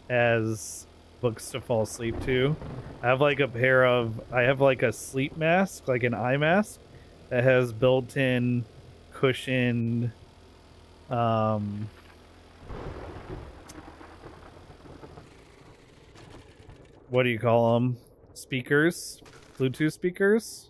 as books to fall asleep to. I have like a sleep mask, like an eye mask that has built-in cushioned what do you call them? Speakers, Bluetooth speakers.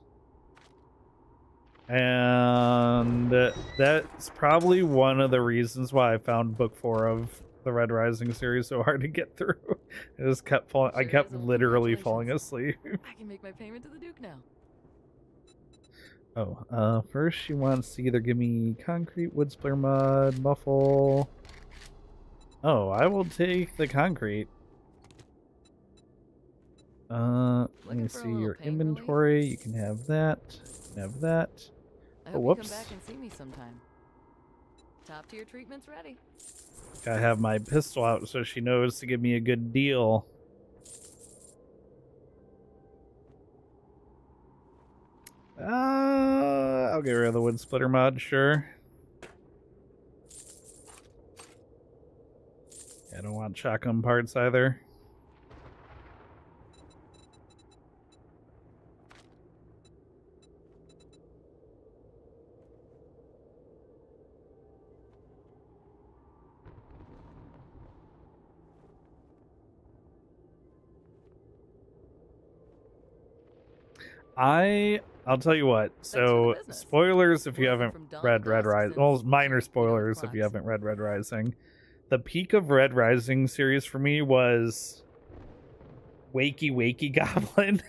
And that's probably one of the reasons why I found book 4 of the Red Rising series so hard to get through. I just kept falling. I kept literally falling asleep. I can make my payment to the Duke now. Oh, first she wants to either give me concrete, wood splitter mud, muffle. Oh, I will take the concrete. Let me see your inventory. You can have that. You can have that. I hope whoops. you come back and see me sometime. Top tier treatment's ready. Gotta have my pistol out so she knows to give me a good deal. I'll get rid of the wood splitter mod, sure. I don't want shotgun parts either. I'll tell you what. So, spoilers if you haven't read Red Rising. Well, minor spoilers if you haven't read Red Rising. The peak of Red Rising series for me was Wakey Wakey Goblin.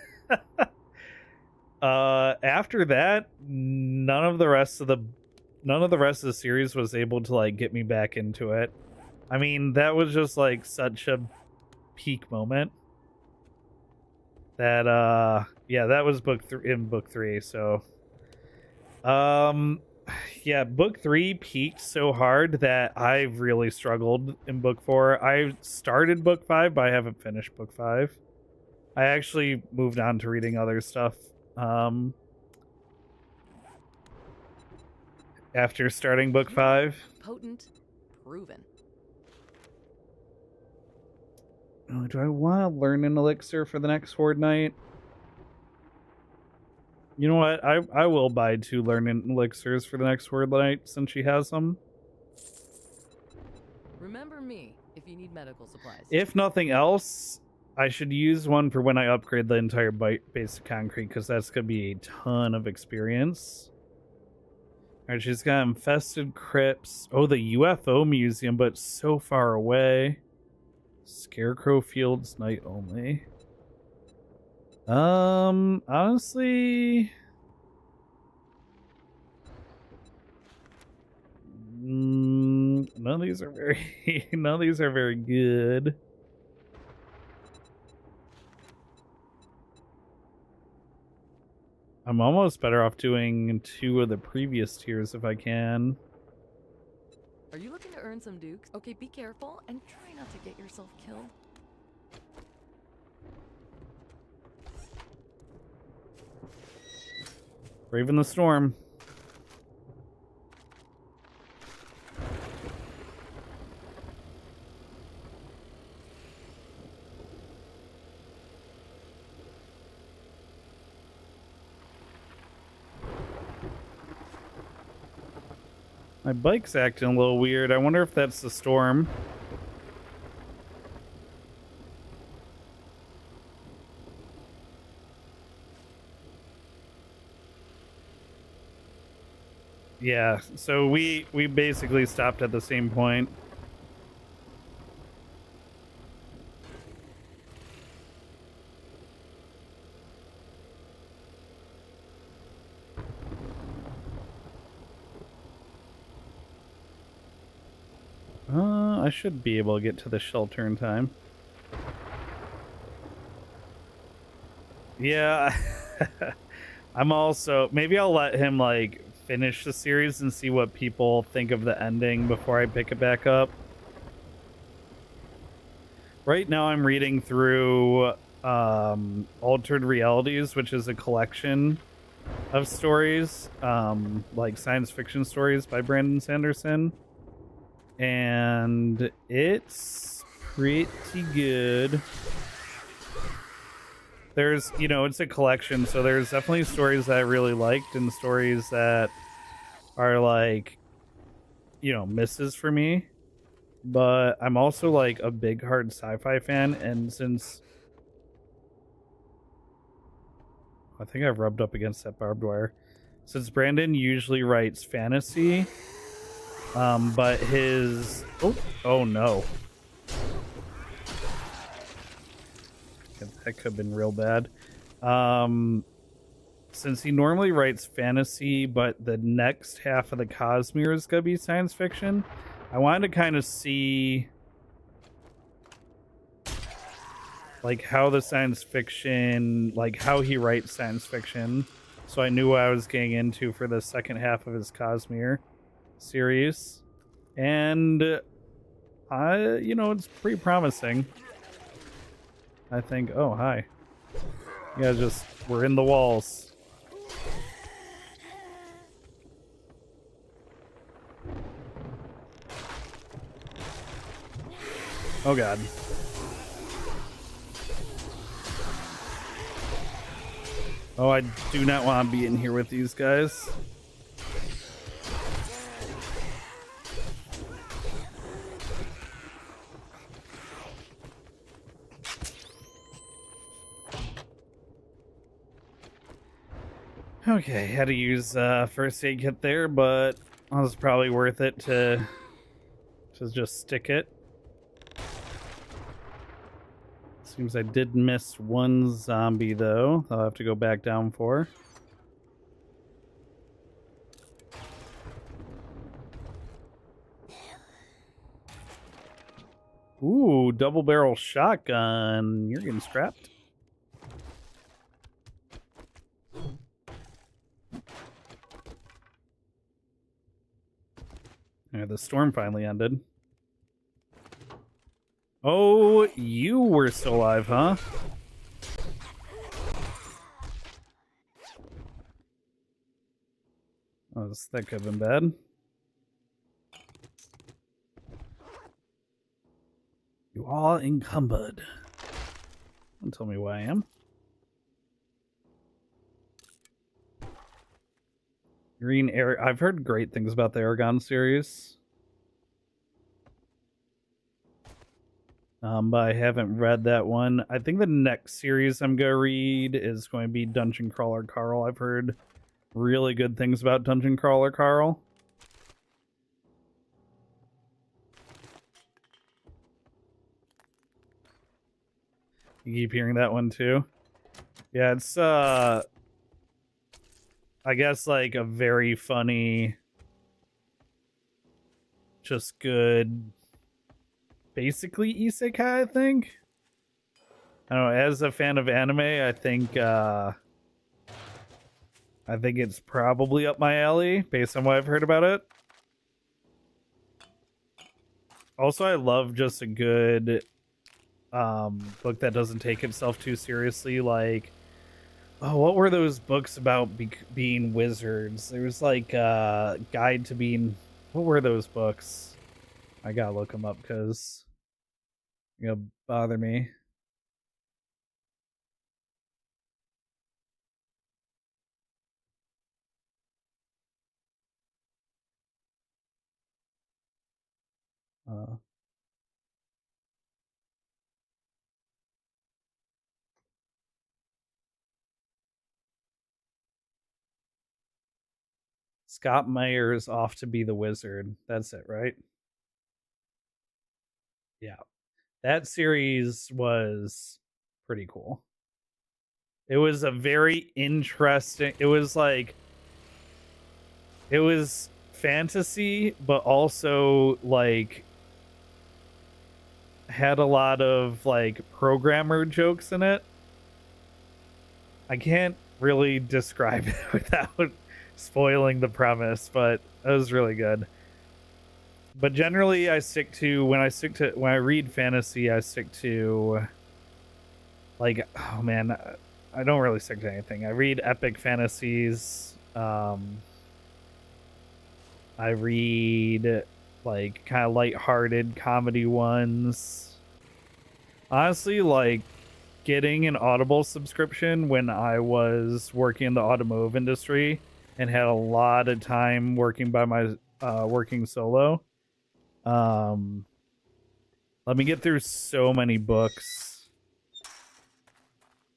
After that, none of the rest of the series was able to like get me back into it. I mean, that was just like such a peak moment. That yeah, that was in book 3, so yeah, book 3 peaked so hard that I really struggled in book 4. I started book 5, but I haven't finished book 5. I actually moved on to reading other stuff after starting book 5. Potent, proven. Oh, do I want to learn an elixir for the next Horde Night? You know what? I will buy 2 learning elixirs for the next Horde Night since she has them. Remember me if you need medical supplies. If nothing else, I should use one for when I upgrade the entire base of concrete, because that's going to be a ton of experience. Alright, she's got infested crypts. Oh, the UFO museum, but so far away. Scarecrow Fields night only. Honestly, none of these are very good. I'm almost better off doing 2 of the previous tiers if I can. Are you looking to earn some dukes? Okay, be careful and try not to get yourself killed. Braving the storm. My bike's acting a little weird. I wonder if that's the storm. Yeah, so we basically stopped at the same point. I should be able to get to the shelter in time. Yeah. I'm also, maybe I'll let him like finish the series and see what people think of the ending before I pick it back up. Right now I'm reading through Altered Realities, which is a collection of stories, like science fiction stories by Brandon Sanderson. And it's pretty good. There's, you know, it's a collection, so there's definitely stories that I really liked and stories that are like, you know, misses for me. But I'm also like a big hard sci-fi fan, and since I think I've rubbed up against that barbed wire, since Brandon usually writes fantasy, but his oh no, that could have been real bad. Since he normally writes fantasy, but the next half of the Cosmere is gonna be science fiction, I wanted to kind of see like how the science fiction, like how he writes science fiction, so I knew what I was getting into for the second half of his Cosmere series. And you know, it's pretty promising. I think, oh hi. Yeah, just we're in the walls. Oh god. Oh, I do not want to be in here with these guys. Okay, had to use first aid kit there, but it was probably worth it to just stick it. Seems I did miss one zombie though. I'll have to go back down for. Ooh, double barrel shotgun. You're getting strapped. Yeah, the storm finally ended. Oh, you were still alive, huh? Oh, that could have been bad. You are encumbered. Don't tell me why I am. Green Air. I've heard great things about the Aragon series. But I haven't read that one. I think the next series I'm going to read is going to be Dungeon Crawler Carl. I've heard really good things about Dungeon Crawler Carl. You keep hearing that one too? Yeah, it's I guess like a very funny, just good, basically isekai, I think. I don't know, as a fan of anime, I think it's probably up my alley based on what I've heard about it. Also, I love just a good book that doesn't take itself too seriously. Like, oh, what were those books about being wizards? There was like a guide to being. What were those books? I gotta look them up because you're gonna bother me. Uh, Scott Meyer's Off to Be the Wizard. That's it, right? Yeah. That series was pretty cool. It was a very interesting. It was fantasy, but also like had a lot of like programmer jokes in it. I can't really describe it without spoiling the premise, but it was really good. But generally I stick to when I read fantasy, I stick to like, oh man, I don't really stick to anything. I read epic fantasies. I read like kind of lighthearted comedy ones. Honestly, like getting an Audible subscription when I was working in the automotive industry and had a lot of time working by my working solo. Let me get through so many books.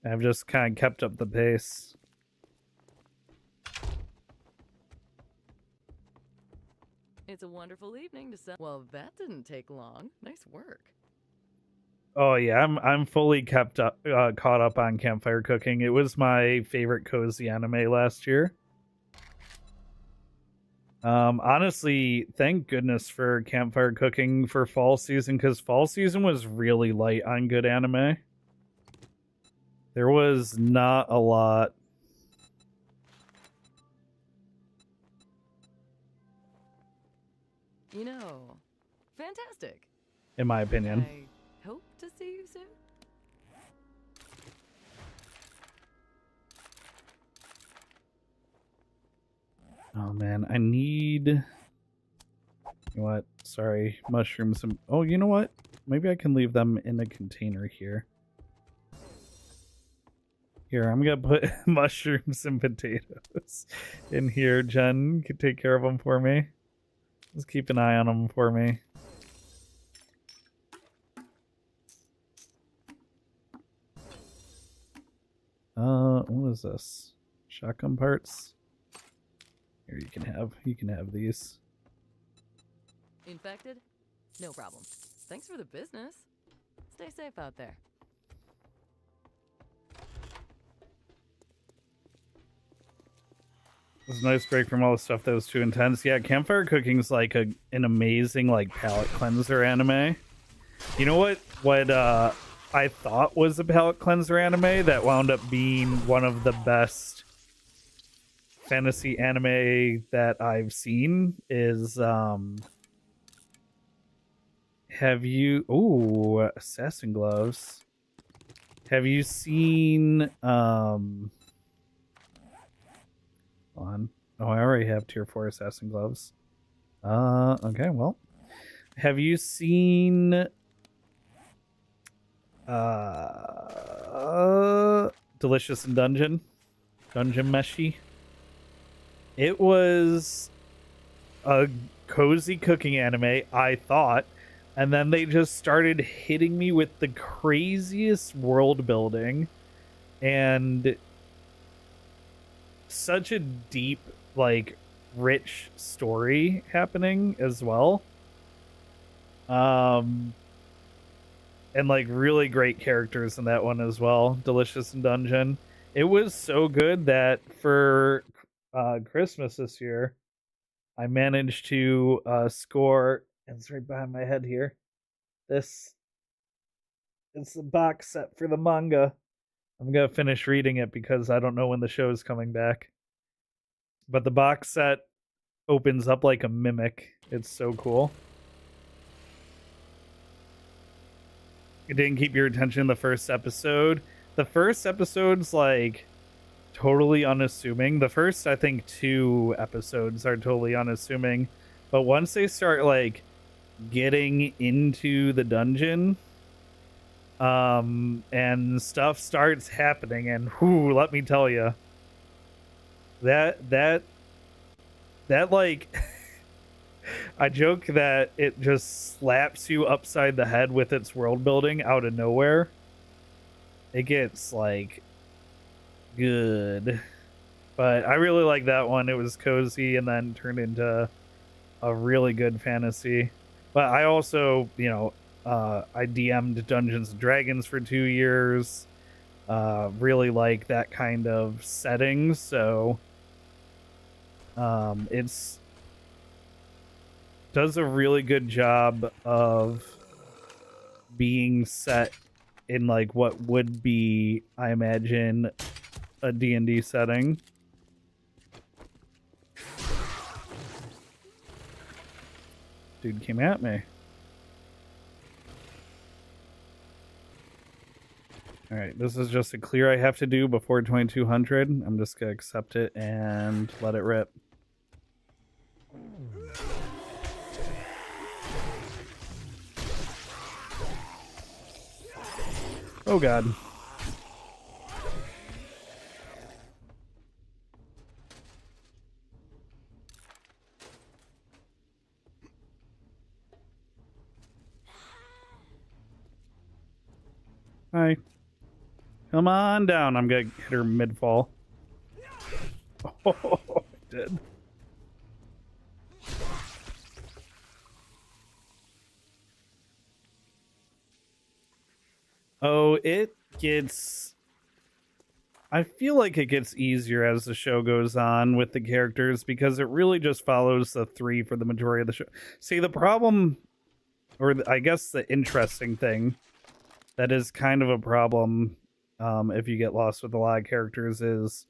I've just kind of kept up the pace. It's a wonderful evening to sell. Well, that didn't take long. Nice work. Oh yeah, I'm fully caught up on Campfire Cooking. It was my favorite cozy anime last year. Honestly, thank goodness for Campfire Cooking for fall season, because fall season was really light on good anime. There was not a lot. You know, fantastic. In my opinion. I hope to see you soon. Oh man, I need. You know what? Sorry, mushrooms. And... Oh, you know what? Maybe I can leave them in a container here. Here, I'm gonna put mushrooms and potatoes in here. Jen can take care of them for me. Just keep an eye on them for me. What is this? Shotgun parts? Here, you can have these. Infected? No problem. Thanks for the business. Stay safe out there. It was a nice break from all the stuff that was too intense. Yeah, Campfire Cooking's like an amazing like palate cleanser anime. You know what I thought was a palate cleanser anime that wound up being one of the best fantasy anime that I've seen is have you Assassin Gloves. Have you seen hold on. Oh, I already have tier 4 Assassin Gloves. Okay, well. Have you seen Delicious in Dungeon Meshi? It was a cozy cooking anime, I thought, and then they just started hitting me with the craziest world building and such a deep, like, rich story happening as well. And like really great characters in that one as well. Delicious in Dungeon. It was so good that for Christmas this year, I managed to score. And it's right behind my head here. It's the box set for the manga. I'm gonna finish reading it because I don't know when the show is coming back. But the box set opens up like a mimic. It's so cool. it didn't keep your attention in the first episode. The first episode's like totally unassuming. The first, I think, 2 episodes are totally unassuming, but once they start like getting into the dungeon, and stuff starts happening, and whoo, let me tell you, that like I joke that it just slaps you upside the head with its world building out of nowhere. It gets like good, but I really like that one. It was cozy and then turned into a really good fantasy. But I also, I DM'd Dungeons and Dragons for 2 years. Really like that kind of setting, so it's does a really good job of being set in like what would be, I imagine, a D&D setting. Dude came at me. All right, this is just a clear I have to do before 2200. I'm just gonna accept it and let it rip. Oh god. Hi. Come on down. I'm gonna hit her mid-fall. Oh, I did. Oh, it gets... I feel like it gets easier as the show goes on with the characters because it really just follows the 3 for the majority of the show. See, the problem, or I guess the interesting thing that is kind of a problem if you get lost with a lot of characters is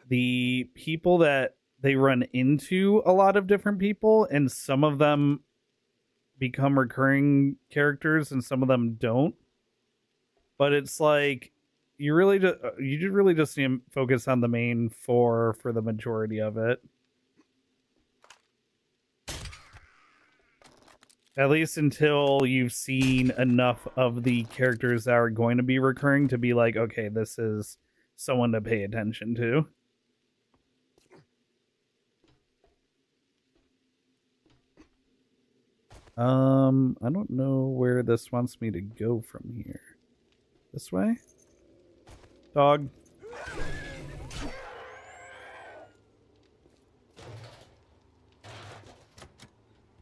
the people that they run into a lot of different people, and some of them become recurring characters and some of them don't. But it's like you really just need to focus on the main 4 for the majority of it. At least until you've seen enough of the characters that are going to be recurring to be like, okay, this is someone to pay attention to. I don't know where this wants me to go from here. This way? Dog.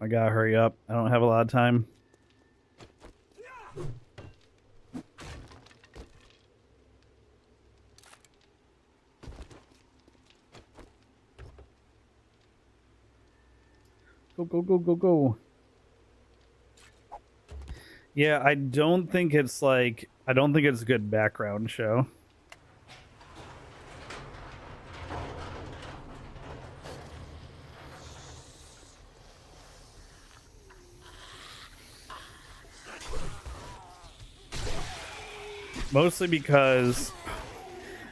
I gotta hurry up. I don't have a lot of time. Go, go, go, go, go. Yeah, I don't think it's a good background show. Mostly because,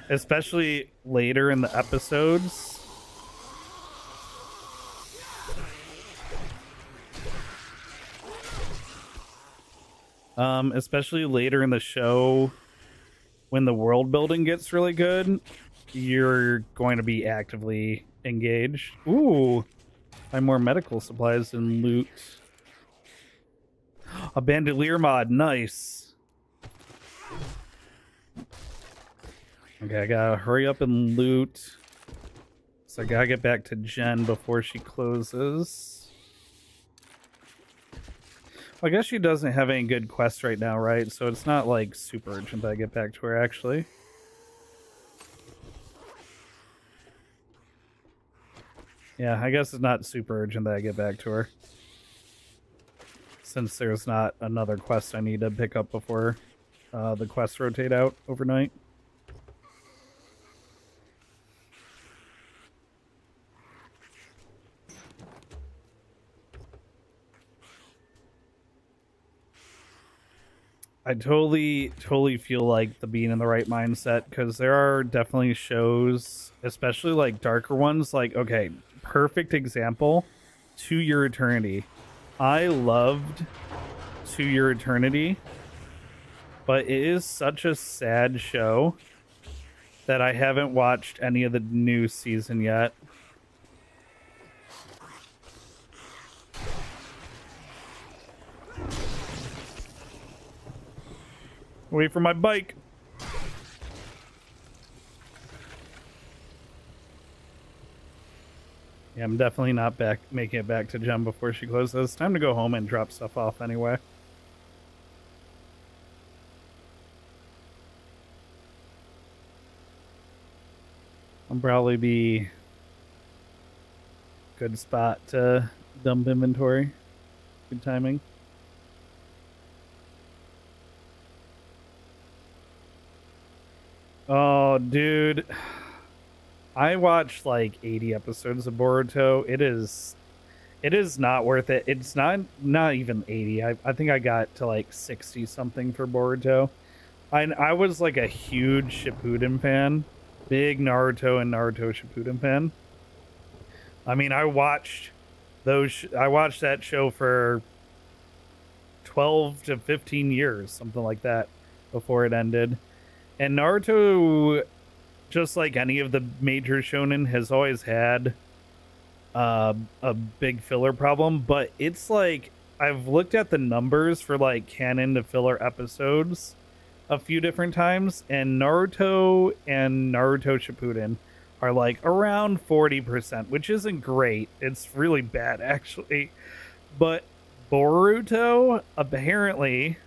especially later in the episodes, especially later in the show, when the world building gets really good, you're going to be actively engaged. Ooh, find more medical supplies and loot. A bandolier mod, nice. Okay, I gotta hurry up and loot. So I gotta get back to Jen before she closes. I guess she doesn't have any good quests right now, right? So it's not like super urgent that I get back to her, actually. Yeah, I guess it's not super urgent that I get back to her, since there's not another quest I need to pick up before the quests rotate out overnight. I totally feel like the being in the right mindset, because there are definitely shows, especially like darker ones, like, okay, perfect example, To Your Eternity. I loved To Your Eternity, but it is such a sad show that I haven't watched any of the new season yet. Wait for my bike. Yeah, I'm definitely not making it back to Jem before she closes. Time to go home and drop stuff off anyway. I'll probably be good spot to dump inventory. Good timing. Oh, dude. I watched like 80 episodes of Boruto. It is not worth it. It's not even 80. I think I got to like 60 something for Boruto. I was like a huge Shippuden fan. Big Naruto and Naruto Shippuden fan. I mean, I watched that show for 12 to 15 years, something like that, before it ended. And Naruto, just like any of the major shonen, has always had a big filler problem. But it's like, I've looked at the numbers for like canon to filler episodes a few different times, and Naruto and Naruto Shippuden are like around 40%, which isn't great. It's really bad, actually. But Boruto, apparently,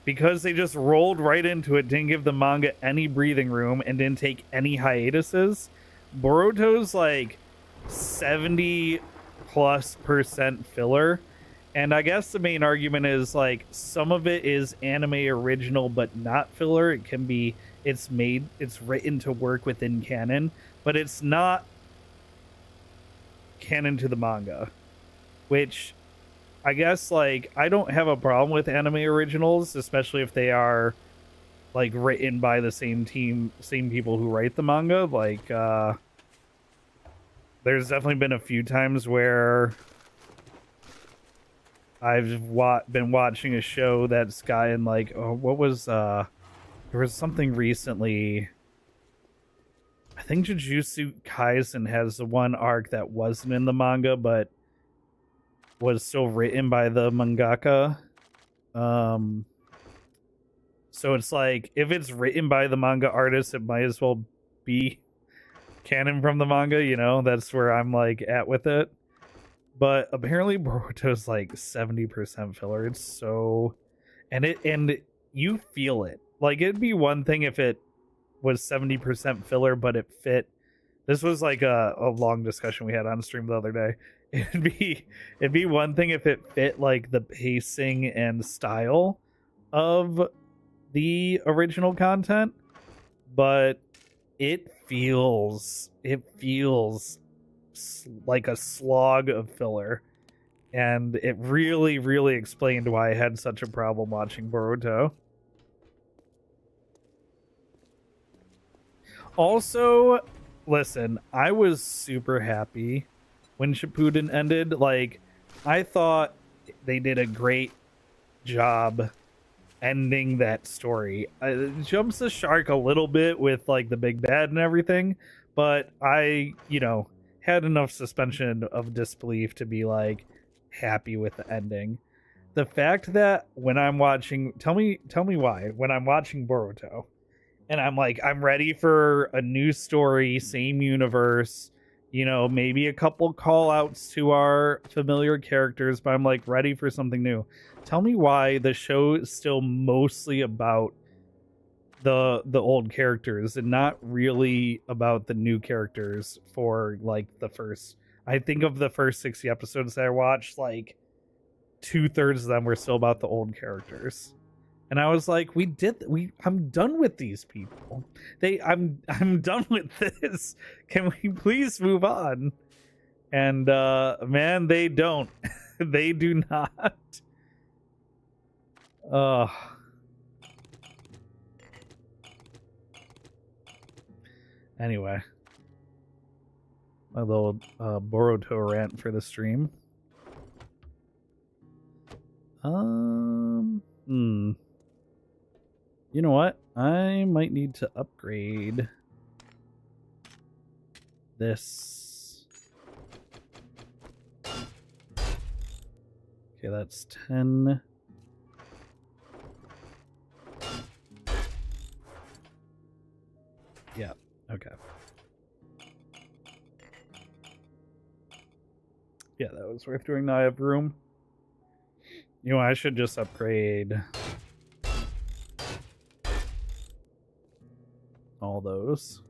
because they just rolled right into it, didn't give the manga any breathing room, and didn't take any hiatuses, Boruto's like 70+% filler. And I guess the main argument is like some of it is anime original but not filler. It can be, it's written to work within canon, but it's not canon to the manga, which I guess, like, I don't have a problem with anime originals, especially if they are like written by the same people who write the manga. Like, there's definitely been a few times where I've been watching a show that's gotten like, oh, what was there was something recently. I think Jujutsu Kaisen has the one arc that wasn't in the manga but was still written by the mangaka. So it's like, if it's written by the manga artist, it might as well be canon from the manga, you know? That's where I'm like at with it. But apparently Boruto's like 70% filler. It's so, and you feel it. Like, it'd be one thing if it was 70% filler, but it fit. This was like a long discussion we had on stream the other day. It'd be one thing if it fit like the pacing and style of the original content, but it feels like a slog of filler, and it really explained why I had such a problem watching Boruto. Also, listen, I was super happy when Shippuden ended. Like, I thought they did a great job ending that story. It jumps the shark a little bit with like the big bad and everything, but I, had enough suspension of disbelief to be like happy with the ending. The fact that when I'm watching, tell me why, when I'm watching Boruto and I'm like, I'm ready for a new story, same universe, maybe a couple call outs to our familiar characters, but I'm like ready for something new. Tell me why the show is still mostly about the old characters and not really about the new characters for like the first, I think of the first 60 episodes that I watched, like 2/3 of them were still about the old characters. And I was like, I'm done with these people. I'm done with this. Can we please move on? And man, they don't. They do not. Anyway, my little Boruto rant for the stream. You know what? I might need to upgrade this. Okay, that's 10. Yeah, okay. Yeah, that was worth doing. Now I have room. You know, I should just upgrade all those.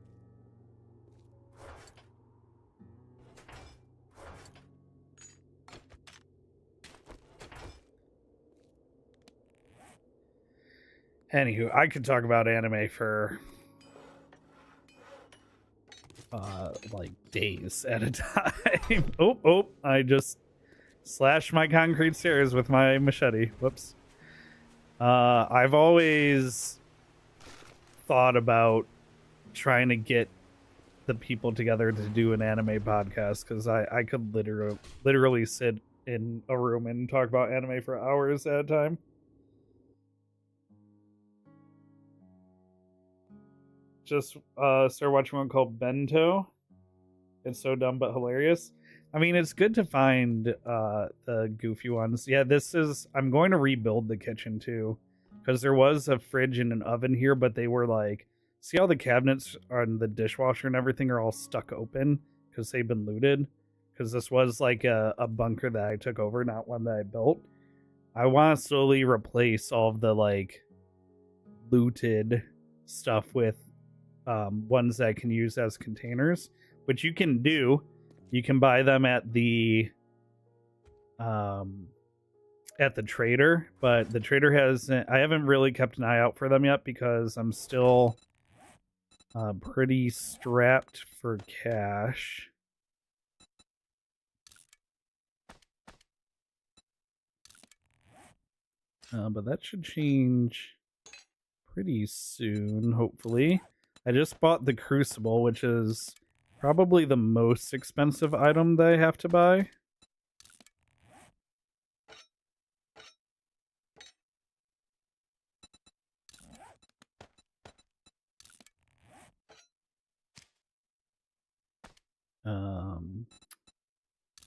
Anywho, I could talk about anime for like days at a time. Oh, I just slashed my concrete stairs with my machete. Whoops. I've always thought about trying to get the people together to do an anime podcast, because I could literally sit in a room and talk about anime for hours at a time. Just started watching one called Bento. It's so dumb but hilarious. I mean, it's good to find the goofy ones. Yeah, I'm going to rebuild the kitchen too, because there was a fridge and an oven here, but they were like, see how the cabinets on the dishwasher and everything are all stuck open because they've been looted? Because this was like a bunker that I took over, not one that I built. I want to slowly replace all of the like looted stuff with ones that I can use as containers, which you can do. You can buy them at the trader, but the trader I haven't really kept an eye out for them yet because I'm still pretty strapped for cash. But that should change pretty soon, hopefully. I just bought the Crucible, which is probably the most expensive item that I have to buy.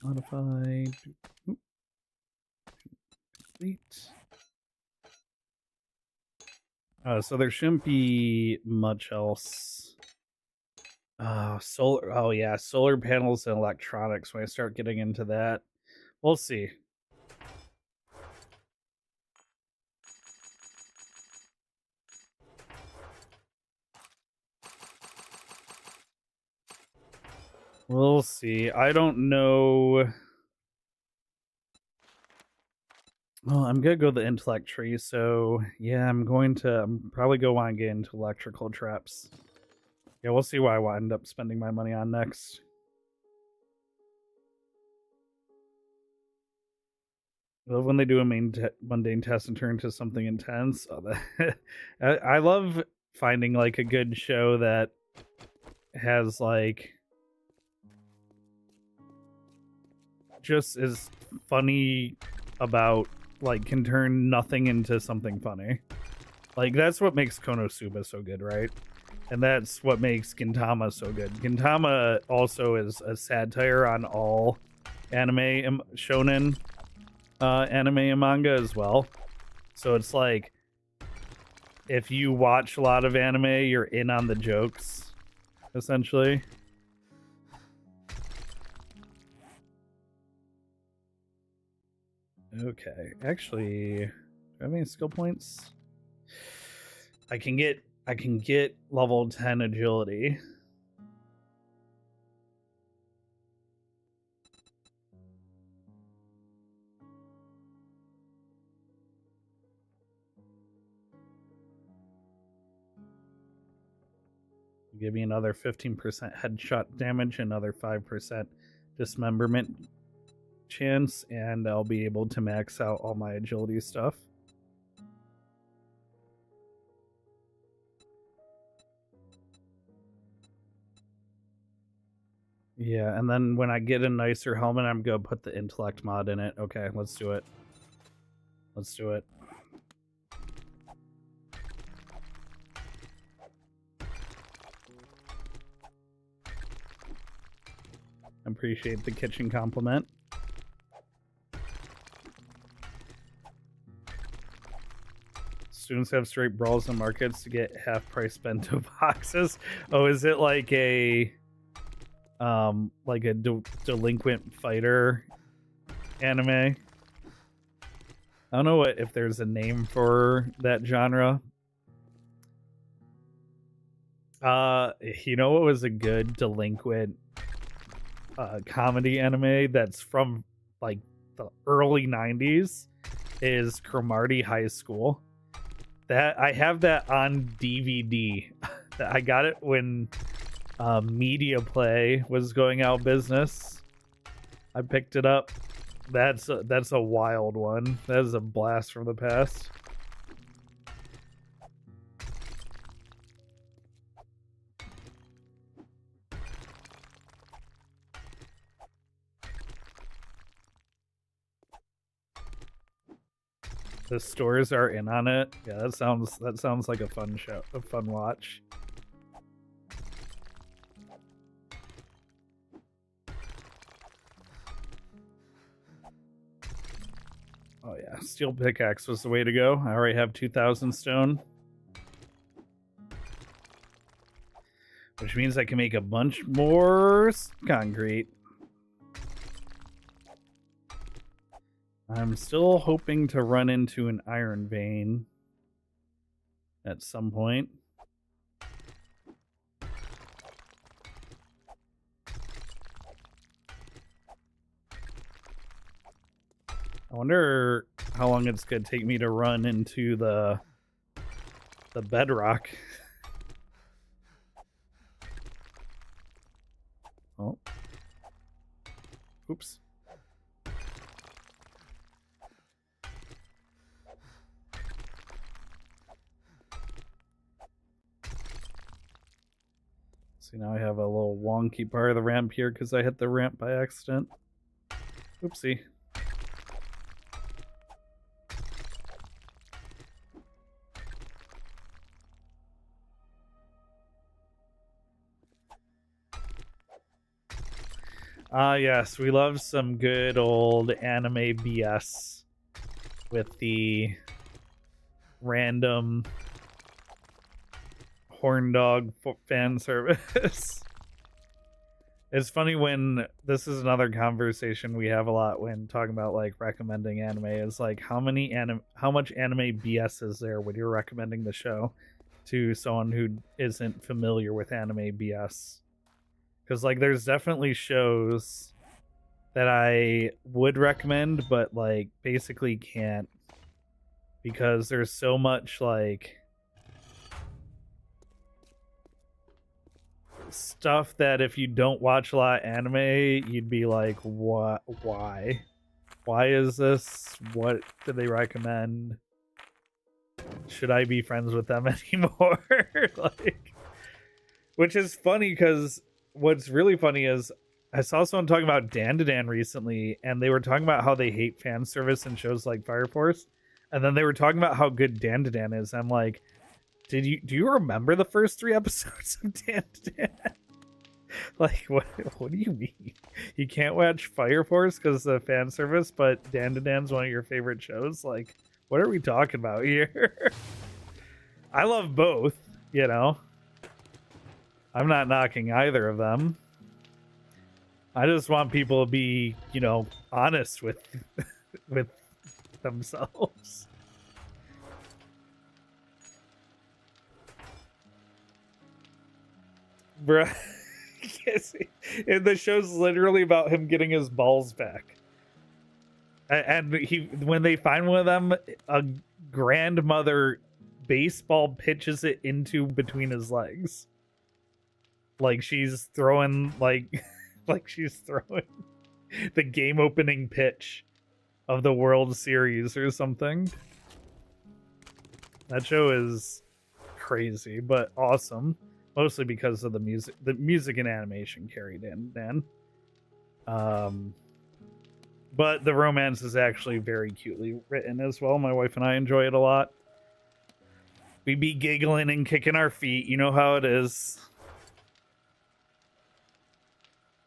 Modified. Complete. So there shouldn't be much else. Solar. Oh yeah, solar panels and electronics. When I start getting into that, we'll see. We'll see. I don't know. Well, I'm gonna go the intellect tree, so yeah, I'm probably go want to get into electrical traps. Yeah, we'll see what I end up spending my money on next. I love when they do a mundane test and turn into something intense. Oh, I love finding like a good show that has like just is funny about, like, can turn nothing into something funny. Like, that's what makes Konosuba so good, right? And that's what makes Gintama so good. Gintama also is a satire on all anime, shonen anime and manga as well. So it's like, if you watch a lot of anime, you're in on the jokes, essentially. Okay, actually, do I have any skill points? I can get level 10 agility. Give me another 15% headshot damage, another 5% dismemberment chance, and I'll be able to max out all my agility stuff. Yeah, and then when I get a nicer helmet, I'm gonna put the intellect mod in it. Okay, let's do it. Let's do it. Appreciate the kitchen compliment. Students have straight brawls in markets to get half price bento boxes. Oh, is it like a delinquent fighter anime? I don't know if there's a name for that genre. You know what was a good delinquent comedy anime that's from like the early 90s is Cromartie High School. That I have that on DVD. I got it when Media Play was going out of business. I picked it up. That's a wild one. That is a blast from the past. The stores are in on it. Yeah, that sounds like a fun show, a fun watch. Oh yeah, steel pickaxe was the way to go. I already have 2,000 stone, which means I can make a bunch more concrete. I'm still hoping to run into an iron vein at some point. I wonder how long it's gonna take me to run into the bedrock. Oh. Oops. See, now I have a little wonky part of the ramp here because I hit the ramp by accident. Oopsie. Yes, we love some good old anime BS with the random horn dog fan service. It's funny when this is another conversation we have a lot when talking about like recommending anime is like how much anime BS is there when you're recommending the show to someone who isn't familiar with anime BS? Because like there's definitely shows that I would recommend but like basically can't because there's so much like stuff that if you don't watch a lot of anime you'd be like, what, why is this, what do they recommend, should I be friends with them anymore? Like, which is funny because what's really funny is I saw someone talking about Dandadan recently and they were talking about how they hate fan service in shows like Fire Force, and then they were talking about how good Dandadan is. I'm like, do you remember the first 3 episodes of Dandadan? Like, what do you mean? You can't watch Fire Force because of the fan service, but Dandadan's one of your favorite shows? Like, what are we talking about here? I love both, you know? I'm not knocking either of them. I just want people to be, you know, honest with with themselves. Bruh. And the show's literally about him getting his balls back. And when they find one of them, a grandmother baseball pitches it into between his legs. Like she's throwing like she's throwing the game opening pitch of the World Series or something. That show is crazy, but awesome. mostly because of the music. The music and animation carried in then. But the romance is actually very cutely written as well. My wife and I enjoy it a lot. We be giggling and kicking our feet. You know how it is.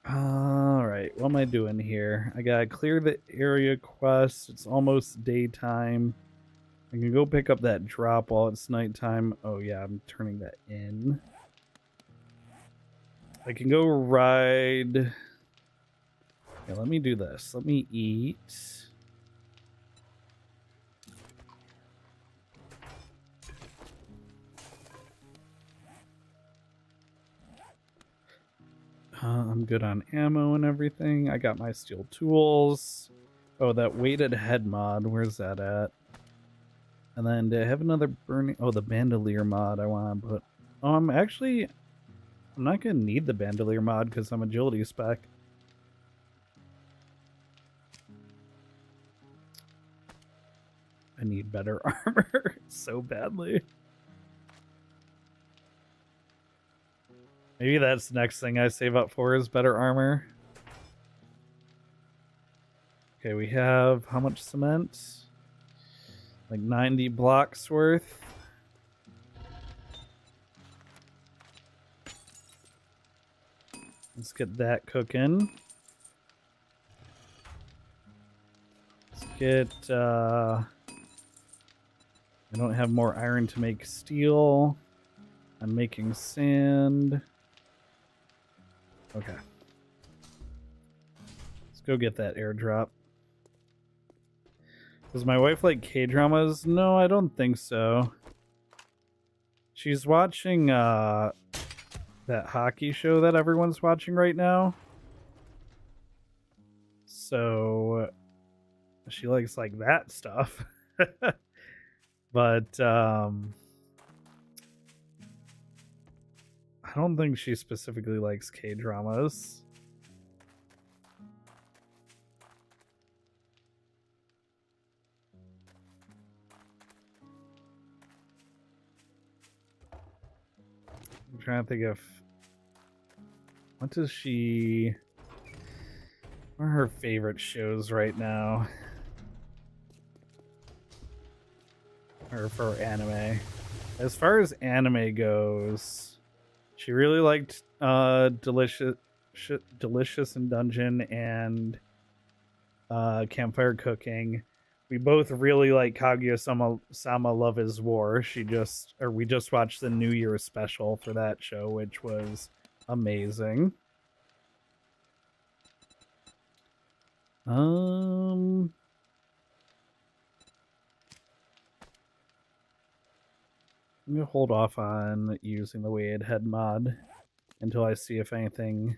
All right, what am I doing here? I gotta clear the area quest. It's almost daytime. I can go pick up that drop while it's nighttime. Oh yeah, I'm turning that in. I can go ride. Yeah, let me do this. Let me eat. I'm good on ammo and everything. I got my steel tools. Oh, that weighted head mod. Where's that at? And then do I have another burning? Oh, the bandolier mod I want to put. Oh, I'm not going to need the bandolier mod because I'm agility spec. I need better armor so badly. Maybe that's the next thing I save up for is better armor. Okay, we have how much cement? Like 90 blocks worth. Let's get that cooking. Let's get I don't have more iron to make steel. I'm making sand. Okay. Let's go get that airdrop. Does my wife like K-dramas? No, I don't think so. She's watching that hockey show that everyone's watching right now. So she likes like that stuff. But I don't think she specifically likes K-dramas. I'm trying to think of what does she. What are her favorite shows right now? Or for anime. As far as anime goes, she really liked Delicious in Dungeon and Campfire Cooking. We both really like Kaguya-sama Love is War. We just watched the New Year's special for that show, which was amazing. I'm gonna hold off on using the weighted head mod until I see if anything,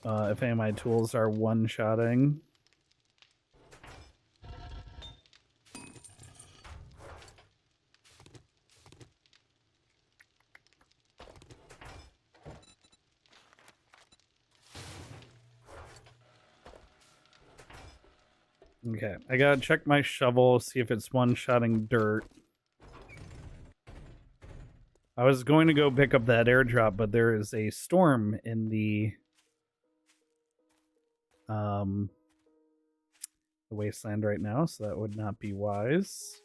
if any of my tools are one-shotting. Okay, I gotta check my shovel, see if it's one-shotting dirt. I was going to go pick up that airdrop, but there is a storm in the wasteland right now, so that would not be wise.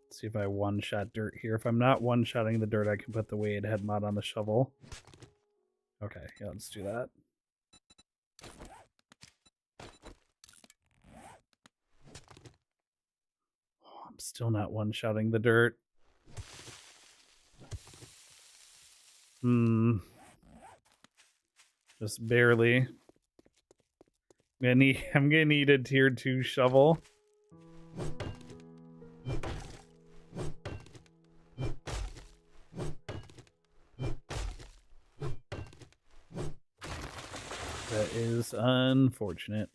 Let's see if I one-shot dirt here. If I'm not one-shotting the dirt, I can put the weighted head mod on the shovel. Okay, yeah, let's do that. Oh, I'm still not one-shotting the dirt. Just barely. I'm gonna need a tier 2 shovel. That is unfortunate.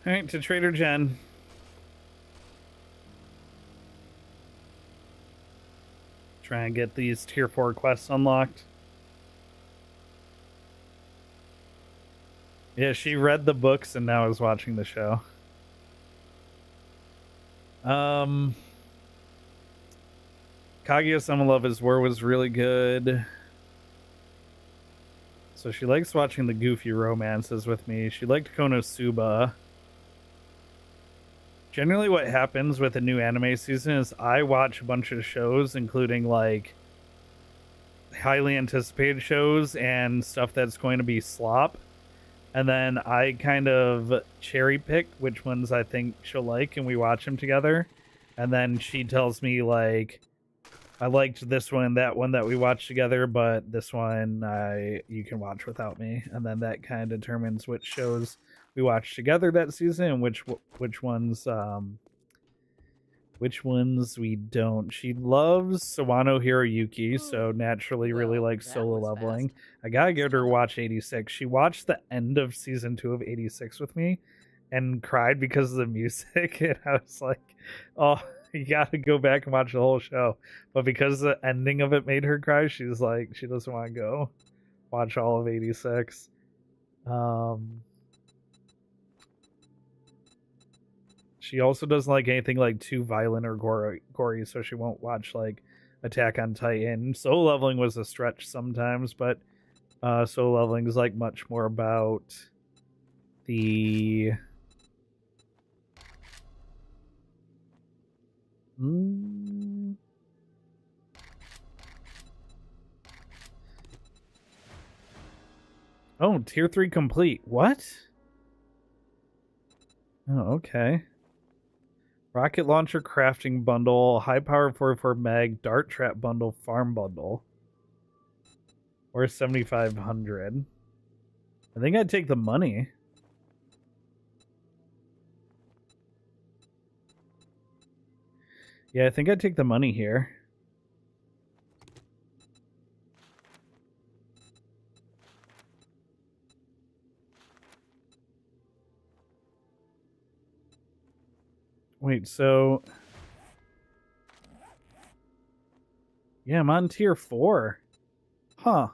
Alright, to Trader Jen. Try and get these tier 4 quests unlocked. Yeah, she read the books and now is watching the show. Kaguya-sama Love is War was really good. So she likes watching the goofy romances with me. She liked Konosuba. Generally what happens with a new anime season is I watch a bunch of shows, including like highly anticipated shows and stuff that's going to be slop. And then I kind of cherry pick which ones I think she'll like and we watch them together. And then she tells me like, I liked this one, that one that we watched together, but this one you can watch without me. And then that kind of determines which shows we watch together that season and which ones we don't. She loves Sawano Hiroyuki, so naturally really Well, likes that Solo was Leveling. fast. I gotta get her to watch 86. She watched the end of season 2 of 86 with me and cried because of the music. And I was like, oh, you gotta go back and watch the whole show. But because the ending of it made her cry, she's like, she doesn't want to go watch all of 86. She also doesn't like anything like too violent or gory, so she won't watch like Attack on Titan. Solo Leveling was a stretch sometimes, but Solo Leveling is like much more about the Oh, tier 3 complete. What? Oh, okay. Rocket launcher crafting bundle, high power 44 mag, dart trap bundle, farm bundle. Or 7,500. I think I'd take the money. Yeah, I think I'd take the money here. Wait, so... Yeah, I'm on tier 4. Huh.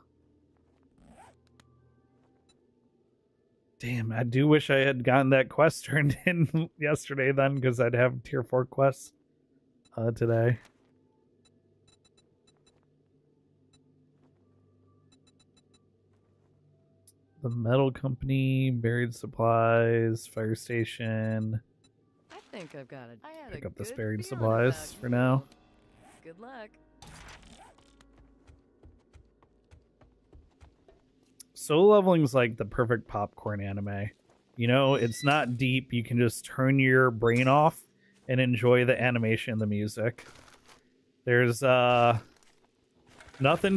Damn, I do wish I had gotten that quest turned in yesterday then, because I'd have tier 4 quests today. The metal company, buried supplies, fire station. I think I've got it. I had Pick a up this good buried feeling supplies about for you. now. Good luck. Solo Leveling's like the perfect popcorn anime. You know, it's not deep. You can just turn your brain off and enjoy the animation and the music. There's nothing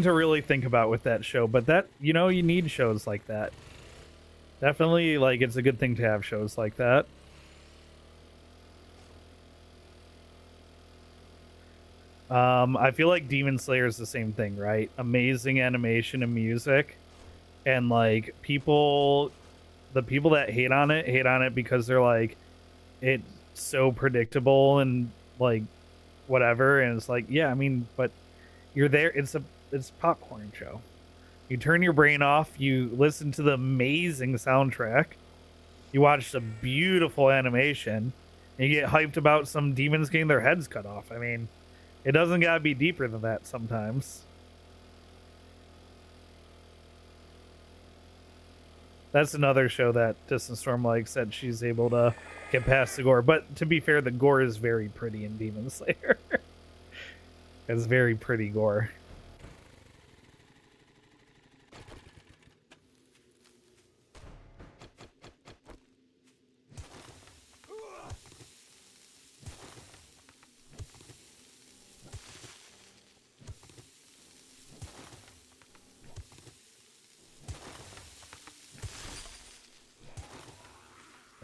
to really think about with that show, but that, you know, you need shows like that. Definitely, like, it's a good thing to have shows like that. I feel like Demon Slayer is the same thing, right? Amazing animation and music. And like the people that hate on it because they're like, it's so predictable and like whatever. And it's like, yeah, I mean, but you're there. It's a popcorn show. You turn your brain off. You listen to the amazing soundtrack. You watch the beautiful animation. And you get hyped about some demons getting their heads cut off. I mean, it doesn't gotta be deeper than that sometimes. That's another show that Distant Storm likes, that she's able to get past the gore. But to be fair, the gore is very pretty in Demon Slayer. It's very pretty gore.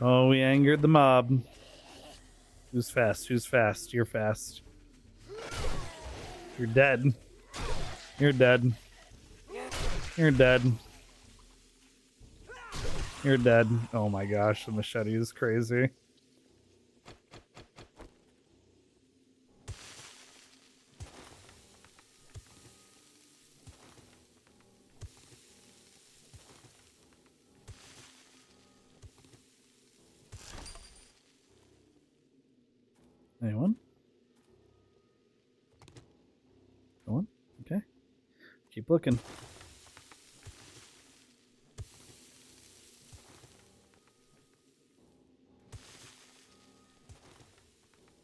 Oh, we angered the mob. Who's fast? Who's fast? You're fast. You're dead. You're dead. You're dead. You're dead. Oh my gosh, the machete is crazy. Keep looking.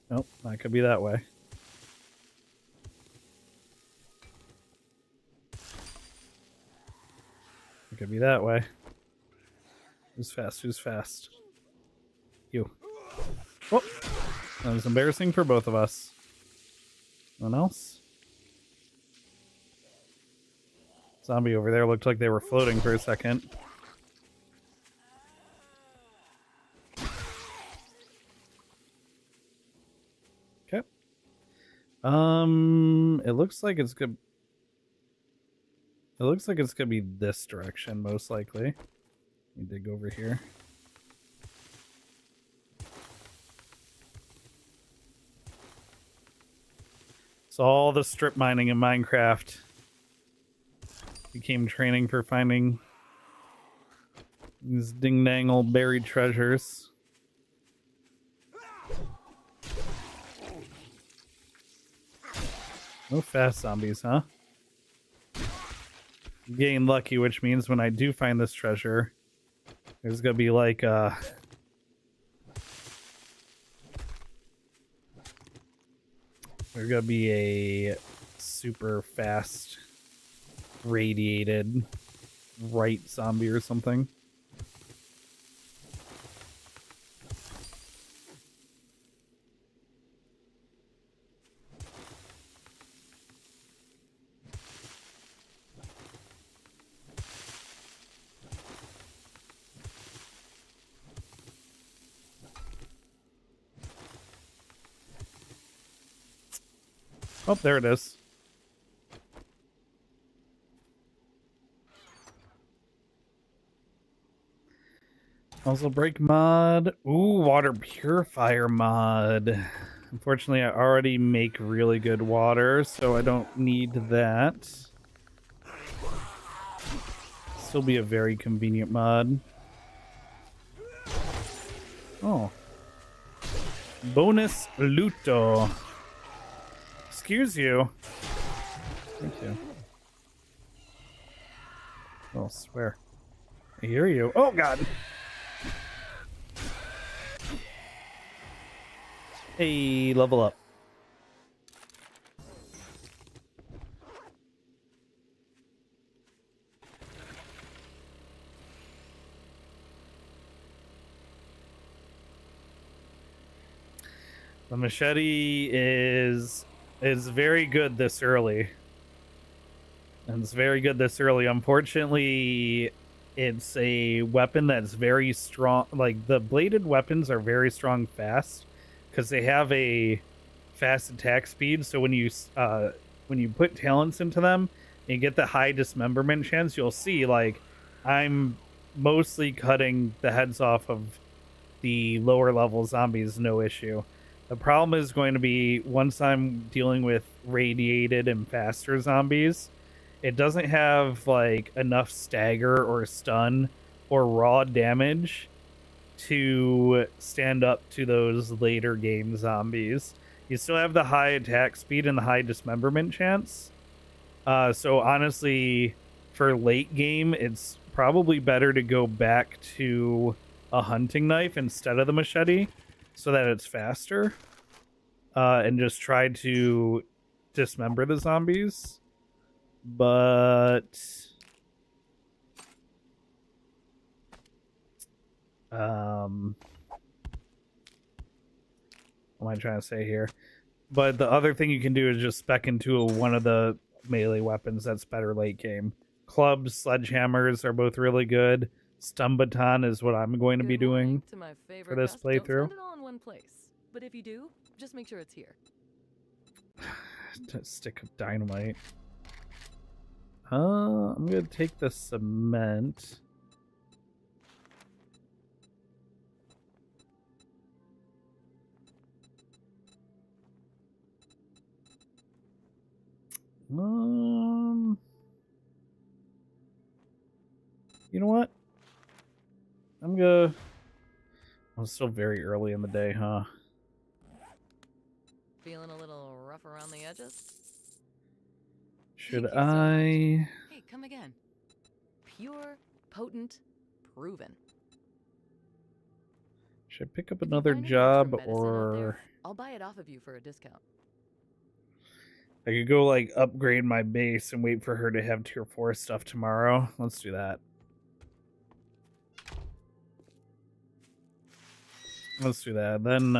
Nope, that could be that way. It could be that way. Who's fast? Who's fast? You. Oh! That was embarrassing for both of us. Anyone else? Zombie over there looked like they were floating for a second. Okay. It looks like it's good. It looks like it's gonna be this direction, most likely. Let me dig over here. So all the strip mining in Minecraft became training for finding these ding-dang old buried treasures. No fast zombies, huh? I'm getting lucky, which means when I do find this treasure, there's gonna be like there's gonna be a super fast radiated right zombie or something. Oh, there it is. Also break mod. Ooh, water purifier mod. Unfortunately, I already make really good water, so I don't need that. Still be a very convenient mod. Oh. Bonus luto. Excuse you. Thank you. Oh, swear. I hear you. Oh, God. Hey, level up. The machete is very good this early. And it's very good this early. Unfortunately, it's a weapon that's very strong. Like, the bladed weapons are very strong fast because they have a fast attack speed. So when you put talents into them and you get the high dismemberment chance, you'll see, like, I'm mostly cutting the heads off of the lower level zombies, no issue. The problem is going to be once I'm dealing with radiated and faster zombies, it doesn't have like enough stagger or stun or raw damage to stand up to those later game zombies. You still have the high attack speed and the high dismemberment chance. So honestly, for late game, it's probably better to go back to a hunting knife instead of the machete so that it's faster. And just try to dismember the zombies. But what am I trying to say here? But the other thing you can do is just spec into one of the melee weapons that's better late game. Clubs, sledgehammers are both really good. Stun baton is what I'm going to be doing to my favorite for this rest. playthrough. Don't spend it all in one place, but if you do, just make sure it's here. Stick of dynamite. I'm gonna take the cement. You know what? I'm still very early in the day, huh? Feeling a little rough around the edges? Should Thank you so much. I? Hey, come again. Pure, potent, proven. Should I pick up If you another find any job, extra medicine out there, or I'll buy it off of you for a discount. I could go like upgrade my base and wait for her to have tier 4 stuff tomorrow. Let's do that. Let's do that. Then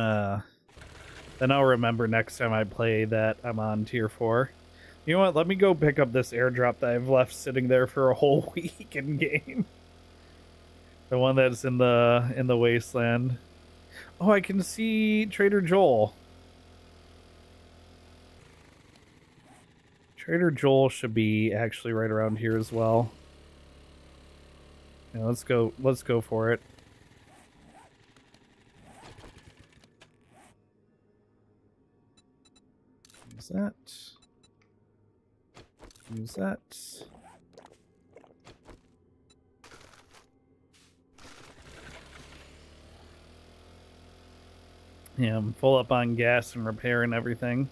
I'll remember next time I play that I'm on tier 4. You know what? Let me go pick up this airdrop that I've left sitting there for a whole week in game. The one that's in the wasteland. Oh, I can see Trader Joel. Trader Joel should be actually right around here as well. Yeah, let's go for it. Use that. Use that. Yeah, I'm full up on gas and repair and everything.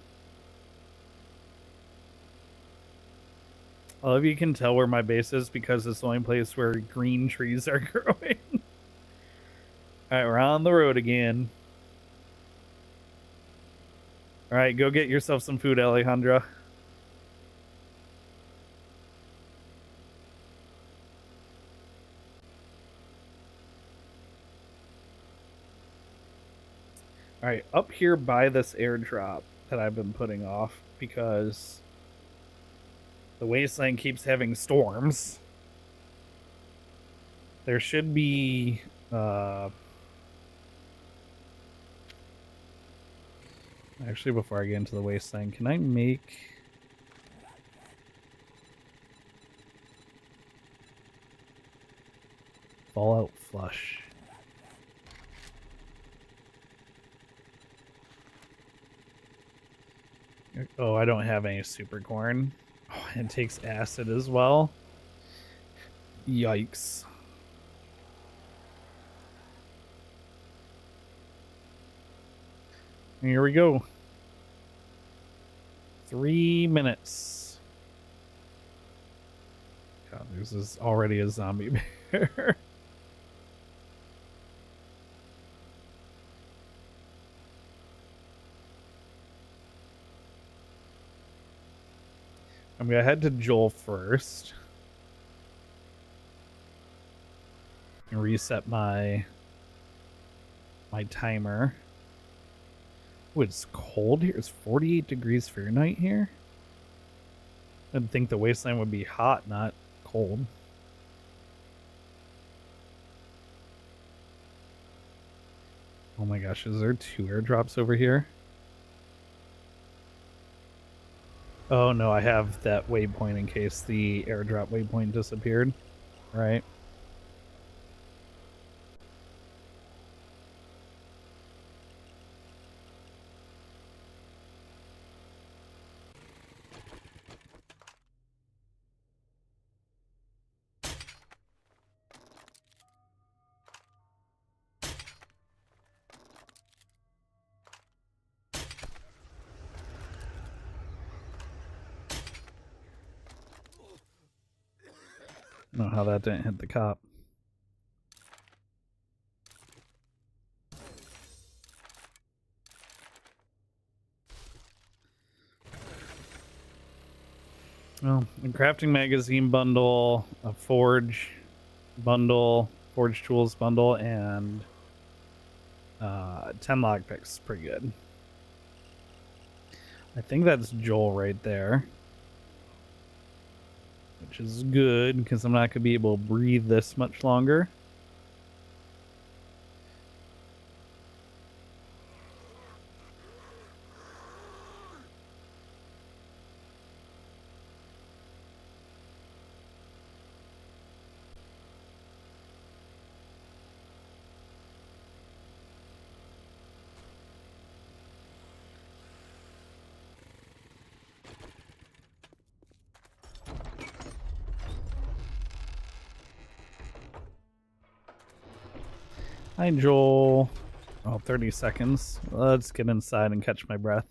I love you can tell where my base is because it's the only place where green trees are growing. Alright, we're on the road again. Alright, go get yourself some food, Alejandra. Alright, up here by this airdrop that I've been putting off because the wasteland keeps having storms. There should be actually, before I get into the wasteland, can I make Fallout Flush? Oh, I don't have any super corn. Oh, it takes acid as well. Yikes. Here we go. 3 minutes. God, there's already a zombie bear. I'm gonna head to Joel first. And reset my timer. Oh, it's cold here. It's 48 degrees Fahrenheit here. I didn't think the wasteland would be hot, not cold. Oh my gosh, is there 2 airdrops over here? Oh no, I have that waypoint in case the airdrop waypoint disappeared. Right. I don't know how that didn't hit the cop. Well, a crafting magazine bundle, a forge bundle, forge tools bundle, and 10 lockpicks. Pretty good. I think that's Joel right there. Which is good, because I'm not going to be able to breathe this much longer. Hi, Joel. Oh, 30 seconds. Let's get inside and catch my breath.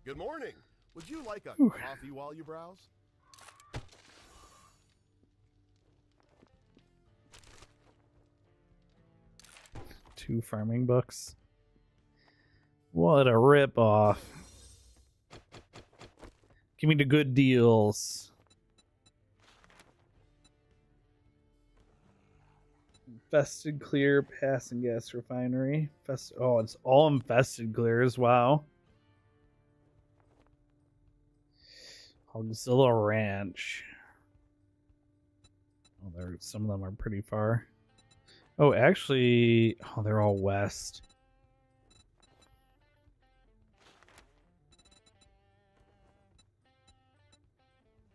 Good morning. Would you like a Whew. coffee while you browse? Two farming books. What a ripoff. Give me the good deals. Infested clear passing gas refinery. Oh, it's all infested clears. Wow. Hogzilla Ranch. Oh, some of them are pretty far. Oh, actually, oh, they're all west.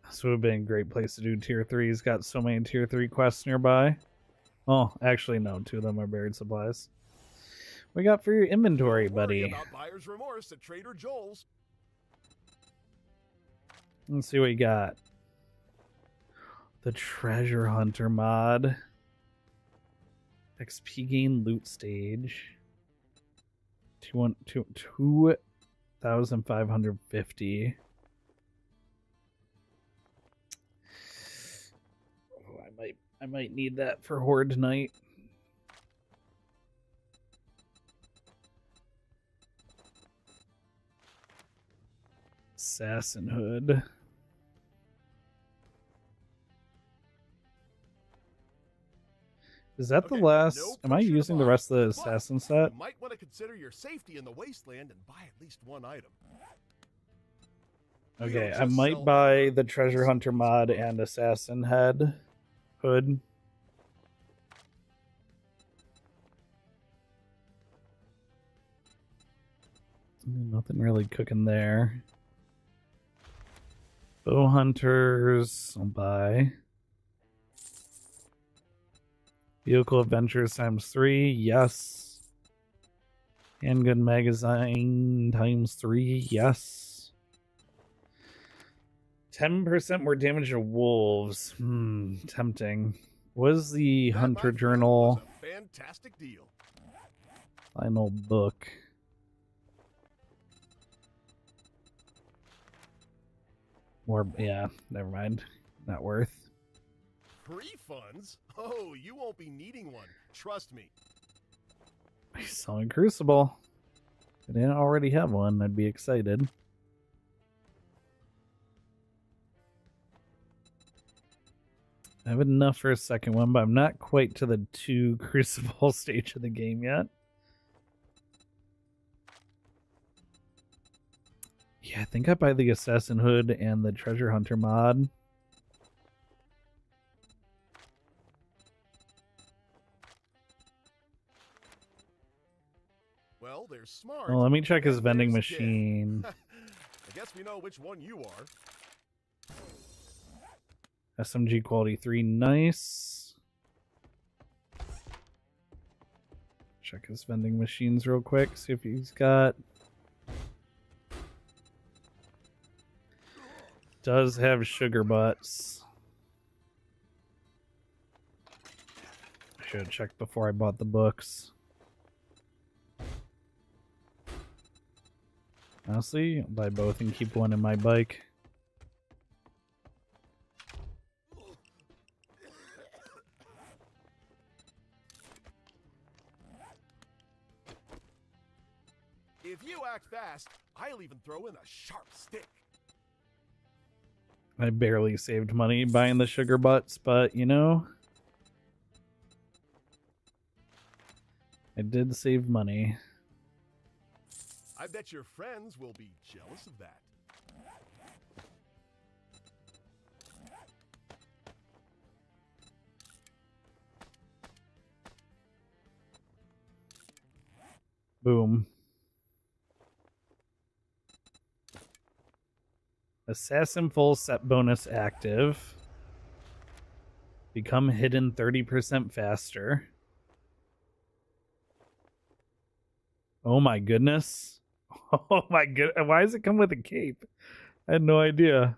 This would have been a great place to do tier 3. He's got so many tier 3 quests nearby. Oh, actually, no. 2 of them are buried supplies. What we got for your inventory, Don't worry buddy? about buyer's remorse at Trader Joel's. Let's see what you got. The Treasure Hunter mod. XP gain loot stage. 2,550. Oh, I might need that for Horde tonight. Assassin Hood. Is that the Okay, last? no Am I pressure to using the buy, rest of the but assassin set? You might want to consider your safety in the wasteland and buy at least one item. We Okay, don't I just might sell buy armor, the Treasure we Hunter sell mod supplies. and Assassin Hood. Nothing really cooking there. Bow Hunters, I'll buy. Vehicle Adventures ×3, yes. Handgun Magazine ×3, yes. 10% more damage to wolves. Tempting. What is the That, my Hunter friend, Journal was a fantastic deal. final book? More, yeah, never mind. Not worth. Refunds? Oh, you won't be needing one. Trust me. He's selling Crucible. If I didn't already have one, I'd be excited. I have enough for a second one, but I'm not quite to the 2 Crucible stage of the game yet. Yeah, I think I buy the Assassin Hood and the Treasure Hunter mod. Well, they're smart. Well, let me check his and vending there's dead. machine. I guess we know which one you are. SMG quality 3, nice. Check his vending machines real quick, see if he's got... Does have sugar butts. I should have checked before I bought the books. Honestly, I'll buy both and keep one in my bike. If you act fast, I'll even throw in a sharp stick. I barely saved money buying the sugar butts, but you know, I did save money. I bet your friends will be jealous of that. Boom. Assassin full set bonus active. Become hidden 30% faster. Oh my goodness. Oh my god. Why does it come with a cape? I had no idea.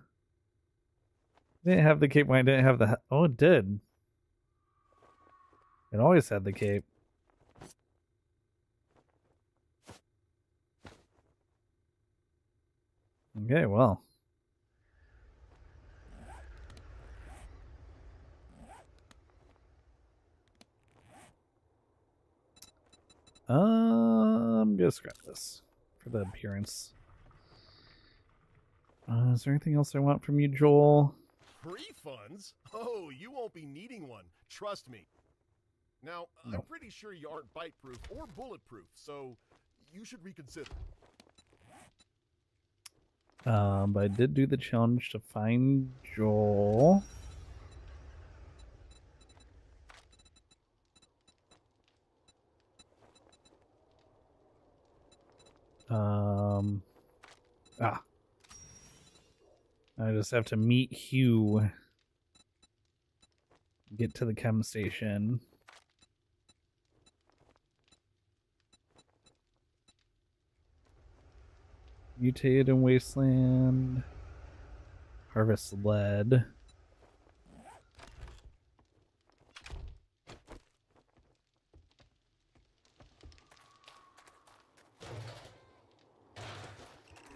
I didn't have the cape when I didn't have the... Oh, it did. It always had the cape. Okay, well. I'm gonna scrap this for the appearance. Is there anything else I want from you, Joel? Free funds? Oh, you won't be needing one. Trust me. Now, No. I'm pretty sure you aren't bite-proof or bulletproof, so you should reconsider. But I did do the challenge to find Joel. I just have to meet Hugh. Get to the chem station. Mutate in Wasteland. Harvest lead.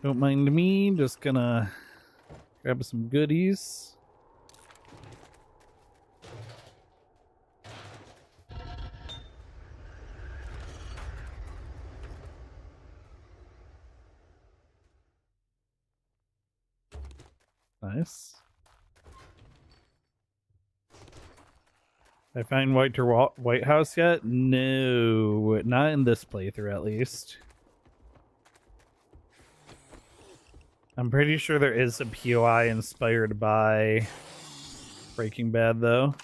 Don't mind me, just gonna grab some goodies. Nice. I find White House yet? No, not in this playthrough at least. I'm pretty sure there is a POI inspired by Breaking Bad, though.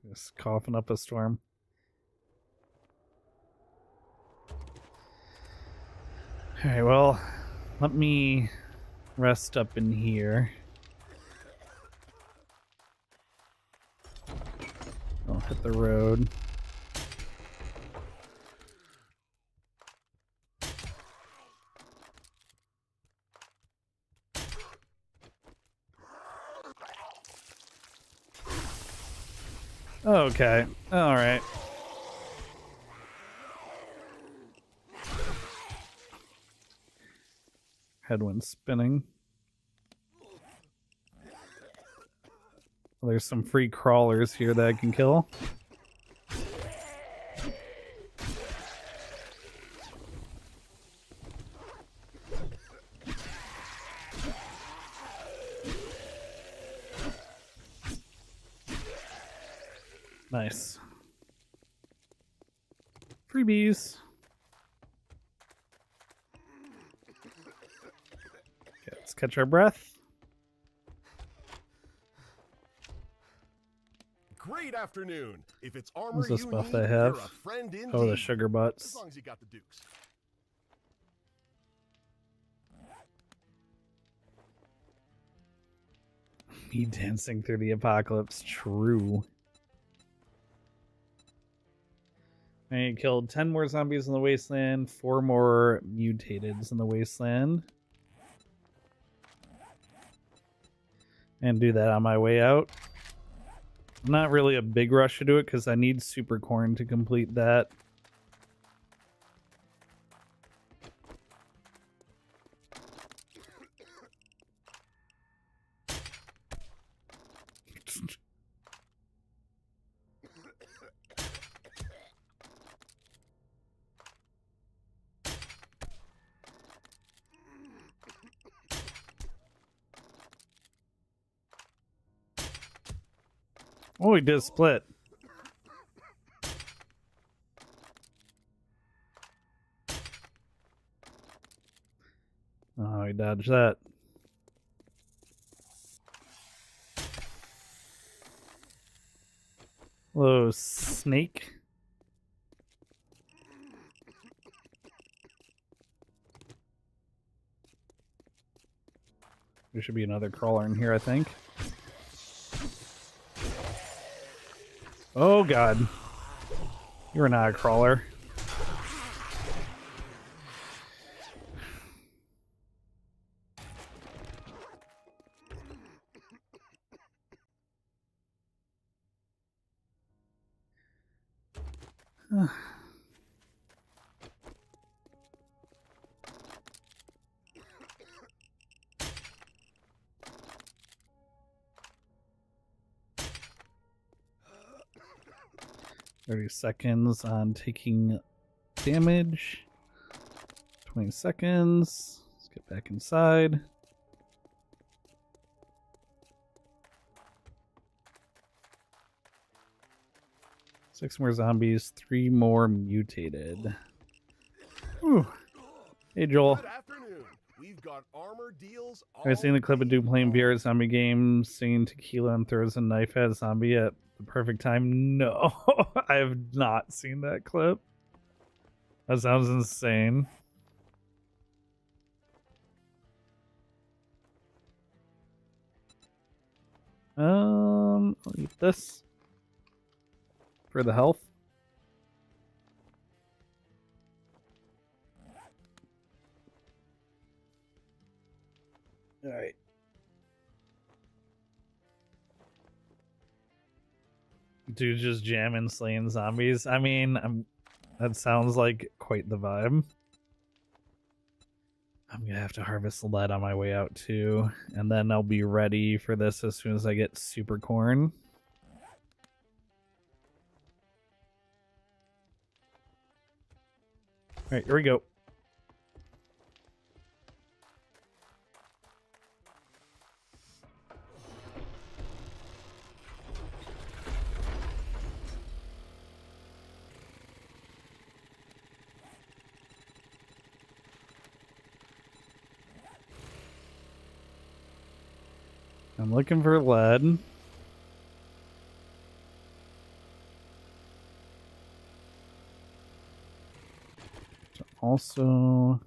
Just coughing up a storm. Alright, well, let me rest up in here. I'll hit the road. Okay, alright. Headwind spinning. There's some free crawlers here that I can kill. Nice. Freebies. Okay, let's catch our breath. Great afternoon. If it's armor What's this you buff need, I have? you're a friend indeed. Oh, the sugar As butts. long as you got the dukes. Me dancing through the apocalypse. True. I killed 10 more zombies in the wasteland, 4 more mutateds in the wasteland. And do that on my way out. Not really a big rush to do it because I need super corn to complete that. Oh, he did split. Oh, he dodged that. Hello, snake. There should be another crawler in here, I think. Oh god. You're not a crawler. $30 seconds on taking damage. 20 seconds. Let's get back inside. Six more zombies, 3 more mutated. Whew. Hey Joel. Good afternoon. We've got armor deals. Have you seen the clip of dude playing VR at zombie games, singing tequila and throws a knife at a zombie at the perfect time? No, I have not seen that clip. That sounds insane. I'll eat this for the health. All right. Dude just jamming, slaying zombies. I mean, that sounds like quite the vibe. I'm gonna have to harvest lead on my way out too, and then I'll be ready for this as soon as I get super corn. All right, here we go. I'm looking for lead. Also,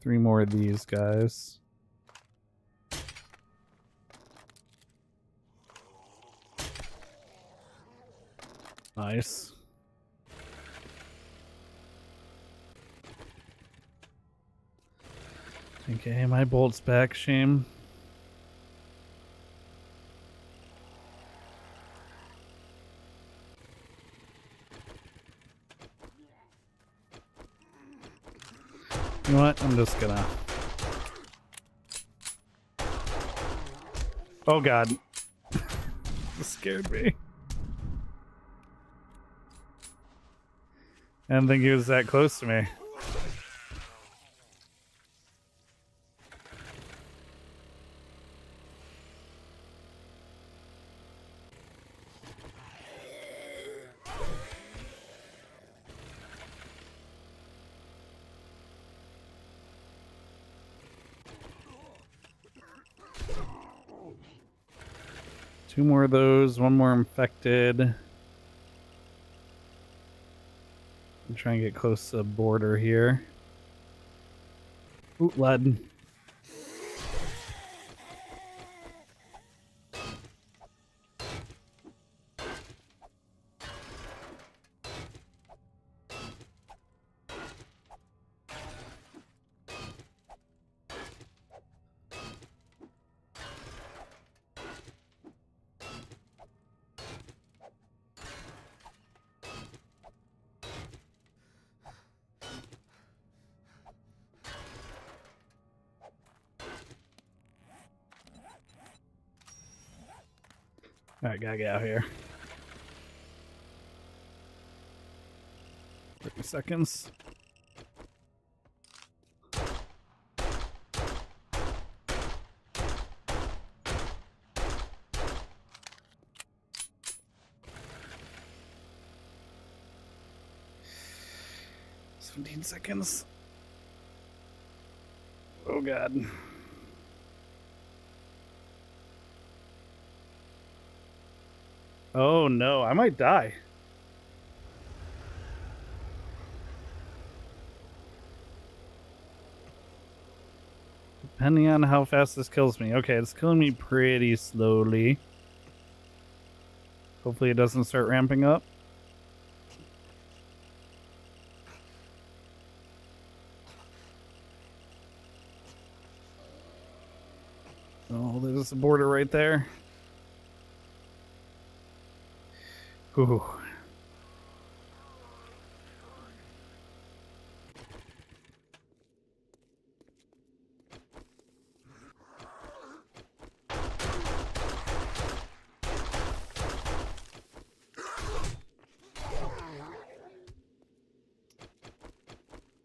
3 more of these guys. Nice. Okay, my bolt's back, shame. You know what? I'm just gonna... Oh god. This scared me. I didn't think he was that close to me. Two more of those, one more infected. I'm trying to get close to the border here. Ooh, lead. Alright, gotta get out here. 30 seconds. Seconds. Oh god. Oh no, I might die. Depending on how fast this kills me. Okay, it's killing me pretty slowly. Hopefully it doesn't start ramping up. Oh, there's a border right there. Ooh.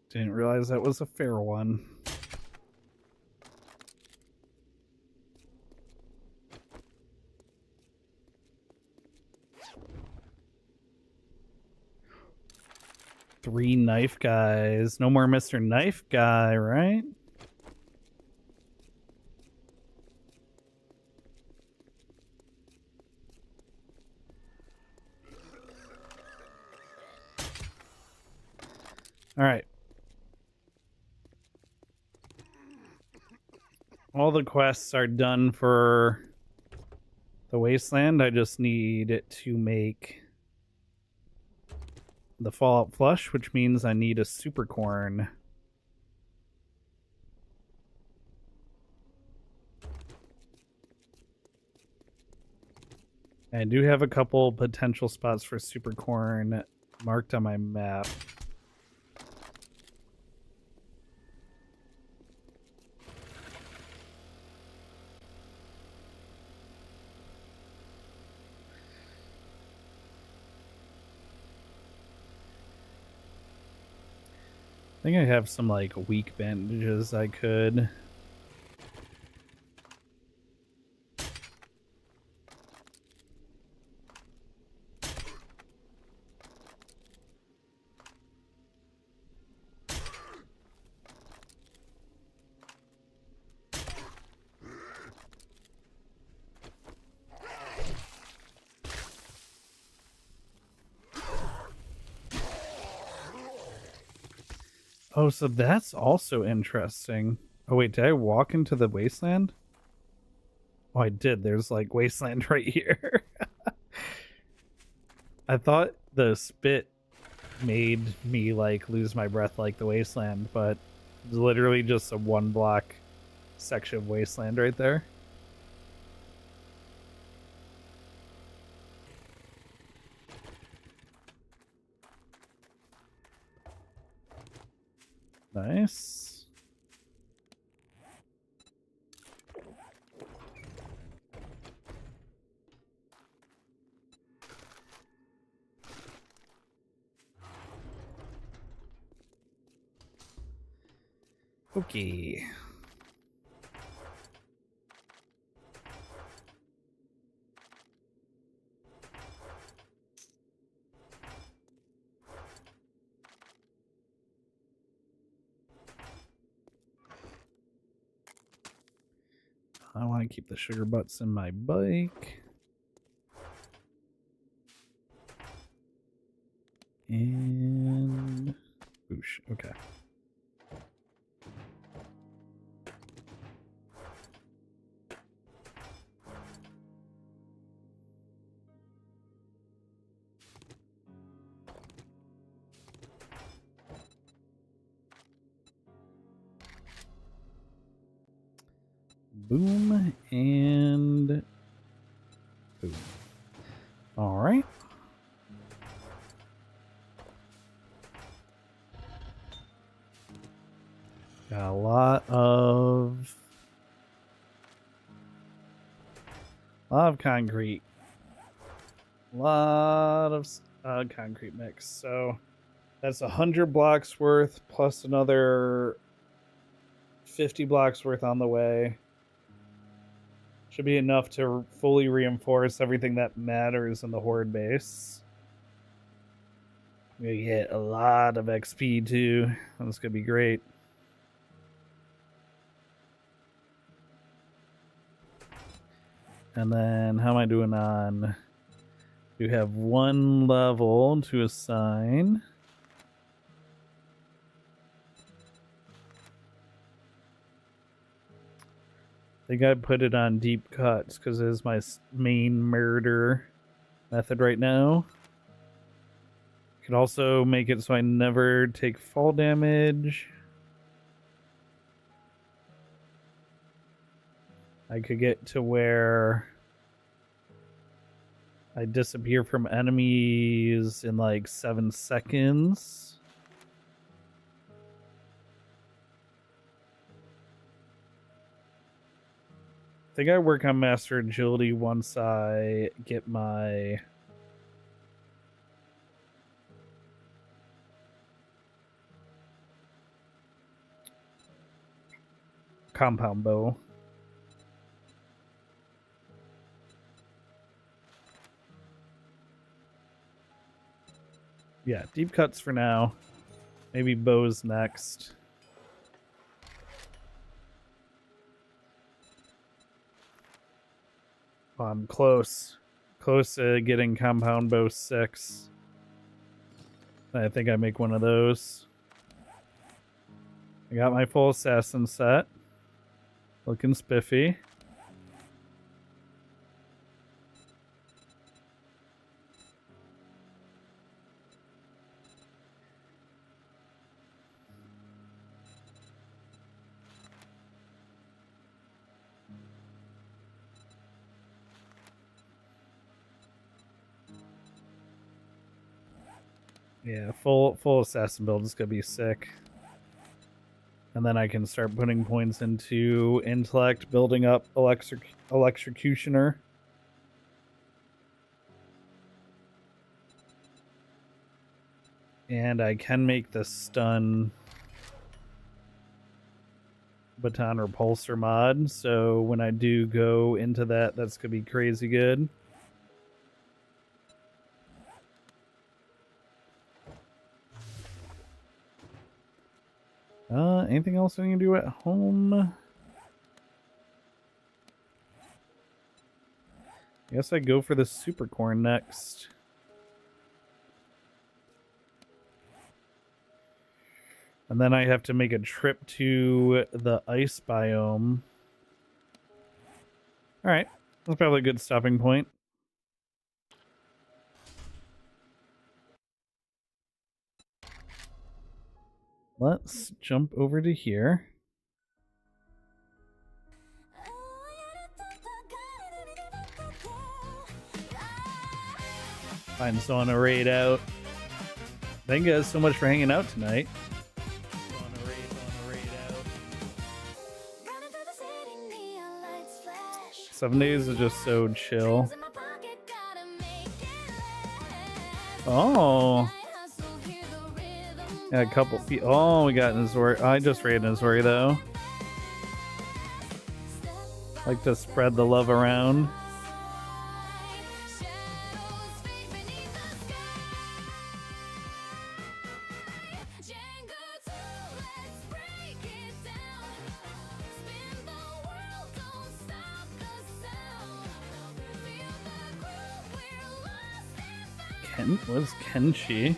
Didn't realize that was a fair one. Three knife guys. No more Mr. Knife Guy, right? All right. All the quests are done for the Wasteland. I just need to make the Fallout Flush, which means I need a Super Corn. I do have a couple potential spots for Super Corn marked on my map. I think I have some like weak bandages I could. Oh, so that's also interesting. Oh wait, did I walk into the Wasteland? Oh, I did. There's like Wasteland right here. I thought the spit made me like lose my breath like the Wasteland, but it's literally just a one block section of Wasteland right there. Nice. Okay. I want to keep the sugar butts in my bike. And boosh. Okay. Boom and boom. All right. Got a lot of concrete. A lot of concrete mix. So that's 100 blocks worth plus another 50 blocks worth on the way. Should be enough to fully reinforce everything that matters in the Horde base. We get a lot of XP too. That's gonna be great. And then how am I doing on? You have one level to assign. think I put it on deep cuts because it is my main murder method right now. Could also make it so I never take fall damage. I could get to where I disappear from enemies in like 7 seconds. I think I work on Master Agility once I get my compound bow. Yeah, deep cuts for now. Maybe bows next. Oh, I'm close. Close to getting compound bow 6. I think I make one of those. I got my full assassin set. Looking spiffy. Yeah, full assassin build is gonna be sick. And then I can start putting points into intellect, building up electrocutioner. And I can make the stun baton repulsor mod, so when I do go into that, that's gonna be crazy good. Anything else I can do at home? I guess I go for the super corn next. And then I have to make a trip to the ice biome. Alright, that's probably a good stopping point. Let's jump over to here. Find someone to raid out. Thank you guys so much for hanging out tonight. 7 days is just so chill. Oh. Yeah, a couple feet. Oh, we got Nizori. I just raided Nizori though. Like to spread the love around. What's Kenshi?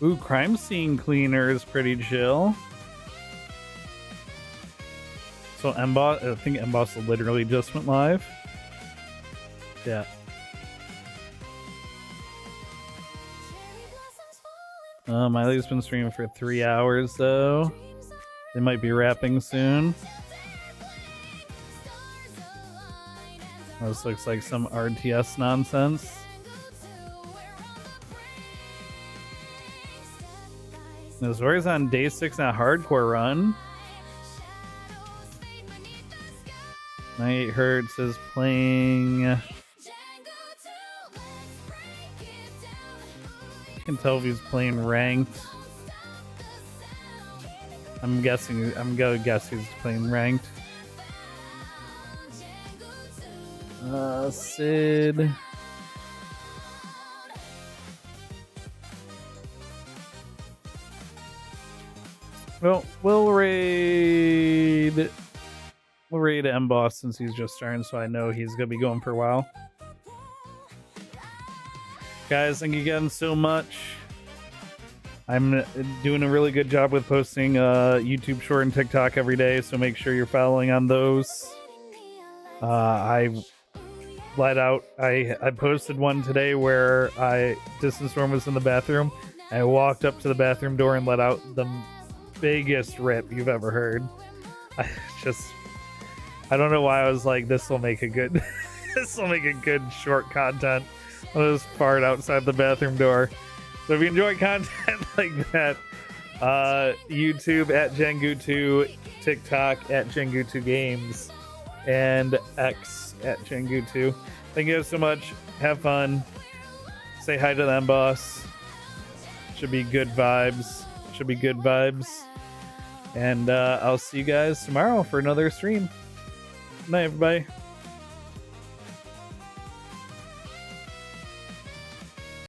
Ooh, crime scene cleaner is pretty chill. So Emboss, I think Emboss literally just went live. Yeah. Miley's been streaming for 3 hours though. They might be wrapping soon. This looks like some RTS nonsense. Nizori's on day 6 in a hardcore run. 98 Hertz is playing. I can tell if he's playing ranked. I'm gonna guess he's playing ranked. Sid. Well, we'll raid Emboss since he's just starting, so I know he's gonna be going for a while. Guys, thank you again so much. I'm doing a really good job with posting YouTube short and TikTok every day, so make sure you're following on those. I posted one today where Distance Storm was in the bathroom. I walked up to the bathroom door and let out the biggest rip you've ever heard. I don't know why I was like, this will make a good short content. I'll just fart outside the bathroom door. So if you enjoy content like that, YouTube at Jengu2, TikTok at Jengu2 Games, and X at Jengu2. Thank you guys so much. Have fun. Say hi to them, boss. Should be good vibes. And I'll see you guys tomorrow for another stream. Good night, everybody.